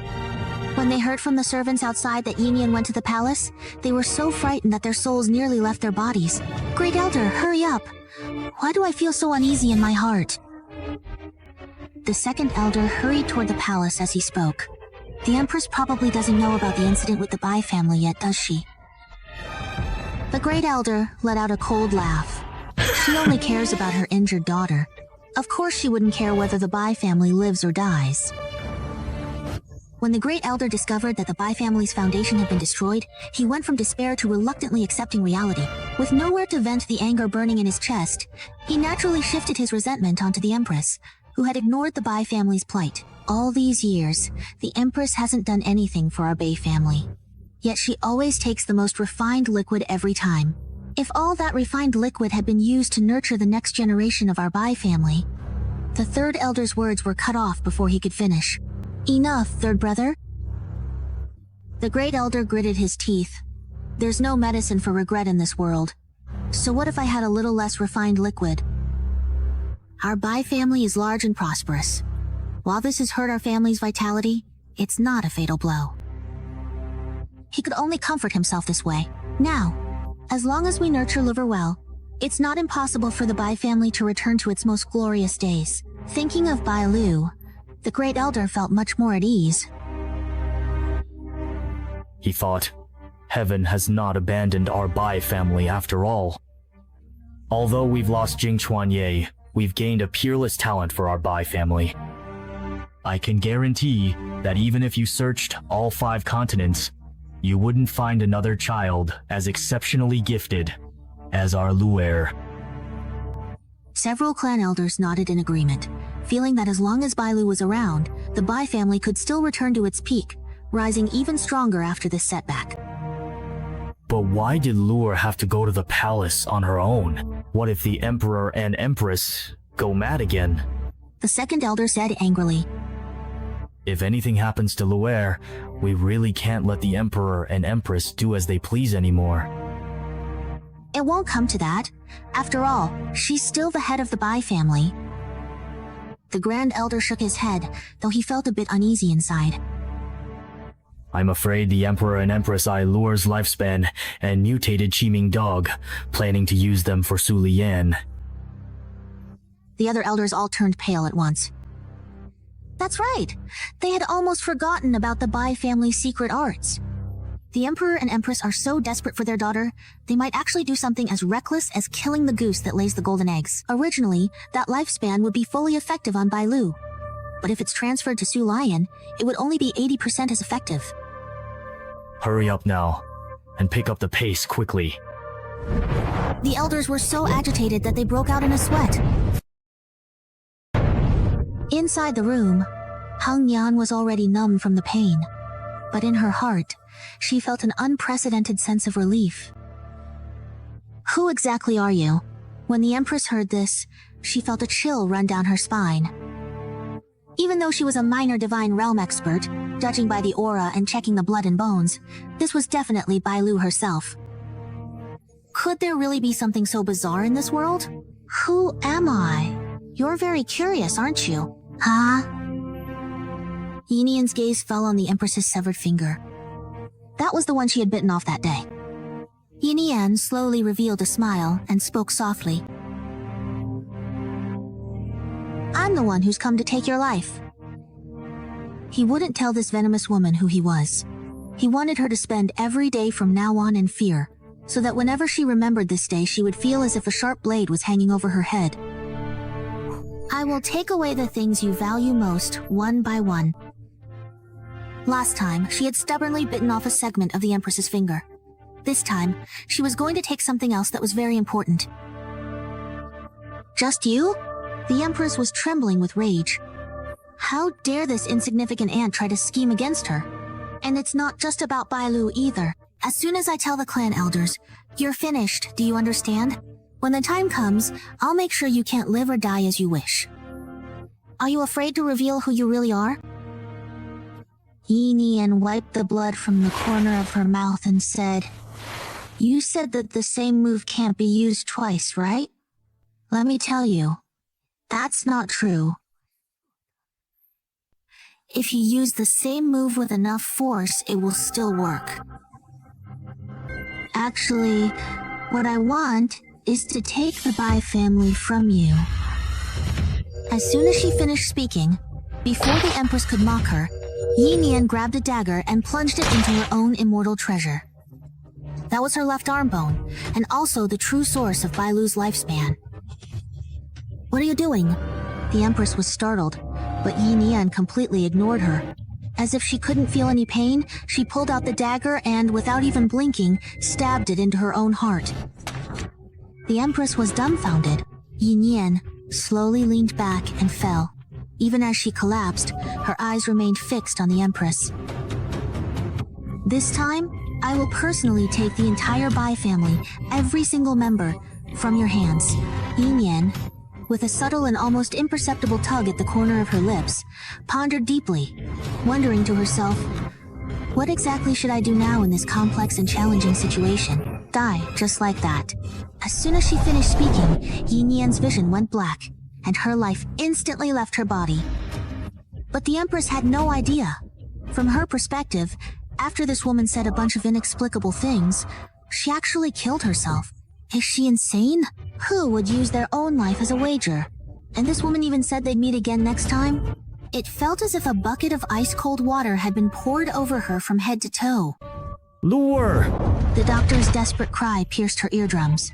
Speaker 1: When they heard from the servants outside that Yinian went to the palace, they were so frightened that their souls nearly left their bodies. "Great Elder, hurry up! Why do I feel so uneasy in my heart?" The second elder hurried toward the palace as he spoke. The Empress probably doesn't know about the incident with the Bai family yet, does she? The Great Elder let out a cold laugh. She only cares about her injured daughter. Of course she wouldn't care whether the Bai family lives or dies. When the Great Elder discovered that the Bai family's foundation had been destroyed, he went from despair to reluctantly accepting reality. With nowhere to vent the anger burning in his chest, he naturally shifted his resentment onto the Empress, who had ignored the Bai family's plight. All these years, the Empress hasn't done anything for our Bai family. Yet she always takes the most refined liquid every time. If all that refined liquid had been used to nurture the next generation of our Bai family... The third elder's words were cut off before he could finish. "Enough, third brother." The Great Elder gritted his teeth. There's no medicine for regret in this world. So what if I had a little less refined liquid? Our Bai family is large and prosperous. While this has hurt our family's vitality, it's not a fatal blow. He could only comfort himself this way. Now, as long as we nurture liver well, it's not impossible for the Bai family to return to its most glorious days. Thinking of Bai Lu, the Great Elder felt much more at ease.
Speaker 3: He thought, heaven has not abandoned our Bai family after all. Although we've lost Jing Chuanye, we've gained a peerless talent for our Bai family. I can guarantee that even if you searched all 5 continents, you wouldn't find another child as exceptionally gifted as our Luer.
Speaker 1: Several clan elders nodded in agreement, feeling that as long as Bai Lu was around, the Bai family could still return to its peak, rising even stronger after this setback.
Speaker 3: But why did Luer have to go to the palace on her own? What if the Emperor and Empress go mad again?
Speaker 1: The second elder said angrily.
Speaker 3: If anything happens to Luer, we really can't let the Emperor and Empress do as they please anymore.
Speaker 1: It won't come to that. After all, she's still the head of the Bai family. The Grand Elder shook his head, though he felt a bit uneasy inside.
Speaker 3: I'm afraid the Emperor and Empress eye Luer's lifespan and mutated Qiming dog, planning to use them for Su Lian.
Speaker 1: The other elders all turned pale at once. That's right. They had almost forgotten about the Bai family's secret arts. The Emperor and Empress are so desperate for their daughter, they might actually do something as reckless as killing the goose that lays the golden eggs. Originally, that lifespan would be fully effective on Bai Lu. But if it's transferred to Su Lian, it would only be 80% as effective.
Speaker 3: Hurry up now, and pick up the pace quickly.
Speaker 1: The elders were so agitated that they broke out in a sweat. Inside the room, Hung Yan was already numb from the pain. But in her heart, she felt an unprecedented sense of relief. Who exactly are you? When the Empress heard this, she felt a chill run down her spine. Even though she was a minor divine realm expert, judging by the aura and checking the blood and bones, this was definitely Bai Lu herself. Could there really be something so bizarre in this world? Who am I? You're very curious, aren't you? Huh? Yinian's gaze fell on the Empress's severed finger. That was the one she had bitten off that day. Yinian slowly revealed a smile and spoke softly. I'm the one who's come to take your life. He wouldn't tell this venomous woman who he was. He wanted her to spend every day from now on in fear, so that whenever she remembered this day, she would feel as if a sharp blade was hanging over her head. I will take away the things you value most, one by one. Last time, she had stubbornly bitten off a segment of the Empress's finger. This time, she was going to take something else that was very important. Just you? The Empress was trembling with rage. How dare this insignificant ant try to scheme against her? And it's not just about Bai Lu either. As soon as I tell the clan elders, you're finished, do you understand? When the time comes, I'll make sure you can't live or die as you wish. Are you afraid to reveal who you really are? Yinian wiped the blood from the corner of her mouth and said, You said that the same move can't be used twice, right? Let me tell you, that's not true. If you use the same move with enough force, it will still work. Actually, what I want is to take the Bai family from you. As soon as she finished speaking, before the Empress could mock her, Yinian grabbed a dagger and plunged it into her own immortal treasure. That was her left arm bone, and also the true source of Bai Lu's lifespan. What are you doing? The Empress was startled, but Yinian completely ignored her. As if she couldn't feel any pain, she pulled out the dagger and, without even blinking, stabbed it into her own heart. The Empress was dumbfounded. Yinian slowly leaned back and fell. Even as she collapsed, her eyes remained fixed on the Empress. This time, I will personally take the entire Bai family, every single member, from your hands. Yinian, with a subtle and almost imperceptible tug at the corner of her lips, pondered deeply, wondering to herself, what exactly should I do now in this complex and challenging situation? Die, just like that. As soon as she finished speaking, Yi Nian's vision went black, and her life instantly left her body. But the Empress had no idea. From her perspective, after this woman said a bunch of inexplicable things, she actually killed herself. Is she insane? Who would use their own life as a wager? And this woman even said they'd meet again next time? It felt as if a bucket of ice-cold water had been poured over her from head to toe.
Speaker 3: Lure!
Speaker 1: The doctor's desperate cry pierced her eardrums.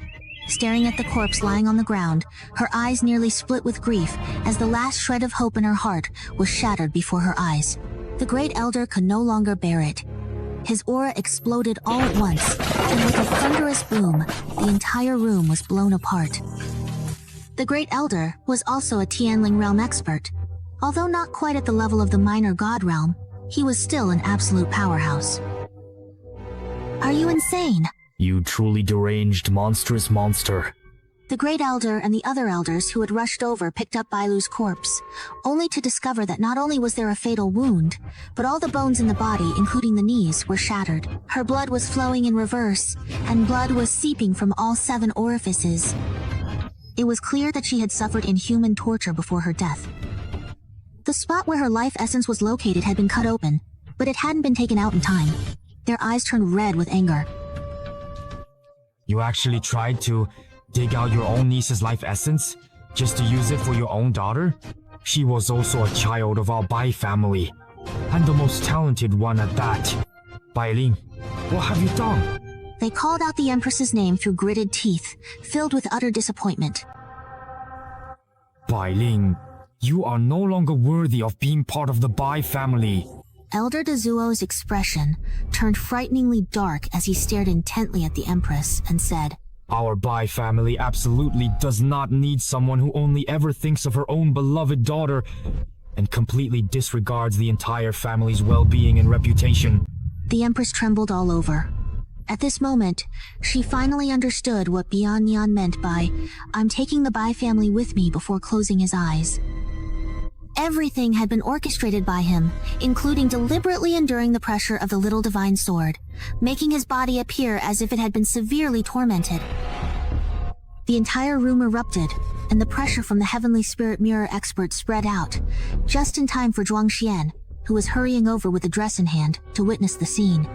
Speaker 1: Staring at the corpse lying on the ground, her eyes nearly split with grief as the last shred of hope in her heart was shattered before her eyes. The Great Elder could no longer bear it. His aura exploded all at once, and with a thunderous boom, the entire room was blown apart. The Great Elder was also a Tianling realm expert. Although not quite at the level of the minor god realm, he was still an absolute powerhouse. Are you insane?
Speaker 3: You truly deranged, monstrous monster.
Speaker 1: The Great Elder and the other elders who had rushed over picked up Bailu's corpse, only to discover that not only was there a fatal wound, but all the bones in the body, including the knees, were shattered. Her blood was flowing in reverse, and blood was seeping from all 7 orifices. It was clear that she had suffered inhuman torture before her death. The spot where her life essence was located had been cut open, but it hadn't been taken out in time. Their eyes turned red with anger.
Speaker 11: You actually tried to dig out your own niece's life essence just to use it for your own daughter? She was also a child of our Bai family, and the most talented one at that. Bai Ling, what have you done?
Speaker 1: They called out the Empress's name through gritted teeth, filled with utter disappointment.
Speaker 11: Bai Ling, you are no longer worthy of being part of the Bai family.
Speaker 1: Elder Dezuo's expression turned frighteningly dark as he stared intently at the Empress and said,
Speaker 11: Our Bai family absolutely does not need someone who only ever thinks of her own beloved daughter and completely disregards the entire family's well-being and reputation.
Speaker 1: The Empress trembled all over. At this moment, she finally understood what Bian Nian meant by, I'm taking the Bai family with me before closing his eyes. Everything had been orchestrated by him, including deliberately enduring the pressure of the little divine sword, making his body appear as if it had been severely tormented. The entire room erupted, and the pressure from the heavenly spirit mirror expert spread out, just in time for Zhuang Xian, who was hurrying over with a dress in hand, to witness the scene.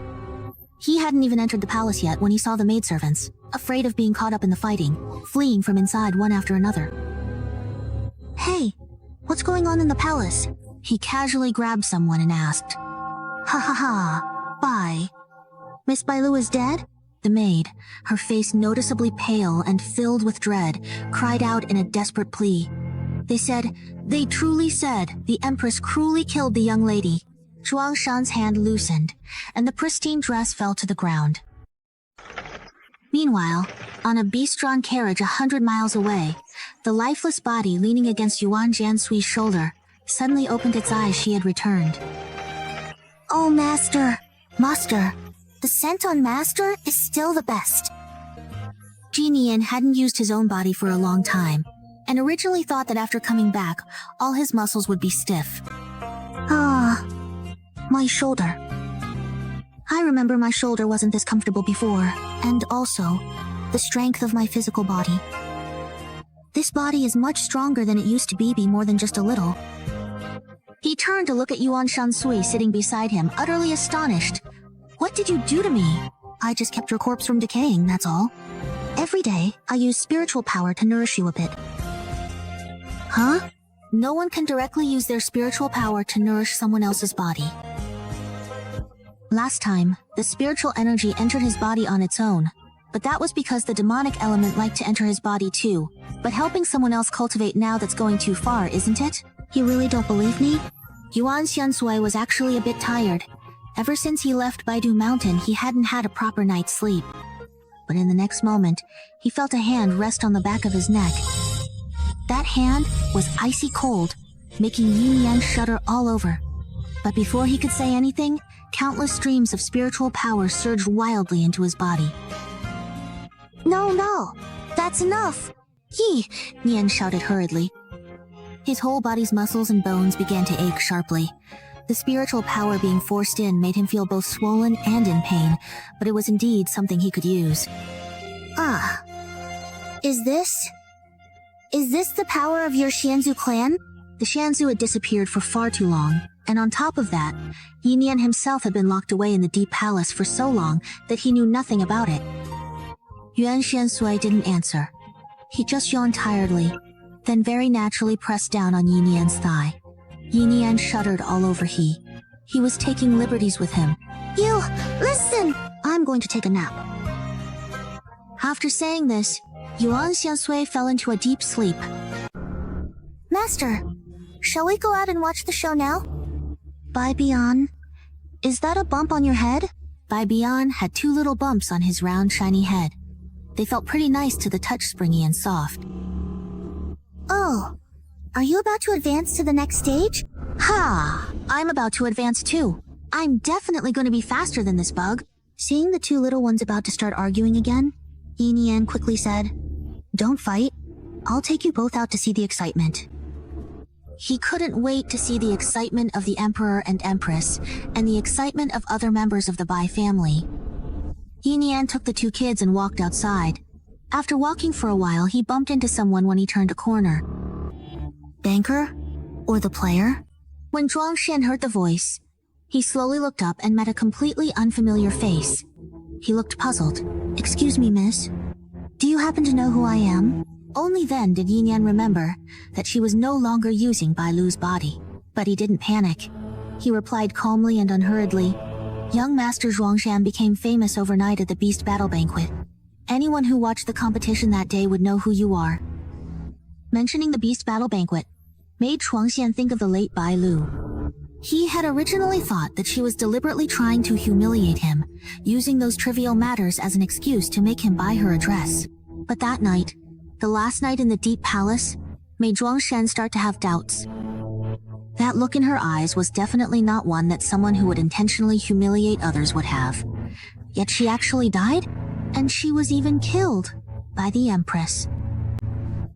Speaker 1: He hadn't even entered the palace yet when he saw the maidservants, afraid of being caught up in the fighting, fleeing from inside one after another. Hey! What's going on in the palace? He casually grabbed someone and asked. Ha ha ha, Bai. Miss Bailu is dead? The maid, her face noticeably pale and filled with dread, cried out in a desperate plea. They truly said, the Empress cruelly killed the young lady. Zhuang Shan's hand loosened, and the pristine dress fell to the ground. Meanwhile, on a beast-drawn carriage 100 miles away, the lifeless body leaning against Yuan Jiansui's shoulder suddenly opened its eyes. She had returned. Oh, Master! Master! The scent on Master is still the best. Ji Nian hadn't used his own body for a long time, and originally thought that after coming back, all his muscles would be stiff. My shoulder. I remember my shoulder wasn't this comfortable before, and also, the strength of my physical body. This body is much stronger than it used to be more than just a little. He turned to look at Yuan Shansui sitting beside him, utterly astonished. What did you do to me? I just kept your corpse from decaying, that's all. Every day, I use spiritual power to nourish you a bit. Huh? No one can directly use their spiritual power to nourish someone else's body. Last time, the spiritual energy entered his body on its own, but that was because the demonic element liked to enter his body too. But helping someone else cultivate now that's going too far, isn't it? You really don't believe me? Yuan Xiansui was actually a bit tired. Ever since he left Baidu Mountain, he hadn't had a proper night's sleep. But in the next moment, he felt a hand rest on the back of his neck. That hand was icy cold, making Yi Nian shudder all over. But before he could say anything, countless streams of spiritual power surged wildly into his body. No, that's enough! Yi! Nian shouted hurriedly. His whole body's muscles and bones began to ache sharply. The spiritual power being forced in made him feel both swollen and in pain, but it was indeed something he could use. Is this the power of your Shanzu clan? The Shanzu had disappeared for far too long, and on top of that, Yinian himself had been locked away in the Deep Palace for so long that he knew nothing about it. Yuan Shansui didn't answer. He just yawned tiredly, then very naturally pressed down on Yinian's thigh. Yinian shuddered all over. He was taking liberties with him. You, listen! I'm going to take a nap. After saying this, Yuan Xiansui fell into a deep sleep. Master, shall we go out and watch the show now? Bai Bian, is that a bump on your head? Bai Bian had 2 little bumps on his round, shiny head. They felt pretty nice to the touch, springy and soft. Oh, are you about to advance to the next stage? Ha! I'm about to advance too. I'm definitely going to be faster than this bug. Seeing the 2 little ones about to start arguing again, Yinian quickly said, "Don't fight. I'll take you both out to see the excitement." He couldn't wait to see the excitement of the Emperor and Empress, and the excitement of other members of the Bai family. Yinian took the 2 kids and walked outside. After walking for a while, he bumped into someone when he turned a corner. Banker? Or the player? When Zhuang Shen heard the voice, he slowly looked up and met a completely unfamiliar face. He looked puzzled. "Excuse me, miss. Do you happen to know who I am?" Only then did Yinian remember that she was no longer using Bai Lu's body. But he didn't panic. He replied calmly and unhurriedly, "Young Master Zhuangshan became famous overnight at the Beast Battle Banquet. Anyone who watched the competition that day would know who you are." Mentioning the Beast Battle Banquet made Zhuangshan think of the late Bai Lu. He had originally thought that she was deliberately trying to humiliate him, using those trivial matters as an excuse to make him buy her a dress. But that night, the last night in the Deep Palace, made Zhuangshan start to have doubts. That look in her eyes was definitely not one that someone who would intentionally humiliate others would have. Yet she actually died, and she was even killed by the Empress.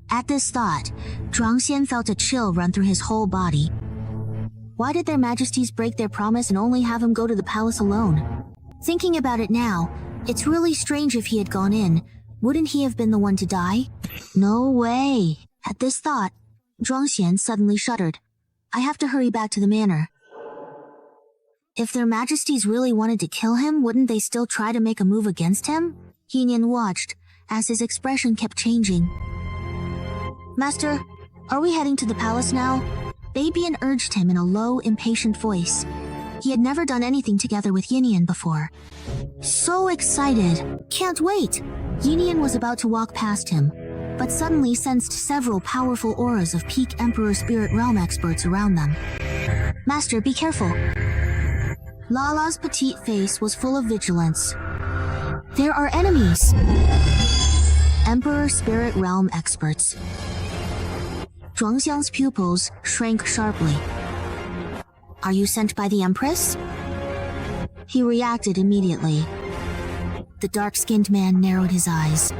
Speaker 1: At this thought, Zhuangxian felt a chill run through his whole body. Why did their majesties break their promise and only have him go to the palace alone? Thinking about it now, it's really strange if he had gone in. Wouldn't he have been the one to die? No way. At this thought, Zhuangxian suddenly shuddered. I have to hurry back to the manor. If their majesties really wanted to kill him, wouldn't they still try to make a move against him? Yinian watched, as his expression kept changing. Master, are we heading to the palace now? Baibian urged him in a low, impatient voice. He had never done anything together with Yinian before. So excited! Can't wait! Yinian was about to walk past him, but suddenly sensed several powerful auras of peak Emperor Spirit Realm experts around them. Master, be careful. Lala's petite face was full of vigilance. There are enemies! Emperor Spirit Realm experts. Zhuangxiang's pupils shrank sharply. Are you sent by the Empress? He reacted immediately. The dark-skinned man narrowed his eyes.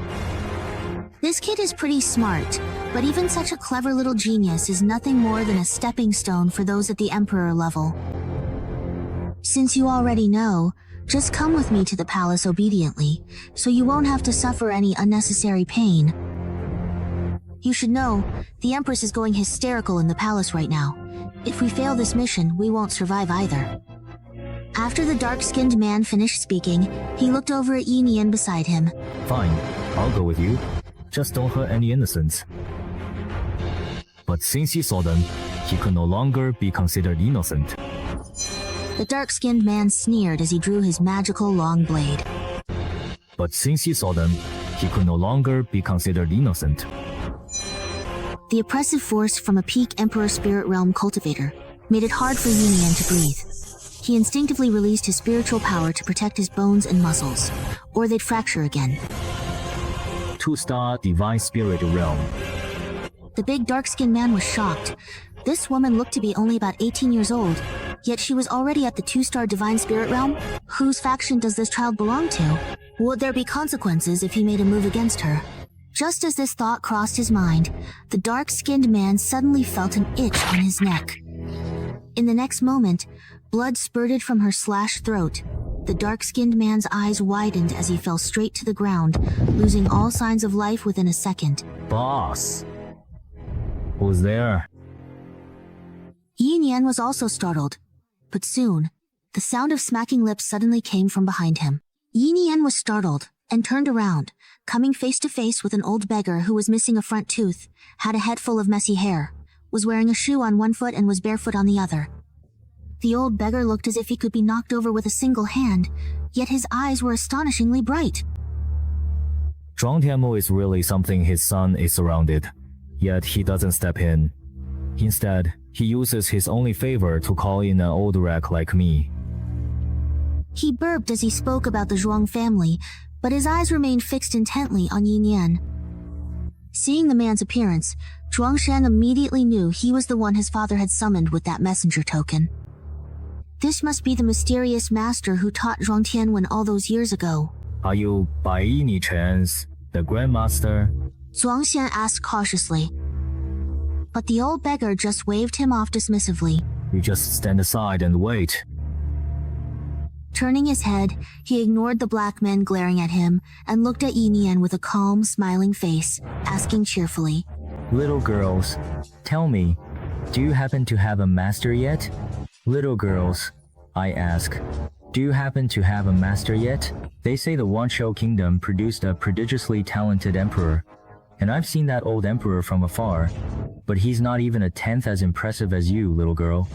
Speaker 1: This kid is pretty smart, but even such a clever little genius is nothing more than a stepping stone for those at the Emperor level. Since you already know, just come with me to the palace obediently, so you won't have to suffer any unnecessary pain. You should know, the Empress is going hysterical in the palace right now. If we fail this mission, we won't survive either. After the dark-skinned man finished speaking, he looked over at Yinian beside him.
Speaker 3: Fine, I'll go with you. Just don't hurt any innocents. But since he saw them, he could no longer be considered innocent.
Speaker 1: The dark-skinned man sneered as he drew his magical long blade.
Speaker 3: But since he saw them, he could no longer be considered innocent.
Speaker 1: The oppressive force from a peak Emperor Spirit Realm cultivator made it hard for Yinian to breathe. He instinctively released his spiritual power to protect his bones and muscles, or they'd fracture again.
Speaker 3: 2-star Divine Spirit Realm.
Speaker 1: The big dark-skinned man was shocked. This woman looked to be only about 18 years old, yet she was already at the 2-star Divine Spirit Realm? Whose faction does this child belong to? Would there be consequences if he made a move against her? Just as this thought crossed his mind, the dark-skinned man suddenly felt an itch on his neck. In the next moment, blood spurted from her slashed throat. The dark-skinned man's eyes widened as he fell straight to the ground, losing all signs of life within a second.
Speaker 8: Boss. Who's there?
Speaker 1: Yin Yan was also startled. But soon, the sound of smacking lips suddenly came from behind him. Yin Yan was startled and turned around, coming face to face with an old beggar who was missing a front tooth, had a head full of messy hair, was wearing a shoe on one foot and was barefoot on the other. The old beggar looked as if he could be knocked over with a single hand, yet his eyes were astonishingly bright.
Speaker 8: Zhuang Tianmu is really something his son is surrounded, yet he doesn't step in. Instead, he uses his only favor to call in an old wreck like me.
Speaker 1: He burped as he spoke about the Zhuang family, but his eyes remained fixed intently on Yin Yan. Seeing the man's appearance, Zhuang Shan immediately knew he was the one his father had summoned with that messenger token. This must be the mysterious master who taught Zhuang Tianwen all those years ago.
Speaker 8: Are you, by any chance, the Grandmaster?
Speaker 1: Zhuang Xian asked cautiously. But the old beggar just waved him off dismissively.
Speaker 8: You just stand aside and wait.
Speaker 1: Turning his head, he ignored the black men glaring at him and looked at Yin Yan with a calm, smiling face, asking cheerfully,
Speaker 8: Little girls, tell me, do you happen to have a master yet? Little girls, I ask, do you happen to have a master yet? They say the Wanshou kingdom produced a prodigiously talented emperor, and I've seen that old emperor from afar, but he's not even a tenth as impressive as you, little girl.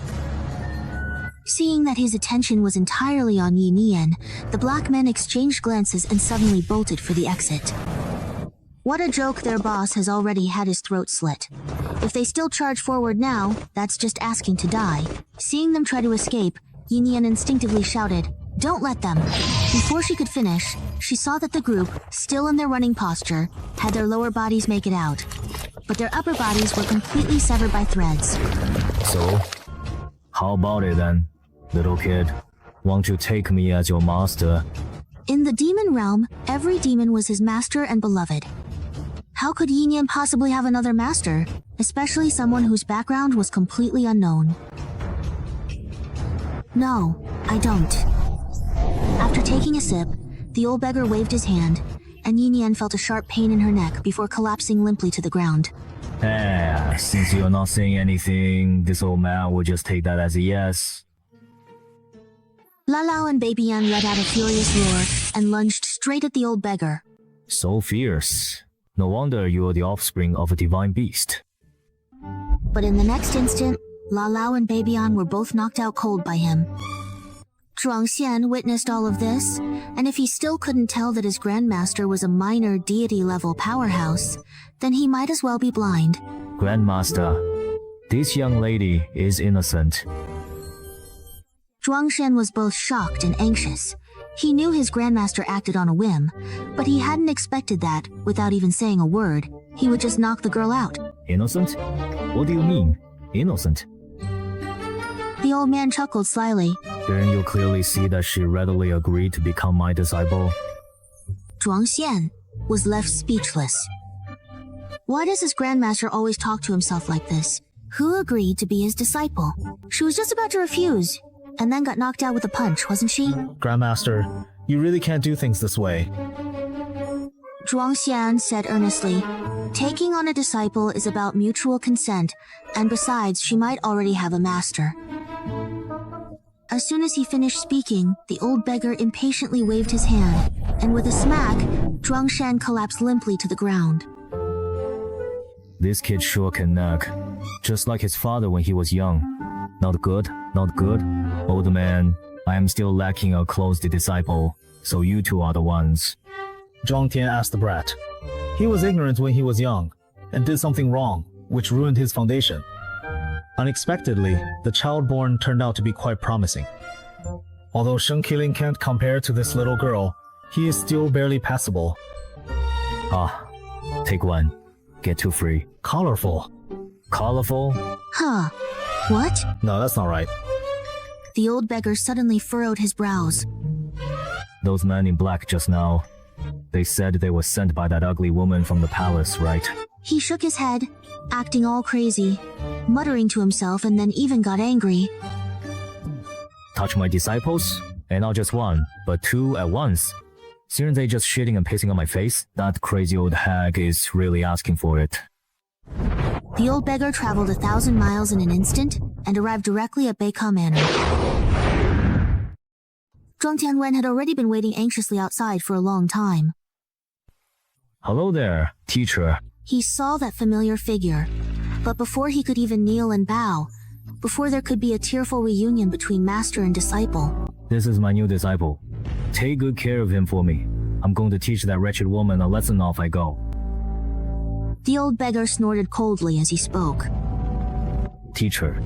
Speaker 1: Seeing that his attention was entirely on Yin Yan, the black men exchanged glances and suddenly bolted for the exit. What a joke, their boss has already had his throat slit. If they still charge forward now, that's just asking to die. Seeing them try to escape, Yin Yan instinctively shouted, Don't let them. Before she could finish, she saw that the group, still in their running posture, had their lower bodies make it out. But their upper bodies were completely severed by threads.
Speaker 8: So, how about it then, little kid? Won't you take me as your master?
Speaker 1: In the demon realm, every demon was his master and beloved. How could Yin Yan possibly have another master, especially someone whose background was completely unknown? No, I don't. After taking a sip, the old beggar waved his hand, and Yin Yan felt a sharp pain in her neck before collapsing limply to the ground.
Speaker 8: Since you're not saying anything, this old man will just take that as a yes.
Speaker 1: La Lao and Baby Yan let out a furious roar and lunged straight at the old beggar.
Speaker 8: So fierce. No wonder you are the offspring of a divine beast.
Speaker 1: But in the next instant, La Lao and Baby Yan were both knocked out cold by him. Zhuang Xian witnessed all of this, and if he still couldn't tell that his grandmaster was a minor deity-level powerhouse, then he might as well be blind.
Speaker 8: Grandmaster, this young lady is innocent.
Speaker 1: Zhuang Shen was both shocked and anxious. He knew his grandmaster acted on a whim, but he hadn't expected that, without even saying a word, he would just knock the girl out.
Speaker 8: Innocent? What do you mean, innocent?
Speaker 1: The old man chuckled slyly.
Speaker 8: Didn't you clearly see that she readily agreed to become my disciple?
Speaker 1: Zhuang Xian was left speechless. Why does his grandmaster always talk to himself like this? Who agreed to be his disciple? She was just about to refuse, and then got knocked out with a punch, wasn't she?
Speaker 10: Grandmaster, you really can't do things this way.
Speaker 1: Zhuang Xian said earnestly, taking on a disciple is about mutual consent, and besides, she might already have a master. As soon as he finished speaking, the old beggar impatiently waved his hand, and with a smack, Zhuang Shan collapsed limply to the ground.
Speaker 8: This kid sure can nag, just like his father when he was young. Not good, not good. Old man, I am still lacking a close disciple, so you two are the ones.
Speaker 10: Zhuang Tian asked the brat. He was ignorant when he was young, and did something wrong, which ruined his foundation. Unexpectedly, the child born turned out to be quite promising. Although Sheng Qilin can't compare to this little girl, he is still barely passable.
Speaker 8: Ah, take one. Get two free.
Speaker 10: Colorful.
Speaker 8: Colorful?
Speaker 1: Huh. What?
Speaker 10: No, that's not right.
Speaker 1: The old beggar suddenly furrowed his brows.
Speaker 8: Those men in black just now, they said they were sent by that ugly woman from the palace, right?
Speaker 1: He shook his head, acting all crazy, muttering to himself, and then even got angry.
Speaker 8: Touch my disciples, And not just one, but two at once. Aren't they just shitting and pissing on my face? That crazy old hag is really asking for it.
Speaker 1: The old beggar traveled 1,000 miles in an instant and arrived directly at Beika Manor. Zhuang Tianwen had already been waiting anxiously outside for a long time.
Speaker 8: Hello there, teacher.
Speaker 1: He saw that familiar figure, but before he could even kneel and bow, before there could be a tearful reunion between master and disciple.
Speaker 8: This is my new disciple. Take good care of him for me. I'm going to teach that wretched woman a lesson off I go.
Speaker 1: The old beggar snorted coldly as he spoke.
Speaker 8: Teacher.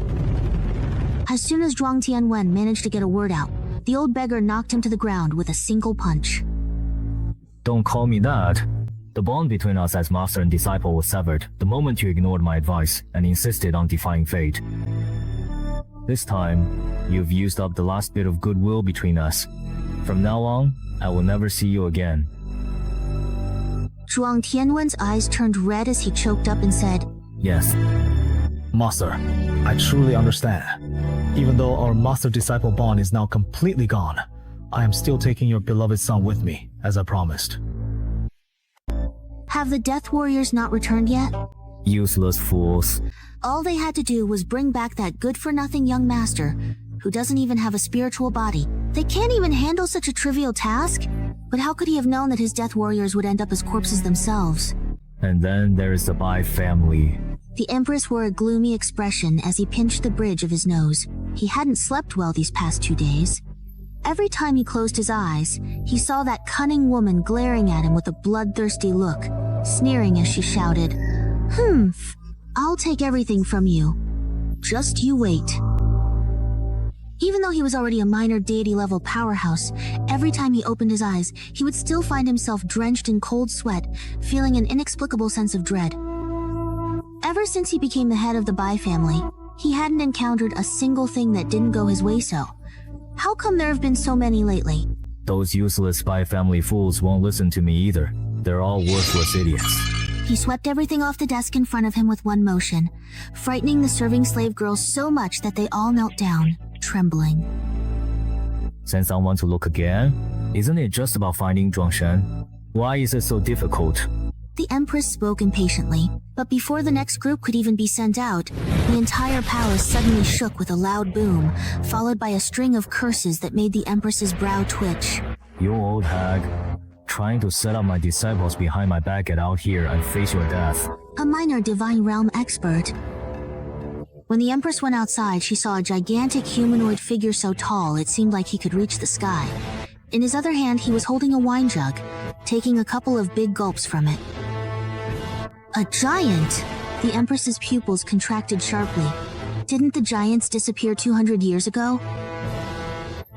Speaker 1: As soon as Zhuang Tianwen managed to get a word out, the old beggar knocked him to the ground with a single punch.
Speaker 8: Don't call me that. The bond between us as master and disciple was severed the moment you ignored my advice and insisted on defying fate. This time, you've used up the last bit of goodwill between us. From now on, I will never see you again.
Speaker 1: Zhuang Tianwen's eyes turned red as he choked up and said,
Speaker 8: Yes.
Speaker 10: Master, I truly understand. Even though our master-disciple bond is now completely gone, I am still taking your beloved son with me, as I promised.
Speaker 1: Have the Death Warriors not returned yet?
Speaker 8: Useless fools.
Speaker 1: All they had to do was bring back that good-for-nothing young master, who doesn't even have a spiritual body. They can't even handle such a trivial task? But how could he have known that his Death Warriors would end up as corpses themselves?
Speaker 8: And then there is the Bai family.
Speaker 1: The Empress wore a gloomy expression as he pinched the bridge of his nose. He hadn't slept well these past 2 days. Every time he closed his eyes, he saw that cunning woman glaring at him with a bloodthirsty look, sneering as she shouted, "Humph! I'll take everything from you. Just you wait." Even though he was already a minor deity-level powerhouse, every time he opened his eyes, he would still find himself drenched in cold sweat, feeling an inexplicable sense of dread. Ever since he became the head of the Bai family, he hadn't encountered a single thing that didn't go his way so. How come there have been so many lately?
Speaker 8: Those useless Bai family fools won't listen to me either. They're all worthless idiots.
Speaker 1: He swept everything off the desk in front of him with one motion, frightening the serving slave girls so much that they all knelt down, trembling.
Speaker 8: Send someone to look again? Isn't it just about finding Zhuangshan? Why is it so difficult?
Speaker 1: The Empress spoke impatiently, but before the next group could even be sent out, the entire palace suddenly shook with a loud boom, followed by a string of curses that made the Empress's brow twitch.
Speaker 8: You old hag. Trying to set up my disciples behind my back, get out here and face your death.
Speaker 1: A minor divine realm expert. When the Empress went outside, she saw a gigantic humanoid figure so tall it seemed like he could reach the sky. In his other hand, he was holding a wine jug, taking a couple of big gulps from it. A giant! The Empress's pupils contracted sharply. Didn't the giants disappear 200 years ago?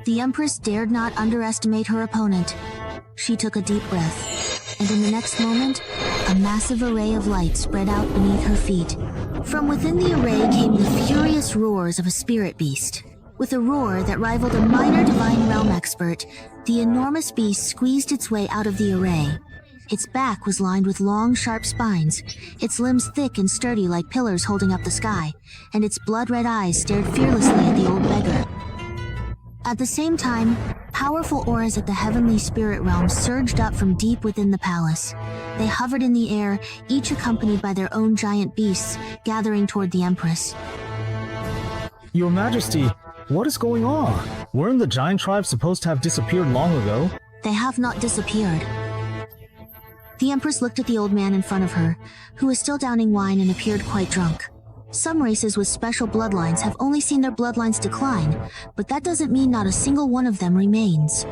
Speaker 1: The Empress dared not underestimate her opponent. She took a deep breath, and in the next moment, a massive array of light spread out beneath her feet. From within the array came the furious roars of a spirit beast. With a roar that rivaled a minor divine realm expert, the enormous beast squeezed its way out of the array. Its back was lined with long, sharp spines, its limbs thick and sturdy like pillars holding up the sky, and its blood-red eyes stared fearlessly at the old beggar. At the same time, powerful auras at the heavenly spirit realm surged up from deep within the palace. They hovered in the air, each accompanied by their own giant beasts, gathering toward the Empress.
Speaker 10: Your Majesty, what is going on? Weren't the giant tribes supposed to have disappeared long ago?
Speaker 1: They have not disappeared. The Empress looked at the old man in front of her, who was still downing wine and appeared quite drunk. Some races with special bloodlines have only seen their bloodlines decline, but that doesn't mean not a single one of them remains.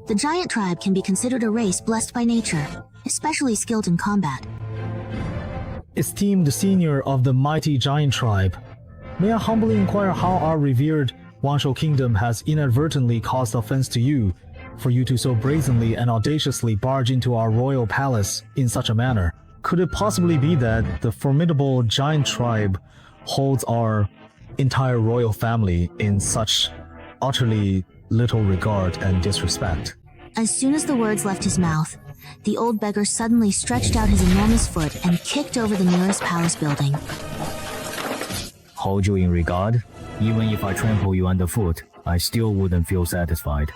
Speaker 1: The giant tribe can be considered a race blessed by nature, especially skilled in combat.
Speaker 10: Esteemed senior of the mighty giant tribe, may I humbly inquire how our revered Wanshou Kingdom has inadvertently caused offense to you, for you to so brazenly and audaciously barge into our royal palace in such a manner? Could it possibly be that the formidable giant tribe holds our entire royal family in such utterly little regard and disrespect?
Speaker 1: As soon as the words left his mouth, the old beggar suddenly stretched out his enormous foot and kicked over the nearest palace building.
Speaker 8: Hold you in regard? Even if I trample you underfoot, I still wouldn't feel satisfied.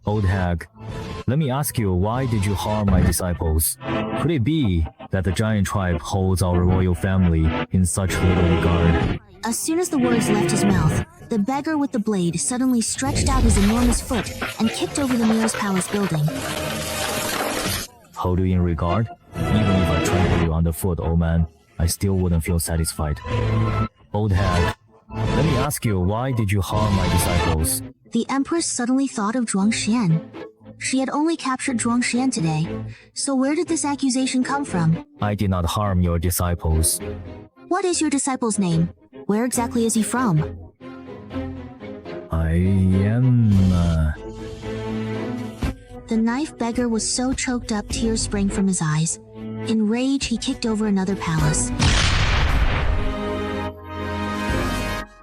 Speaker 8: Old hag, let me ask you, why did you harm my disciples? Could it be that the giant tribe holds our royal family in such little regard?
Speaker 1: As soon as the words left his mouth, the beggar with the blade suddenly stretched out his enormous foot and kicked over the nearest palace building.
Speaker 8: Hold you in regard? Even if I trample you underfoot, old man, I still wouldn't feel satisfied. Old hag, let me ask you, why did you harm my disciples?
Speaker 1: The Empress suddenly thought of Zhuangxian. She had only captured Zhuangxian today, so where did this accusation come from?
Speaker 8: I did not harm your disciples.
Speaker 1: What is your disciple's name? Where exactly is he from?
Speaker 8: I am...
Speaker 1: The knife beggar was so choked up tears sprang from his eyes. In rage, he kicked over another palace.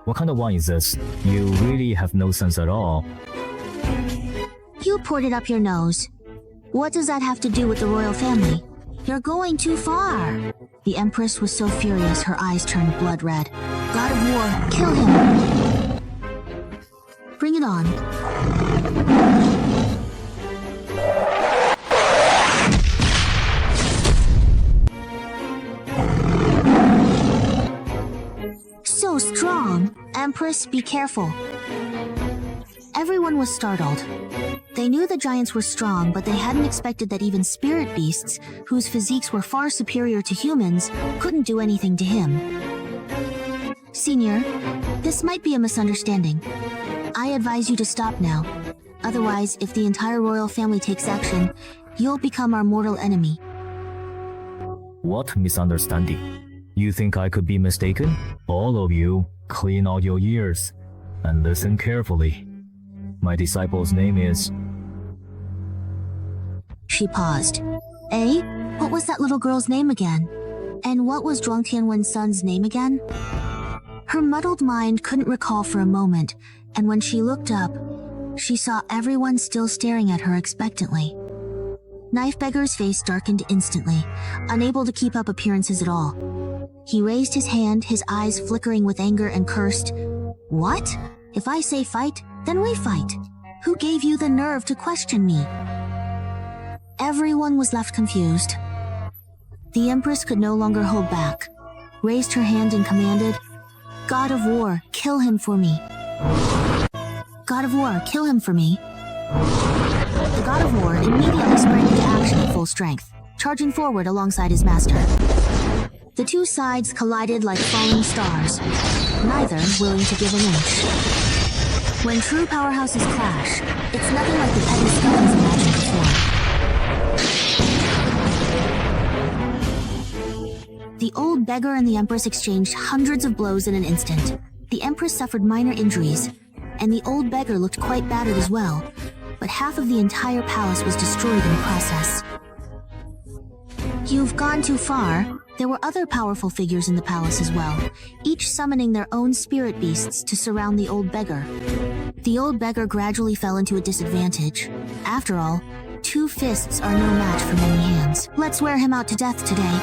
Speaker 8: What kind of wine is this? You really have no sense at all.
Speaker 1: You poured it up your nose. What does that have to do with the royal family? You're going too far. The Empress was so furious her eyes turned blood red. God of War, kill him! Bring it on. So strong. Empress, be careful. Everyone was startled. They knew the giants were strong, but they hadn't expected that even spirit beasts, whose physiques were far superior to humans, couldn't do anything to him. Senior, this might be a misunderstanding. I advise you to stop now. Otherwise, if the entire royal family takes action, you'll become our mortal enemy.
Speaker 8: What misunderstanding? You think I could be mistaken? All of you, clean out your ears and listen carefully. My disciple's name is...
Speaker 1: She paused. Eh? What was that little girl's name again? And what was Zhuang Tianwen's son's name again? Her muddled mind couldn't recall for a moment, and when she looked up, she saw everyone still staring at her expectantly. Knife Beggar's face darkened instantly, unable to keep up appearances at all. He raised his hand, his eyes flickering with anger, and cursed, "What? If I say fight, then we fight. Who gave you the nerve to question me?" Everyone was left confused. The Empress could no longer hold back, raised her hand and commanded, "God of War, kill him for me. God of War, kill him for me." The God of War immediately sprang into action at full strength, charging forward alongside his master. The two sides collided like falling stars, neither willing to give an inch. When true powerhouses clash, it's nothing like the petty scuffles imagined before. The old beggar and the Empress exchanged hundreds of blows in an instant. The Empress suffered minor injuries, and the old beggar looked quite battered as well, but half of the entire palace was destroyed in the process. You've gone too far. There were other powerful figures in the palace as well, each summoning their own spirit beasts to surround the old beggar. The old beggar gradually fell into a disadvantage. After all, 2 fists are no match for many hands. Let's wear him out to death today.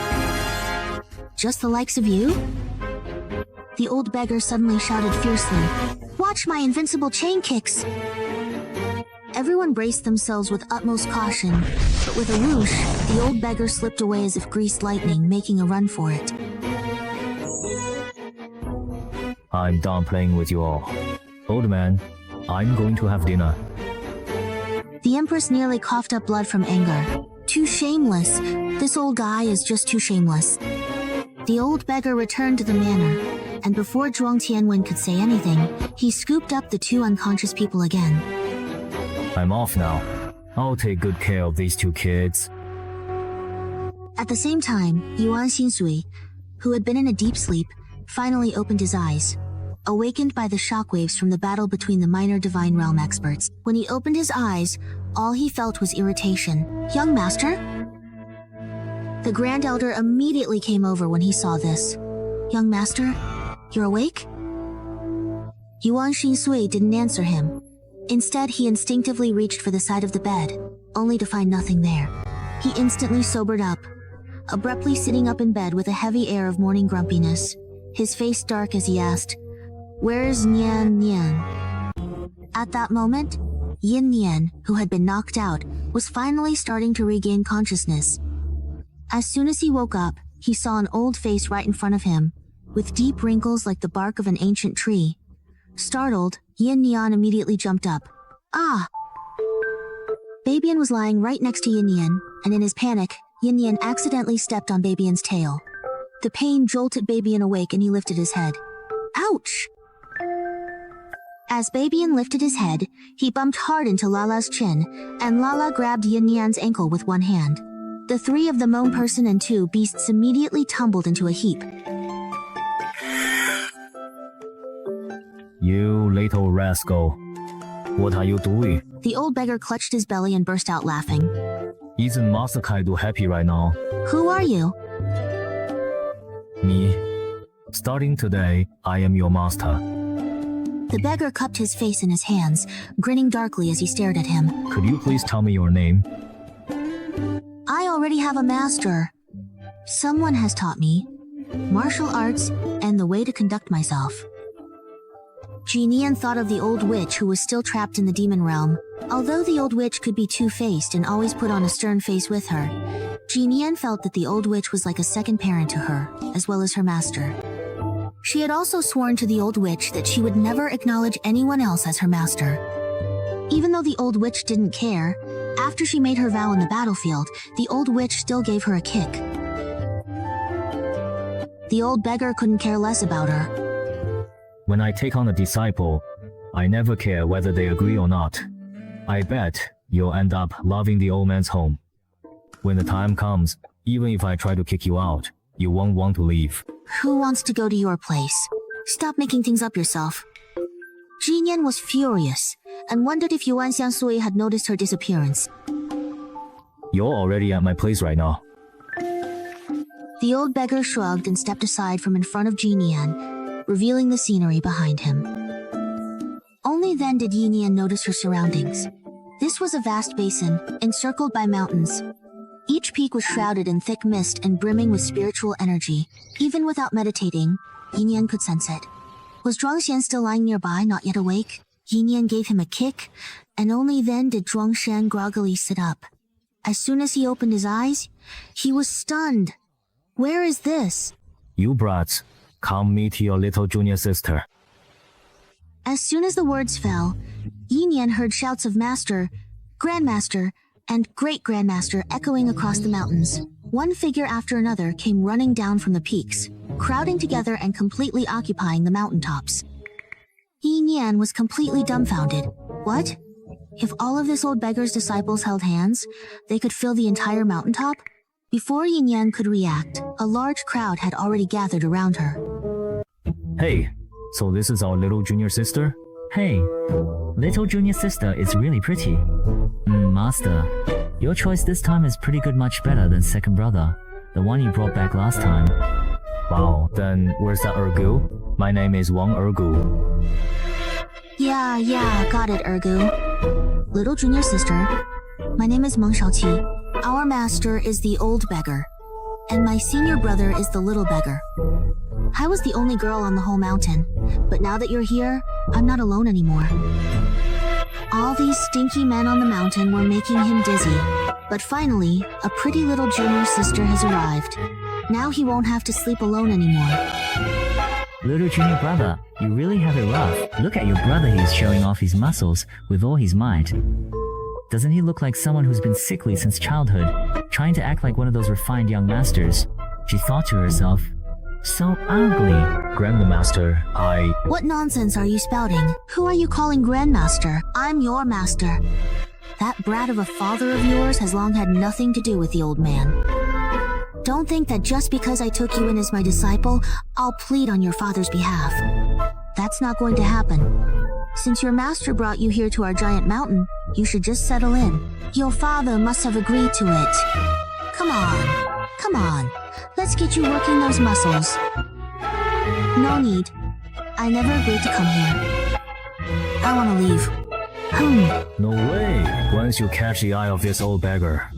Speaker 1: Just the likes of you? The old beggar suddenly shouted fiercely, "Watch my invincible chain kicks!" Everyone braced themselves with utmost caution, but with a whoosh, the old beggar slipped away as if greased lightning, making a run for it.
Speaker 8: I'm done playing with you all. Old man, I'm going to have dinner.
Speaker 1: The Empress nearly coughed up blood from anger. Too shameless. This old guy is just too shameless. The old beggar returned to the manor, and before Zhuang Tianwen could say anything, he scooped up the 2 unconscious people again.
Speaker 8: I'm off now. I'll take good care of these 2 kids.
Speaker 1: At the same time, Yuan Xinsui, who had been in a deep sleep, finally opened his eyes, awakened by the shockwaves from the battle between the minor divine realm experts. When he opened his eyes, all he felt was irritation. "Young master?" The Grand Elder immediately came over when he saw this. "Young master, you're awake?" Yuan Xinsui didn't answer him. Instead, he instinctively reached for the side of the bed, only to find nothing there. He instantly sobered up, abruptly sitting up in bed with a heavy air of morning grumpiness, his face dark as he asked, "Where's Nian Nian?" At that moment, Yin Nian, who had been knocked out, was finally starting to regain consciousness. As soon as he woke up, he saw an old face right in front of him, with deep wrinkles like the bark of an ancient tree. Startled, Yin Nian immediately jumped up. Ah! Babian was lying right next to Yin Nian, and in his panic, Yin Nian accidentally stepped on Babian's tail. The pain jolted Babian awake and he lifted his head. Ouch! As Babian lifted his head, he bumped hard into Lala's chin, and Lala grabbed Yin Nian's ankle with one hand. The three of the Moan person and two beasts immediately tumbled into a heap.
Speaker 8: You little rascal. What are you doing?
Speaker 1: The old beggar clutched his belly and burst out laughing.
Speaker 8: Isn't Master Kaido happy right now?
Speaker 1: Who are you?
Speaker 8: Me. Starting today, I am your master.
Speaker 1: The beggar cupped his face in his hands, grinning darkly as he stared at him.
Speaker 8: Could you please tell me your name?
Speaker 1: I already have a master. Someone has taught me martial arts and the way to conduct myself. Jinian thought of the old witch who was still trapped in the demon realm. Although the old witch could be two-faced and always put on a stern face with her, Jinian felt that the old witch was like a second parent to her, as well as her master. She had also sworn to the old witch that she would never acknowledge anyone else as her master. Even though the old witch didn't care, after she made her vow in the battlefield, the old witch still gave her a kick. The old beggar couldn't care less about her.
Speaker 8: When I take on a disciple, I never care whether they agree or not. I bet you'll end up loving the old man's home. When the time comes, even if I try to kick you out, you won't want to leave.
Speaker 1: Who wants to go to your place? Stop making things up yourself. Jinian was furious and wondered if Yuan Xiangsui had noticed her disappearance.
Speaker 8: You're already at my place right now.
Speaker 1: The old beggar shrugged and stepped aside from in front of Jinian, revealing the scenery behind him. Only then did Yinian notice her surroundings. This was a vast basin, encircled by mountains. Each peak was shrouded in thick mist and brimming with spiritual energy. Even without meditating, Yinian could sense it. Was Zhuangxian still lying nearby, not yet awake? Yinian gave him a kick, and only then did Zhuangxian groggily sit up. As soon as he opened his eyes, he was stunned. Where is this?
Speaker 8: You brats, come meet your little junior sister.
Speaker 1: As soon as the words fell, Yinian heard shouts of Master, Grandmaster, and Great-Grandmaster echoing across the mountains. One figure after another came running down from the peaks, crowding together and completely occupying the mountaintops. Yinian was completely dumbfounded. What? If all of this old beggar's disciples held hands, they could fill the entire mountaintop? Before Yinian could react, a large crowd had already gathered around her.
Speaker 8: Hey, so this is our little junior sister?
Speaker 12: Hey, little junior sister is really pretty. Master, your choice this time is pretty good, much better than second brother, the one you brought back last time.
Speaker 8: Wow, then where's that Ergu? My name is Wang Ergu.
Speaker 1: Yeah, got it, Ergu. Little junior sister, my name is Meng Shaoqi. Our master is the old beggar, and my senior brother is the little beggar. I was the only girl on the whole mountain, but now that you're here, I'm not alone anymore. All these stinky men on the mountain were making him dizzy, but finally, a pretty little junior sister has arrived. Now he won't have to sleep alone anymore.
Speaker 12: Little junior brother, you really have it rough. Look at your brother, he's showing off his muscles with all his might. Doesn't he look like someone who's been sickly since childhood, trying to act like one of those refined young masters? She thought to herself, so ugly.
Speaker 8: Grandmaster,
Speaker 1: What nonsense are you spouting? Who are you calling Grandmaster? I'm your master. That brat of a father of yours has long had nothing to do with the old man. Don't think that just because I took you in as my disciple, I'll plead on your father's behalf. That's not going to happen. Since your master brought you here to our giant mountain, you should just settle in. Your father must have agreed to it. Come on. Let's get you working those muscles. No need. I never agreed to come here. I want to leave.
Speaker 8: No way. Once you catch the eye of this old beggar,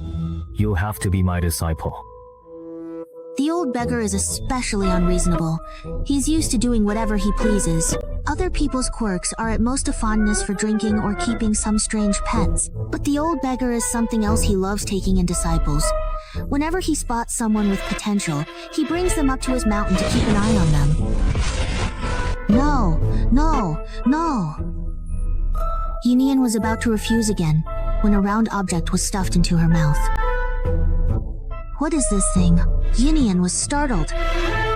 Speaker 8: you have to be my disciple.
Speaker 1: The old beggar is especially unreasonable. He's used to doing whatever he pleases. Other people's quirks are at most a fondness for drinking or keeping some strange pets, but the old beggar is something else he loves taking in disciples. Whenever he spots someone with potential, he brings them up to his mountain to keep an eye on them. No. Yinian was about to refuse again, when a round object was stuffed into her mouth. What is this thing? Yinian was startled.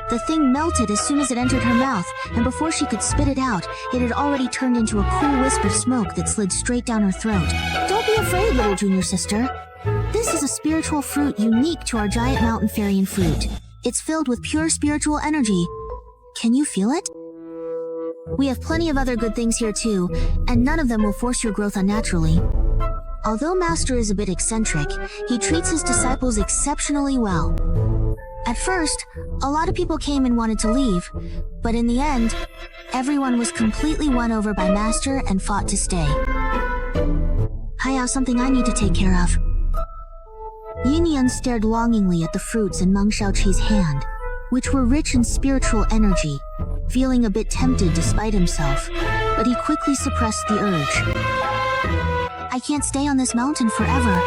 Speaker 1: The thing melted as soon as it entered her mouth, and before she could spit it out, it had already turned into a cool wisp of smoke that slid straight down her throat. Don't be afraid, little junior sister. This is a spiritual fruit unique to our giant mountain fairy fruit. It's filled with pure spiritual energy. Can you feel it? We have plenty of other good things here too, and none of them will force your growth unnaturally. Although Master is a bit eccentric, he treats his disciples exceptionally well. At first, a lot of people came and wanted to leave, but in the end, everyone was completely won over by Master and fought to stay. I have something I need to take care of. Yinian stared longingly at the fruits in Meng Xiaoqi's hand, which were rich in spiritual energy, feeling a bit tempted despite himself, but he quickly suppressed the urge. I can't stay on this mountain forever.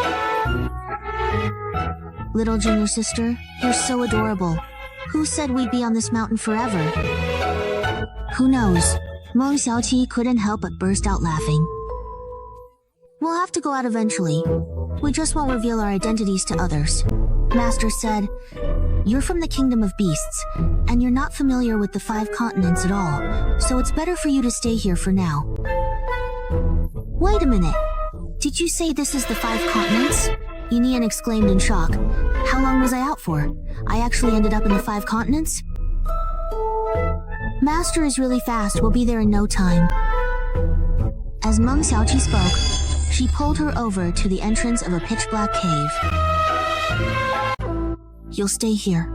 Speaker 1: Little junior sister, you're so adorable. Who said we'd be on this mountain forever? Who knows? Meng Xiaoqi couldn't help but burst out laughing. We'll have to go out eventually. We just won't reveal our identities to others. Master said, you're from the kingdom of beasts, and you're not familiar with the 5 continents at all, so it's better for you to stay here for now. Wait a minute. Did you say this is the 5 continents? Yinian exclaimed in shock. How long was I out for? I actually ended up in the 5 continents? Master is really fast. We'll be there in no time. As Meng Xiaoqi spoke, she pulled her over to the entrance of a pitch-black cave. You'll stay here.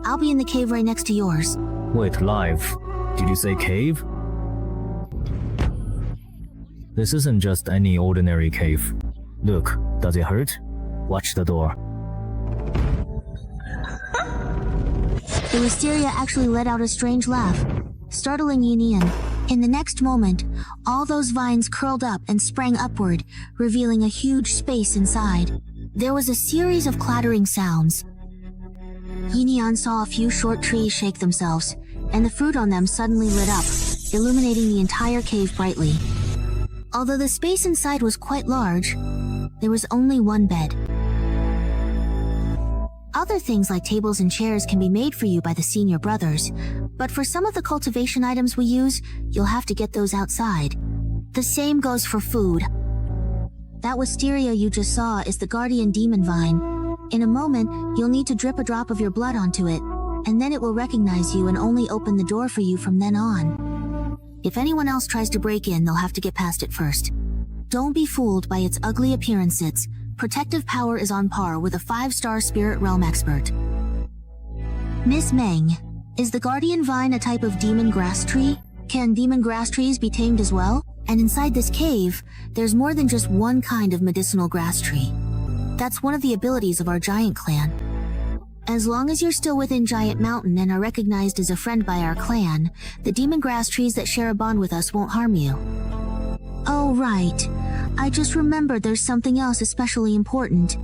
Speaker 1: I'll be in the cave right next to yours.
Speaker 8: Wait, live. Did you say cave? This isn't just any ordinary cave. Look, does it hurt? Watch the door.
Speaker 1: The wisteria actually let out a strange laugh, startling Yinian. In the next moment, all those vines curled up and sprang upward, revealing a huge space inside. There was a series of clattering sounds. Yinian saw a few short trees shake themselves, and the fruit on them suddenly lit up, illuminating the entire cave brightly. Although the space inside was quite large, there was only one bed. Other things like tables and chairs can be made for you by the senior brothers, but for some of the cultivation items we use, you'll have to get those outside. The same goes for food. That wisteria you just saw is the guardian demon vine. In a moment, you'll need to drip a drop of your blood onto it, and then it will recognize you and only open the door for you from then on. If anyone else tries to break in, they'll have to get past it first. Don't be fooled by its ugly appearances. Protective power is on par with a 5-star spirit realm expert. Miss Meng, is the guardian vine a type of demon grass tree? Can demon grass trees be tamed as well? And inside this cave, there's more than just one kind of medicinal grass tree. That's one of the abilities of our giant clan. As long as you're still within Giant Mountain and are recognized as a friend by our clan, the demon grass trees that share a bond with us won't harm you. Oh, right. I just remembered there's something else especially important.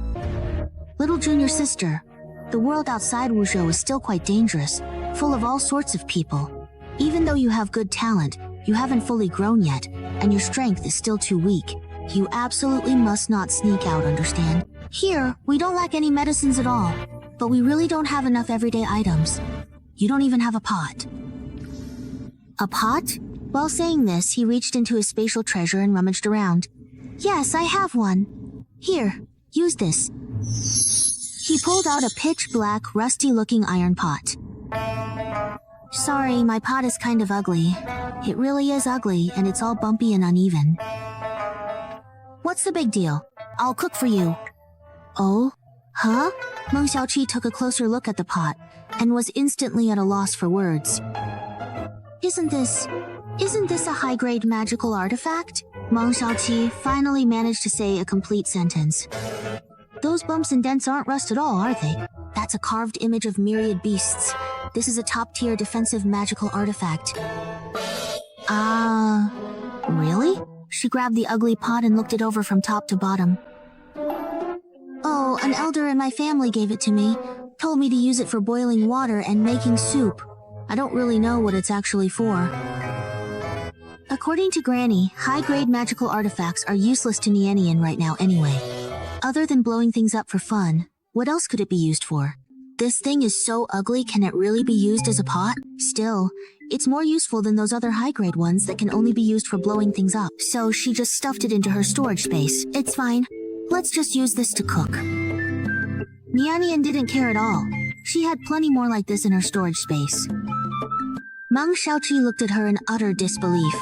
Speaker 1: Little junior sister, the world outside Wuzhou is still quite dangerous, full of all sorts of people. Even though you have good talent, you haven't fully grown yet, and your strength is still too weak. You absolutely must not sneak out, understand? Here, we don't lack any medicines at all, but we really don't have enough everyday items. You don't even have a pot. A pot? While saying this, he reached into his spatial treasure and rummaged around. Yes, I have one. Here, use this. He pulled out a pitch-black, rusty-looking iron pot. Sorry, my pot is kind of ugly. It really is ugly, and it's all bumpy and uneven. What's the big deal? I'll cook for you. Oh? Huh? Meng Xiaoqi took a closer look at the pot, and was instantly at a loss for words. Isn't this a high-grade magical artifact? Meng Xiaoqi finally managed to say a complete sentence. Those bumps and dents aren't rust at all, are they? That's a carved image of myriad beasts. This is a top-tier defensive magical artifact. Really? She grabbed the ugly pot and looked it over from top to bottom. Oh, an elder in my family gave it to me. Told me to use it for boiling water and making soup. I don't really know what it's actually for. According to Granny, high-grade magical artifacts are useless to Nianian right now anyway. Other than blowing things up for fun, what else could it be used for? This thing is so ugly, can it really be used as a pot? Still, it's more useful than those other high-grade ones that can only be used for blowing things up. So she just stuffed it into her storage space. It's fine. Let's just use this to cook. Nianian didn't care at all. She had plenty more like this in her storage space. Meng Xiaoqi looked at her in utter disbelief.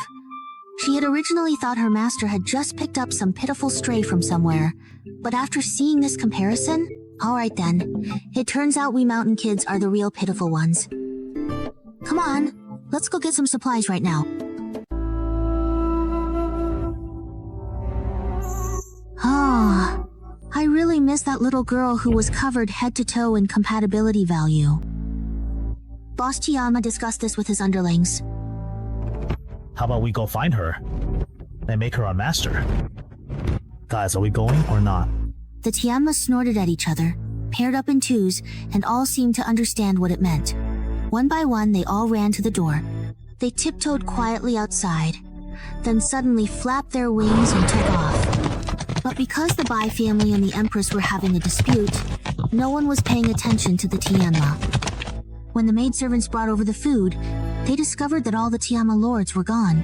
Speaker 1: She had originally thought her master had just picked up some pitiful stray from somewhere, but after seeing this comparison, alright then, it turns out we mountain kids are the real pitiful ones. Come on, let's go get some supplies right now. Ah, I really miss that little girl who was covered head to toe in compatibility value. Boss Chiyama discussed this with his underlings.
Speaker 3: How about we go find her and make her our master? Guys, are we going or not?
Speaker 1: The Tiamas snorted at each other, paired up in twos, and all seemed to understand what it meant. One by one, they all ran to the door. They tiptoed quietly outside, then suddenly flapped their wings and took off. But because the Bai family and the Empress were having a dispute, no one was paying attention to the Tiama. When the maidservants brought over the food, they discovered that all the Tiama lords were gone.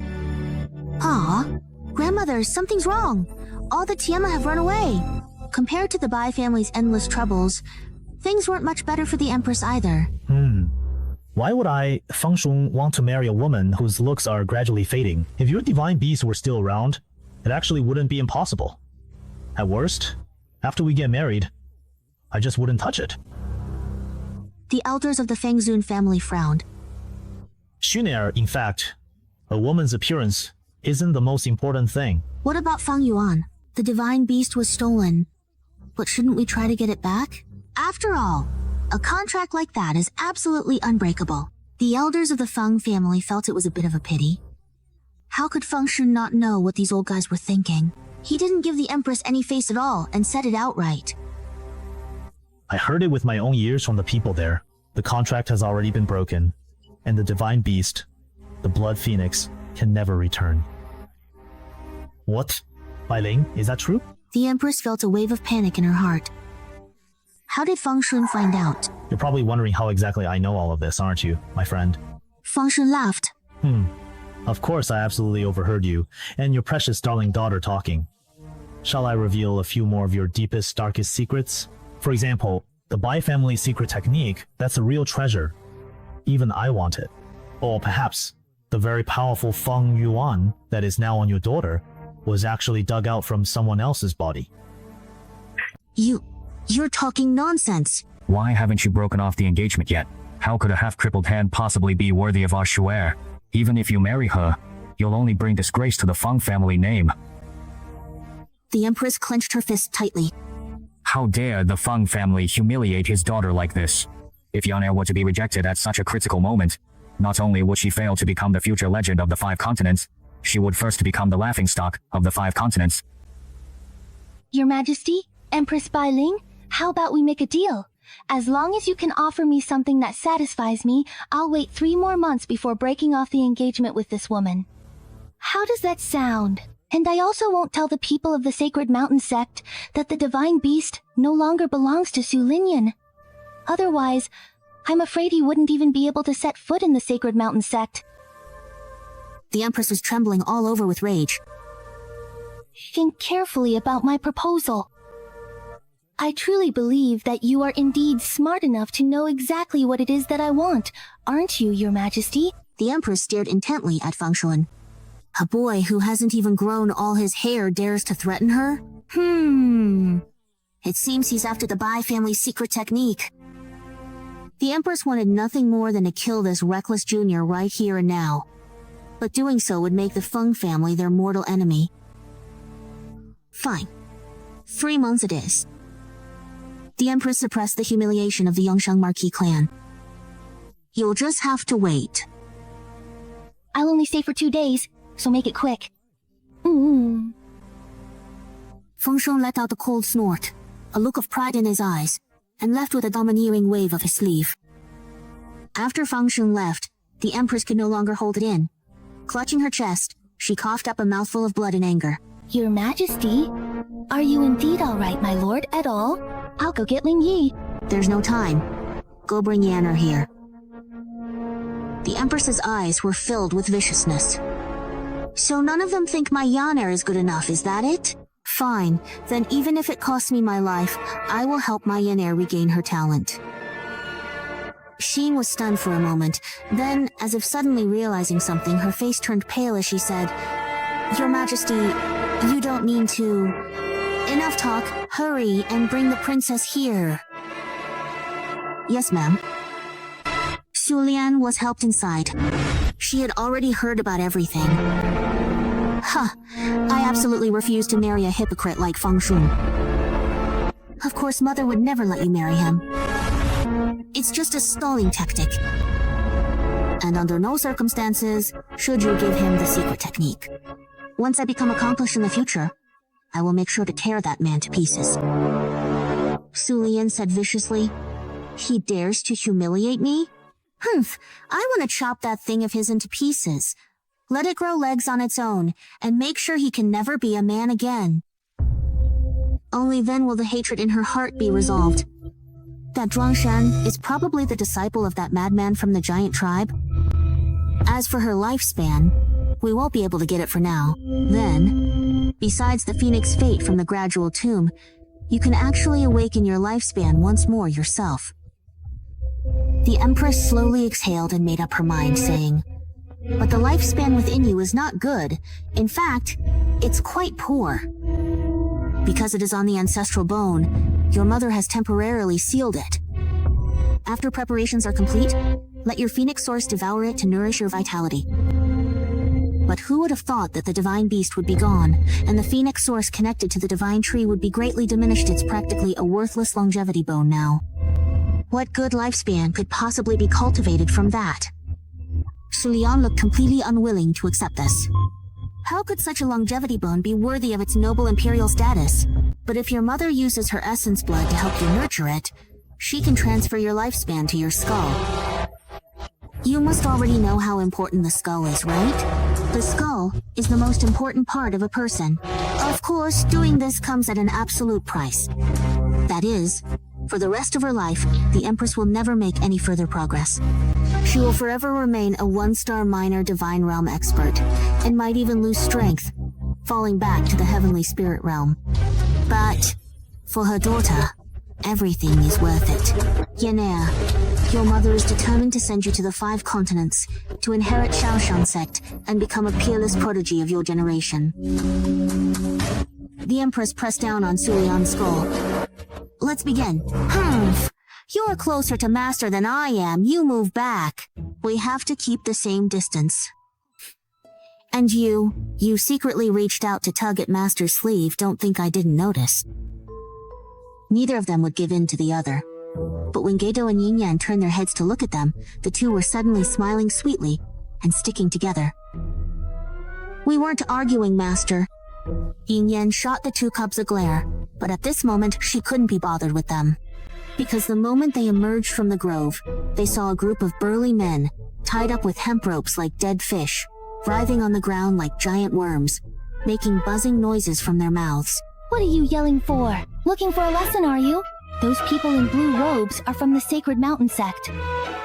Speaker 1: Ah, grandmother, something's wrong. All the Tiama have run away. Compared to the Bai family's endless troubles, things weren't much better for the Empress either.
Speaker 3: Why would Feng Shun, want to marry a woman whose looks are gradually fading? If your divine beast were still around, it actually wouldn't be impossible. At worst, after we get married, I just wouldn't touch it.
Speaker 1: The elders of the Fengzun family frowned.
Speaker 3: Xunair, in fact, a woman's appearance isn't the most important thing.
Speaker 1: What about Fang Yuan? The divine beast was stolen. But shouldn't we try to get it back? After all, a contract like that is absolutely unbreakable. The elders of the Feng family felt it was a bit of a pity. How could Feng Shun not know what these old guys were thinking? He didn't give the Empress any face at all and said it outright.
Speaker 3: I heard it with my own ears from the people there. The contract has already been broken, and the divine beast, the blood phoenix, can never return. What? Bai Ling, is that true?
Speaker 1: The Empress felt a wave of panic in her heart. How did Feng Shun find out?
Speaker 3: You're probably wondering how exactly I know all of this, aren't you, my friend?
Speaker 1: Feng Shun laughed.
Speaker 3: Of course I absolutely overheard you and your precious darling daughter talking. Shall I reveal a few more of your deepest, darkest secrets? For example, the Bai family's secret technique, that's a real treasure. Even I want it. Or perhaps, the very powerful Feng Yuan that is now on your daughter was actually dug out from someone else's body.
Speaker 1: You're talking nonsense.
Speaker 11: Why haven't you broken off the engagement yet? How could a half-crippled hand possibly be worthy of our Shu'er? Even if you marry her, you'll only bring disgrace to the Feng family name.
Speaker 1: The Empress clenched her fist tightly.
Speaker 11: How dare the Feng family humiliate his daughter like this? If Yanair were to be rejected at such a critical moment, not only would she fail to become the future legend of the 5 continents, she would first become the laughingstock of the 5 continents.
Speaker 7: Your Majesty, Empress Bai Ling, how about we make a deal? As long as you can offer me something that satisfies me, I'll wait 3 more months before breaking off the engagement with this woman. How does that sound? And I also won't tell the people of the Sacred Mountain sect that the divine beast no longer belongs to Su Linyan. Otherwise, I'm afraid he wouldn't even be able to set foot in the Sacred Mountain sect.
Speaker 1: The Empress was trembling all over with rage.
Speaker 7: Think carefully about my proposal. I truly believe that you are indeed smart enough to know exactly what it is that I want, aren't you, Your Majesty?
Speaker 1: The Empress stared intently at Feng Shun. A boy who hasn't even grown all his hair dares to threaten her? It seems he's after the Bai family's secret technique. The Empress wanted nothing more than to kill this reckless junior right here and now. But doing so would make the Feng family their mortal enemy. Fine. 3 months it is. The Empress suppressed the humiliation of the Yongsheng Marquis clan. You'll just have to wait.
Speaker 7: I'll only stay for 2 days, so make it quick.
Speaker 1: Feng Sheng let out a cold snort, a look of pride in his eyes, and left with a domineering wave of his sleeve. After Feng Sheng left, the Empress could no longer hold it in. Clutching her chest, she coughed up a mouthful of blood in anger.
Speaker 7: Your Majesty, are you indeed all right, my lord, at all? I'll go get Ling Yi.
Speaker 1: There's no time. Go bring Yanner here. The Empress's eyes were filled with viciousness. So none of them think my Yanner is good enough, is that it? Fine, then even if it costs me my life, I will help my Yanner regain her talent. Xin was stunned for a moment, then, as if suddenly realizing something, her face turned pale as she said, Your Majesty, you don't mean to... Enough talk, hurry and bring the princess here. Yes, ma'am. Xu Lian was helped inside. She had already heard about everything. Huh, I absolutely refuse to marry a hypocrite like Feng Sheng. Of course, Mother would never let you marry him. It's just a stalling tactic. And under no circumstances should you give him the secret technique. Once I become accomplished in the future, I will make sure to tear that man to pieces. Xu Lian said viciously, He dares to humiliate me? Humph, I want to chop that thing of his into pieces. Let it grow legs on its own, and make sure he can never be a man again. Only then will the hatred in her heart be resolved. That Zhuangshan is probably the disciple of that madman from the giant tribe. As for her lifespan, we won't be able to get it for now. Then, besides the phoenix fate from the gradual tomb, you can actually awaken your lifespan once more yourself. The Empress slowly exhaled and made up her mind, saying, But the lifespan within you is not good. In fact, it's quite poor. Because it is on the ancestral bone, your mother has temporarily sealed it. After preparations are complete, let your phoenix source devour it to nourish your vitality. But who would have thought that the divine beast would be gone, and the phoenix source connected to the divine tree would be greatly diminished? It's practically a worthless longevity bone now. What good lifespan could possibly be cultivated from that? Xu Lian looked completely unwilling to accept this. How could such a longevity bone be worthy of its noble imperial status? But if your mother uses her essence blood to help you nurture it, she can transfer your lifespan to your skull. You must already know how important the skull is, right? The skull is the most important part of a person. Of course, doing this comes at an absolute price. That is, for the rest of her life, the Empress will never make any further progress. She will forever remain a 1-star minor divine realm expert, and might even lose strength, falling back to the heavenly spirit realm. But, for her daughter, everything is worth it. Yanner, your mother is determined to send you to the 5 continents, to inherit Shaoshan sect, and become a peerless prodigy of your generation. The Empress pressed down on Xu Lian's skull. Let's begin. Humph! You're closer to master than I am. You move back. We have to keep the same distance. And you secretly reached out to tug at master's sleeve. Don't think I didn't notice. Neither of them would give in to the other. But when Gedo and Yin Yan turned their heads to look at them, the two were suddenly smiling sweetly and sticking together. We weren't arguing, master. Yin Yan shot the two cubs a glare, but at this moment she couldn't be bothered with them. Because the moment they emerged from the grove, they saw a group of burly men, tied up with hemp ropes like dead fish, writhing on the ground like giant worms, making buzzing noises from their mouths.
Speaker 7: What are you yelling for? Looking for a lesson, are you? Those people in blue robes are from the Sacred Mountain sect.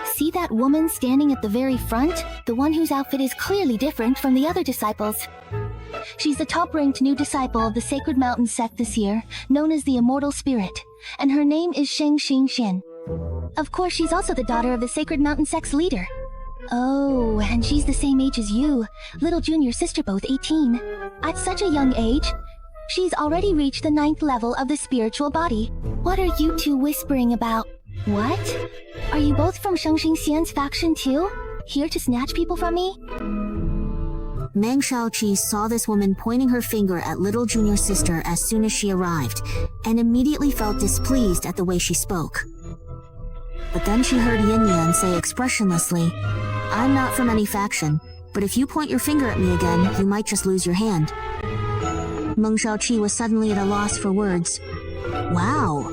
Speaker 7: See that woman standing at the very front? The one whose outfit is clearly different from the other disciples. She's the top-ranked new disciple of the Sacred Mountain sect this year, known as the Immortal Spirit, and her name is Sheng Xingxian. Of course, she's also the daughter of the Sacred Mountain sect's leader. Oh, and she's the same age as you, little junior sister, both 18. At such a young age, she's already reached the 9th level of the spiritual body. What are you two whispering about? What? Are you both from Sheng Xingxian's faction too? Here to snatch people from me?
Speaker 1: Meng Shaoqi saw this woman pointing her finger at little junior sister as soon as she arrived, and immediately felt displeased at the way she spoke. But then she heard Yin Yan say expressionlessly, I'm not from any faction. But if you point your finger at me again, you might just lose your hand. Meng Shaoqi was suddenly at a loss for words. Wow.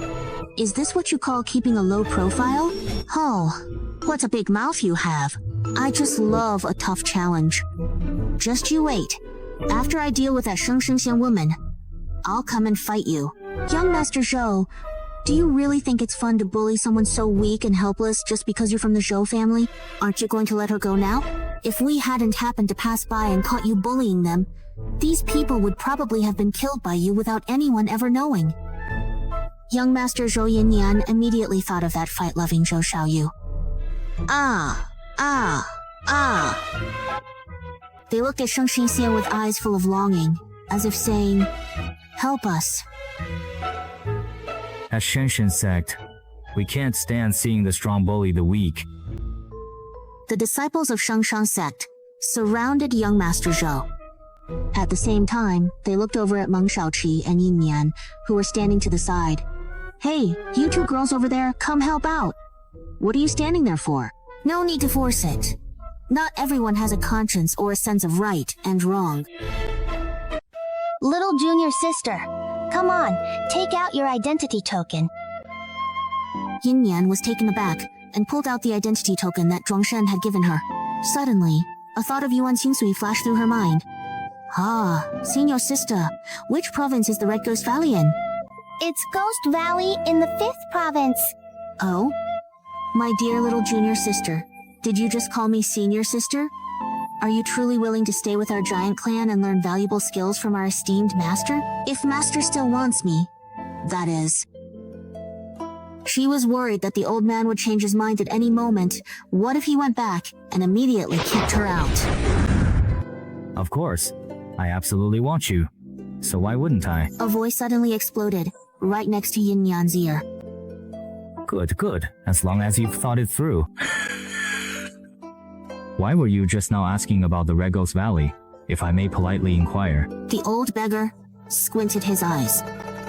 Speaker 1: Is this what you call keeping a low profile? Oh, what a big mouth you have. I just love a tough challenge. Just you wait. After I deal with that Sheng Shengxian woman, I'll come and fight you. Young Master Zhou, do you really think it's fun to bully someone so weak and helpless just because you're from the Zhou family? Aren't you going to let her go now? If we hadn't happened to pass by and caught you bullying them, these people would probably have been killed by you without anyone ever knowing. Young Master Zhou Yinyan immediately thought of that fight-loving Zhou Xiaoyu. They looked at Sheng Xingxian with eyes full of longing, as if saying, "Help us."
Speaker 8: At Shenshin sect, we can't stand seeing the strong bully the weak.
Speaker 1: The disciples of Shengshan sect surrounded young Master Zhou. At the same time, they looked over at Meng Shaoqi and Yin Yan, who were standing to the side. "Hey, you two girls over there, come help out. What are you standing there for? No need to force it. Not everyone has a conscience or a sense of right and wrong."
Speaker 7: Little junior sister, come on, take out your identity token.
Speaker 1: Yin Yan was taken aback and pulled out the identity token that Zhuangshen had given her. Suddenly, a thought of Yuan Qingsui flashed through her mind. "Ah, senior sister, which province is the Red Ghost Valley in?"
Speaker 7: It's Ghost Valley in the 5th province.
Speaker 1: Oh? My dear little junior sister, did you just call me senior sister? Are you truly willing to stay with our giant clan and learn valuable skills from our esteemed master? If master still wants me, that is. She was worried that the old man would change his mind at any moment. What if he went back and immediately kicked her out?
Speaker 8: Of course. I absolutely want you. So why wouldn't I?
Speaker 1: A voice suddenly exploded, right next to Yin Yan's ear.
Speaker 8: Good. As long as you've thought it through. Why were you just now asking about the Red Ghost Valley, if I may politely inquire?
Speaker 1: The old beggar squinted his eyes.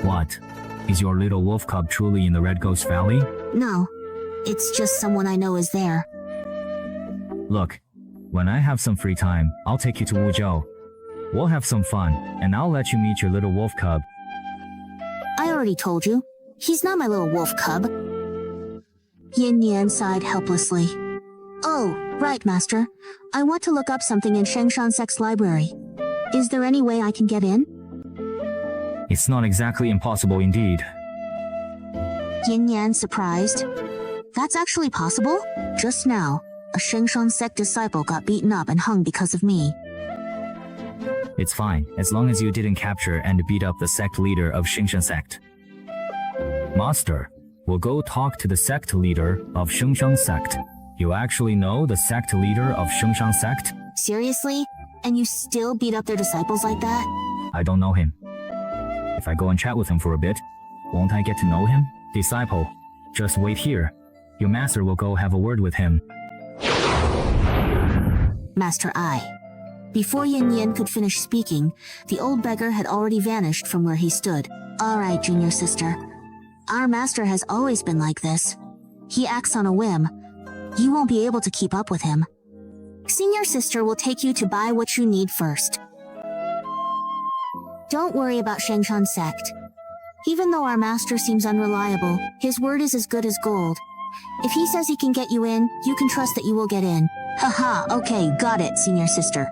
Speaker 8: What? Is your little wolf cub truly in the Red Ghost Valley?
Speaker 1: No, it's just someone I know is there.
Speaker 8: Look, when I have some free time, I'll take you to Wuzhou. We'll have some fun, and I'll let you meet your little wolf cub.
Speaker 1: I already told you. He's not my little wolf cub. Yin Yan sighed helplessly. Oh, right, master. I want to look up something in Shengshan Sect's library. Is there any way I can get in?
Speaker 8: It's not exactly impossible indeed.
Speaker 1: Yin Yan surprised. That's actually possible? Just now, a Shengshan Sect disciple got beaten up and hung because of me.
Speaker 8: It's fine, as long as you didn't capture and beat up the sect leader of Shengshan Sect. Master, we'll go talk to the sect leader of Shengshan Sect. You actually know the sect leader of Shengshan Sect?
Speaker 1: Seriously? And you still beat up their disciples like that?
Speaker 8: I don't know him. If I go and chat with him for a bit, won't I get to know him? Disciple, just wait here. Your master will go have a word with him.
Speaker 1: Master Ai. Before Yin Yan could finish speaking, the old beggar had already vanished from where he stood. Alright, junior sister. Our master has always been like this. He acts on a whim. You won't be able to keep up with him. Senior sister will take you to buy what you need first. Don't worry about Shengshan Sect. Even though our master seems unreliable, his word is as good as gold. If he says he can get you in, you can trust that you will get in. Haha, okay, got it, senior sister.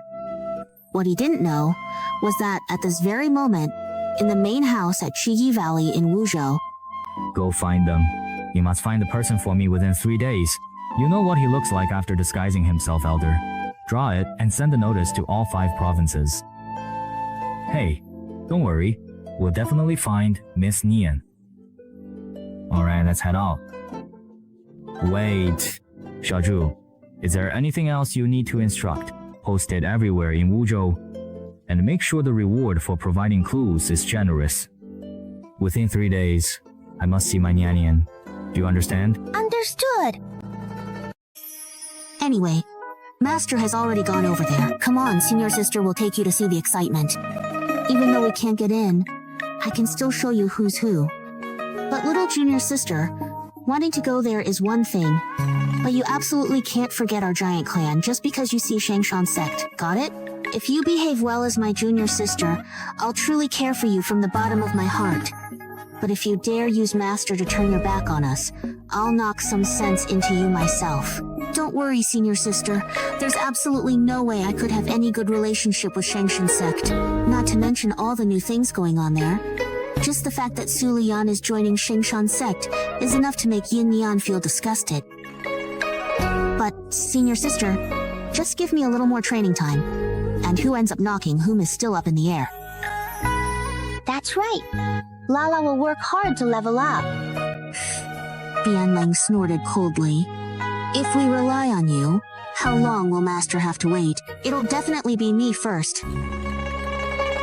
Speaker 1: What he didn't know was that at this very moment, in the main house at Chiyi Valley in Wuzhou.
Speaker 8: Go find them. You must find the person for me within 3 days. You know what he looks like after disguising himself, Elder. Draw it and send the notice to all 5 provinces. Hey, don't worry. We'll definitely find Miss Nian. Alright, let's head out. Wait. Xiaozhu, is there anything else you need to instruct? Post it everywhere in Wuzhou. And make sure the reward for providing clues is generous. Within 3 days, I must see my Nian. Do you understand?
Speaker 7: Understood.
Speaker 1: Anyway, Master has already gone over there. Come on, senior sister will take you to see the excitement. Even though we can't get in, I can still show you who's who. But little junior sister, wanting to go there is one thing, But you absolutely can't forget our giant clan just because you see Shangshan sect. Got it? If you behave well as my junior sister, I'll truly care for you from the bottom of my heart. But if you dare use Master to turn your back on us, I'll knock some sense into you myself. Don't worry, senior sister. There's absolutely no way I could have any good relationship with Shangshan sect. Not to mention all the new things going on there. Just the fact that Su Lian is joining Shangshan sect is enough to make Yin Yan feel disgusted. But, senior sister, just give me a little more training time. And who ends up knocking whom is still up in the air.
Speaker 7: That's right. Lala will work hard to level up.
Speaker 1: Bianling snorted coldly. If we rely on you, how long will Master have to wait? It'll definitely be me first.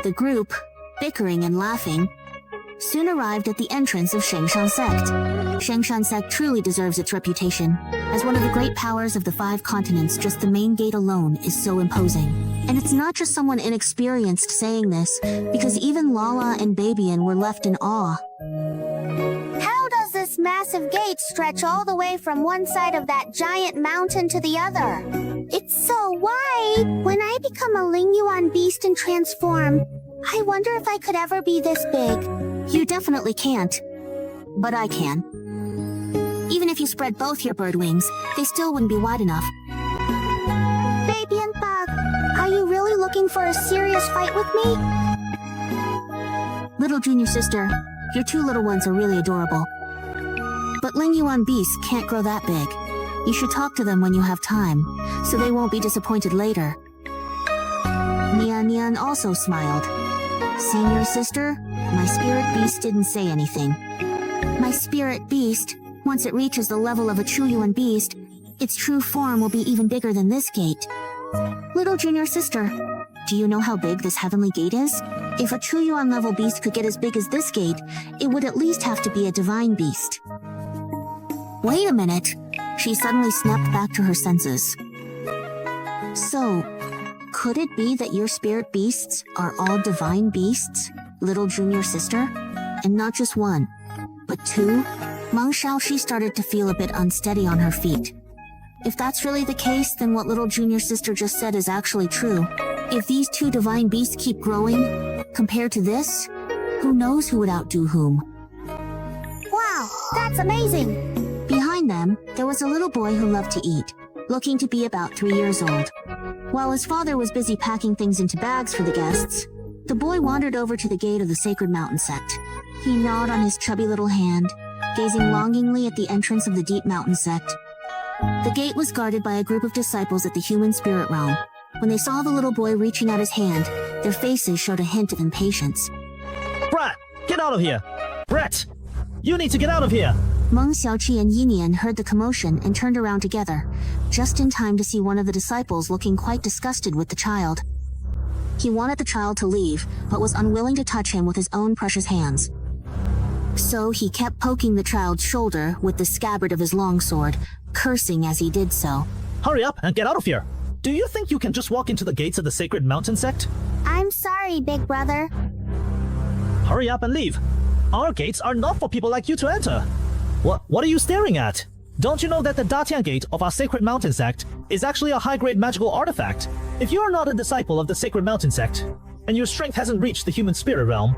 Speaker 1: The group, bickering and laughing, soon arrived at the entrance of Shangshan sect. Shangshan sect truly deserves its reputation. As one of the great powers of the 5 continents, just the main gate alone is so imposing. And it's not just someone inexperienced saying this, because even Lala and Babyan were left in awe.
Speaker 13: How does this massive gate stretch all the way from one side of that giant mountain to the other? It's so wide! When I become a Lingyuan beast and transform, I wonder if I could ever be this big.
Speaker 1: You definitely can't. But I can. Even if you spread both your bird wings, they still wouldn't be wide enough.
Speaker 13: Baby and Bug, are you really looking for a serious fight with me?
Speaker 1: Little junior sister, your 2 little ones are really adorable. But Lingyuan beasts can't grow that big. You should talk to them when you have time, so they won't be disappointed later. Nian Nian also smiled. Senior sister, my spirit beast didn't say anything. My spirit beast, once it reaches the level of a Chuyuan beast, its true form will be even bigger than this gate. Little junior sister, do you know how big this heavenly gate is? If a Chuyuan level beast could get as big as this gate, it would at least have to be a divine beast. Wait a minute. She suddenly snapped back to her senses. So, could it be that your spirit beasts are all divine beasts, little junior sister? And not just 1, but 2? Meng Shaoxi started to feel a bit unsteady on her feet. If that's really the case, then what little junior sister just said is actually true. If these 2 divine beasts keep growing, compared to this, who knows who would outdo whom?
Speaker 13: Wow, that's amazing!
Speaker 1: Behind them, there was a little boy who loved to eat, looking to be about 3 years old. While his father was busy packing things into bags for the guests, the boy wandered over to the gate of the Sacred Mountain sect. He gnawed on his chubby little hand, gazing longingly at the entrance of the Deep Mountain sect. The gate was guarded by a group of disciples at the human spirit realm. When they saw the little boy reaching out his hand, their faces showed a hint of impatience.
Speaker 10: Brat, get out of here! Brat, you need to get out of here!
Speaker 1: Meng Xiaoqi and Yinian heard the commotion and turned around together, just in time to see one of the disciples looking quite disgusted with the child. He wanted the child to leave, but was unwilling to touch him with his own precious hands. So he kept poking the child's shoulder with the scabbard of his longsword, cursing as he did so.
Speaker 10: Hurry up and get out of here! Do you think you can just walk into the gates of the Sacred Mountain sect?
Speaker 13: I'm sorry, big brother.
Speaker 10: Hurry up and leave! Our gates are not for people like you to enter! What are you staring at? Don't you know that the Datian gate of our Sacred Mountain sect is actually a high-grade magical artifact? If you are not a disciple of the Sacred Mountain sect, and your strength hasn't reached the human spirit realm,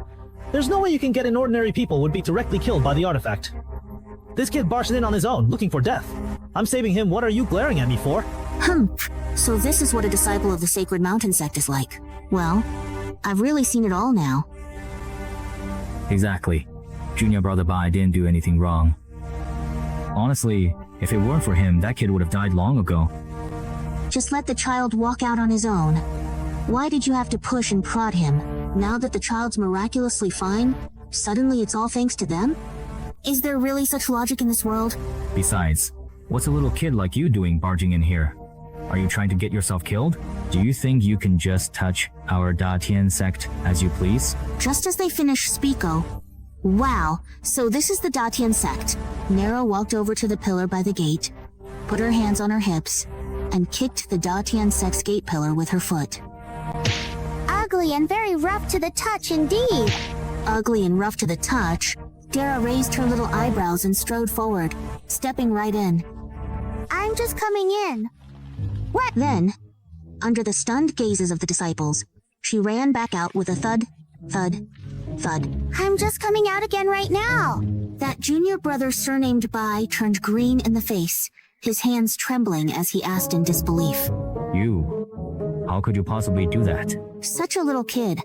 Speaker 10: there's no way you can get in. Ordinary people would be directly killed by the artifact. This kid barged in on his own, looking for death. I'm saving him. What are you glaring at me for?
Speaker 1: So this is what a disciple of the Sacred Mountain sect is like. Well, I've really seen it all now.
Speaker 8: Exactly. Junior Brother Bai didn't do anything wrong. Honestly, if it weren't for him, that kid would have died long ago.
Speaker 1: Just let the child walk out on his own. Why did you have to push and prod him? Now that the child's miraculously fine, suddenly it's all thanks to them? Is there really such logic in this world?
Speaker 8: Besides, what's a little kid like you doing barging in here? Are you trying to get yourself killed? Do you think you can just touch our Datian sect as you please?
Speaker 1: Just as they finished Spico, wow, so this is the Datian sect. Nero walked over to the pillar by the gate, put her hands on her hips, and kicked the Datian sect's gate pillar with her foot.
Speaker 13: Ugly and very rough to the touch indeed.
Speaker 1: Ugly and rough to the touch? Dara raised her little eyebrows and strode forward, stepping right in.
Speaker 13: I'm just coming in. What?
Speaker 1: Then, under the stunned gazes of the disciples, she ran back out with a thud, thud, thud.
Speaker 13: I'm just coming out again right now.
Speaker 1: That junior brother surnamed Bai turned green in the face, his hands trembling as he asked in disbelief.
Speaker 8: You? How could you possibly do that?
Speaker 1: Such a little kid.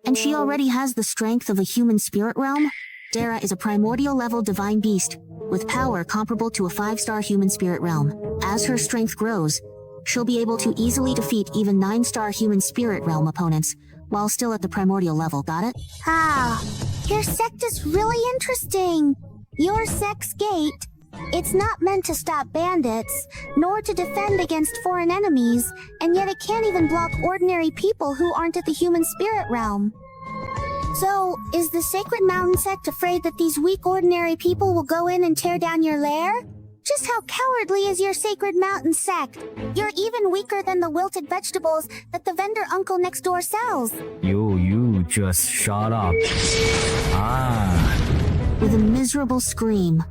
Speaker 1: And she already has the strength of a human spirit realm? Dara is a primordial level divine beast, with power comparable to a 5-star human spirit realm. As her strength grows, she'll be able to easily defeat even 9-star human spirit realm opponents, while still at the primordial level, got it?
Speaker 13: Ah, your sect is really interesting. Your sect's gate. It's not meant to stop bandits, nor to defend against foreign enemies, and yet it can't even block ordinary people who aren't at the human spirit realm. So, is the Sacred Mountain sect afraid that these weak ordinary people will go in and tear down your lair? Just how cowardly is your Sacred Mountain sect? You're even weaker than the wilted vegetables that the vendor uncle next door sells.
Speaker 8: You just shut up.
Speaker 1: With a miserable scream,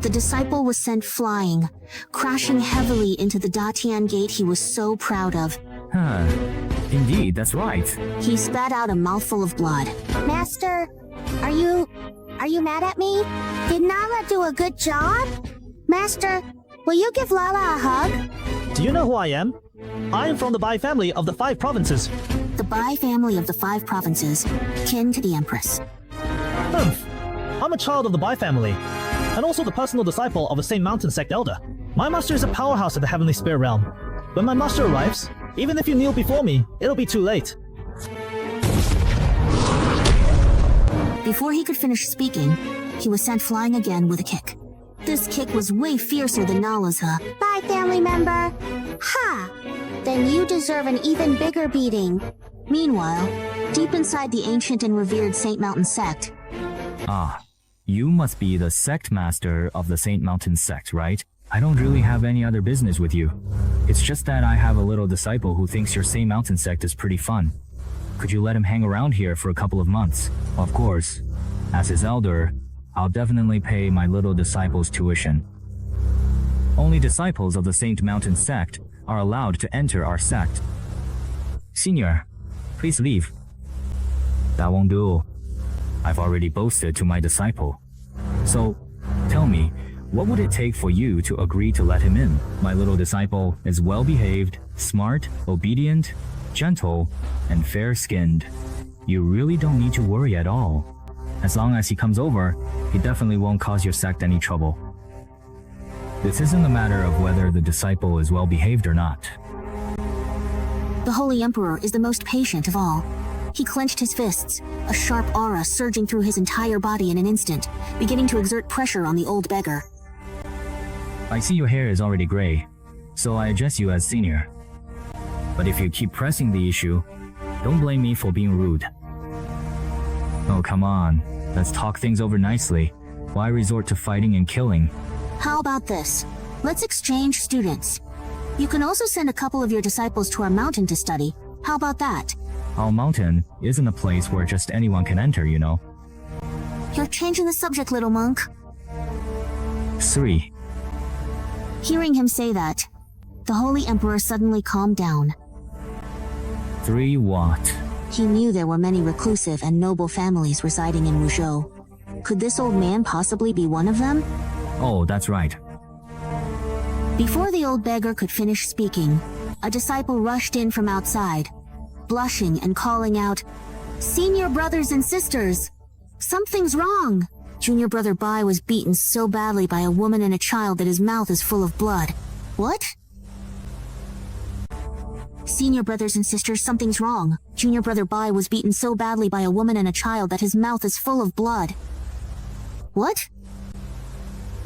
Speaker 1: the disciple was sent flying, crashing heavily into the Datian gate he was so proud of.
Speaker 8: Indeed, that's right.
Speaker 1: He spat out a mouthful of blood.
Speaker 13: Master, are you mad at me? Did Nala do a good job? Master, will you give Lala a hug?
Speaker 10: Do you know who I am? I am from the Bai family of the 5 provinces.
Speaker 1: The Bai family of the 5 provinces, kin to the Empress.
Speaker 10: I'm a child of the Bai family, and also the personal disciple of the same mountain sect elder. My master is a powerhouse of the heavenly spirit realm. When my master arrives, even if you kneel before me, it'll be too late.
Speaker 1: Before he could finish speaking, he was sent flying again with a kick. This kick was way fiercer than Nala's, huh?
Speaker 13: Bye, family member. Ha! Then you deserve an even bigger beating.
Speaker 1: Meanwhile, deep inside the ancient and revered Saint Mountain sect...
Speaker 8: You must be the sect master of the Saint Mountain sect, right? I don't really have any other business with you. It's just that I have a little disciple who thinks your Saint Mountain sect is pretty fun. Could you let him hang around here for a couple of months? Of course, as his elder, I'll definitely pay my little disciple's tuition. Only disciples of the Saint Mountain sect are allowed to enter our sect. Senior, please leave. That won't do. I've already boasted to my disciple. So, tell me, what would it take for you to agree to let him in? My little disciple is well-behaved, smart, obedient, gentle, and fair-skinned. You really don't need to worry at all. As long as he comes over, he definitely won't cause your sect any trouble. This isn't a matter of whether the disciple is well-behaved or not.
Speaker 1: The Holy Emperor is the most patient of all. He clenched his fists, a sharp aura surging through his entire body in an instant, beginning to exert pressure on the old beggar.
Speaker 8: I see your hair is already gray, so I address you as senior. But if you keep pressing the issue, don't blame me for being rude. Oh, come on. Let's talk things over nicely. Why resort to fighting and killing?
Speaker 1: How about this? Let's exchange students. You can also send a couple of your disciples to our mountain to study. How about that?
Speaker 8: Our mountain isn't a place where just anyone can enter, you know.
Speaker 1: You're changing the subject, little monk.
Speaker 8: 3.
Speaker 1: Hearing him say that, the Holy Emperor suddenly calmed down.
Speaker 8: 3 what?
Speaker 1: He knew there were many reclusive and noble families residing in Wuzhou. Could this old man possibly be one of them?
Speaker 8: Oh, that's right.
Speaker 1: Before the old beggar could finish speaking, a disciple rushed in from outside, blushing and calling out, "Senior brothers and sisters, something's wrong." Junior brother Bai was beaten so badly by a woman and a child that his mouth is full of blood. What? Senior brothers and sisters, something's wrong. Junior brother Bai was beaten so badly by a woman and a child that his mouth is full of blood. What?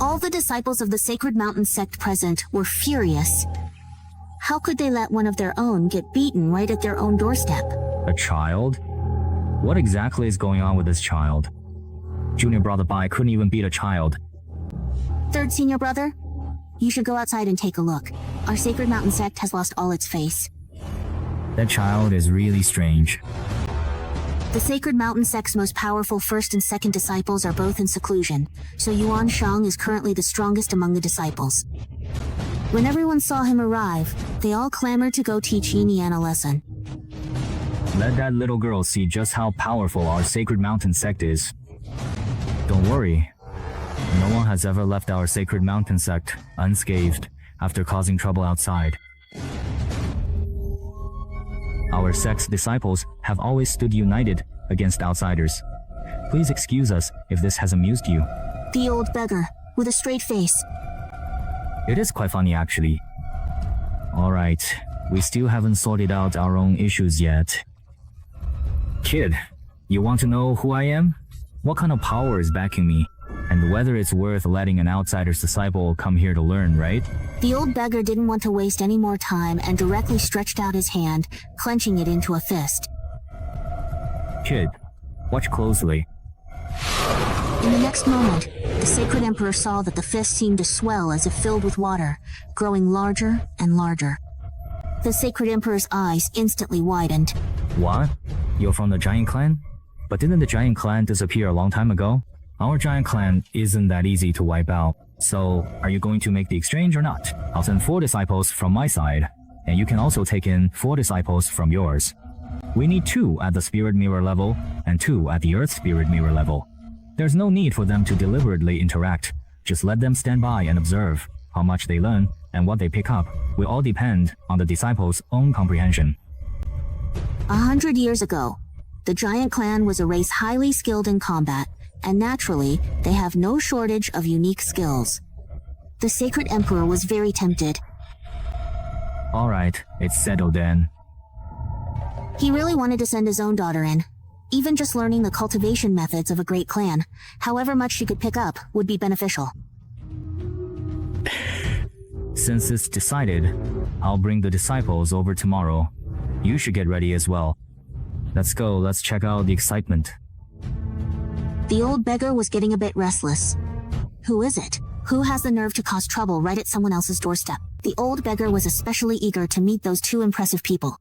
Speaker 1: All the disciples of the Sacred Mountain sect present were furious. How could they let one of their own get beaten right at their own doorstep?
Speaker 8: A child? What exactly is going on with this child? Junior brother Bai couldn't even beat a child.
Speaker 1: Third senior brother, you should go outside and take a look. Our Sacred Mountain sect has lost all its face.
Speaker 8: That child is really strange.
Speaker 1: The Sacred Mountain sect's most powerful first and second disciples are both in seclusion, so Yuan Shang is currently the strongest among the disciples. When everyone saw him arrive, they all clamored to go teach Yinian a lesson.
Speaker 8: Let that little girl see just how powerful our Sacred Mountain sect is. Don't worry. No one has ever left our Sacred Mountain sect unscathed after causing trouble outside. Our sect's disciples have always stood united against outsiders. Please excuse us if this has amused you.
Speaker 1: The old beggar, with a straight face.
Speaker 8: It is quite funny actually. Alright, we still haven't sorted out our own issues yet. Kid, you want to know who I am? What kind of power is backing me? And whether it's worth letting an outsider's disciple come here to learn, right?
Speaker 1: The old beggar didn't want to waste any more time and directly stretched out his hand, clenching it into a fist.
Speaker 8: Kid, watch closely.
Speaker 1: In the next moment, the Sacred Emperor saw that the fist seemed to swell as if filled with water, growing larger and larger. The Sacred Emperor's eyes instantly widened.
Speaker 8: What? You're from the Giant Clan? But didn't the Giant Clan disappear a long time ago? Our Giant Clan isn't that easy to wipe out. So, are you going to make the exchange or not? I'll send 4 disciples from my side, and you can also take in 4 disciples from yours. We need 2 at the Spirit Mirror level, and 2 at the Earth Spirit Mirror level. There's no need for them to deliberately interact. Just let them stand by and observe. How much they learn and what they pick up will all depend on the disciples' own comprehension.
Speaker 1: 100 years ago, the Giant Clan was a race highly skilled in combat, and naturally, they have no shortage of unique skills. The Sacred Emperor was very tempted.
Speaker 8: Alright, it's settled then.
Speaker 1: He really wanted to send his own daughter in. Even just learning the cultivation methods of a great clan, however much she could pick up, would be beneficial.
Speaker 8: Since it's decided, I'll bring the disciples over tomorrow. You should get ready as well. Let's go, let's check out the excitement.
Speaker 1: The old beggar was getting a bit restless. Who is it? Who has the nerve to cause trouble right at someone else's doorstep? The old beggar was especially eager to meet those 2 impressive people.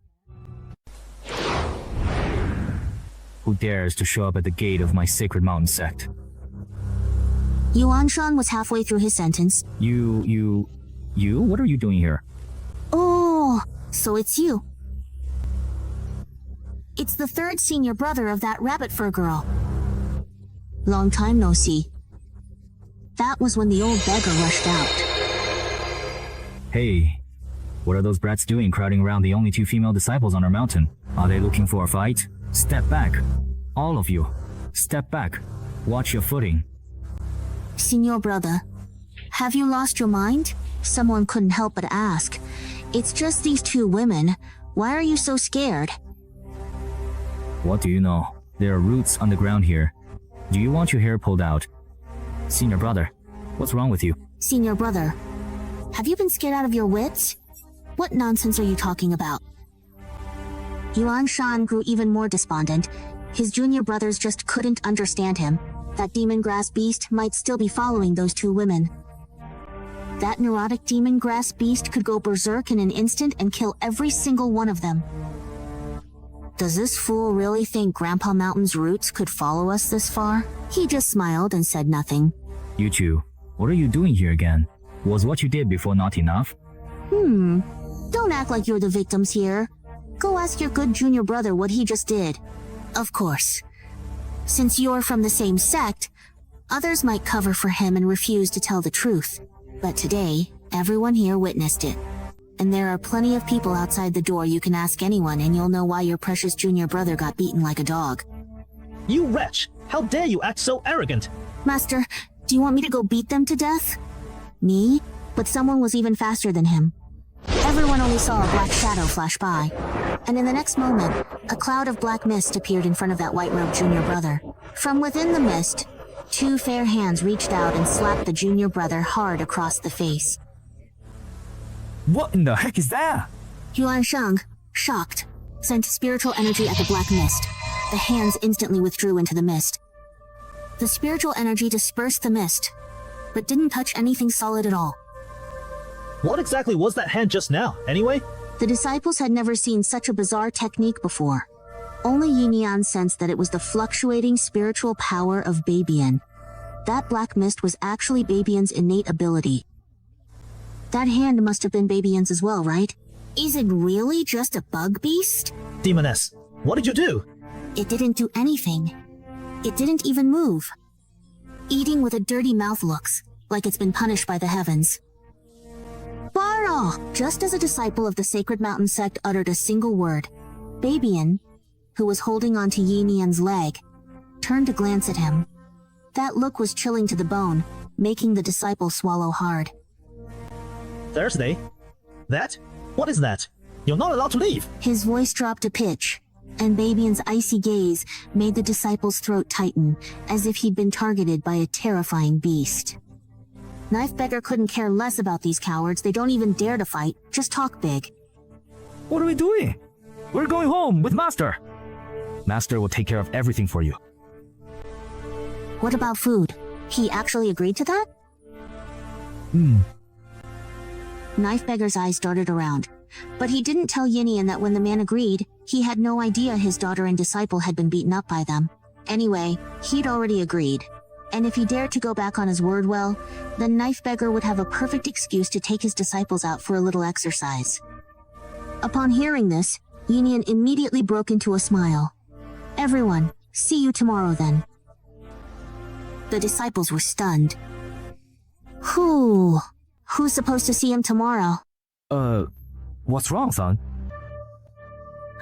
Speaker 8: Who dares to show up at the gate of my Sacred Mountain sect?
Speaker 1: Yuan Shan was halfway through his sentence.
Speaker 8: You? What are you doing here?
Speaker 1: Oh, so it's you. It's the 3rd senior brother of that rabbit fur girl. Long time no see. That was when the old beggar rushed out.
Speaker 8: Hey, what are those brats doing crowding around the only 2 female disciples on our mountain? Are they looking for a fight? Step back. All of you. Step back. Watch your footing.
Speaker 1: Senior brother, have you lost your mind? Someone couldn't help but ask. It's just these 2 women. Why are you so scared?
Speaker 8: What do you know? There are roots on the ground here. Do you want your hair pulled out? Senior brother, what's wrong with you?
Speaker 1: Senior brother, have you been scared out of your wits? What nonsense are you talking about? Yuan Shan grew even more despondent. His junior brothers just couldn't understand him. That demon grass beast might still be following those 2 women. That neurotic demon grass beast could go berserk in an instant and kill every single one of them. Does this fool really think Grandpa Mountain's roots could follow us this far? He just smiled and said nothing.
Speaker 8: You 2, what are you doing here again? Was what you did before not enough?
Speaker 1: Don't act like you're the victims here. Go ask your good junior brother what he just did. Of course. Since you're from the same sect, others might cover for him and refuse to tell the truth. But today, everyone here witnessed it. And there are plenty of people outside the door you can ask anyone and you'll know why your precious junior brother got beaten like a dog.
Speaker 10: You wretch! How dare you act so arrogant?
Speaker 1: Master, do you want me to go beat them to death? Me? But someone was even faster than him. Everyone only saw a black shadow flash by. And in the next moment, a cloud of black mist appeared in front of that white-robed junior brother. From within the mist, 2 fair hands reached out and slapped the junior brother hard across the face.
Speaker 5: What in the heck is that?
Speaker 1: Yuan Shang, shocked, sent spiritual energy at the black mist. The hands instantly withdrew into the mist. The spiritual energy dispersed the mist, but didn't touch anything solid at all.
Speaker 10: What exactly was that hand just now, anyway?
Speaker 1: The disciples had never seen such a bizarre technique before. Only Yinian sensed that it was the fluctuating spiritual power of Babian. That black mist was actually Babian's innate ability. That hand must have been Baby Yin's as well, right? Is it really just a bug beast?
Speaker 10: Demoness, what did you do?
Speaker 1: It didn't do anything. It didn't even move. Eating with a dirty mouth looks like it's been punished by the heavens. Baro! Just as a disciple of the Sacred Mountain sect uttered a single word, Baby Yin, who was holding onto Yi Nian's leg, turned to glance at him. That look was chilling to the bone, making the disciple swallow hard.
Speaker 10: Thursday? That? What is that? You're not allowed to leave!
Speaker 1: His voice dropped a pitch, and Baby Yin's icy gaze made the disciple's throat tighten, as if he'd been targeted by a terrifying beast. Knife Beggar couldn't care less about these cowards. They don't even dare to fight, just talk big.
Speaker 5: What are we doing? We're going home with Master. Master will take care of everything for you.
Speaker 1: What about food? He actually agreed to that? Knife Beggar's eyes darted around, but he didn't tell Yinian that when the man agreed, he had no idea his daughter and disciple had been beaten up by them. Anyway, he'd already agreed. And if he dared to go back on his word, well, then Knife Beggar would have a perfect excuse to take his disciples out for a little exercise. Upon hearing this, Yinian immediately broke into a smile. Everyone, see you tomorrow then. The disciples were stunned. Who's supposed to see him tomorrow?
Speaker 5: What's wrong, son?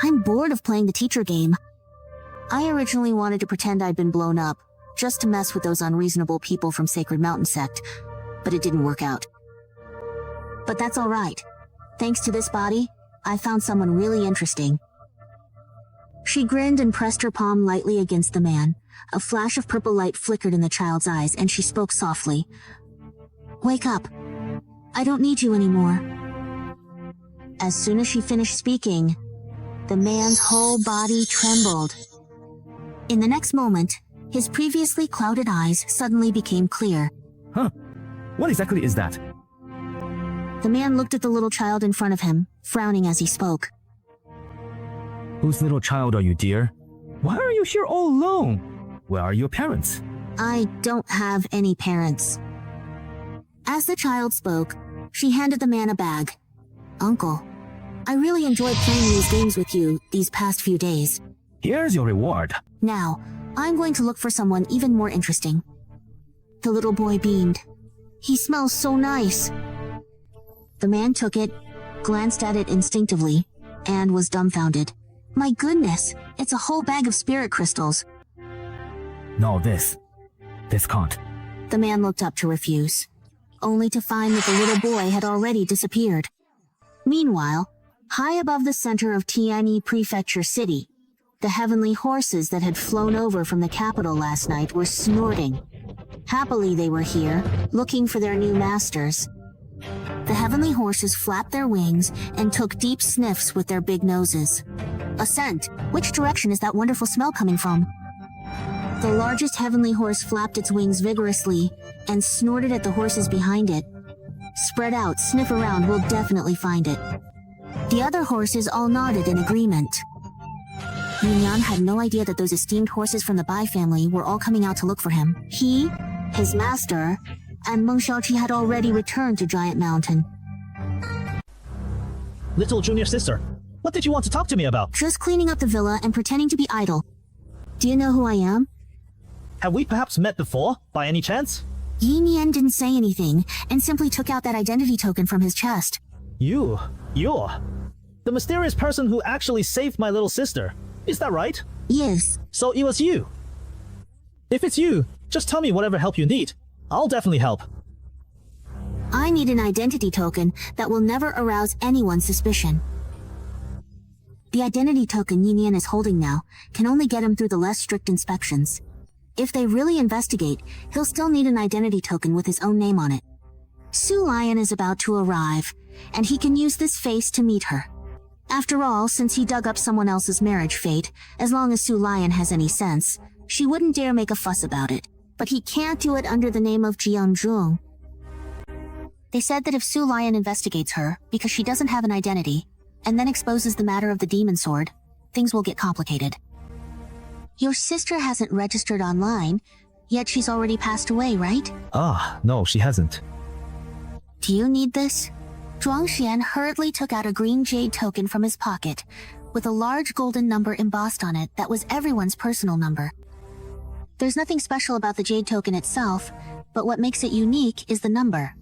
Speaker 1: I'm bored of playing the teacher game. I originally wanted to pretend I'd been blown up, just to mess with those unreasonable people from Sacred Mountain sect, but it didn't work out. But that's alright. Thanks to this body, I found someone really interesting. She grinned and pressed her palm lightly against the man. A flash of purple light flickered in the child's eyes, and she spoke softly. Wake up. I don't need you anymore. As soon as she finished speaking, the man's whole body trembled. In the next moment, his previously clouded eyes suddenly became clear.
Speaker 5: Huh? What exactly is that?
Speaker 1: The man looked at the little child in front of him, frowning as he spoke.
Speaker 5: Whose little child are you, dear? Why are you here all alone? Where are your parents?
Speaker 1: I don't have any parents. As the child spoke, she handed the man a bag. Uncle, I really enjoyed playing these games with you these past few days.
Speaker 5: Here's your reward.
Speaker 1: Now, I'm going to look for someone even more interesting. The little boy beamed. He smells so nice. The man took it, glanced at it instinctively, and was dumbfounded. My goodness, it's a whole bag of spirit crystals.
Speaker 5: No, this can't.
Speaker 1: The man looked up to refuse, only to find that the little boy had already disappeared. Meanwhile, high above the center of Tianyi Prefecture City, the heavenly horses that had flown over from the capital last night were snorting. Happily they were here, looking for their new masters. The heavenly horses flapped their wings and took deep sniffs with their big noses. A scent. Which direction is that wonderful smell coming from? The largest heavenly horse flapped its wings vigorously and snorted at the horses behind it. Spread out, sniff around, we'll definitely find it. The other horses all nodded in agreement. Yunyan had no idea that those esteemed horses from the Bai family were all coming out to look for him. He, his master, and Meng Xiaoqi had already returned to Giant Mountain.
Speaker 10: Little junior sister, what did you want to talk to me about?
Speaker 1: Just cleaning up the villa and pretending to be idle. Do you know who I am?
Speaker 10: Have we perhaps met before, by any chance?
Speaker 1: Yi Nian didn't say anything and simply took out that identity token from his chest.
Speaker 10: You're the mysterious person who actually saved my little sister. Is that right?
Speaker 1: Yes.
Speaker 10: So it was you. If it's you, just tell me whatever help you need. I'll definitely help.
Speaker 1: I need an identity token that will never arouse anyone's suspicion. The identity token Yi Nian is holding now can only get him through the less strict inspections. If they really investigate, he'll still need an identity token with his own name on it. Su Lion is about to arrive, and he can use this face to meet her. After all, since he dug up someone else's marriage fate, as long as Su Lion has any sense, she wouldn't dare make a fuss about it. But he can't do it under the name of Jianzhong. They said that if Su Lion investigates her, because she doesn't have an identity, and then exposes the matter of the demon sword, things will get complicated. Your sister hasn't registered online, yet she's already passed away, right?
Speaker 10: Ah, no, she hasn't.
Speaker 1: Do you need this? Zhuangxian hurriedly took out a green jade token from his pocket, with a large golden number embossed on it that was everyone's personal number. There's nothing special about the jade token itself, but what makes it unique is the number.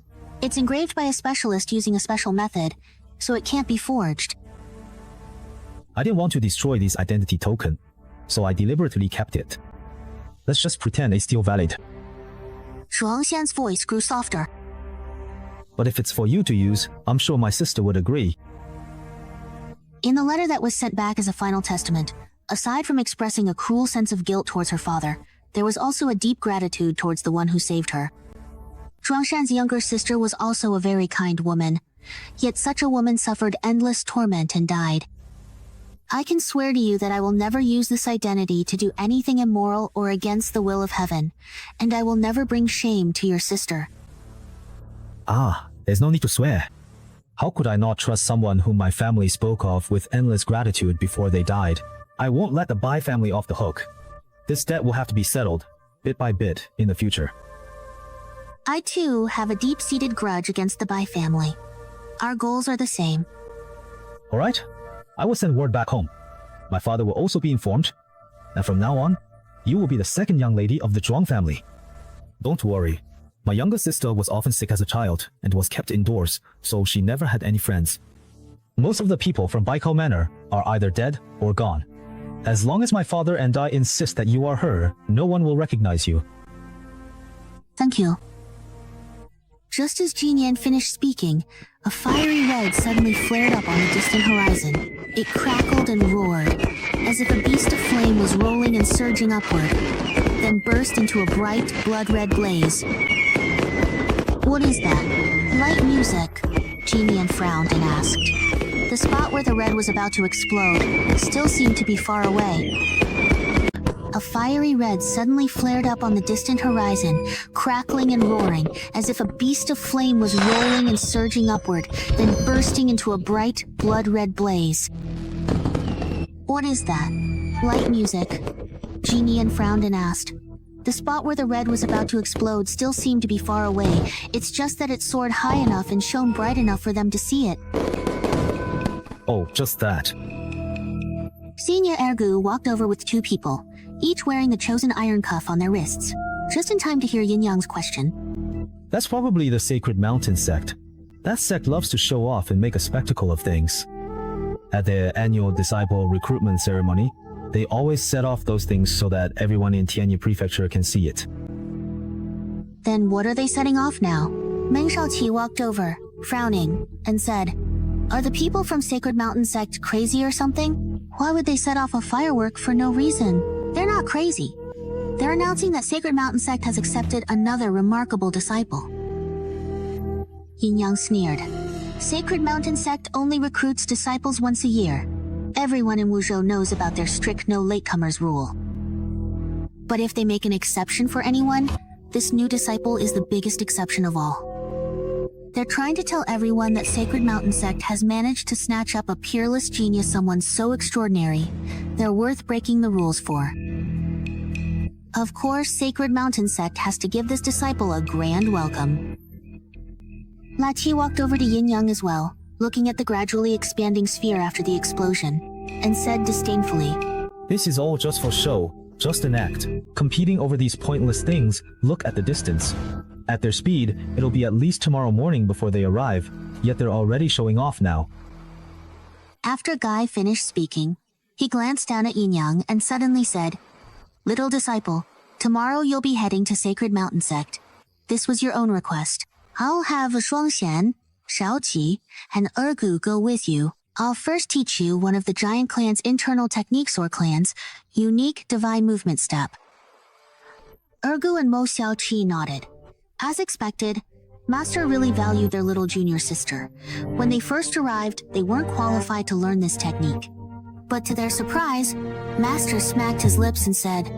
Speaker 1: It's engraved by a specialist using a special method, so it can't be forged.
Speaker 10: I didn't want to destroy this identity token, so I deliberately kept it. Let's just pretend it's still valid.
Speaker 1: Zhuangxian's voice grew softer.
Speaker 10: But if it's for you to use, I'm sure my sister would agree.
Speaker 1: In the letter that was sent back as a final testament, aside from expressing a cruel sense of guilt towards her father, there was also a deep gratitude towards the one who saved her. Zhuangxian's younger sister was also a very kind woman, yet such a woman suffered endless torment and died. I can swear to you that I will never use this identity to do anything immoral or against the will of heaven, and I will never bring shame to your sister.
Speaker 10: There's no need to swear. How could I not trust someone whom my family spoke of with endless gratitude before they died? I won't let the Bai family off the hook. This debt will have to be settled, bit by bit, in the future.
Speaker 1: I too have a deep-seated grudge against the Bai family. Our goals are the same.
Speaker 10: Alright, I will send word back home. My father will also be informed, and from now on, you will be the second young lady of the Zhuang family. Don't worry. My younger sister was often sick as a child and was kept indoors, so she never had any friends. Most of the people from Baikao Manor are either dead or gone. As long as my father and I insist that you are her, no one will recognize you.
Speaker 1: Thank you. Just as Jinian finished speaking, a fiery red suddenly flared up on the distant horizon. It crackled and roared, as if a beast of flame was rolling and surging upward, then burst into a bright, blood-red blaze. What is that? Light music, Jinian frowned and asked. The spot where the red was about to explode still seemed to be far away. A fiery red suddenly flared up on the distant horizon, crackling and roaring, as if a beast of flame was rolling and surging upward, then bursting into a bright, blood-red blaze. What is that? Light music, Jinian frowned and asked. The spot where the red was about to explode still seemed to be far away. It's just that it soared high enough and shone bright enough for them to see it.
Speaker 10: Oh, just that.
Speaker 1: Senior Ergu walked over with two people, each wearing the chosen iron cuff on their wrists, just in time to hear Yin Yang's question.
Speaker 10: That's probably the Sacred Mountain sect. That sect loves to show off and make a spectacle of things. At their annual disciple recruitment ceremony, they always set off those things so that everyone in Tianyi Prefecture can see it.
Speaker 1: Then what are they setting off now? Meng Shaoqi walked over, frowning, and said, "Are the people from Sacred Mountain sect crazy or something? Why would they set off a firework for no reason? They're not crazy. They're announcing that Sacred Mountain sect has accepted another remarkable disciple." Yin Yang sneered. Sacred Mountain sect only recruits disciples once a year. Everyone in Wuzhou knows about their strict no latecomers rule. But if they make an exception for anyone, this new disciple is the biggest exception of all. They're trying to tell everyone that Sacred Mountain sect has managed to snatch up a peerless genius, someone so extraordinary, they're worth breaking the rules for. Of course, Sacred Mountain sect has to give this disciple a grand welcome. La Qi walked over to Yin Yang as well, looking at the gradually expanding sphere after the explosion, and said disdainfully,
Speaker 10: "This is all just for show, just an act. Competing over these pointless things, look at the distance. At their speed, it'll be at least tomorrow morning before they arrive, yet they're already showing off now."
Speaker 1: After Guy finished speaking, he glanced down at Yin Yang and suddenly said, "Little disciple, tomorrow you'll be heading to Sacred Mountain sect. This was your own request. I'll have Shuangxian, Shaoqi, and Ergu go with you. I'll first teach you one of the giant clan's internal techniques or clan's unique divine movement step." Ergu and Mo Xiaoqi nodded. As expected, Master really valued their little junior sister. When they first arrived, they weren't qualified to learn this technique. But to their surprise, Master smacked his lips and said,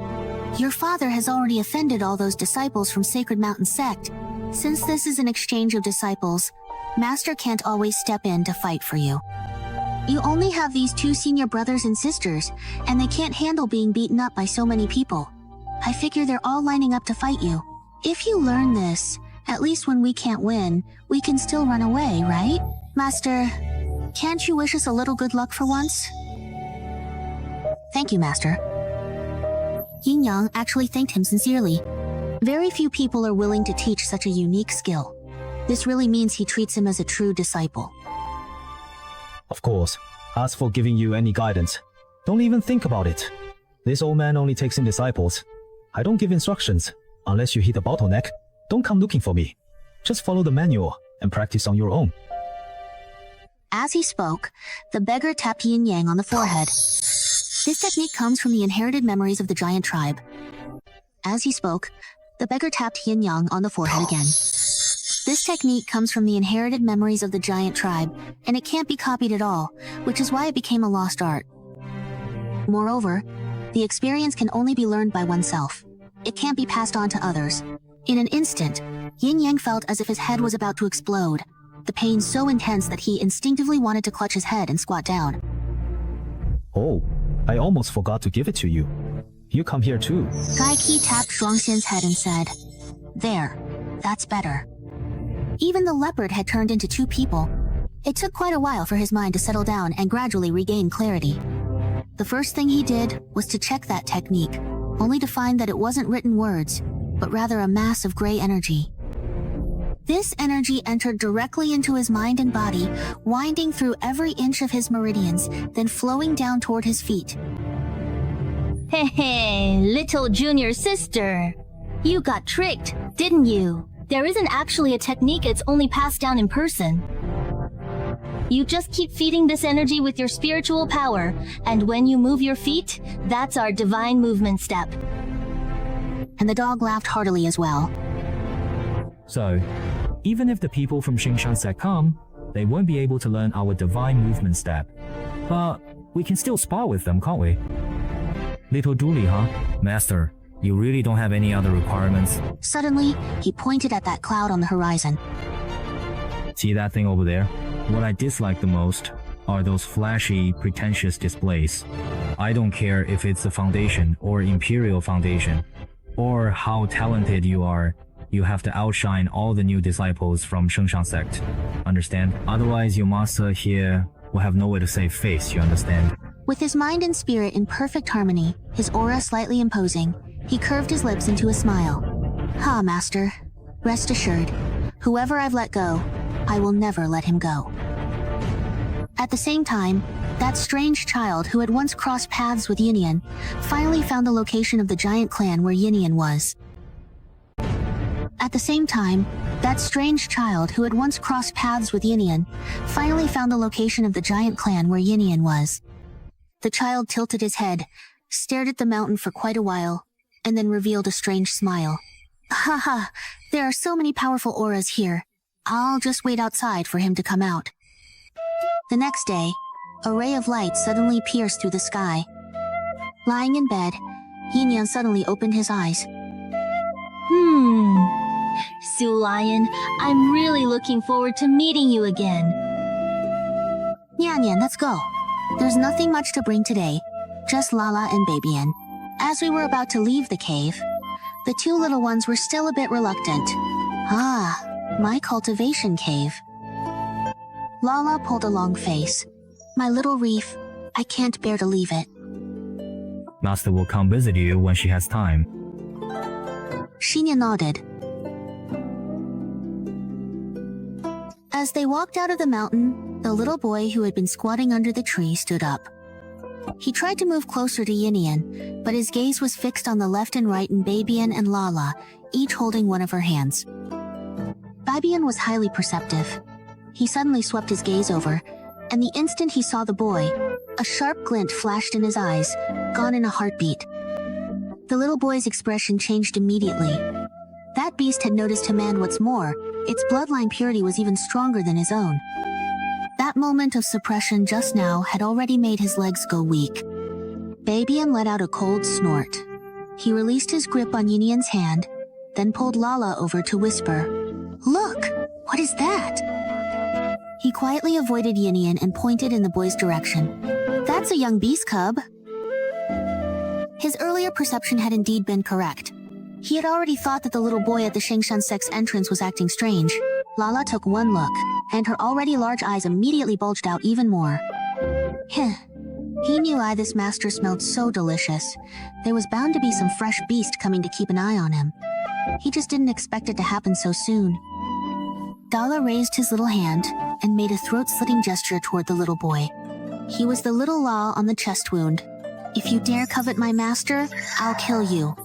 Speaker 1: "Your father has already offended all those disciples from Sacred Mountain sect. Since this is an exchange of disciples, Master can't always step in to fight for you. You only have these two senior brothers and sisters, and they can't handle being beaten up by so many people. I figure they're all lining up to fight you. If you learn this, at least when we can't win, we can still run away, right?" Master, can't you wish us a little good luck for once? Thank you, Master. Yin Yang actually thanked him sincerely. Very few people are willing to teach such a unique skill. This really means he treats him as a true disciple.
Speaker 10: Of course. As for giving you any guidance, don't even think about it. This old man only takes in disciples. I don't give instructions. Unless you hit a bottleneck, don't come looking for me. Just follow the manual and practice on your own.
Speaker 1: As he spoke, the beggar tapped Yin Yang on the forehead. This technique comes from the inherited memories of the giant tribe. As he spoke, the beggar tapped Yin Yang on the forehead again. This technique comes from the inherited memories of the giant tribe, and it can't be copied at all, which is why it became a lost art. Moreover, the experience can only be learned by oneself. It can't be passed on to others. In an instant, Yin Yang felt as if his head was about to explode, the pain so intense that he instinctively wanted to clutch his head and squat down.
Speaker 10: Oh, I almost forgot to give it to you. You come here too.
Speaker 1: Gai Qi tapped Zhuangxian's head and said, "There, that's better." Even the leopard had turned into two people. It took quite a while for his mind to settle down and gradually regain clarity. The first thing he did was to check that technique, only to find that it wasn't written words, but rather a mass of gray energy. This energy entered directly into his mind and body, winding through every inch of his meridians, then flowing down toward his feet.
Speaker 7: Hey, hey, little junior sister. You got tricked, didn't you? There isn't actually a technique, it's only passed down in person. You just keep feeding this energy with your spiritual power, and when you move your feet, that's our divine movement step.
Speaker 1: And the dog laughed heartily as well.
Speaker 8: So, even if the people from Xingshan sect come, they won't be able to learn our divine movement step. But we can still spar with them, can't we? Little Dooley, huh?
Speaker 4: Master, you really don't have any other requirements?
Speaker 1: Suddenly, he pointed at that cloud on the horizon.
Speaker 8: See that thing over there? What I dislike the most are those flashy, pretentious displays. I don't care if it's the Foundation or Imperial Foundation, or how talented you are, you have to outshine all the new disciples from Shengshan sect. Understand? Otherwise your master here will have nowhere to save face, you understand?
Speaker 1: With his mind and spirit in perfect harmony, his aura slightly imposing, he curved his lips into a smile. "Ha, Master. Rest assured, whoever I've let go, I will never let him go." At the same time, that strange child who had once crossed paths with Yinian finally found the location of the giant clan where Yinian was. At the same time, that strange child who had once crossed paths with Yinian finally found the location of the giant clan where Yinian was. The child tilted his head, stared at the mountain for quite a while, and then revealed a strange smile. "Haha, there are so many powerful auras here. I'll just wait outside for him to come out." The next day, a ray of light suddenly pierced through the sky. Lying in bed, Yinyan suddenly opened his eyes.
Speaker 7: Su Lion, I'm really looking forward to meeting you again.
Speaker 1: Nian, let's go. There's nothing much to bring today, just Lala and Babyan. As we were about to leave the cave, the two little ones were still a bit reluctant. Ah, my cultivation cave. Lala pulled a long face. "My little reef, I can't bear to leave it."
Speaker 8: Master will come visit you when she has time.
Speaker 1: Shinya nodded. As they walked out of the mountain, the little boy who had been squatting under the tree stood up. He tried to move closer to Yinian, but his gaze was fixed on the left and right in Babyan and Lala, each holding one of her hands. Babyan was highly perceptive. He suddenly swept his gaze over, and the instant he saw the boy, a sharp glint flashed in his eyes, gone in a heartbeat. The little boy's expression changed immediately. That beast had noticed him, and what's more, its bloodline purity was even stronger than his own. That moment of suppression just now had already made his legs go weak. Babyan let out a cold snort. He released his grip on Yinian's hand, then pulled Lala over to whisper, "Look! What is that?" He quietly avoided Yinian and pointed in the boy's direction. "That's a young beast cub." His earlier perception had indeed been correct. He had already thought that the little boy at the Shengshan sect's entrance was acting strange. Lala took one look, and her already large eyes immediately bulged out even more. Heh. He knew this master smelled so delicious. There was bound to be some fresh beast coming to keep an eye on him. He just didn't expect it to happen so soon. Dala raised his little hand and made a throat-slitting gesture toward the little boy. He was the little law on the chest wound. If you dare covet my master, I'll kill you.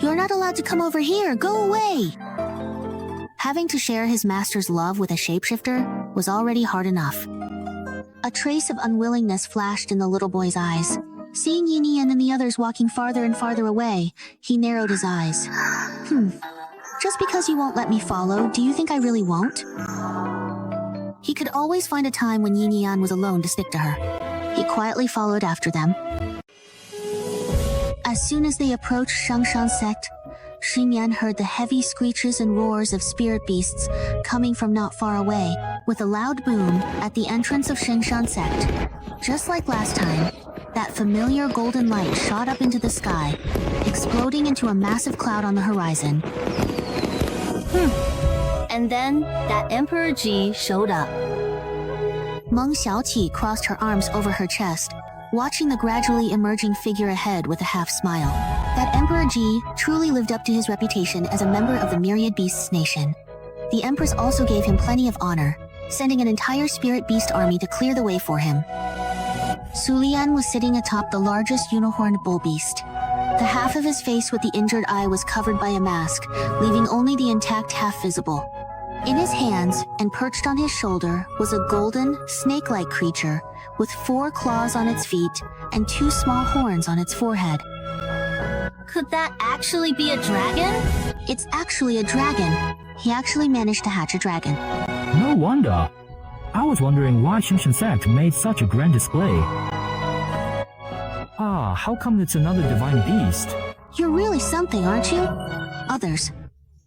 Speaker 1: You're not allowed to come over here. Go away! Having to share his master's love with a shapeshifter was already hard enough. A trace of unwillingness flashed in the little boy's eyes. Seeing Yinian and the others walking farther and farther away, he narrowed his eyes. Just because you won't let me follow, do you think I really won't? He could always find a time when Yinian was alone to stick to her. He quietly followed after them. As soon as they approached Shangshan sect, Xinyan heard the heavy screeches and roars of spirit beasts coming from not far away, with a loud boom at the entrance of Shangshan sect. Just like last time, that familiar golden light shot up into the sky, exploding into a massive cloud on the horizon. And then, that Emperor Ji showed up. Meng Xiaoqi crossed her arms over her chest, watching the gradually emerging figure ahead with a half-smile. That Emperor Ji truly lived up to his reputation as a member of the Myriad Beasts nation. The Empress also gave him plenty of honor, sending an entire spirit beast army to clear the way for him. Su Lian was sitting atop the largest unicorned bull beast. The half of his face with the injured eye was covered by a mask, leaving only the intact half visible. In his hands, and perched on his shoulder, was a golden, snake-like creature with 4 claws on its feet and 2 small horns on its forehead. Could that actually be a dragon? It's actually a dragon. He actually managed to hatch a dragon.
Speaker 8: No wonder. I was wondering why Shangshan sect made such a grand display. How come it's another divine beast?
Speaker 1: You're really something, aren't you? Others.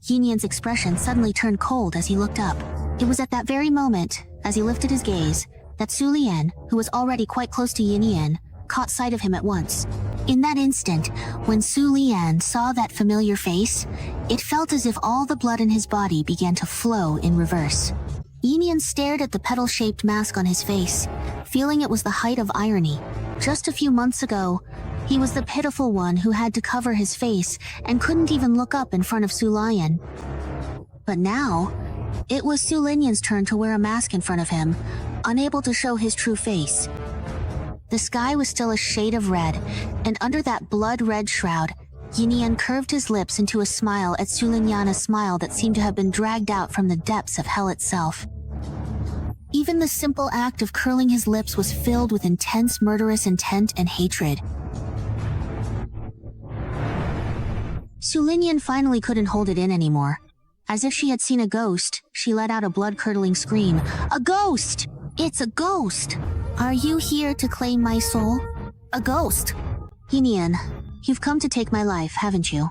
Speaker 1: Yinian's expression suddenly turned cold as he looked up. It was at that very moment, as he lifted his gaze, that Su Lian, who was already quite close to Yinian, caught sight of him at once. In that instant, when Su Lian saw that familiar face, it felt as if all the blood in his body began to flow in reverse. Yinian stared at the petal-shaped mask on his face, feeling it was the height of irony. Just a few months ago, he was the pitiful one who had to cover his face and couldn't even look up in front of Su Lian. But now, it was Su Linian's turn to wear a mask in front of him, unable to show his true face. The sky was still a shade of red, and under that blood-red shroud, Yinian curved his lips into a smile at Su Linian, a smile that seemed to have been dragged out from the depths of hell itself. Even the simple act of curling his lips was filled with intense murderous intent and hatred. Su Linian finally couldn't hold it in anymore. As if she had seen a ghost, she let out a blood-curdling scream. A ghost! It's a ghost! Are you here to claim my soul? A ghost! Yinian, you've come to take my life, haven't you?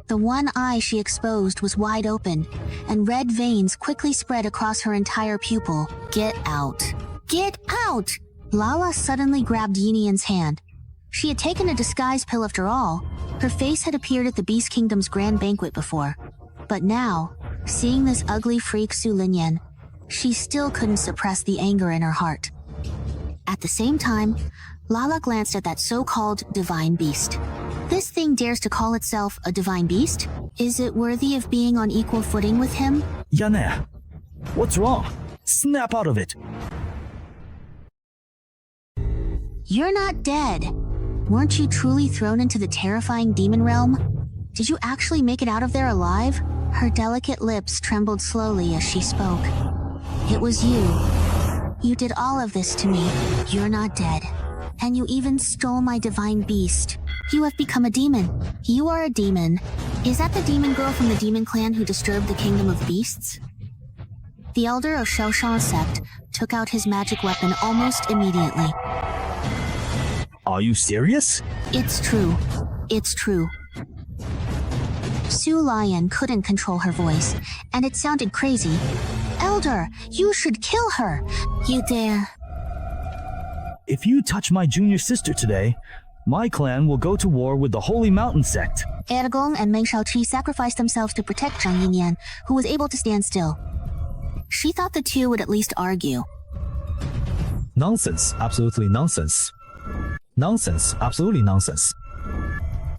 Speaker 1: The one eye she exposed was wide open, and red veins quickly spread across her entire pupil. Get out! Get out! Lala suddenly grabbed Yinian's hand. She had taken a disguise pill after all. Her face had appeared at the Beast Kingdom's grand banquet before. But now, seeing this ugly freak Su Linian, she still couldn't suppress the anger in her heart. At the same time, Lala glanced at that so-called divine beast. This thing dares to call itself a divine beast? Is it worthy of being on equal footing with him?
Speaker 3: Yana, what's wrong? Snap out of it.
Speaker 1: You're not dead. Weren't you truly thrown into the terrifying demon realm? Did you actually make it out of there alive? Her delicate lips trembled slowly as she spoke. It was you. You did all of this to me. You're not dead. And you even stole my divine beast. You have become a demon. You are a demon. Is that the demon girl from the demon clan who disturbed the kingdom of beasts? The elder of Shaoshan sect took out his magic weapon almost immediately.
Speaker 3: Are you serious?
Speaker 1: It's true. It's true. Su Lian couldn't control her voice, and it sounded crazy. Elder, you should kill her. You dare.
Speaker 3: If you touch my junior sister today, my clan will go to war with the Holy Mountain sect.
Speaker 1: Ergong and Meng Shaoqi sacrificed themselves to protect Zhang Yinyan, who was able to stand still. She thought the two would at least argue.
Speaker 10: Nonsense, absolutely nonsense. Nonsense, absolutely nonsense.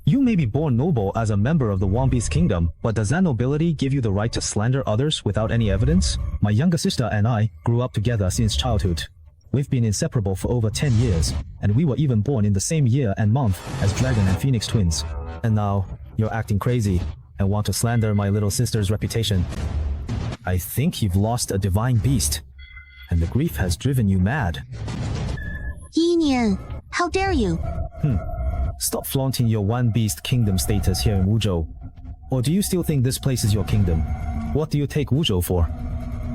Speaker 10: You may be born noble as a member of the Beast Kingdom, but does that nobility give you the right to slander others without any evidence? My younger sister and I grew up together since childhood. We've been inseparable for over 10 years, and we were even born in the same year and month as Dragon and Phoenix twins. And now, you're acting crazy and want to slander my little sister's reputation. I think you've lost a divine beast, and the grief has driven you mad.
Speaker 1: Yinyan, how dare you?
Speaker 10: Stop flaunting your one-beast kingdom status here in Wuzhou. Or do you still think this place is your kingdom? What do you take Wuzhou for?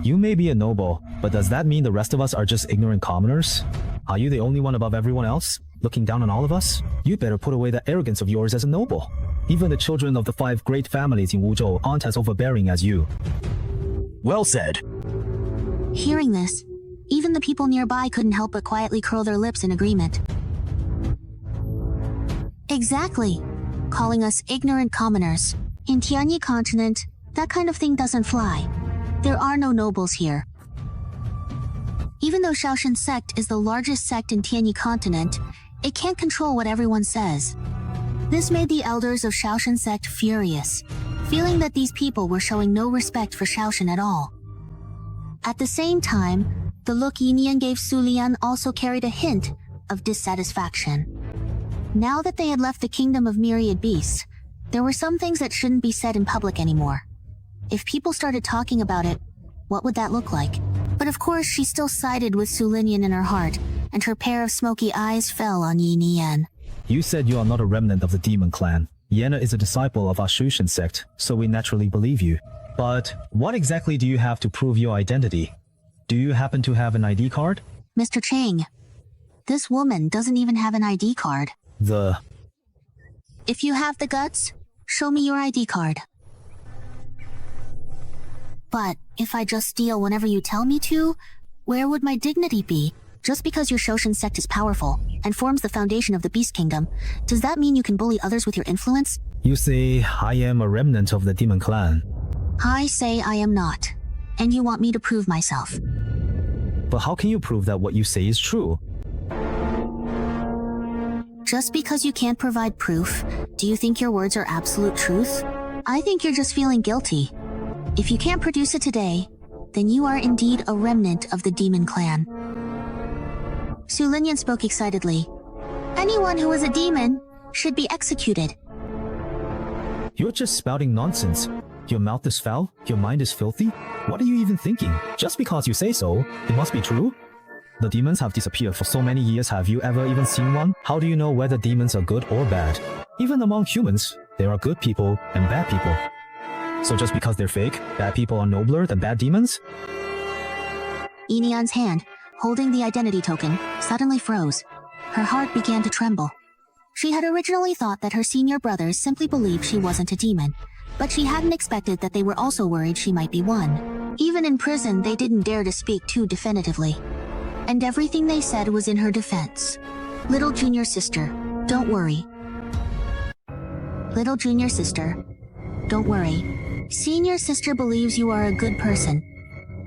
Speaker 10: You may be a noble, but does that mean the rest of us are just ignorant commoners? Are you the only one above everyone else, looking down on all of us? You better put away that arrogance of yours as a noble. Even the children of the 5 great families in Wuzhou aren't as overbearing as you.
Speaker 2: Well said.
Speaker 1: Hearing this, even the people nearby couldn't help but quietly curl their lips in agreement. Exactly. Calling us ignorant commoners. In Tianyi continent, that kind of thing doesn't fly. There are no nobles here. Even though Shaoshan sect is the largest sect in Tianyi continent, it can't control what everyone says. This made the elders of Shaoshan sect furious, feeling that these people were showing no respect for Shaoshan at all. At the same time, the look Yinyan gave Su Lian also carried a hint of dissatisfaction. Now that they had left the kingdom of myriad beasts, there were some things that shouldn't be said in public anymore. If people started talking about it, what would that look like? But of course, she still sided with Su Linian in her heart, and her pair of smoky eyes fell on Yin Yan.
Speaker 10: You said you are not a remnant of the demon clan. Yenna is a disciple of our Shushan sect, so we naturally believe you. But what exactly do you have to prove your identity? Do you happen to have an ID card?
Speaker 1: Mr. Chang, this woman doesn't even have an ID card. If you have the guts, show me your ID card. But if I just steal whenever you tell me to, where would my dignity be? Just because your Shoshin sect is powerful and forms the foundation of the Beast Kingdom, does that mean you can bully others with your influence?
Speaker 10: You say I am a remnant of the demon clan.
Speaker 1: I say I am not, and you want me to prove myself.
Speaker 10: But how can you prove that what you say is true?
Speaker 1: Just because you can't provide proof, do you think your words are absolute truth? I think you're just feeling guilty. If you can't produce it today, then you are indeed a remnant of the demon clan. Su Linian spoke excitedly. Anyone who is a demon should be executed.
Speaker 10: You're just spouting nonsense. Your mouth is foul, your mind is filthy. What are you even thinking? Just because you say so, it must be true? The demons have disappeared for so many years. Have you ever even seen one? How do you know whether demons are good or bad? Even among humans, there are good people and bad people. So just because they're fake, bad people are nobler than bad demons?
Speaker 1: Enian's hand, holding the identity token, suddenly froze. Her heart began to tremble. She had originally thought that her senior brothers simply believed she wasn't a demon, but she hadn't expected that they were also worried she might be one. Even in prison, they didn't dare to speak too definitively. And everything they said was in her defense. Little junior sister, don't worry. Little junior sister, don't worry. Senior sister believes you are a good person.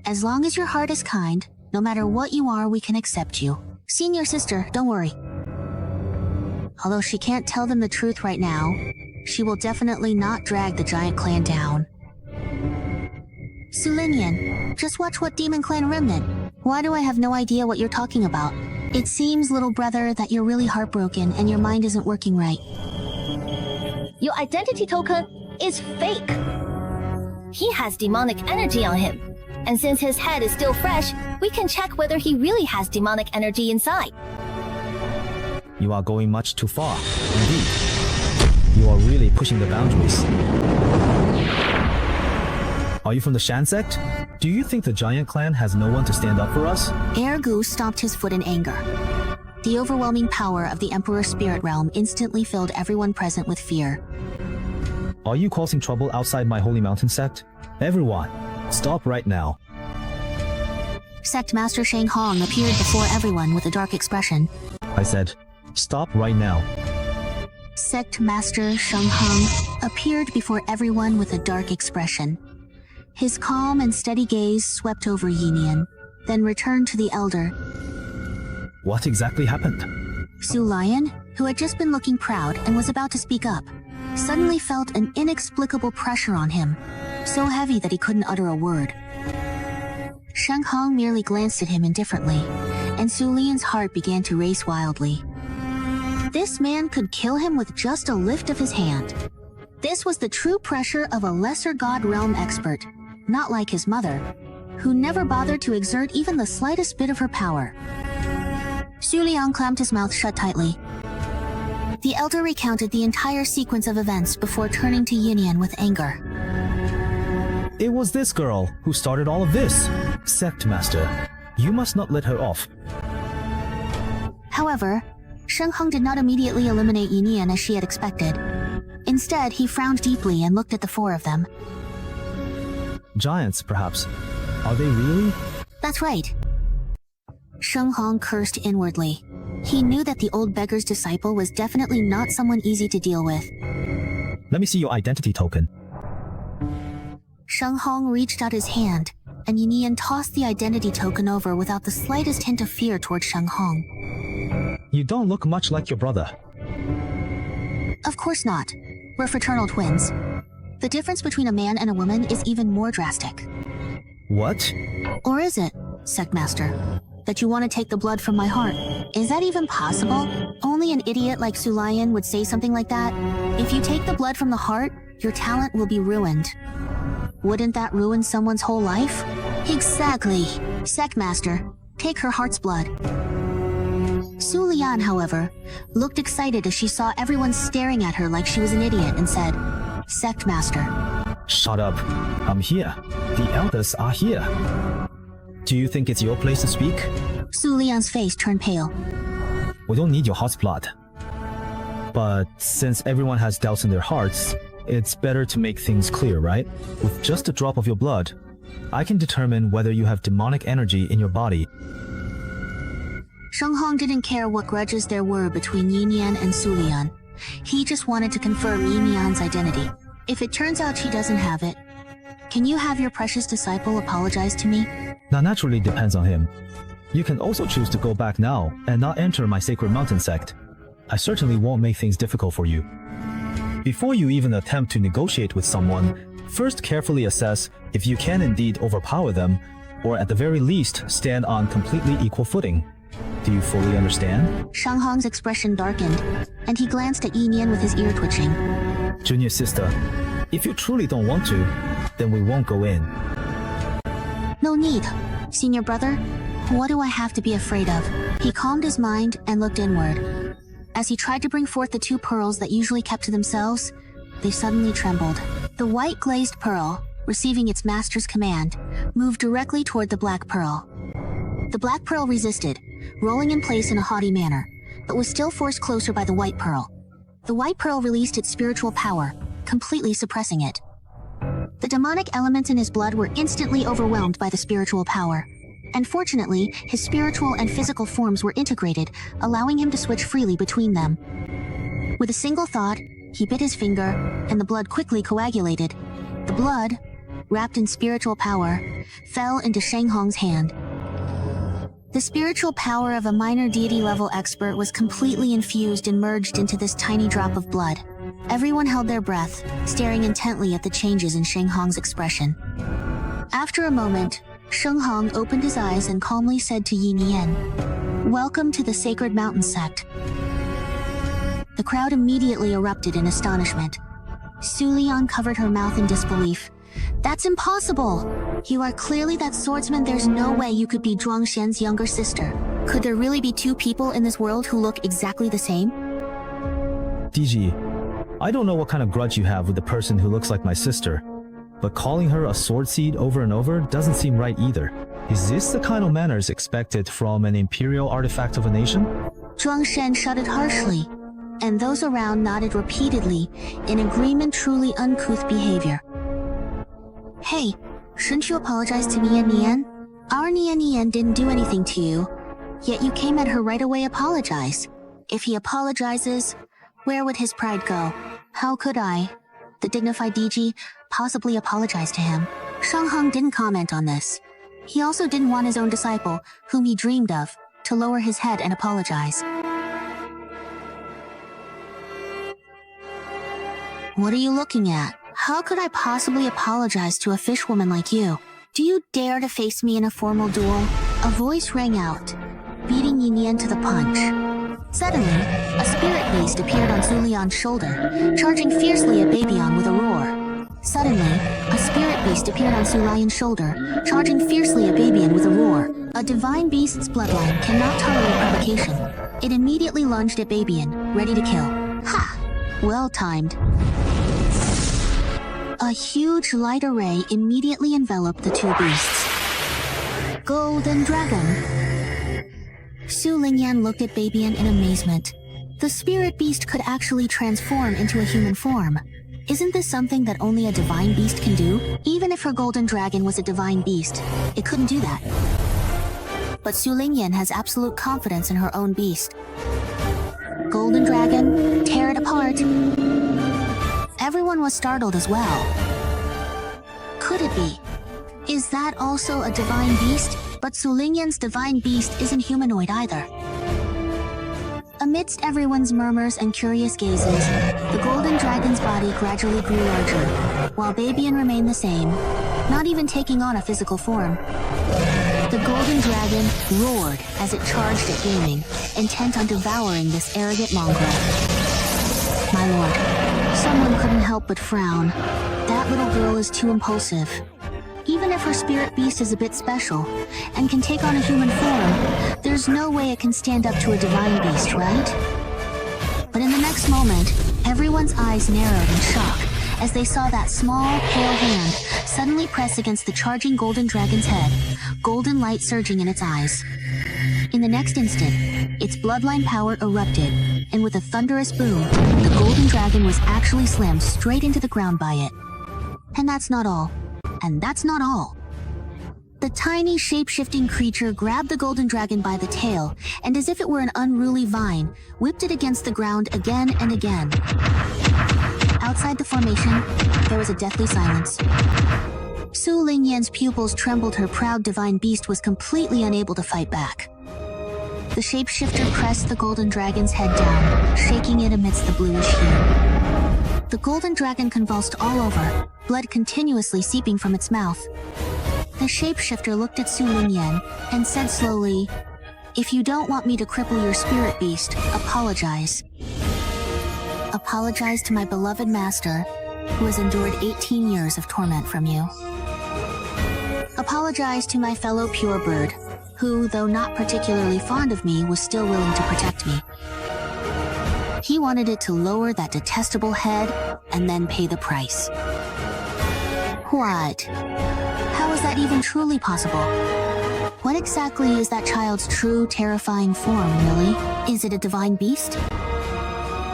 Speaker 1: As long as your heart is kind, no matter what you are, we can accept you. Senior sister, don't worry. Although she can't tell them the truth right now, she will definitely not drag the giant clan down. Su Linian, just watch what demon clan remnant. Why do I have no idea what you're talking about? It seems, little brother, that you're really heartbroken and your mind isn't working right.
Speaker 14: Your identity token is fake. He has demonic energy on him. And since his head is still fresh, we can check whether he really has demonic energy inside.
Speaker 10: You are going much too far, indeed. You are really pushing the boundaries. Are you from the Shan sect? Do you think the giant clan has no one to stand up for us?
Speaker 1: Ergu stomped his foot in anger. The overwhelming power of the Emperor's spirit realm instantly filled everyone present with fear.
Speaker 10: Are you causing trouble outside my holy mountain sect? Everyone, stop right now.
Speaker 1: Sect Master Shang Hong appeared before everyone with a dark expression.
Speaker 10: I said, stop right now.
Speaker 1: Sect Master Sheng Hong appeared before everyone with a dark expression. His calm and steady gaze swept over Yinian, then returned to the elder.
Speaker 3: What exactly happened?
Speaker 1: Su Lion, who had just been looking proud and was about to speak up, suddenly felt an inexplicable pressure on him, so heavy that he couldn't utter a word. Sheng Hong merely glanced at him indifferently, and Su Lian's heart began to race wildly. This man could kill him with just a lift of his hand. This was the true pressure of a lesser god realm expert, not like his mother, who never bothered to exert even the slightest bit of her power. Su Liang clamped his mouth shut tightly. The elder recounted the entire sequence of events before turning to Yinian with anger.
Speaker 3: It was this girl who started all of this. Sect Master, you must not let her off.
Speaker 1: However, Sheng Hong did not immediately eliminate Yinian as she had expected. Instead, he frowned deeply and looked at the four of them.
Speaker 3: Giants, perhaps. Are they really?
Speaker 1: That's right. Sheng Hong cursed inwardly. He knew that the old beggar's disciple was definitely not someone easy to deal with.
Speaker 3: Let me see your identity token.
Speaker 1: Sheng Hong reached out his hand, and Yinian tossed the identity token over without the slightest hint of fear towards Sheng Hong.
Speaker 3: You don't look much like your brother.
Speaker 1: Of course not. We're fraternal twins. The difference between a man and a woman is even more drastic.
Speaker 3: What?
Speaker 1: Or is it, Sect Master, that you want to take the blood from my heart? Is that even possible? Only an idiot like Su Lion would say something like that. If you take the blood from the heart, your talent will be ruined. Wouldn't that ruin someone's whole life? Exactly. Sect Master, take her heart's blood. Su Lian, however, looked excited as she saw everyone staring at her like she was an idiot and said, Sect Master.
Speaker 3: Shut up. I'm here. The elders are here. Do you think it's your place to speak?
Speaker 1: Su Lian's face turned pale.
Speaker 3: We don't need your heart's blood. But since everyone has doubts in their hearts, it's better to make things clear, right? With just a drop of your blood, I can determine whether you have demonic energy in your body.
Speaker 1: Sheng Hong didn't care what grudges there were between Yinian and Su Lian. He just wanted to confirm Yinian's identity. If it turns out she doesn't have it, can you have your precious disciple apologize to me?
Speaker 3: That naturally depends on him. You can also choose to go back now and not enter my sacred mountain sect. I certainly won't make things difficult for you. Before you even attempt to negotiate with someone, first carefully assess if you can indeed overpower them, or at the very least stand on completely equal footing. Do you fully understand?
Speaker 1: Sheng Hong's expression darkened, and he glanced at Yinian with his ear twitching.
Speaker 3: Junior sister, if you truly don't want to, then we won't go in.
Speaker 1: No need. Senior brother, what do I have to be afraid of? He calmed his mind and looked inward. As he tried to bring forth the two pearls that usually kept to themselves, they suddenly trembled. The white glazed pearl, receiving its master's command, moved directly toward the black pearl. The black pearl resisted, rolling in place in a haughty manner, but was still forced closer by the white pearl. The white pearl released its spiritual power, completely suppressing it. The demonic elements in his blood were instantly overwhelmed by the spiritual power. And fortunately, his spiritual and physical forms were integrated, allowing him to switch freely between them. With a single thought, he bit his finger, and the blood quickly coagulated. The blood, wrapped in spiritual power, fell into Sheng Hong's hand. The spiritual power of a minor deity-level expert was completely infused and merged into this tiny drop of blood. Everyone held their breath, staring intently at the changes in Sheng Hong's expression. After a moment, Sheng Hong opened his eyes and calmly said to Yinian, "Welcome to the Sacred Mountain Sect." The crowd immediately erupted in astonishment. Su Lian covered her mouth in disbelief. "That's impossible! You are clearly that swordsman. There's no way you could be Zhuang Xian's younger sister. Could there really be two people in this world who look exactly the same?"
Speaker 3: DG, I don't know what kind of grudge you have with the person who looks like my sister, but calling her a sword seed over and over doesn't seem right either. Is this the kind of manners expected from an imperial artifact of a nation?
Speaker 1: Zhuang Shen shuddered harshly, and those around nodded repeatedly in agreement. Truly uncouth behavior. "Hey, shouldn't you apologize to Nian Nian? Our Nian Nian didn't do anything to you, yet you came at her right away. Apologize. If he apologizes, Where would his pride go? How could I, the dignified DG, possibly apologize to him? Shang Heng didn't comment on this. He also didn't want his own disciple, whom he dreamed of, to lower his head and apologize. What are you looking at? How could I possibly apologize to a fishwoman like you? Do you dare to face me in a formal duel? A voice rang out, beating Yin Yan to the punch. Suddenly, a spirit beast appeared on Su Lian's shoulder, charging fiercely at Babyan with a roar. Suddenly, a spirit beast appeared on Su Lian's shoulder, charging fiercely at Babyan with a roar. A divine beast's bloodline cannot tolerate provocation. It immediately lunged at Babyan, ready to kill. Ha! Well timed. A huge light array immediately enveloped the two beasts. Golden Dragon. Su Lingyan looked at Babyan in amazement. The spirit beast could actually transform into a human form. Isn't this something that only a divine beast can do? Even if her golden dragon was a divine beast, it couldn't do that. But Su Lingyan has absolute confidence in her own beast. Golden Dragon, tear it apart. Everyone was startled as well. Could it be? Is that also a divine beast? But Su Lingyan's divine beast isn't humanoid either. Amidst everyone's murmurs and curious gazes, the golden dragon's body gradually grew larger, while Babyan remained the same, not even taking on a physical form. The golden dragon roared as it charged at gaming, intent on devouring this arrogant mongrel. My lord, someone couldn't help but frown. That little girl is too impulsive. Even if her spirit beast is a bit special, and can take on a human form, there's no way it can stand up to a divine beast, right? But in the next moment, everyone's eyes narrowed in shock as they saw that small, pale hand suddenly press against the charging golden dragon's head, golden light surging in its eyes. In the next instant, its bloodline power erupted, and with a thunderous boom, the golden dragon was actually slammed straight into the ground by it. And that's not all. And that's not all. The tiny shape-shifting creature grabbed the golden dragon by the tail, and as if it were an unruly vine, whipped it against the ground again and again. Outside the formation, there was a deathly silence. Su Lingyan's pupils trembled. Her proud divine beast was completely unable to fight back. The shapeshifter pressed the golden dragon's head down, shaking it amidst the bluish hue. The golden dragon convulsed all over, blood continuously seeping from its mouth. The shapeshifter looked at Su Lingyan and said slowly, "If you don't want me to cripple your spirit beast, apologize. Apologize to my beloved master, who has endured 18 years of torment from you. Apologize to my fellow purebird, who, though not particularly fond of me, was still willing to protect me. He wanted it to lower that detestable head and then pay the price." What? How is that even truly possible? What exactly is that child's true, terrifying form, really? Is it a divine beast?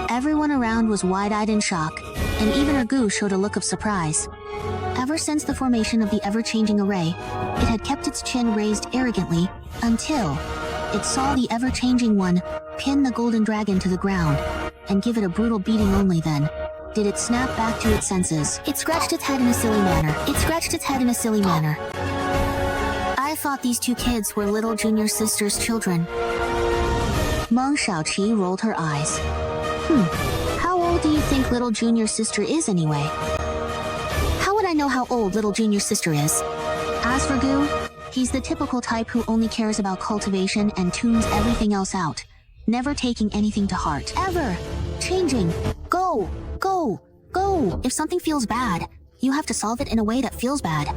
Speaker 1: Everyone around was wide-eyed in shock, and even Ergu showed a look of surprise. Ever since the formation of the ever-changing array, it had kept its chin raised arrogantly until it saw the ever-changing one pin the golden dragon to the ground and give it a brutal beating. Only then did it snap back to its senses. It scratched its head in a silly manner. I thought these two kids were little junior sister's children. Meng Shaoqi rolled her eyes. How old do you think little junior sister is anyway? How would I know how old little junior sister is? As for Gu, he's the typical type who only cares about cultivation and tunes everything else out, never taking anything to heart. Ever. Changing. Go. Go. Go. If something feels bad, you have to solve it in a way that feels bad.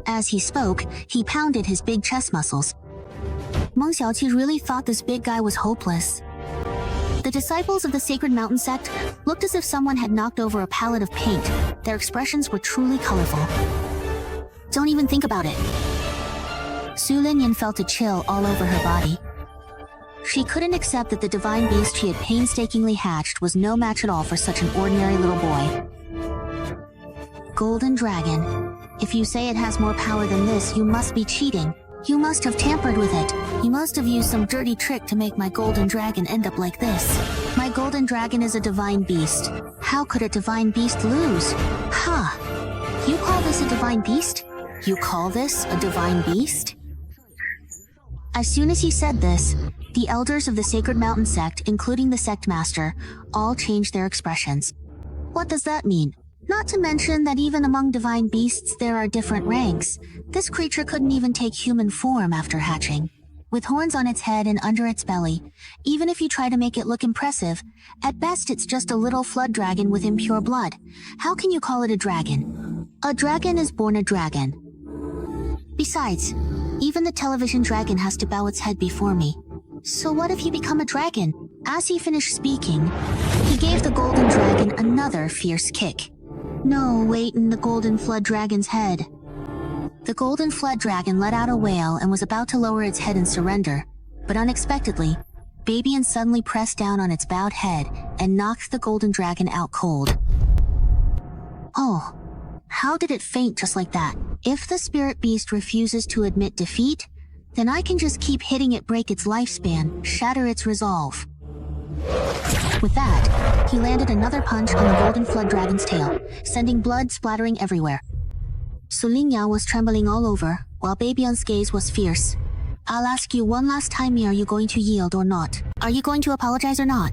Speaker 1: As he spoke, he pounded his big chest muscles. Meng Xiaoqi really thought this big guy was hopeless. The disciples of the Sacred Mountain sect looked as if someone had knocked over a palette of paint. Their expressions were truly colorful. Don't even think about it. Su Lingyan felt a chill all over her body. She couldn't accept that the divine beast she had painstakingly hatched was no match at all for such an ordinary little boy. Golden Dragon. If you say it has more power than this, you must be cheating. You must have tampered with it. You must have used some dirty trick to make my golden dragon end up like this. My golden dragon is a divine beast. How could a divine beast lose? Huh. You call this a divine beast? You call this a divine beast? As soon as he said this, the elders of the Sacred Mountain sect, including the sect master, all changed their expressions. What does that mean? Not to mention that even among divine beasts there are different ranks. This creature couldn't even take human form after hatching. With horns on its head and under its belly, even if you try to make it look impressive, at best it's just a little flood dragon with impure blood. How can you call it a dragon? A dragon is born a dragon. Besides, even the television dragon has to bow its head before me. So what if you become a dragon? As he finished speaking, he gave the golden dragon another fierce kick. No weight in the golden flood dragon's head. The golden flood dragon let out a wail and was about to lower its head in surrender, but unexpectedly, Babian suddenly pressed down on its bowed head and knocked the golden dragon out cold. Oh, how did it faint just like that? If the spirit beast refuses to admit defeat, then I can just keep hitting it, break its lifespan, shatter its resolve. With that, he landed another punch on the golden flood dragon's tail, sending blood splattering everywhere. Sulinya was trembling all over, while Babian's gaze was fierce. I'll ask you one last time, are you going to yield or not? Are you going to apologize or not?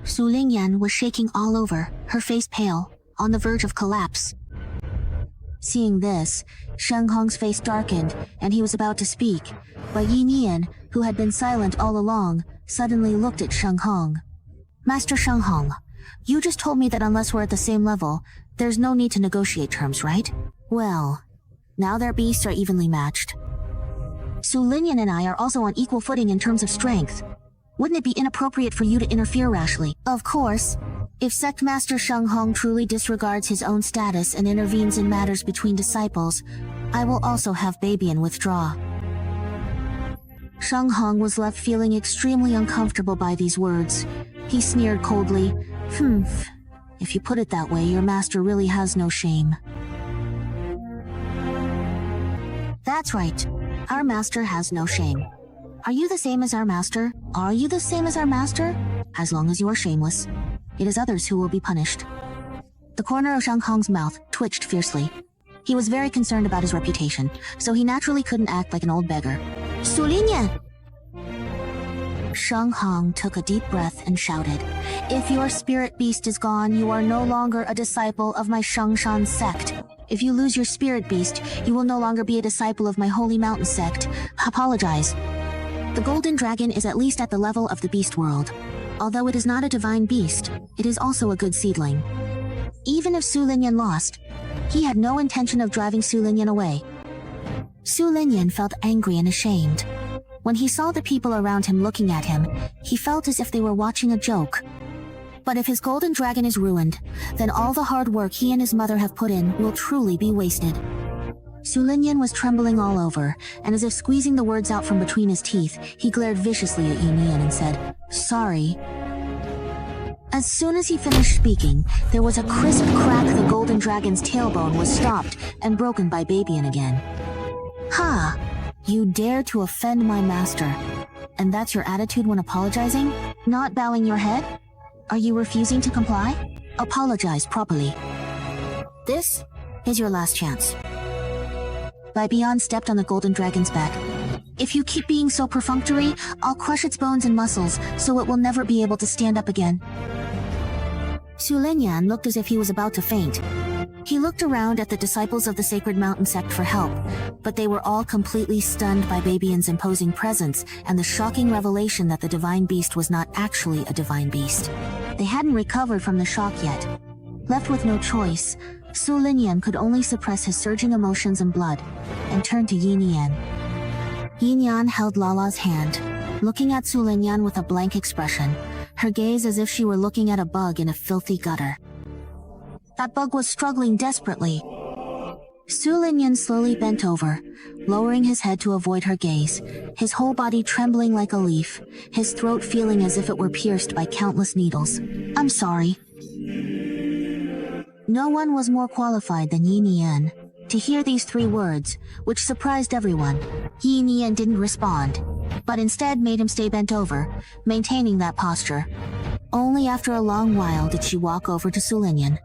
Speaker 1: Sulinyan was shaking all over, her face pale, on the verge of collapse. Seeing this, Sheng Hong's face darkened, and he was about to speak, but Yi Nian, who had been silent all along, suddenly looked at Sheng Hong. Master Sheng Hong, you just told me that unless we're at the same level, there's no need to negotiate terms, right? Well, now their beasts are evenly matched. Su Linian and I are also on equal footing in terms of strength. Wouldn't it be inappropriate for you to interfere rashly? Of course. If Sect Master Sheng Hong truly disregards his own status and intervenes in matters between disciples, I will also have Babian withdraw. Sheng Hong was left feeling extremely uncomfortable by these words. He sneered coldly. If you put it that way, your master really has no shame. That's right. Our master has no shame. Are you the same as our master? Are you the same as our master? As long as you are shameless. It is others who will be punished. The corner of Sheng Hong's mouth twitched fiercely. He was very concerned about his reputation, so he naturally couldn't act like an old beggar. Su Linian! Sheng Hong took a deep breath and shouted, "If your spirit beast is gone, you are no longer a disciple of my Shengshan sect. If you lose your spirit beast, you will no longer be a disciple of my Holy Mountain sect. Apologize." The golden dragon is at least at the level of the beast world. Although it is not a divine beast, it is also a good seedling. Even if Su Linian lost, he had no intention of driving Su Linian away. Su Linian felt angry and ashamed. When he saw the people around him looking at him, he felt as if they were watching a joke. But if his golden dragon is ruined, then all the hard work he and his mother have put in will truly be wasted. Su Linian was trembling all over, and as if squeezing the words out from between his teeth, he glared viciously at Yunian and said, "Sorry." As soon as he finished speaking, there was a crisp crack. The golden dragon's tailbone was stopped and broken by Babian again. Ha! You dare to offend my master. And that's your attitude when apologizing? Not bowing your head? Are you refusing to comply? Apologize properly. This is your last chance. Babian stepped on the golden dragon's back. If you keep being so perfunctory, I'll crush its bones and muscles so it will never be able to stand up again. Su Linian looked as if he was about to faint. He looked around at the disciples of the Sacred Mountain sect for help, but they were all completely stunned by Babian's imposing presence and the shocking revelation that the divine beast was not actually a divine beast. They hadn't recovered from the shock yet. Left with no choice, Su Linian could only suppress his surging emotions and blood, and turn to Yi Nian. Yi Nian held Lala's hand, looking at Su Linian with a blank expression, her gaze as if she were looking at a bug in a filthy gutter. That bug was struggling desperately. Su Linian slowly bent over, lowering his head to avoid her gaze, his whole body trembling like a leaf, his throat feeling as if it were pierced by countless needles. "I'm sorry." No one was more qualified than Yi Nian to hear these 3 words, which surprised everyone. Yi Nian didn't respond, but instead made him stay bent over, maintaining that posture. Only after a long while did she walk over to Su Linian.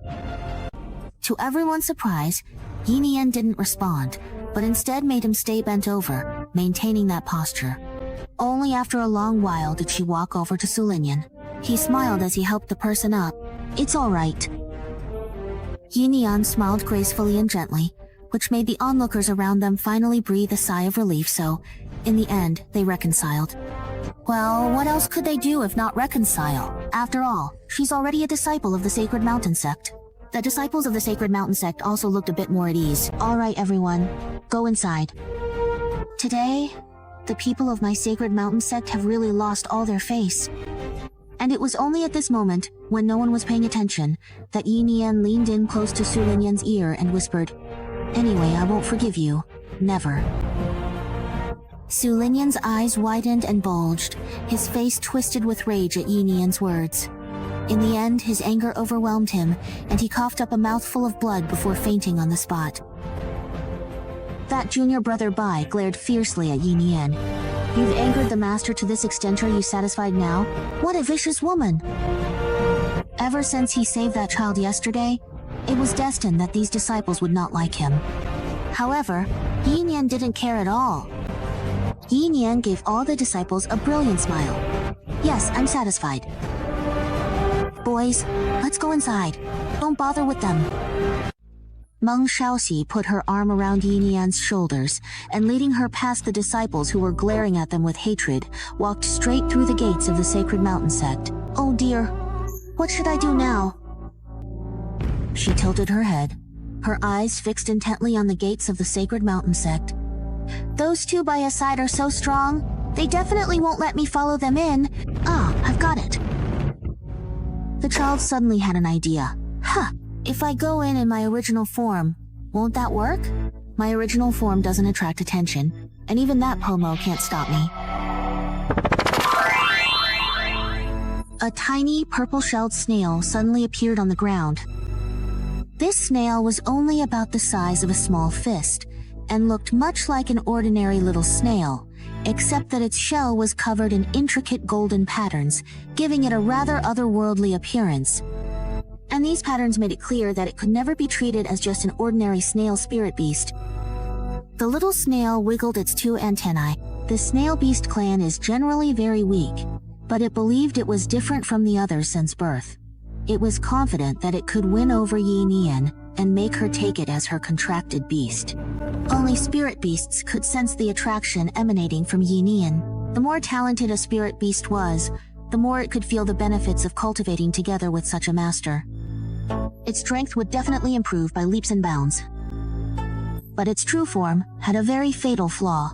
Speaker 1: To everyone's surprise, Yi Nian didn't respond, but instead made him stay bent over, maintaining that posture. Only after a long while did she walk over to Su Linian. He smiled as he helped the person up. "It's all right." Yi Nian smiled gracefully and gently, which made the onlookers around them finally breathe a sigh of relief, so, in the end, they reconciled. Well, what else could they do if not reconcile? After all, she's already a disciple of the Sacred Mountain sect. The disciples of the Sacred Mountain sect also looked a bit more at ease. "All right, everyone, go inside. Today, the people of my Sacred Mountain sect have really lost all their face." And it was only at this moment, when no one was paying attention, that Yi Nian leaned in close to Su Linian's ear and whispered, "Anyway, I won't forgive you. Never." Su Linian's eyes widened and bulged, his face twisted with rage at Yi Nian's words. In the end, his anger overwhelmed him, and he coughed up a mouthful of blood before fainting on the spot. That junior brother Bai glared fiercely at Yi Nian. "You've angered the master to this extent, are you satisfied now? What a vicious woman!" Ever since he saved that child yesterday, it was destined that these disciples would not like him. However, Yi Nian didn't care at all. Yi Nian gave all the disciples a brilliant smile. "Yes, I'm satisfied. Boys, let's go inside. Don't bother with them." Meng Shaoxi put her arm around Yi Nian's shoulders and, leading her past the disciples who were glaring at them with hatred, walked straight through the gates of the Sacred Mountain sect. "Oh dear, what should I do now?" She tilted her head, her eyes fixed intently on the gates of the Sacred Mountain sect. "Those 2 by a side are so strong, they definitely won't let me follow them in. Ah, I've got it." The child suddenly had an idea. "Huh. If I go in my original form, won't that work? My original form doesn't attract attention, and even that Pomo can't stop me." A tiny purple-shelled snail suddenly appeared on the ground. This snail was only about the size of a small fist, and looked much like an ordinary little snail, except that its shell was covered in intricate golden patterns, giving it a rather otherworldly appearance. And these patterns made it clear that it could never be treated as just an ordinary snail spirit beast. The little snail wiggled its 2 antennae. The snail beast clan is generally very weak, but it believed it was different from the others since birth. It was confident that it could win over Yi Nian and make her take it as her contracted beast. Only spirit beasts could sense the attraction emanating from Yi Nian. The more talented a spirit beast was, the more it could feel the benefits of cultivating together with such a master. Its strength would definitely improve by leaps and bounds. But its true form had a very fatal flaw.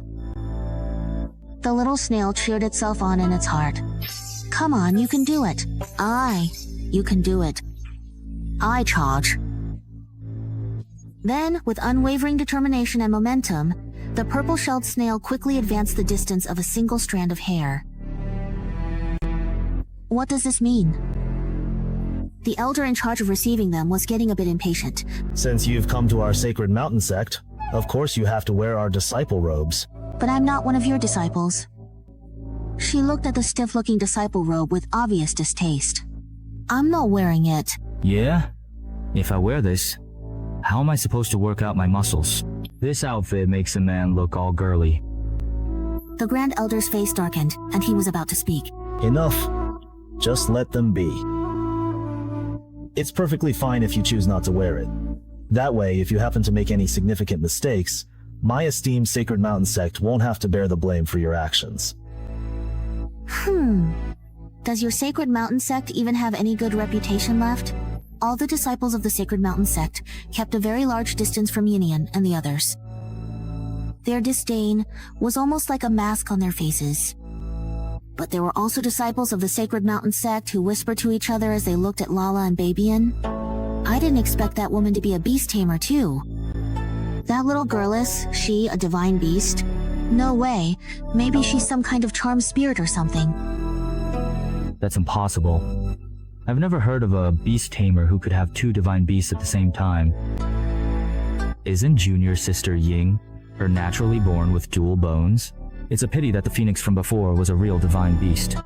Speaker 1: The little snail cheered itself on in its heart. "Come on, you can do it. You can do it. I charge." Then, with unwavering determination and momentum, the purple-shelled snail quickly advanced the distance of a single strand of hair. What does this mean? The elder in charge of receiving them was getting a bit impatient.
Speaker 3: "Since you've come to our Sacred Mountain sect, of course you have to wear our disciple robes."
Speaker 1: "But I'm not one of your disciples." She looked at the stiff-looking disciple robe with obvious distaste. "I'm not wearing it."
Speaker 8: Yeah? If I wear this, how am I supposed to work out my muscles? This outfit makes a man look all girly.
Speaker 1: The Grand Elder's face darkened, and he was about to speak.
Speaker 3: "Enough. Just let them be. It's perfectly fine if you choose not to wear it. That way, if you happen to make any significant mistakes, my esteemed Sacred Mountain sect won't have to bear the blame for your actions."
Speaker 1: Does your Sacred Mountain sect even have any good reputation left? All the disciples of the Sacred Mountain sect kept a very large distance from Yi Nian and the others. Their disdain was almost like a mask on their faces. But there were also disciples of the Sacred Mountain sect who whispered to each other as they looked at Lala and Babian. I didn't expect that woman to be a beast tamer too. That little girl, is she a divine beast? No way. Maybe she's some kind of charmed spirit or something.
Speaker 8: That's impossible. I've never heard of a beast tamer who could have 2 divine beasts at the same time.
Speaker 6: Isn't junior sister Ying her naturally born with dual bones? It's a pity that the phoenix from before was a real divine beast.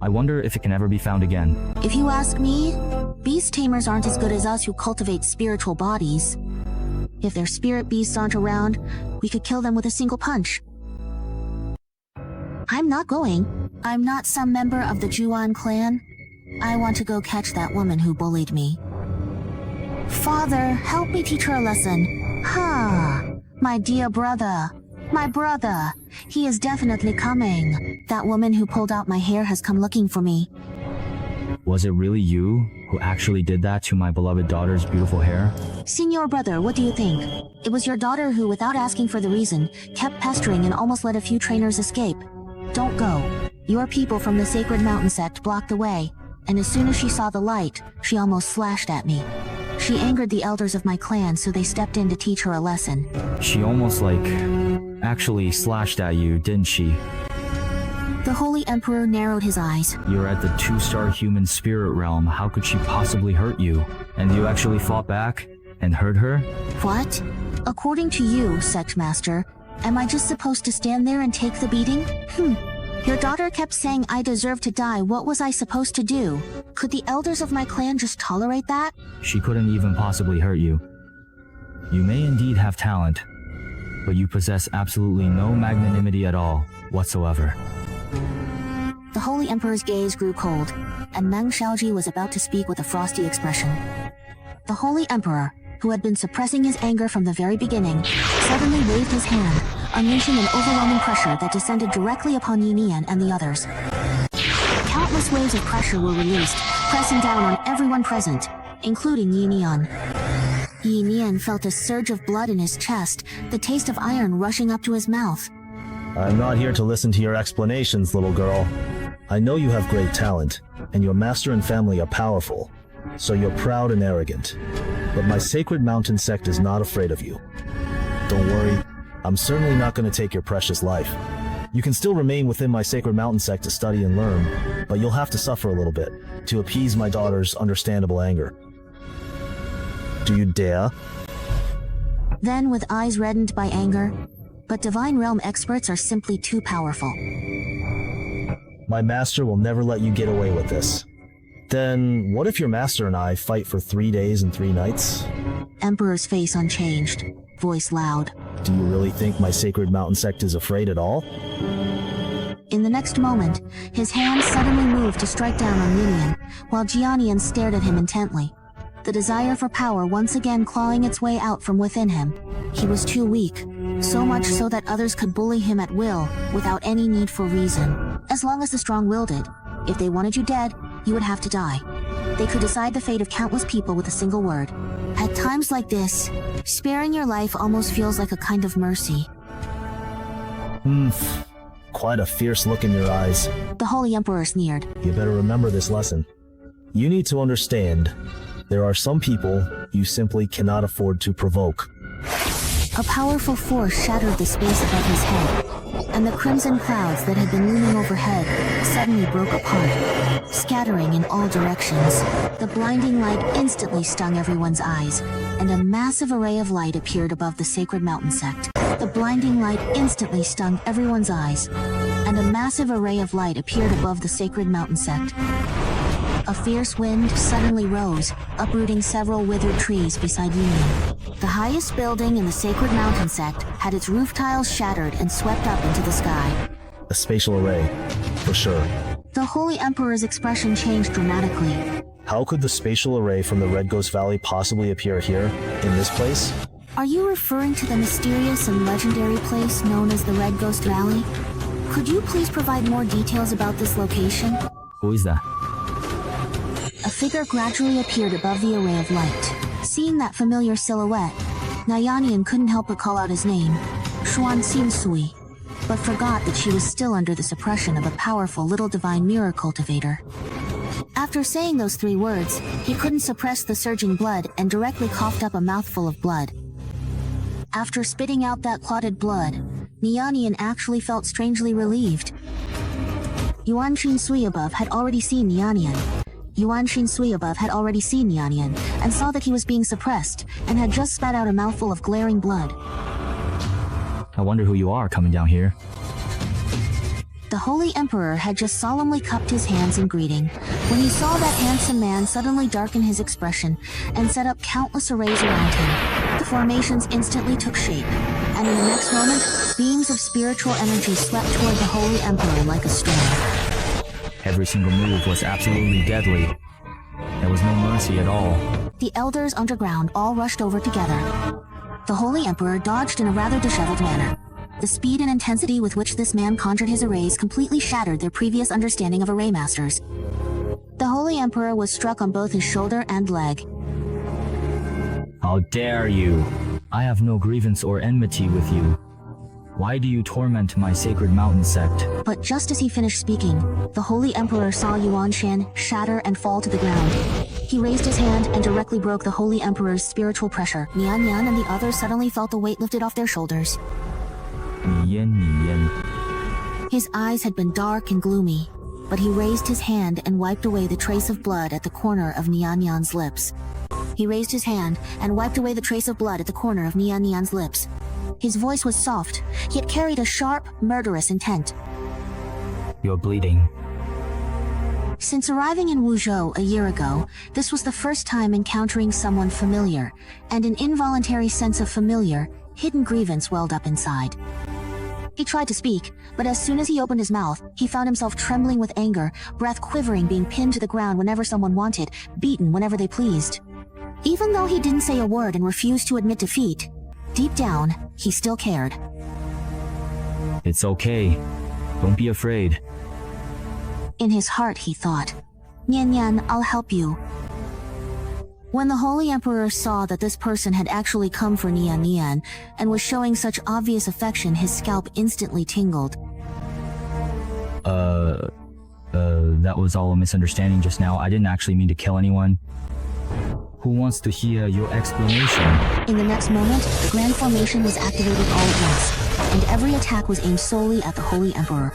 Speaker 6: I wonder if it can ever be found again.
Speaker 1: If you ask me, beast tamers aren't as good as us who cultivate spiritual bodies. If their spirit beasts aren't around, we could kill them with a single punch. I'm not going. I'm not some member of the Juan clan. I want to go catch that woman who bullied me. Father, help me teach her a lesson. My dear brother. My brother. He is definitely coming. That woman who pulled out my hair has come looking for me.
Speaker 6: Was it really you who actually did that to my beloved daughter's beautiful hair?
Speaker 1: Senior brother, what do you think? It was your daughter who, without asking for the reason, kept pestering and almost let a few trainers escape. Don't go. Your people from the Sacred Mountain sect blocked the way, and as soon as she saw the light, she almost slashed at me. She angered the elders of my clan, so they stepped in to teach her a lesson.
Speaker 6: She almost actually slashed at you, didn't she?
Speaker 1: The Holy Emperor narrowed his eyes.
Speaker 6: You're at the 2-star human spirit realm. How could she possibly hurt you? And you actually fought back and hurt her?
Speaker 1: What? According to you, Sect Master, am I just supposed to stand there and take the beating? Your daughter kept saying I deserve to die. What was I supposed to do? Could the elders of my clan just tolerate that?
Speaker 6: She couldn't even possibly hurt you. You may indeed have talent, but you possess absolutely no magnanimity at all, whatsoever.
Speaker 1: The Holy Emperor's gaze grew cold, and Meng Xiaoji was about to speak with a frosty expression. The Holy Emperor, who had been suppressing his anger from the very beginning, suddenly waved his hand, unleashing an overwhelming pressure that descended directly upon Yinian and the others. Countless waves of pressure were released, pressing down on everyone present, including Yinian. Yinian felt a surge of blood in his chest, the taste of iron rushing up to his mouth.
Speaker 2: I'm not here to listen to your explanations, little girl. I know you have great talent, and your master and family are powerful, so you're proud and arrogant. But my Sacred Mountain sect is not afraid of you. Don't worry, I'm certainly not going to take your precious life. You can still remain within my Sacred Mountain sect to study and learn, but you'll have to suffer a little bit to appease my daughter's understandable anger. Do you dare?
Speaker 1: Then, with eyes reddened by anger, but Divine Realm experts are simply too powerful.
Speaker 2: My master will never let you get away with this. Then, what if your master and I fight for 3 days and 3 nights?
Speaker 1: Emperor's face unchanged, voice loud.
Speaker 2: Do you really think my Sacred Mountain sect is afraid at all?
Speaker 1: In the next moment, his hand suddenly moved to strike down on Yinian, while Jianian stared at him intently. The desire for power once again clawing its way out from within him. He was too weak, so much so that others could bully him at will, without any need for reason. As long as the strong-willed it, if they wanted you dead, you would have to die. They could decide the fate of countless people with a single word. At times like this, sparing your life almost feels like a kind of mercy.
Speaker 2: Quite a fierce look in your eyes.
Speaker 1: The Holy Emperor sneered.
Speaker 2: You better remember this lesson. You need to understand, there are some people you simply cannot afford to provoke.
Speaker 1: A powerful force shattered the space above his head, and the crimson clouds that had been looming overhead suddenly broke apart, scattering in all directions. The blinding light instantly stung everyone's eyes, and a massive array of light appeared above the Sacred Mountain sect. The blinding light instantly stung everyone's eyes, and a massive array of light appeared above the Sacred Mountain sect. A fierce wind suddenly rose, uprooting several withered trees beside Yinian. The highest building in the Sacred Mountain sect had its roof tiles shattered and swept up into the sky.
Speaker 2: A spatial array, for sure.
Speaker 1: The Holy Emperor's expression changed dramatically.
Speaker 2: How could the spatial array from the Red Ghost Valley possibly appear here, in this place?
Speaker 1: Are you referring to the mysterious and legendary place known as the Red Ghost Valley? Could you please provide more details about this location?
Speaker 6: Who is that?
Speaker 1: A figure gradually appeared above the array of light. Seeing that familiar silhouette, Nayanian couldn't help but call out his name, Xuan Xinsui, but forgot that she was still under the suppression of a powerful little divine mirror cultivator. After saying those 3 words, he couldn't suppress the surging blood and directly coughed up a mouthful of blood. After spitting out that clotted blood, Nayanian actually felt strangely relieved. Yuan Xinsui above had already seen Nayanian, Yuan Xinsui above had already seen Nian and saw that he was being suppressed and had just spat out a mouthful of glaring blood.
Speaker 6: I wonder who you are coming down here.
Speaker 1: The Holy Emperor had just solemnly cupped his hands in greeting when he saw that handsome man suddenly darken his expression and set up countless arrays around him. The formations instantly took shape, and in the next moment, beams of spiritual energy swept toward the Holy Emperor like a storm.
Speaker 6: Every single move was absolutely deadly. There was no mercy at all.
Speaker 1: The elders underground all rushed over together. The Holy Emperor dodged in a rather disheveled manner. The speed and intensity with which this man conjured his arrays completely shattered their previous understanding of array masters. The Holy Emperor was struck on both his shoulder and leg.
Speaker 6: How dare you! I have no grievance or enmity with you. Why do you torment my sacred mountain sect?
Speaker 1: But just as he finished speaking, the Holy Emperor saw Yuan Shan shatter and fall to the ground. He raised his hand and directly broke the Holy Emperor's spiritual pressure. Nian and the others suddenly felt the weight lifted off their shoulders.
Speaker 6: Nian.
Speaker 1: His eyes had been dark and gloomy, but he raised his hand and wiped away the trace of blood at the corner of Nian's lips. He raised his hand and wiped away the trace of blood at the corner of Nian's lips. His voice was soft, yet carried a sharp, murderous intent.
Speaker 6: You're bleeding.
Speaker 1: Since arriving in Wuzhou a year ago, this was the first time encountering someone familiar, and an involuntary sense of familiar, hidden grievance welled up inside. He tried to speak, but as soon as he opened his mouth, he found himself trembling with anger, breath quivering, being pinned to the ground whenever someone wanted, beaten whenever they pleased. Even though he didn't say a word and refused to admit defeat, deep down, he still cared.
Speaker 6: It's okay. Don't be afraid.
Speaker 1: In his heart, he thought, Nian, I'll help you. When the Holy Emperor saw that this person had actually come for Nian and was showing such obvious affection, his scalp instantly tingled.
Speaker 6: That was all a misunderstanding just now. I didn't actually mean to kill anyone. Who wants to hear your explanation?
Speaker 1: In the next moment, the Grand Formation was activated all at once, and every attack was aimed solely at the Holy Emperor.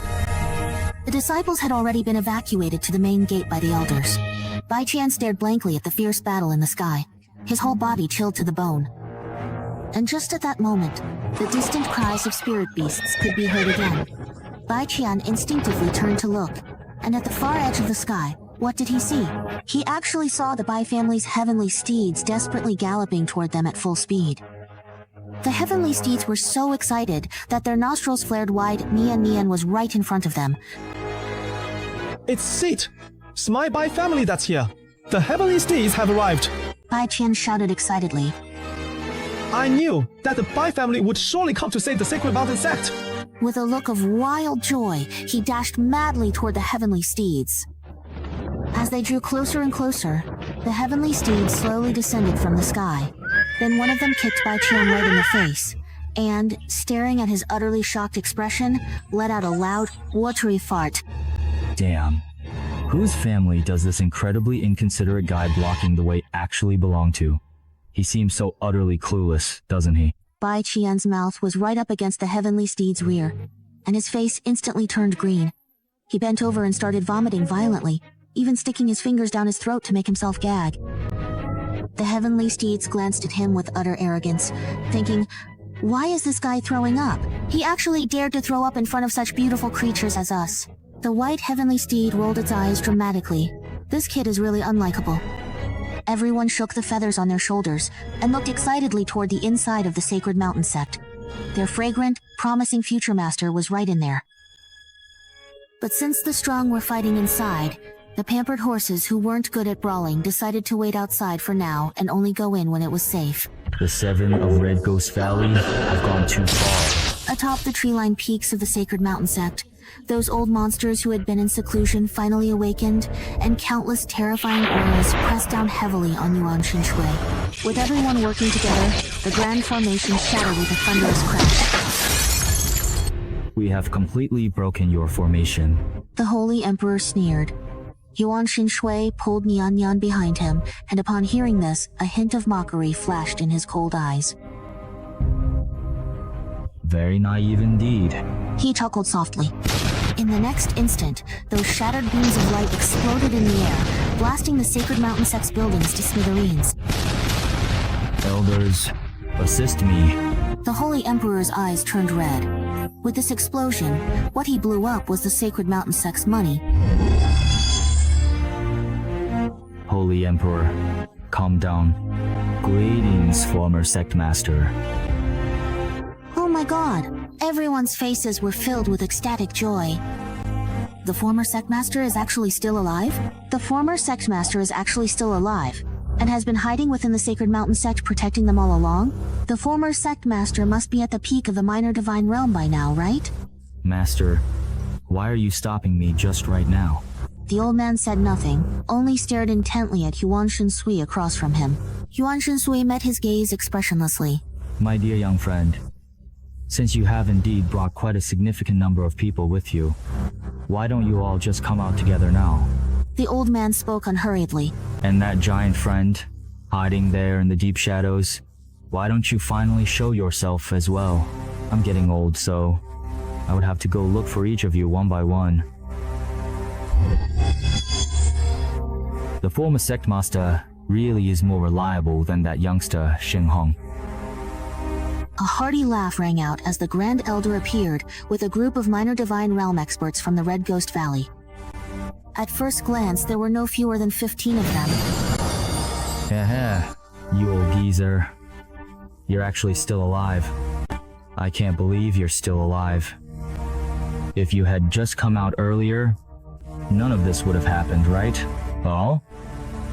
Speaker 1: The disciples had already been evacuated to the main gate by the elders. Bai Qian stared blankly at the fierce battle in the sky, his whole body chilled to the bone. And just at that moment, the distant cries of spirit beasts could be heard again. Bai Qian instinctively turned to look, and at the far edge of the sky, what did he see? He actually saw the Bai family's heavenly steeds desperately galloping toward them at full speed. The heavenly steeds were so excited that their nostrils flared wide. Nian was right in front of them.
Speaker 10: It's Seat! It's my Bai family that's here! The heavenly steeds have arrived!
Speaker 1: Bai Qian shouted excitedly.
Speaker 10: I knew that the Bai family would surely come to save the Sacred Mountain sect!
Speaker 1: With a look of wild joy, he dashed madly toward the heavenly steeds. As they drew closer and closer, the heavenly steeds slowly descended from the sky. Then one of them kicked Bai Qian right in the face, and, staring at his utterly shocked expression, let out a loud, watery fart.
Speaker 6: Damn. Whose family does this incredibly inconsiderate guy blocking the way actually belong to? He seems so utterly clueless, doesn't he?
Speaker 1: Bai Qian's mouth was right up against the heavenly steed's rear, and his face instantly turned green. He bent over and started vomiting violently, even sticking his fingers down his throat to make himself gag. The heavenly steeds glanced at him with utter arrogance, thinking, why is this guy throwing up? He actually dared to throw up in front of such beautiful creatures as us. The white heavenly steed rolled its eyes dramatically. This kid is really unlikable. Everyone shook the feathers on their shoulders and looked excitedly toward the inside of the Sacred Mountain sect. Their fragrant, promising future master was right in there. But since the strong were fighting inside, the pampered horses who weren't good at brawling decided to wait outside for now and only go in when it was safe.
Speaker 6: The seven of Red Ghost Valley have gone too far.
Speaker 1: Atop the tree-lined peaks of the Sacred Mountain sect, those old monsters who had been in seclusion finally awakened, and countless terrifying auras pressed down heavily on Yuan Xinshui. With everyone working together, the Grand Formation shattered with a thunderous crash.
Speaker 6: We have completely broken your formation.
Speaker 1: The Holy Emperor sneered. Yuan Xinshui pulled Nian behind him, and upon hearing this, a hint of mockery flashed in his cold eyes.
Speaker 6: Very naive indeed.
Speaker 1: He chuckled softly. In the next instant, those shattered beams of light exploded in the air, blasting the sacred mountain sect's buildings to smithereens.
Speaker 6: Elders, assist me.
Speaker 1: The Holy Emperor's eyes turned red. With this explosion, what he blew up was the sacred mountain sect's money.
Speaker 6: Holy Emperor, calm down. Greetings, former sect master.
Speaker 1: Oh my god! Everyone's faces were filled with ecstatic joy. The former sect master is actually still alive? The former sect master is actually still alive, and has been hiding within the sacred mountain sect, protecting them all along? The former sect master must be at the peak of the minor divine realm by now, right?
Speaker 6: Master, why are you stopping me just right now?
Speaker 1: The old man said nothing, only stared intently at Yuan Shinsui across from him. Yuan Shinsui met his gaze expressionlessly.
Speaker 6: My dear young friend, since you have indeed brought quite a significant number of people with you, why don't you all just come out together now?
Speaker 1: The old man spoke unhurriedly.
Speaker 6: And that giant friend, hiding there in the deep shadows, why don't you finally show yourself as well? I'm getting old, so I would have to go look for each of you one by one. The former sect master really is more reliable than that youngster, Xinghong.
Speaker 1: A hearty laugh rang out as the Grand Elder appeared with a group of minor divine realm experts from the Red Ghost Valley. At first glance, there were no fewer than 15 of them.
Speaker 6: Heh, you old geezer. You're actually still alive. I can't believe you're still alive. If you had just come out earlier, none of this would have happened, right? Oh?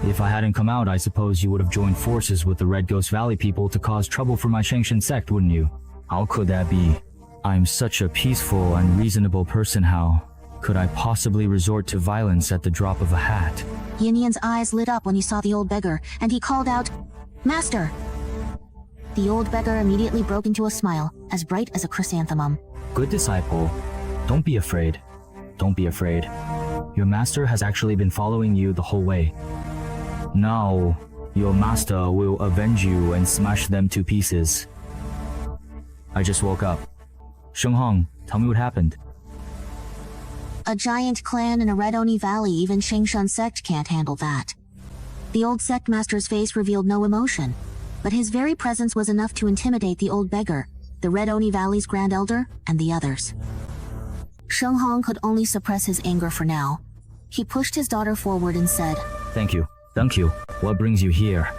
Speaker 6: If I hadn't come out, I suppose you would have joined forces with the Red Ghost Valley people to cause trouble for my Shengshan sect, wouldn't you? How could that be? I'm such a peaceful and reasonable person, how could I possibly resort to violence at the drop of a hat?
Speaker 1: Yin Yan's eyes lit up when he saw the old beggar, and he called out, "Master!" The old beggar immediately broke into a smile, as bright as a chrysanthemum.
Speaker 6: Good disciple. Don't be afraid. Don't be afraid. Your master has actually been following you the whole way. Now, your master will avenge you and smash them to pieces. I just woke up. Xinghong, tell me what happened.
Speaker 1: A giant clan in a Red Oni Valley, even Shengshan sect can't handle that. The old sect master's face revealed no emotion, but his very presence was enough to intimidate the old beggar, the Red Oni Valley's Grand Elder, and the others. Xinghong could only suppress his anger for now. He pushed his daughter forward and said,
Speaker 6: Thank you. Thank you. What brings you here?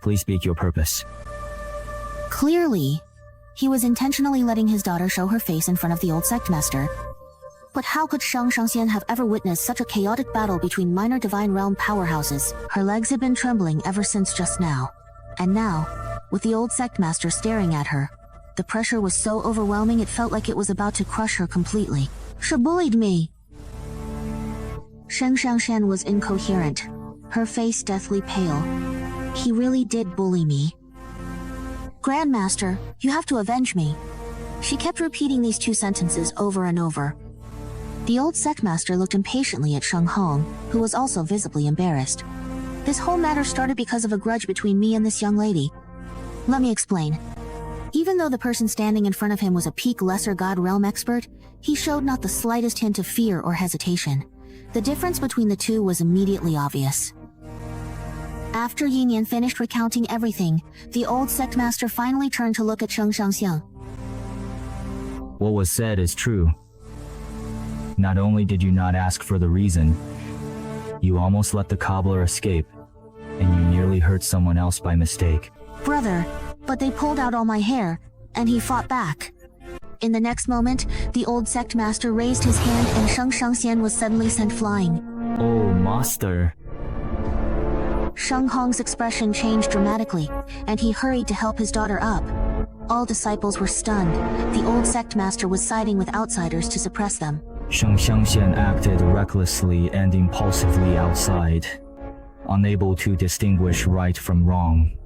Speaker 6: Please speak your purpose.
Speaker 1: Clearly, he was intentionally letting his daughter show her face in front of the old sect master. But how could Shang Shangxian have ever witnessed such a chaotic battle between minor divine realm powerhouses? Her legs had been trembling ever since just now. And now, with the old sect master staring at her, the pressure was so overwhelming it felt like it was about to crush her completely. She bullied me! Shang Shangxian was incoherent, her face deathly pale. He really did bully me. Grandmaster, you have to avenge me. She kept repeating these two sentences over and over. The old sect master looked impatiently at Xinghong, who was also visibly embarrassed. This whole matter started because of a grudge between me and this young lady. Let me explain. Even though the person standing in front of him was a peak lesser god realm expert, he showed not the slightest hint of fear or hesitation. The difference between the two was immediately obvious. After Yin Yan finished recounting everything, the old sect master finally turned to look at Shang Shangxiang.
Speaker 6: What was said is true. Not only did you not ask for the reason, you almost let the cobbler escape, and you nearly hurt someone else by mistake.
Speaker 1: Brother, but they pulled out all my hair, and he fought back. In the next moment, the old sect master raised his hand and Shang Shangxian was suddenly sent flying.
Speaker 6: Oh, master.
Speaker 1: Xinghong's expression changed dramatically, and he hurried to help his daughter up. All disciples were stunned. The old sect master was siding with outsiders to suppress them.
Speaker 6: Shang Shangxian acted recklessly and impulsively outside, unable to distinguish right from wrong.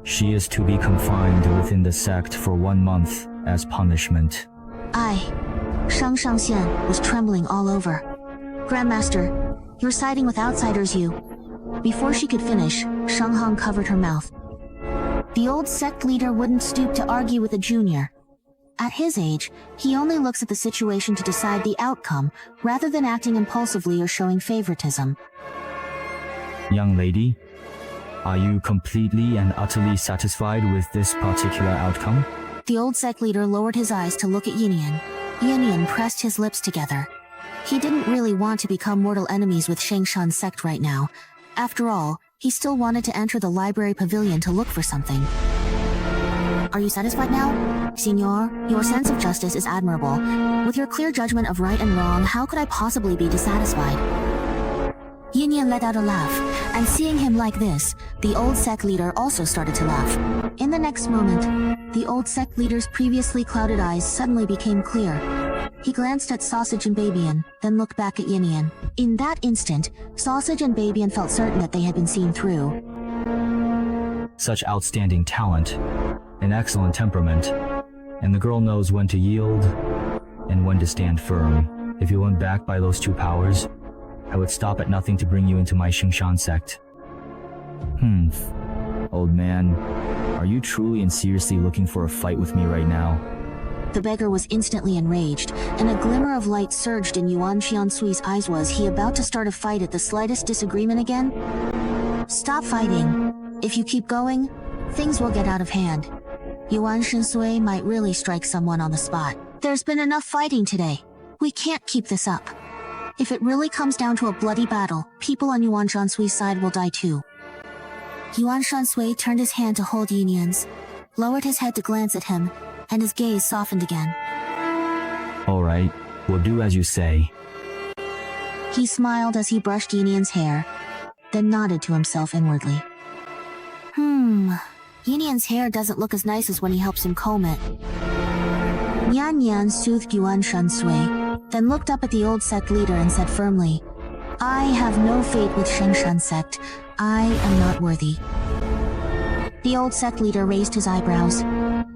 Speaker 6: She is to be confined within the sect for 1 month as punishment.
Speaker 1: Shang Shangxian was trembling all over. Grandmaster, you're siding with outsiders, you. Before she could finish, Xinghong covered her mouth. The old sect leader wouldn't stoop to argue with a junior. At his age, he only looks at the situation to decide the outcome, rather than acting impulsively or showing favoritism.
Speaker 8: Young lady, are you completely and utterly satisfied with this particular outcome?
Speaker 1: The old sect leader lowered his eyes to look at Yinian. Yinian pressed his lips together. He didn't really want to become mortal enemies with Shengshan sect right now. After all, he still wanted to enter the library pavilion to look for something. Are you satisfied now? Signor, your sense of justice is admirable. With your clear judgment of right and wrong, how could I possibly be dissatisfied? Yinian let out a laugh, and seeing him like this, the old sect leader also started to laugh. In the next moment, the old sect leader's previously clouded eyes suddenly became clear. He glanced at Sausage and Babian, then looked back at Yinian. In that instant, Sausage and Babian felt certain that they had been seen through.
Speaker 8: Such outstanding talent, an excellent temperament, and the girl knows when to yield and when to stand firm. If you went back by those two powers, I would stop at nothing to bring you into my Shengshan sect. Old man, are you truly and seriously looking for a fight with me right now?
Speaker 1: The beggar was instantly enraged, and a glimmer of light surged in Yuan Xiansui's eyes. Was he about to start a fight at the slightest disagreement again? Stop fighting. If you keep going, things will get out of hand. Yuan Xiansui might really strike someone on the spot. There's been enough fighting today. We can't keep this up. If it really comes down to a bloody battle, people on Yuan Xiansui's side will die too. Yuan Xiansui turned his hand to hold Yinian's, lowered his head to glance at him, and his gaze softened again.
Speaker 8: Alright, we'll do as you say.
Speaker 1: He smiled as he brushed Yinian's hair, then nodded to himself inwardly. Yinian's hair doesn't look as nice as when he helps him comb it. Nian Nian soothed Yuan Xiansui, then looked up at the old sect leader and said firmly, I have no fate with Shengshan sect. I am not worthy. The old sect leader raised his eyebrows.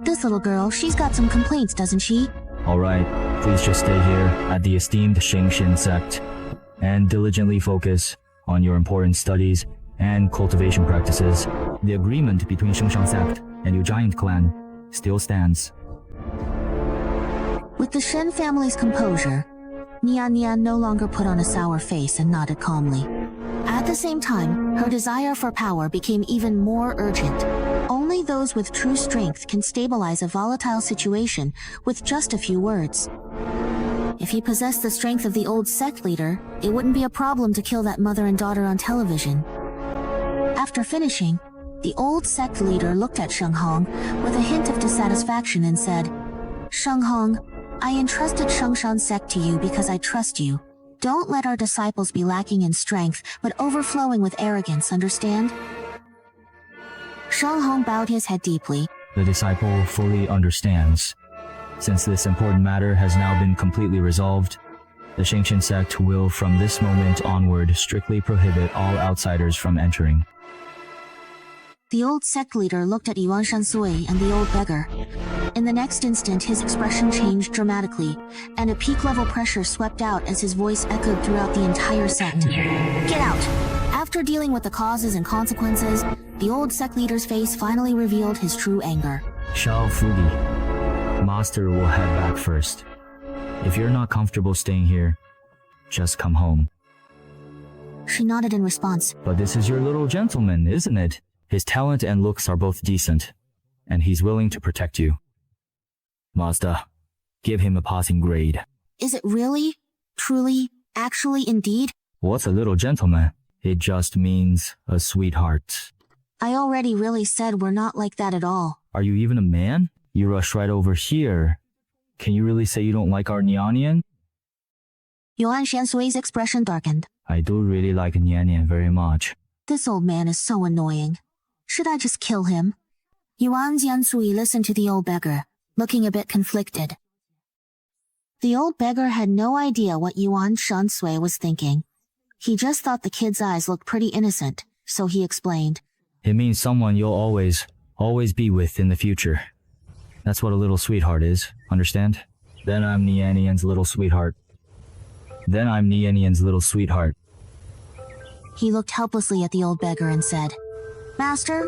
Speaker 1: This little girl, she's got some complaints, doesn't she?
Speaker 8: Alright, please just stay here at the esteemed Shengshan sect and diligently focus on your important studies and cultivation practices. The agreement between Shengshan sect and your giant clan still stands.
Speaker 1: With the Shen family's composure, Nian Nian no longer put on a sour face and nodded calmly. At the same time, her desire for power became even more urgent. Only those with true strength can stabilize a volatile situation with just a few words. If he possessed the strength of the old sect leader, it wouldn't be a problem to kill that mother and daughter on television. After finishing, the old sect leader looked at Sheng Hong with a hint of dissatisfaction and said, Sheng Hong, I entrusted Shengshan sect to you because I trust you. Don't let our disciples be lacking in strength, but overflowing with arrogance, understand? Sheng Hong bowed his head deeply.
Speaker 8: The disciple fully understands. Since this important matter has now been completely resolved, the Shengshan sect will from this moment onward strictly prohibit all outsiders from entering.
Speaker 1: The old sect leader looked at Yuan Shansui and the old beggar. In the next instant, his expression changed dramatically, and a peak-level pressure swept out as his voice echoed throughout the entire sect. Get out! After dealing with the causes and consequences, the old sect leader's face finally revealed his true anger.
Speaker 8: Shao Fugi, Master will head back first. If you're not comfortable staying here, just come home.
Speaker 1: She nodded in response.
Speaker 8: But this is your little gentleman, isn't it? His talent and looks are both decent, and he's willing to protect you. Mazda, give him a passing grade.
Speaker 1: Is it really? Truly? Actually? Indeed?
Speaker 8: What's a little gentleman? It just means a sweetheart.
Speaker 1: I already really said we're not like that at all.
Speaker 8: Are you even a man? You rush right over here. Can you really say you don't like our Nianian?
Speaker 1: Yuan Xiansui's expression darkened.
Speaker 8: I do really like Nianian very much.
Speaker 1: This old man is so annoying. Should I just kill him? Yuan Xiansui listened to the old beggar, looking a bit conflicted. The old beggar had no idea what Yuan Xiansui was thinking. He just thought the kid's eyes looked pretty innocent, so he explained.
Speaker 8: It means someone you'll always be with in the future. That's what a little sweetheart is, understand? Then I'm Nianian's little sweetheart.
Speaker 1: He looked helplessly at the old beggar and said, Master,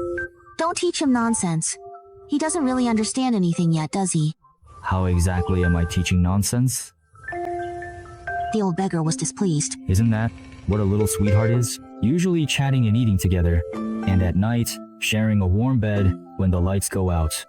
Speaker 1: don't teach him nonsense. He doesn't really understand anything yet, does he?
Speaker 6: How exactly am I teaching nonsense?
Speaker 1: The old beggar was displeased.
Speaker 6: Isn't that what a little sweetheart is? Usually chatting and eating together, and at night, sharing a warm bed when the lights go out.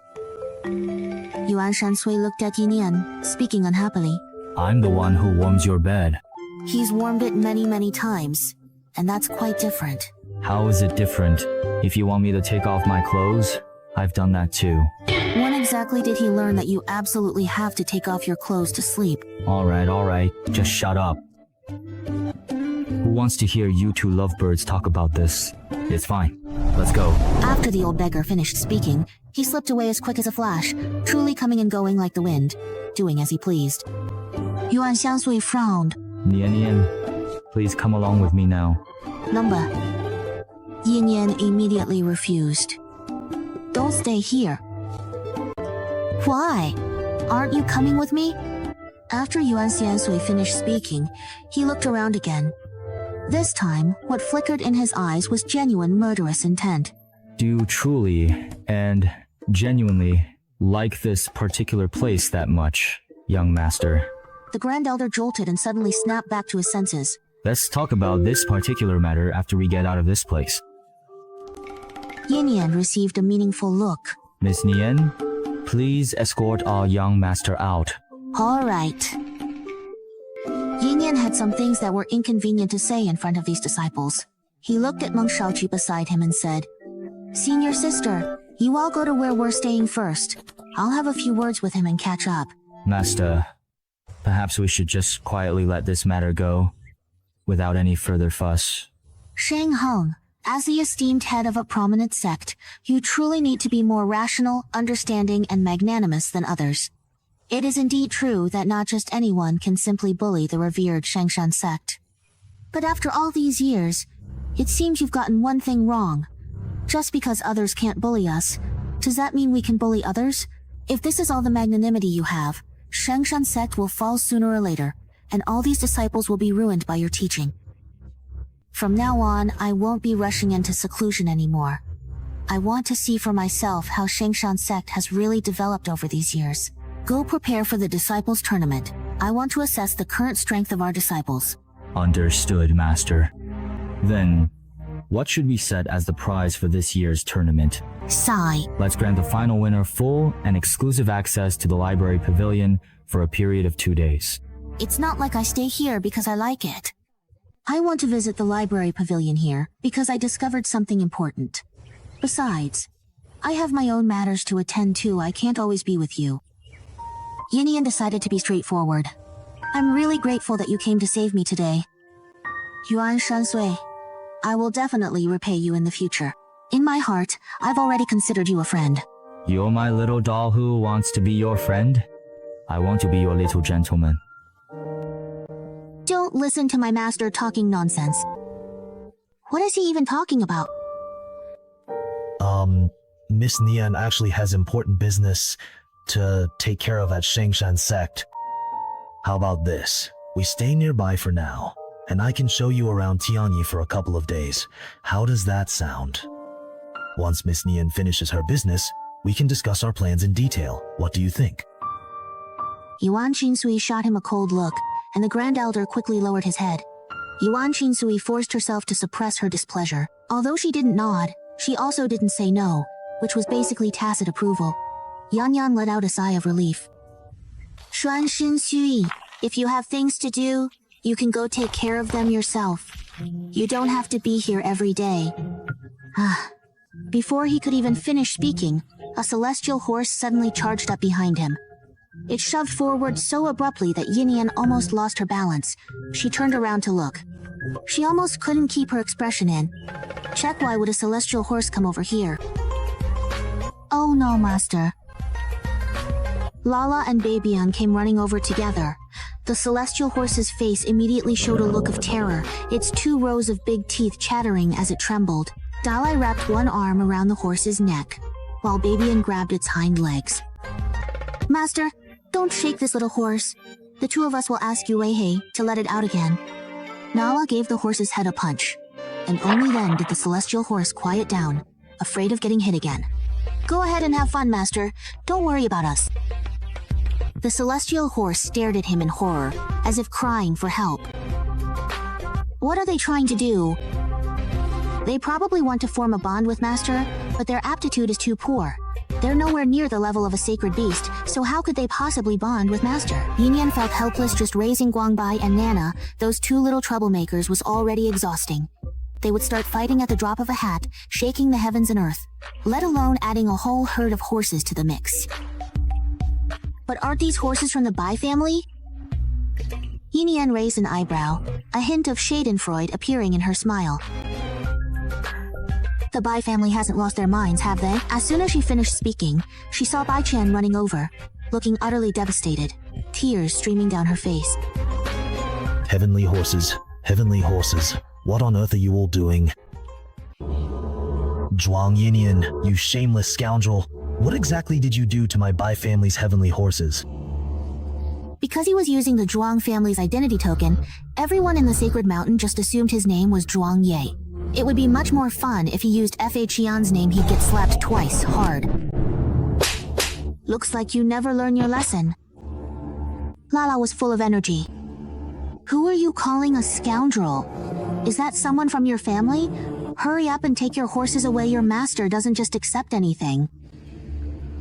Speaker 1: Yuan Shansui looked at Yin Yan, speaking unhappily.
Speaker 6: I'm the one who warms your bed.
Speaker 1: He's warmed it many, many times, and that's quite different.
Speaker 6: How is it different? If you want me to take off my clothes, I've done that too.
Speaker 1: When exactly did he learn that you absolutely have to take off your clothes to sleep?
Speaker 6: Alright, just shut up. Who wants to hear you two lovebirds talk about this? It's fine. Let's go.
Speaker 1: After the old beggar finished speaking, he slipped away as quick as a flash, truly coming and going like the wind, doing as he pleased. Yuan Xiangsui frowned.
Speaker 6: Nian, please come along with me now.
Speaker 1: Number. Yin Yan immediately refused. Don't stay here. Why? Aren't you coming with me? After Yuan Xiansui finished speaking, he looked around again. This time, what flickered in his eyes was genuine murderous intent.
Speaker 6: Do you truly and genuinely like this particular place that much, young master?
Speaker 1: The Grand Elder jolted and suddenly snapped back to his senses.
Speaker 6: Let's talk about this particular matter after we get out of this place.
Speaker 1: Yin Yan received a meaningful look.
Speaker 6: Miss Nian, please escort our young master out.
Speaker 1: All right. Yin Yan had some things that were inconvenient to say in front of these disciples. He looked at Meng Shaoqi beside him and said, Senior sister, you all go to where we're staying first. I'll have a few words with him and catch up.
Speaker 6: Master, perhaps we should just quietly let this matter go, without any further fuss.
Speaker 1: Shang Heng, as the esteemed head of a prominent sect, you truly need to be more rational, understanding, and magnanimous than others. It is indeed true that not just anyone can simply bully the revered Shangshan sect. But after all these years, it seems you've gotten one thing wrong. Just because others can't bully us, does that mean we can bully others? If this is all the magnanimity you have, Shangshan sect will fall sooner or later, and all these disciples will be ruined by your teaching. From now on, I won't be rushing into seclusion anymore. I want to see for myself how Shangshan sect has really developed over these years. Go prepare for the disciples tournament. I want to assess the current strength of our disciples.
Speaker 6: Understood, Master. Then, what should we set as the prize for this year's tournament?
Speaker 1: Sigh.
Speaker 6: Let's grant the final winner full and exclusive access to the library pavilion for a period of 2 days.
Speaker 1: It's not like I stay here because I like it. I want to visit the library pavilion here because I discovered something important. Besides, I have my own matters to attend to. I can't always be with you. Yin Yan decided to be straightforward. I'm really grateful that you came to save me today. Yuan Shansui, I will definitely repay you in the future. In my heart, I've already considered you a friend.
Speaker 6: You're my little doll who wants to be your friend? I want to be your little gentleman.
Speaker 1: Don't listen to my master talking nonsense. What is he even talking about?
Speaker 3: Miss Nian actually has important business to take care of at Shangshan sect. How about this? We stay nearby for now, and I can show you around Tianyi for a couple of days. How does that sound? Once Miss Nian finishes her business, we can discuss our plans in detail. What do you think?
Speaker 1: Yuan Qinsui shot him a cold look, and the Grand Elder quickly lowered his head. Yuan Qinsui forced herself to suppress her displeasure. Although she didn't nod, she also didn't say no, which was basically tacit approval. Yan Yan let out a sigh of relief. Xuan Xinsui, if you have things to do, you can go take care of them yourself. You don't have to be here every day. Before he could even finish speaking, a celestial horse suddenly charged up behind him. It shoved forward so abruptly that Yin Yan almost lost her balance. She turned around to look. She almost couldn't keep her expression in. Check, why would a celestial horse come over here? Oh no, Master. Lala and Babian came running over together. The celestial horse's face immediately showed a look of terror, its 2 rows of big teeth chattering as it trembled. Dalai wrapped one arm around the horse's neck, while Babian grabbed its hind legs. Master, don't shake this little horse. The 2 of us will ask Yue Hei to let it out again. Nala gave the horse's head a punch, and only then did the celestial horse quiet down, afraid of getting hit again. Go ahead and have fun, Master. Don't worry about us. The celestial horse stared at him in horror, as if crying for help. What are they trying to do? They probably want to form a bond with Master, but their aptitude is too poor. They're nowhere near the level of a sacred beast, so how could they possibly bond with Master? Yinyan felt helpless. Just raising Guangbai and Nana, those two little troublemakers, was already exhausting. They would start fighting at the drop of a hat, shaking the heavens and earth, let alone adding a whole herd of horses to the mix. But aren't these horses from the Bai family? Yinyan raised an eyebrow, a hint of schadenfreude appearing in her smile. The Bai family hasn't lost their minds, have they? As soon as she finished speaking, she saw Bai Qian running over, looking utterly devastated, tears streaming down her face.
Speaker 2: Heavenly horses, what on earth are you all doing? Zhuang Yinian, you shameless scoundrel. What exactly did you do to my Bai family's heavenly horses?
Speaker 1: Because he was using the Zhuang family's identity token, everyone in the Sacred Mountain just assumed his name was Zhuang Ye. It would be much more fun if he used Fa Qian's name. He'd get slapped twice hard. Looks like you never learn your lesson. Lala was full of energy. Who are you calling a scoundrel? Is that someone from your family? Hurry up and take your horses away. Your master doesn't just accept anything.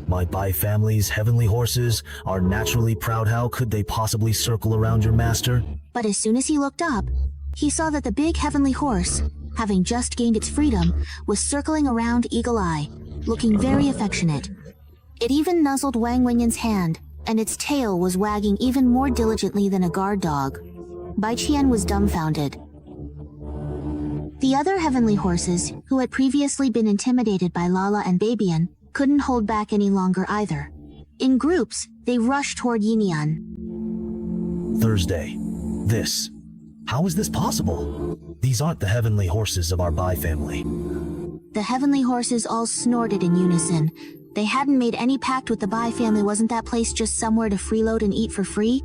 Speaker 2: My Bai family's heavenly horses are naturally proud. How could they possibly circle around your master?
Speaker 1: But as soon as he looked up, he saw that the big heavenly horse, having just gained its freedom, was circling around Eagle Eye, looking very affectionate. It even nuzzled Wang Wenyan's hand, and its tail was wagging even more diligently than a guard dog. Bai Qian was dumbfounded. The other heavenly horses, who had previously been intimidated by Lala and Babian, couldn't hold back any longer either. In groups, they rushed toward Yinian.
Speaker 2: Thursday. This. How is this possible? These aren't the heavenly horses of our Bai family.
Speaker 1: The heavenly horses all snorted in unison. They hadn't made any pact with the Bai family. Wasn't that place just somewhere to freeload and eat for free?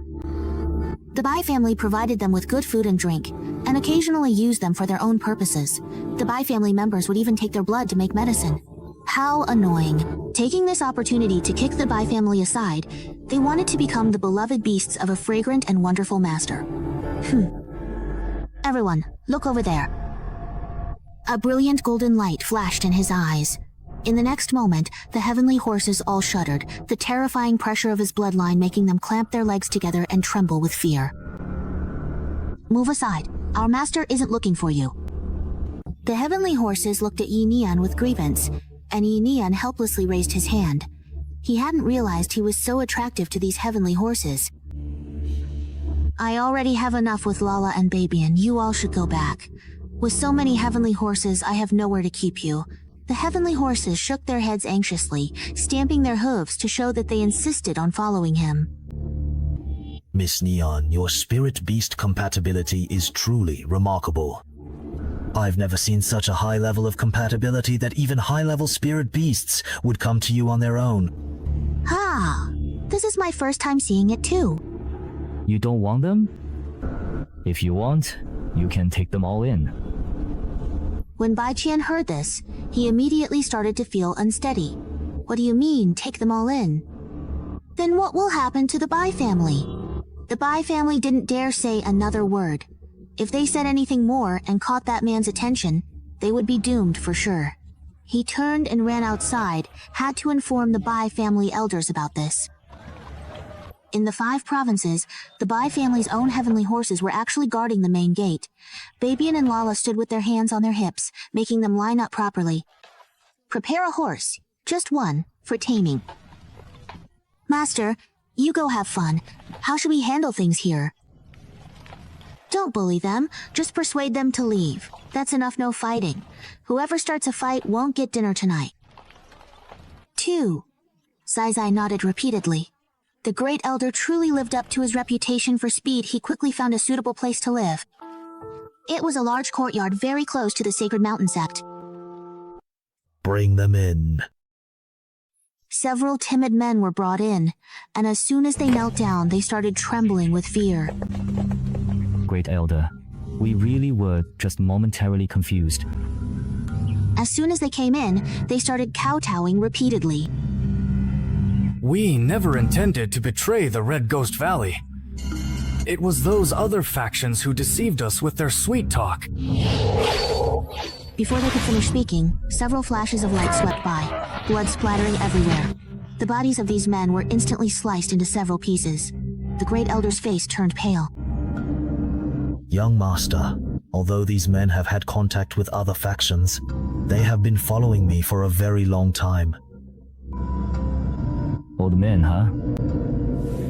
Speaker 1: The Bai family provided them with good food and drink, and occasionally used them for their own purposes. The Bai family members would even take their blood to make medicine. How annoying. Taking this opportunity to kick the Bai family aside, they wanted to become the beloved beasts of a fragrant and wonderful master. Everyone, look over there. A brilliant golden light flashed in his eyes. In the next moment, the heavenly horses all shuddered, the terrifying pressure of his bloodline making them clamp their legs together and tremble with fear. Move aside. Our master isn't looking for you. The heavenly horses looked at Yi Nian with grievance, and Yi Nian helplessly raised his hand. He hadn't realized he was so attractive to these heavenly horses. I already have enough with Lala and Babian. You all should go back. With so many heavenly horses, I have nowhere to keep you. The heavenly horses shook their heads anxiously, stamping their hooves to show that they insisted on following him.
Speaker 2: Miss Neon, your spirit-beast compatibility is truly remarkable. I've never seen such a high level of compatibility that even high-level spirit beasts would come to you on their own.
Speaker 1: This is my first time seeing it too.
Speaker 8: You don't want them? If you want, you can take them all in.
Speaker 1: When Bai Qian heard this, he immediately started to feel unsteady. What do you mean, take them all in? Then what will happen to the Bai family? The Bai family didn't dare say another word. If they said anything more and caught that man's attention, they would be doomed for sure. He turned and ran outside, had to inform the Bai family elders about this. In the 5 provinces, the Bai family's own heavenly horses were actually guarding the main gate. Babian and Lala stood with their hands on their hips, making them line up properly. Prepare a horse, just one, for taming. Master, you go have fun. How should we handle things here? Don't bully them, just persuade them to leave. That's enough, no fighting. Whoever starts a fight won't get dinner tonight. 2. Zai Zai nodded repeatedly. The great elder truly lived up to his reputation for speed. He quickly found a suitable place to live. It was a large courtyard very close to the Sacred Mountain sect.
Speaker 2: Bring them in.
Speaker 1: Several timid men were brought in, and as soon as they knelt down, they started trembling with fear.
Speaker 8: Great Elder, we really were just momentarily confused.
Speaker 1: As soon as they came in, they started kowtowing repeatedly.
Speaker 11: We never intended to betray the Red Ghost Valley. It was those other factions who deceived us with their sweet talk.
Speaker 1: Before they could finish speaking, several flashes of light swept by, blood splattering everywhere. The bodies of these men were instantly sliced into several pieces. The Great Elder's face turned pale.
Speaker 2: Young Master, although these men have had contact with other factions, they have been following me for a very long time.
Speaker 8: Old men, huh?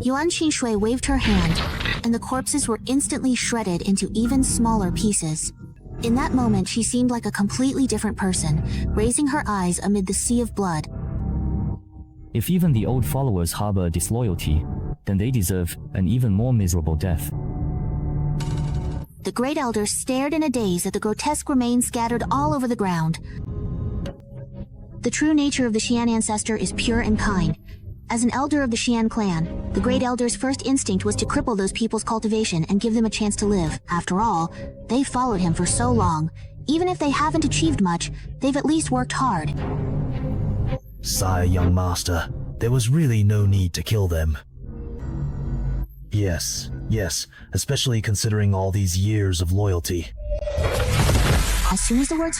Speaker 1: Yuan Qinshui waved her hand, and the corpses were instantly shredded into even smaller pieces. In that moment, she seemed like a completely different person, raising her eyes amid the sea of blood.
Speaker 8: If even the old followers harbor disloyalty, then they deserve an even more miserable death.
Speaker 1: The Great Elder stared in a daze at the grotesque remains scattered all over the ground. The true nature of the Xian ancestor is pure and kind. As an elder of the Xian clan, the Great Elder's first instinct was to cripple those people's cultivation and give them a chance to live. After all, they followed him for so long. Even if they haven't achieved much, they've at least worked hard.
Speaker 2: Sire, young master, there was really no need to kill them. Yes, especially considering all these years of loyalty.
Speaker 1: As soon as the words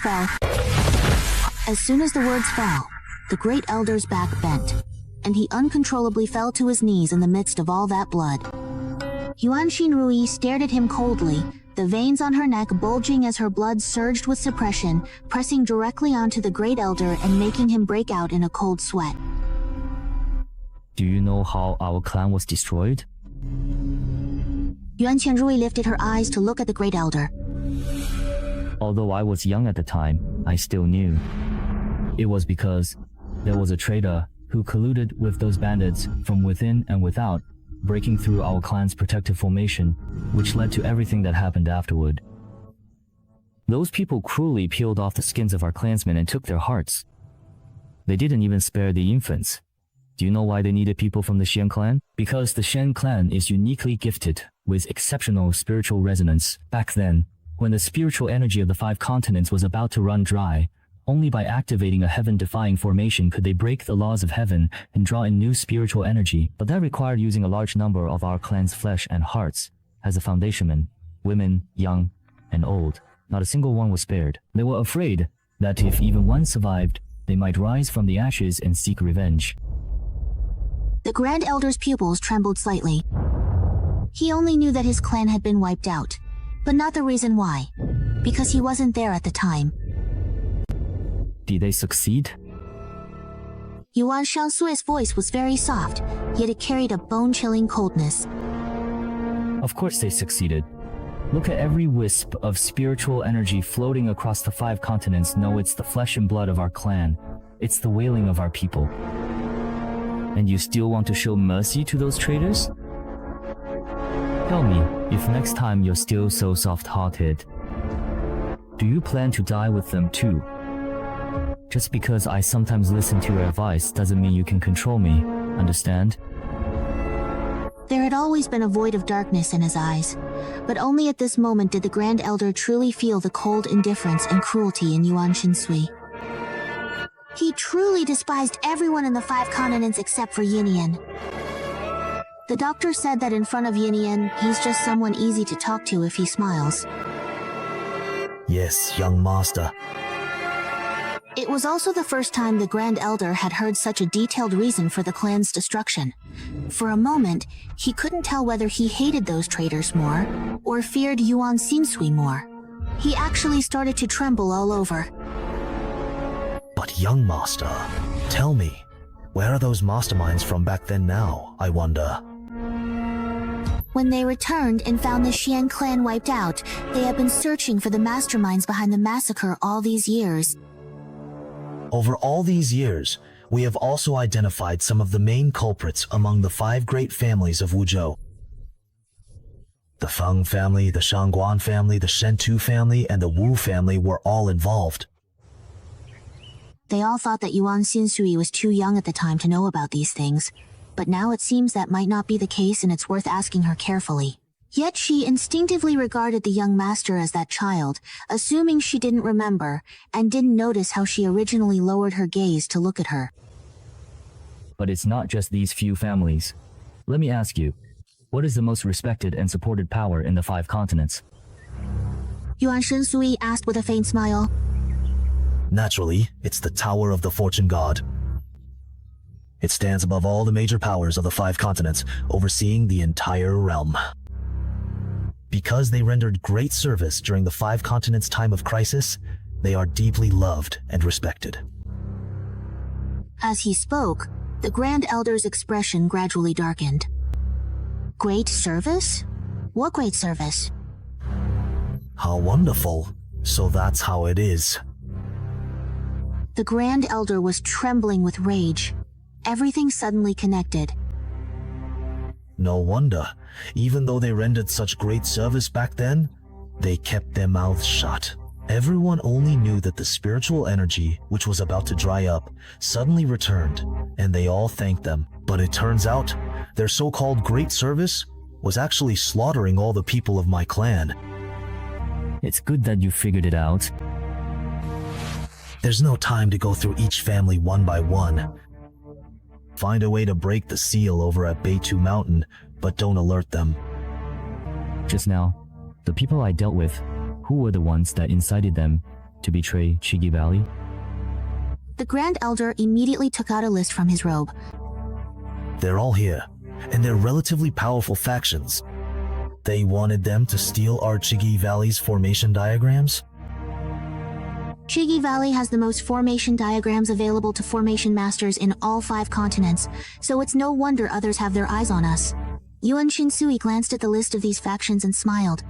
Speaker 1: fell, the Great Elder's back bent, and he uncontrollably fell to his knees in the midst of all that blood. Yuan Xinrui stared at him coldly, the veins on her neck bulging as her blood surged with suppression, pressing directly onto the Great Elder and making him break out in a cold sweat.
Speaker 8: Do you know how our clan was destroyed?
Speaker 1: Yuan Qianrui lifted her eyes to look at the Great Elder.
Speaker 8: Although I was young at the time, I still knew. It was because there was a traitor who colluded with those bandits from within and without, breaking through our clan's protective formation, which led to everything that happened afterward. Those people cruelly peeled off the skins of our clansmen and took their hearts. They didn't even spare the infants. Do you know why they needed people from the Xian clan? Because the Xian clan is uniquely gifted with exceptional spiritual resonance. Back then, when the spiritual energy of the 5 continents was about to run dry, only by activating a heaven-defying formation could they break the laws of heaven and draw in new spiritual energy. But that required using a large number of our clan's flesh and hearts as a foundation men, women, young, and old. Not a single one was spared. They were afraid that if even one survived, they might rise from the ashes and seek revenge.
Speaker 1: The Grand Elder's pupils trembled slightly. He only knew that his clan had been wiped out, but not the reason why, because he wasn't there at the time.
Speaker 8: Did they succeed?
Speaker 1: Yuan Shangsui's voice was very soft, yet it carried a bone-chilling coldness.
Speaker 8: Of course they succeeded. Look at every wisp of spiritual energy floating across the 5 continents. No, it's the flesh and blood of our clan. It's the wailing of our people. And you still want to show mercy to those traitors? Tell me, if next time you're still so soft-hearted, do you plan to die with them too? Just because I sometimes listen to your advice doesn't mean you can control me, understand?
Speaker 1: There had always been a void of darkness in his eyes, but only at this moment did the Grand Elder truly feel the cold indifference and cruelty in Yuan Qinsui. He truly despised everyone in the 5 continents except for Yinian. The doctor said that in front of Yinian, he's just someone easy to talk to if he smiles.
Speaker 2: Yes, young master.
Speaker 1: It was also the first time the Grand Elder had heard such a detailed reason for the clan's destruction. For a moment, he couldn't tell whether he hated those traitors more, or feared Yuan Qinsui more. He actually started to tremble all over.
Speaker 2: But young master, tell me, where are those masterminds from back then now, I wonder?
Speaker 1: When they returned and found the Xian clan wiped out, they had been searching for the masterminds behind the massacre all these years.
Speaker 2: Over all these years, we have also identified some of the main culprits among the 5 great families of Wuzhou. The Feng family, the Shangguan family, the Shentu family, and the Wu family were all involved.
Speaker 1: They all thought that Yuan Qinsui was too young at the time to know about these things, but now it seems that might not be the case, and it's worth asking her carefully. Yet she instinctively regarded the young master as that child, assuming she didn't remember, and didn't notice how she originally lowered her gaze to look at her.
Speaker 8: But it's not just these few families. Let me ask you, what is the most respected and supported power in the 5 continents?
Speaker 1: Yuan Shinsui asked with a faint smile.
Speaker 3: Naturally, it's the Tower of the Fortune God. It stands above all the major powers of the 5 continents, overseeing the entire realm. Because they rendered great service during the 5 continents' time of crisis, they are deeply loved and respected.
Speaker 1: As he spoke, the Grand Elder's expression gradually darkened. Great service? What great service?
Speaker 3: How wonderful. So that's how it is.
Speaker 1: The Grand Elder was trembling with rage. Everything suddenly connected.
Speaker 3: No wonder. Even though they rendered such great service back then, they kept their mouths shut. Everyone only knew that the spiritual energy, which was about to dry up, suddenly returned, and they all thanked them. But it turns out, their so-called great service was actually slaughtering all the people of my clan.
Speaker 8: It's good that you figured it out.
Speaker 3: There's no time to go through each family one by one. Find a way to break the seal over at Beitu Mountain, but don't alert them.
Speaker 8: Just now, the people I dealt with, who were the ones that incited them to betray Chigi Valley?
Speaker 1: The Grand Elder immediately took out a list from his robe.
Speaker 3: They're all here, and they're relatively powerful factions. They wanted them to steal our Chigi Valley's formation diagrams?
Speaker 1: Chigi Valley has the most formation diagrams available to formation masters in all 5 continents, so it's no wonder others have their eyes on us. Yuan Shinsui glanced at the list of these factions and smiled.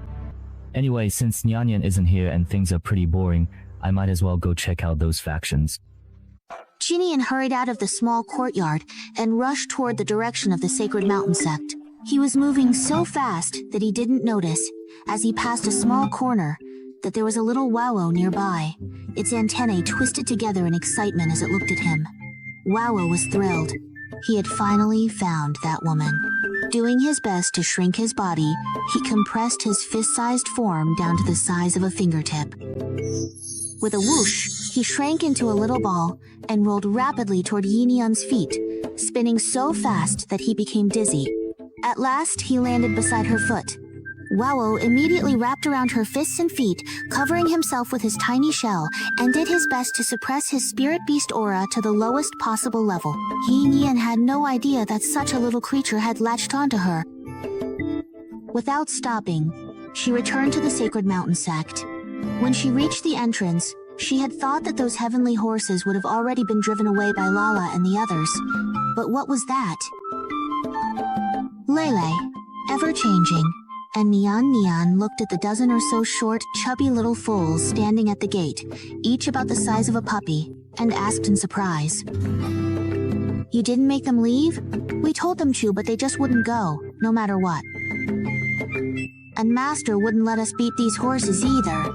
Speaker 8: Anyway, since Nyanyan isn't here and things are pretty boring, I might as well go check out those factions.
Speaker 1: Jinian hurried out of the small courtyard and rushed toward the direction of the Sacred Mountain sect. He was moving so fast that he didn't notice, as he passed a small corner, that there was a little Wawo nearby. Its antennae twisted together in excitement as it looked at him. Wawo was thrilled. He had finally found that woman. Doing his best to shrink his body, he compressed his fist-sized form down to the size of a fingertip. With a whoosh, he shrank into a little ball and rolled rapidly toward Yinyan's feet, spinning so fast that he became dizzy. At last, he landed beside her foot. Wawo immediately wrapped around her fists and feet, covering himself with his tiny shell, and did his best to suppress his spirit beast aura to the lowest possible level. Yin had no idea that such a little creature had latched onto her. Without stopping, she returned to the Sacred Mountain sect. When she reached the entrance, she had thought that those heavenly horses would have already been driven away by Lala and the others. But what was that? Lele, ever-changing, and Nyan looked at the dozen or so short, chubby little foals standing at the gate, each about the size of a puppy, and asked in surprise. You didn't make them leave? We told them to, but they just wouldn't go, no matter what. And Master wouldn't let us beat these horses either.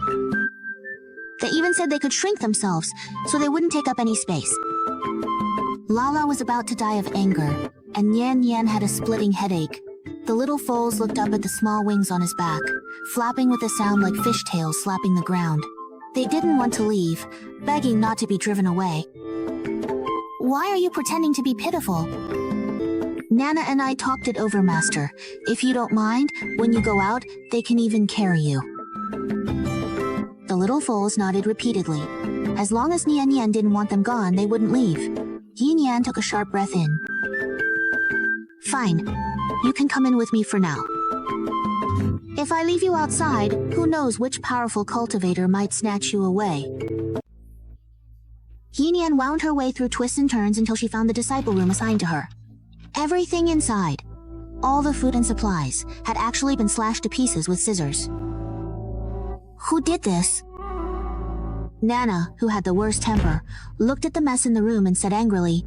Speaker 1: They even said they could shrink themselves, so they wouldn't take up any space. Lala was about to die of anger, and Nyan had a splitting headache. The little foals looked up at the small wings on his back, flapping with a sound like fishtails slapping the ground. They didn't want to leave, begging not to be driven away. Why are you pretending to be pitiful? Nana and I talked it over, Master. If you don't mind, when you go out, they can even carry you. The little foals nodded repeatedly. As long as Nyan didn't want them gone, they wouldn't leave. Yin took a sharp breath in. Fine. You can come in with me for now. If I leave you outside, who knows which powerful cultivator might snatch you away. Yin wound her way through twists and turns until she found the disciple room assigned to her. Everything inside, all the food and supplies, had actually been slashed to pieces with scissors. Who did this? Nana, who had the worst temper, looked at the mess in the room and said angrily,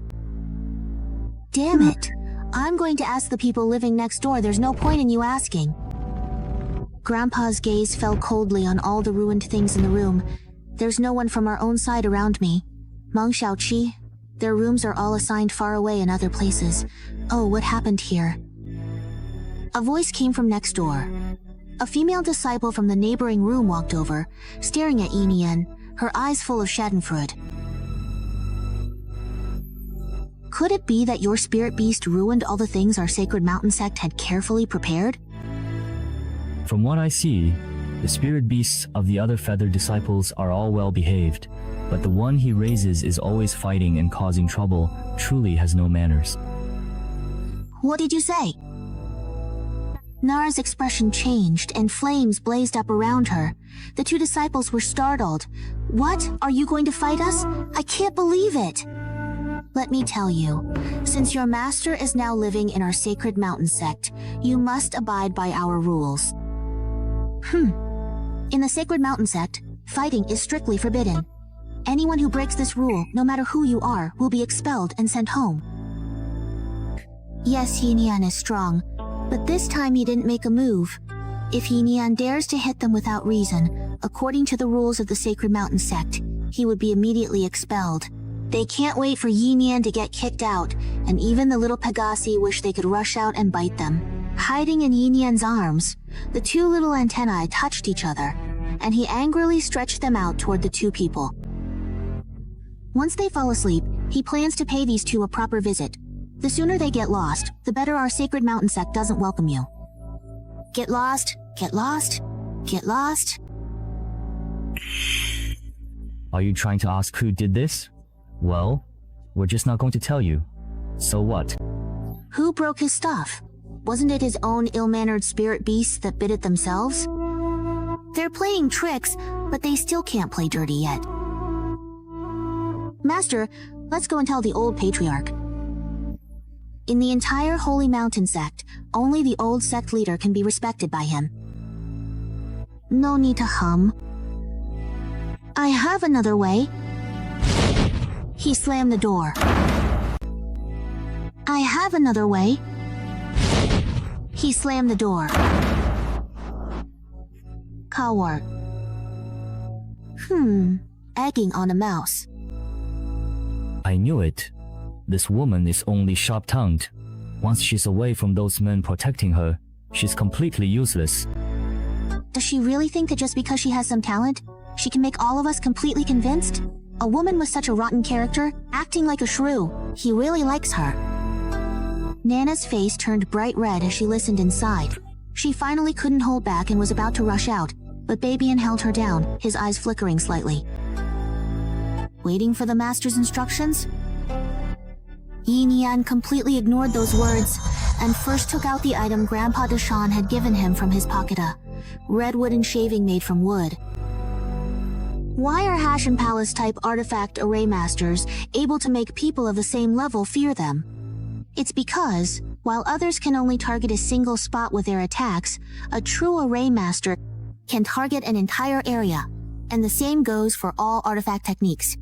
Speaker 1: Damn it! I'm going to ask the people living next door. There's no point in you asking. Grandpa's gaze fell coldly on all the ruined things in the room. There's no one from our own side around me. Meng Xiaoqi, their rooms are all assigned far away in other places. Oh, what happened here? A voice came from next door. A female disciple from the neighboring room walked over, staring at Yin, her eyes full of schadenfreude. Could it be that your spirit beast ruined all the things our sacred mountain sect had carefully prepared?
Speaker 8: From what I see, the spirit beasts of the other feathered disciples are all well behaved, but the one he raises is always fighting and causing trouble, truly has no manners.
Speaker 1: What did you say? Nara's expression changed and flames blazed up around her. The two disciples were startled. What? Are you going to fight us? I can't believe it! Let me tell you, since your master is now living in our sacred mountain sect, you must abide by our rules. In the sacred mountain sect, fighting is strictly forbidden. Anyone who breaks this rule, no matter who you are, will be expelled and sent home. Yes, Yinian is strong, but this time he didn't make a move. If Yinian dares to hit them without reason, according to the rules of the sacred mountain sect, he would be immediately expelled. They can't wait for Yinian to get kicked out, and even the little Pegasi wish they could rush out and bite them. Hiding in Yinian's arms, the two little antennae touched each other, and he angrily stretched them out toward the two people. Once they fall asleep, he plans to pay these two a proper visit. The sooner they get lost, the better our sacred mountain sect doesn't welcome you. Get lost, get lost, get lost.
Speaker 8: Are you trying to ask who did this? Well, we're just not going to tell you. So what?
Speaker 1: Who broke his stuff? Wasn't it his own ill-mannered spirit beasts that bit it themselves? They're playing tricks, but they still can't play dirty yet. Master, let's go and tell the old patriarch. In the entire Holy Mountain sect, only the old sect leader can be respected by him. No need to hum. I have another way. He slammed the door. I have another way. He slammed the door. Coward. Egging on a mouse.
Speaker 8: I knew it. This woman is only sharp-tongued. Once she's away from those men protecting her, she's completely useless.
Speaker 1: Does she really think that just because she has some talent, she can make all of us completely convinced? A woman with such a rotten character, acting like a shrew. He really likes her. Nana's face turned bright red as she listened inside. She finally couldn't hold back and was about to rush out, but Babian held her down, his eyes flickering slightly. Waiting for the master's instructions? Yinian completely ignored those words, and first took out the item Grandpa Deshawn had given him from his pocket, a red wooden shaving made from wood. Why are Hashem Palace type artifact array masters able to make people of the same level fear them? It's because, while others can only target a single spot with their attacks, a true array master can target an entire area, and the same goes for all artifact techniques.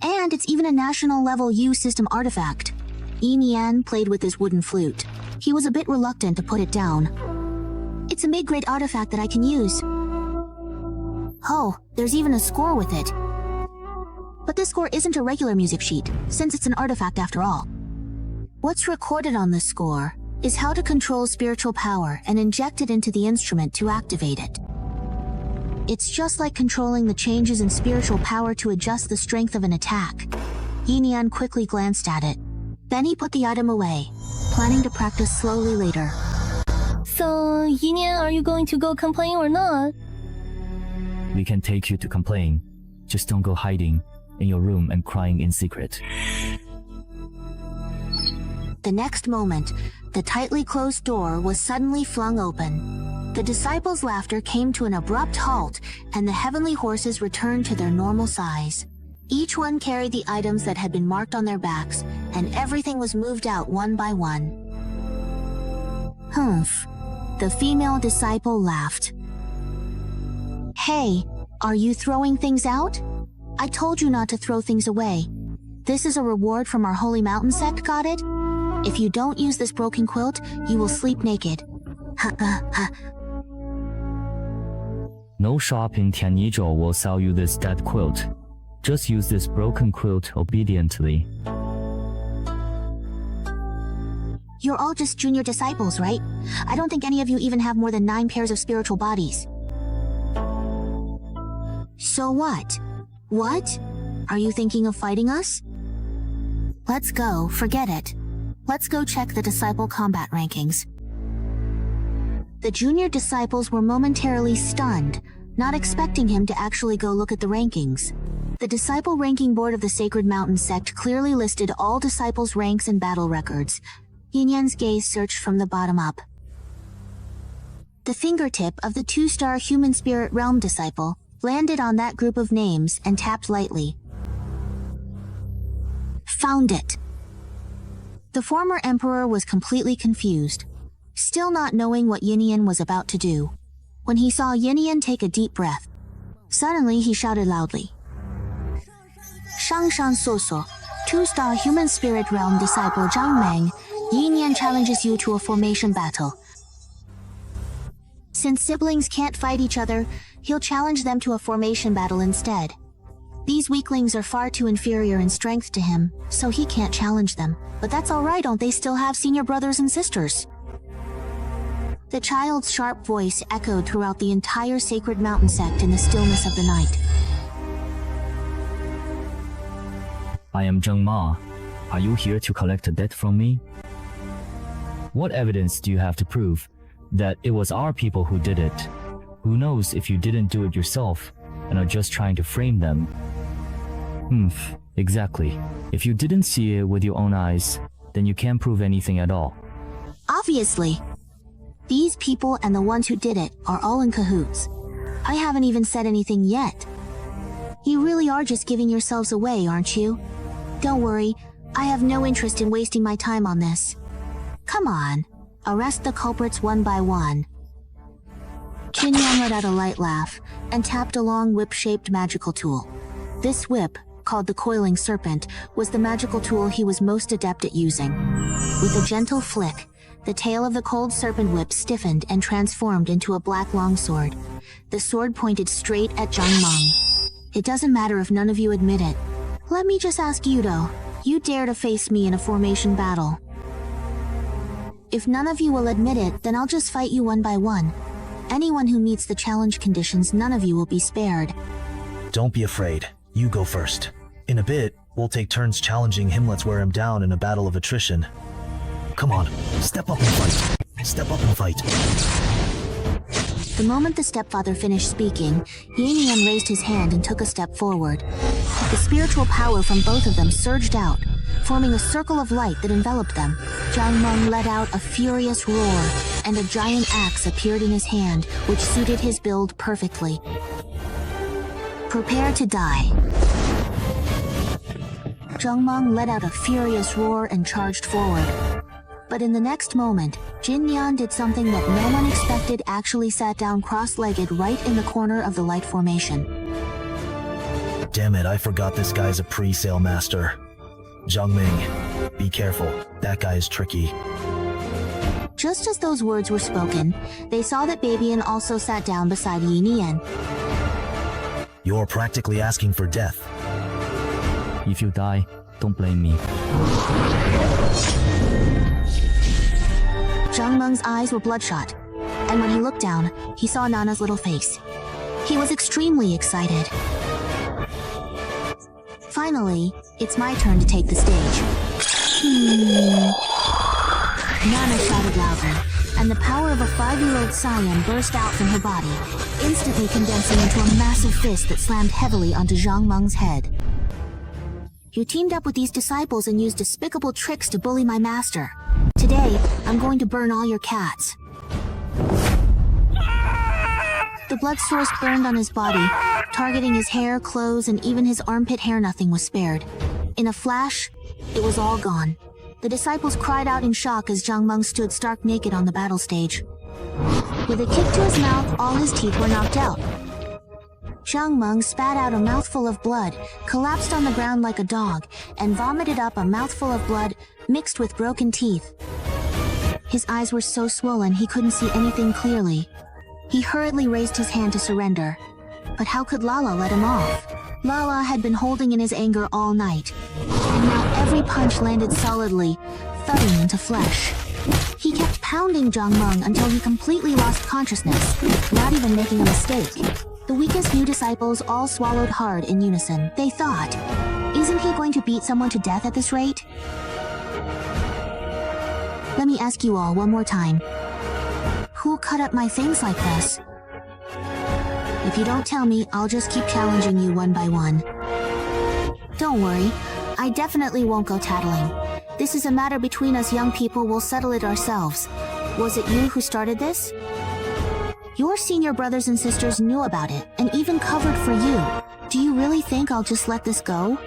Speaker 1: And it's even a national level U system artifact. Yinian played with his wooden flute. He was a bit reluctant to put it down. It's a mid-grade artifact that I can use. Oh, there's even a score with it. But this score isn't a regular music sheet, since it's an artifact after all. What's recorded on this score is how to control spiritual power and inject it into the instrument to activate it. It's just like controlling the changes in spiritual power to adjust the strength of an attack. Yinian quickly glanced at it. Then he put the item away, planning to practice slowly later.
Speaker 14: So, Yinian, are you going to go complain or not?
Speaker 8: We can take you to complain. Just don't go hiding in your room and crying in secret.
Speaker 1: The next moment, the tightly closed door was suddenly flung open. The disciples' laughter came to an abrupt halt, and the heavenly horses returned to their normal size. Each one carried the items that had been marked on their backs, and everything was moved out one by one. Humph. The female disciple laughed. Hey, are you throwing things out? I told you not to throw things away. This is a reward from our Holy Mountain sect, got it? If you don't use this broken quilt, you will sleep naked.
Speaker 8: No shop in Tianizhou will sell you this dead quilt. Just use this broken quilt obediently.
Speaker 1: You're all just junior disciples, right? I don't think any of you even have more than 9 pairs of spiritual bodies. So what? What? Are you thinking of fighting us? Let's go, forget it. Let's go check the disciple combat rankings. The junior disciples were momentarily stunned, not expecting him to actually go look at the rankings. The disciple ranking board of the Sacred Mountain sect clearly listed all disciples' ranks and battle records. Yin Yan's gaze searched from the bottom up. The fingertip of the 2-star human spirit realm disciple landed on that group of names and tapped lightly. Found it. The former emperor was completely confused, still not knowing what Yin Yan was about to do. When he saw Yin Yan take a deep breath, suddenly he shouted loudly. Shangshan Soso, 2-star human spirit realm disciple Zhang Meng, Yin Yan challenges you to a formation battle. Since siblings can't fight each other, he'll challenge them to a formation battle instead. These weaklings are far too inferior in strength to him, so he can't challenge them. But that's alright, don't they still have senior brothers and sisters? The child's sharp voice echoed throughout the entire Sacred Mountain sect in the stillness of the night.
Speaker 8: I am Zheng Ma. Are you here to collect a debt from me? What evidence do you have to prove that it was our people who did it? Who knows if you didn't do it yourself and are just trying to frame them? Exactly. If you didn't see it with your own eyes, then you can't prove anything at all.
Speaker 1: Obviously. These people and the ones who did it are all in cahoots. I haven't even said anything yet. You really are just giving yourselves away, aren't you? Don't worry, I have no interest in wasting my time on this. Come on, arrest the culprits one by one. Jin Yan let out a light laugh and tapped a long whip-shaped magical tool. This whip, called the Coiling Serpent, was the magical tool he was most adept at using. With a gentle flick, the tail of the cold serpent whip stiffened and transformed into a black longsword. The sword pointed straight at Zhang Meng. It doesn't matter if none of you admit it. Let me just ask you though, you dare to face me in a formation battle? If none of you will admit it, then I'll just fight you one by one. Anyone who meets the challenge conditions, none of you will be spared.
Speaker 3: Don't be afraid. You go first. In a bit, we'll take turns challenging him. Let's wear him down in a battle of attrition. Come on, step up and fight. Step up and fight.
Speaker 1: The moment the stepfather finished speaking, Yin Yan raised his hand and took a step forward. The spiritual power from both of them surged out, forming a circle of light that enveloped them. Zhang Meng let out a furious roar, and a giant axe appeared in his hand, which suited his build perfectly. Prepare to die. Zhang Meng let out a furious roar and charged forward. But in the next moment, Jin Yan did something that no one expected, actually sat down cross-legged right in the corner of the light formation.
Speaker 3: Damn it, I forgot this guy's a pre-sale master. Zhang Ming, be careful. That guy is tricky.
Speaker 1: Just as those words were spoken, they saw that Babian also sat down beside Yin Yan.
Speaker 3: You're practically asking for death.
Speaker 8: If you die, don't blame me.
Speaker 1: Zhang Meng's eyes were bloodshot, and when he looked down, he saw Nana's little face. He was extremely excited. Finally, it's my turn to take the stage. Nana shouted louder, and the power of a 5-year-old scion burst out from her body, instantly condensing into a massive fist that slammed heavily onto Zhang Meng's head. You teamed up with these disciples and used despicable tricks to bully my master. Today, I'm going to burn all your cats. The blood source burned on his body, targeting his hair, clothes, and even his armpit hair. Nothing was spared. In a flash, it was all gone. The disciples cried out in shock as Zhang Meng stood stark naked on the battle stage. With a kick to his mouth, all his teeth were knocked out. Zhang Meng spat out a mouthful of blood, collapsed on the ground like a dog, and vomited up a mouthful of blood mixed with broken teeth. His eyes were so swollen he couldn't see anything clearly. He hurriedly raised his hand to surrender. But how could Lala let him off? Lala had been holding in his anger all night, and now every punch landed solidly, thudding into flesh. He kept pounding Zhang Meng until he completely lost consciousness, not even making a mistake. The weakest new disciples all swallowed hard in unison. They thought, Isn't he going to beat someone to death at this rate? Let me ask you all one more time. Who cut up my things like this? If you don't tell me, I'll just keep challenging you one by one. Don't worry, I definitely won't go tattling. This is a matter between us young people, we'll settle it ourselves. Was it you who started this? Your senior brothers and sisters knew about it, and even covered for you. Do you really think I'll just let this go?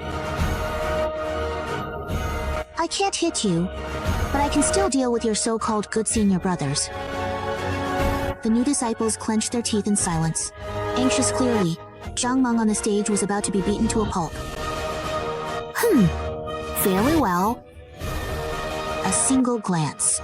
Speaker 1: I can't hit you, but I can still deal with your so-called good senior brothers. The new disciples clenched their teeth in silence. Anxious clearly, Zhang Meng on the stage was about to be beaten to a pulp. Very well. A single glance.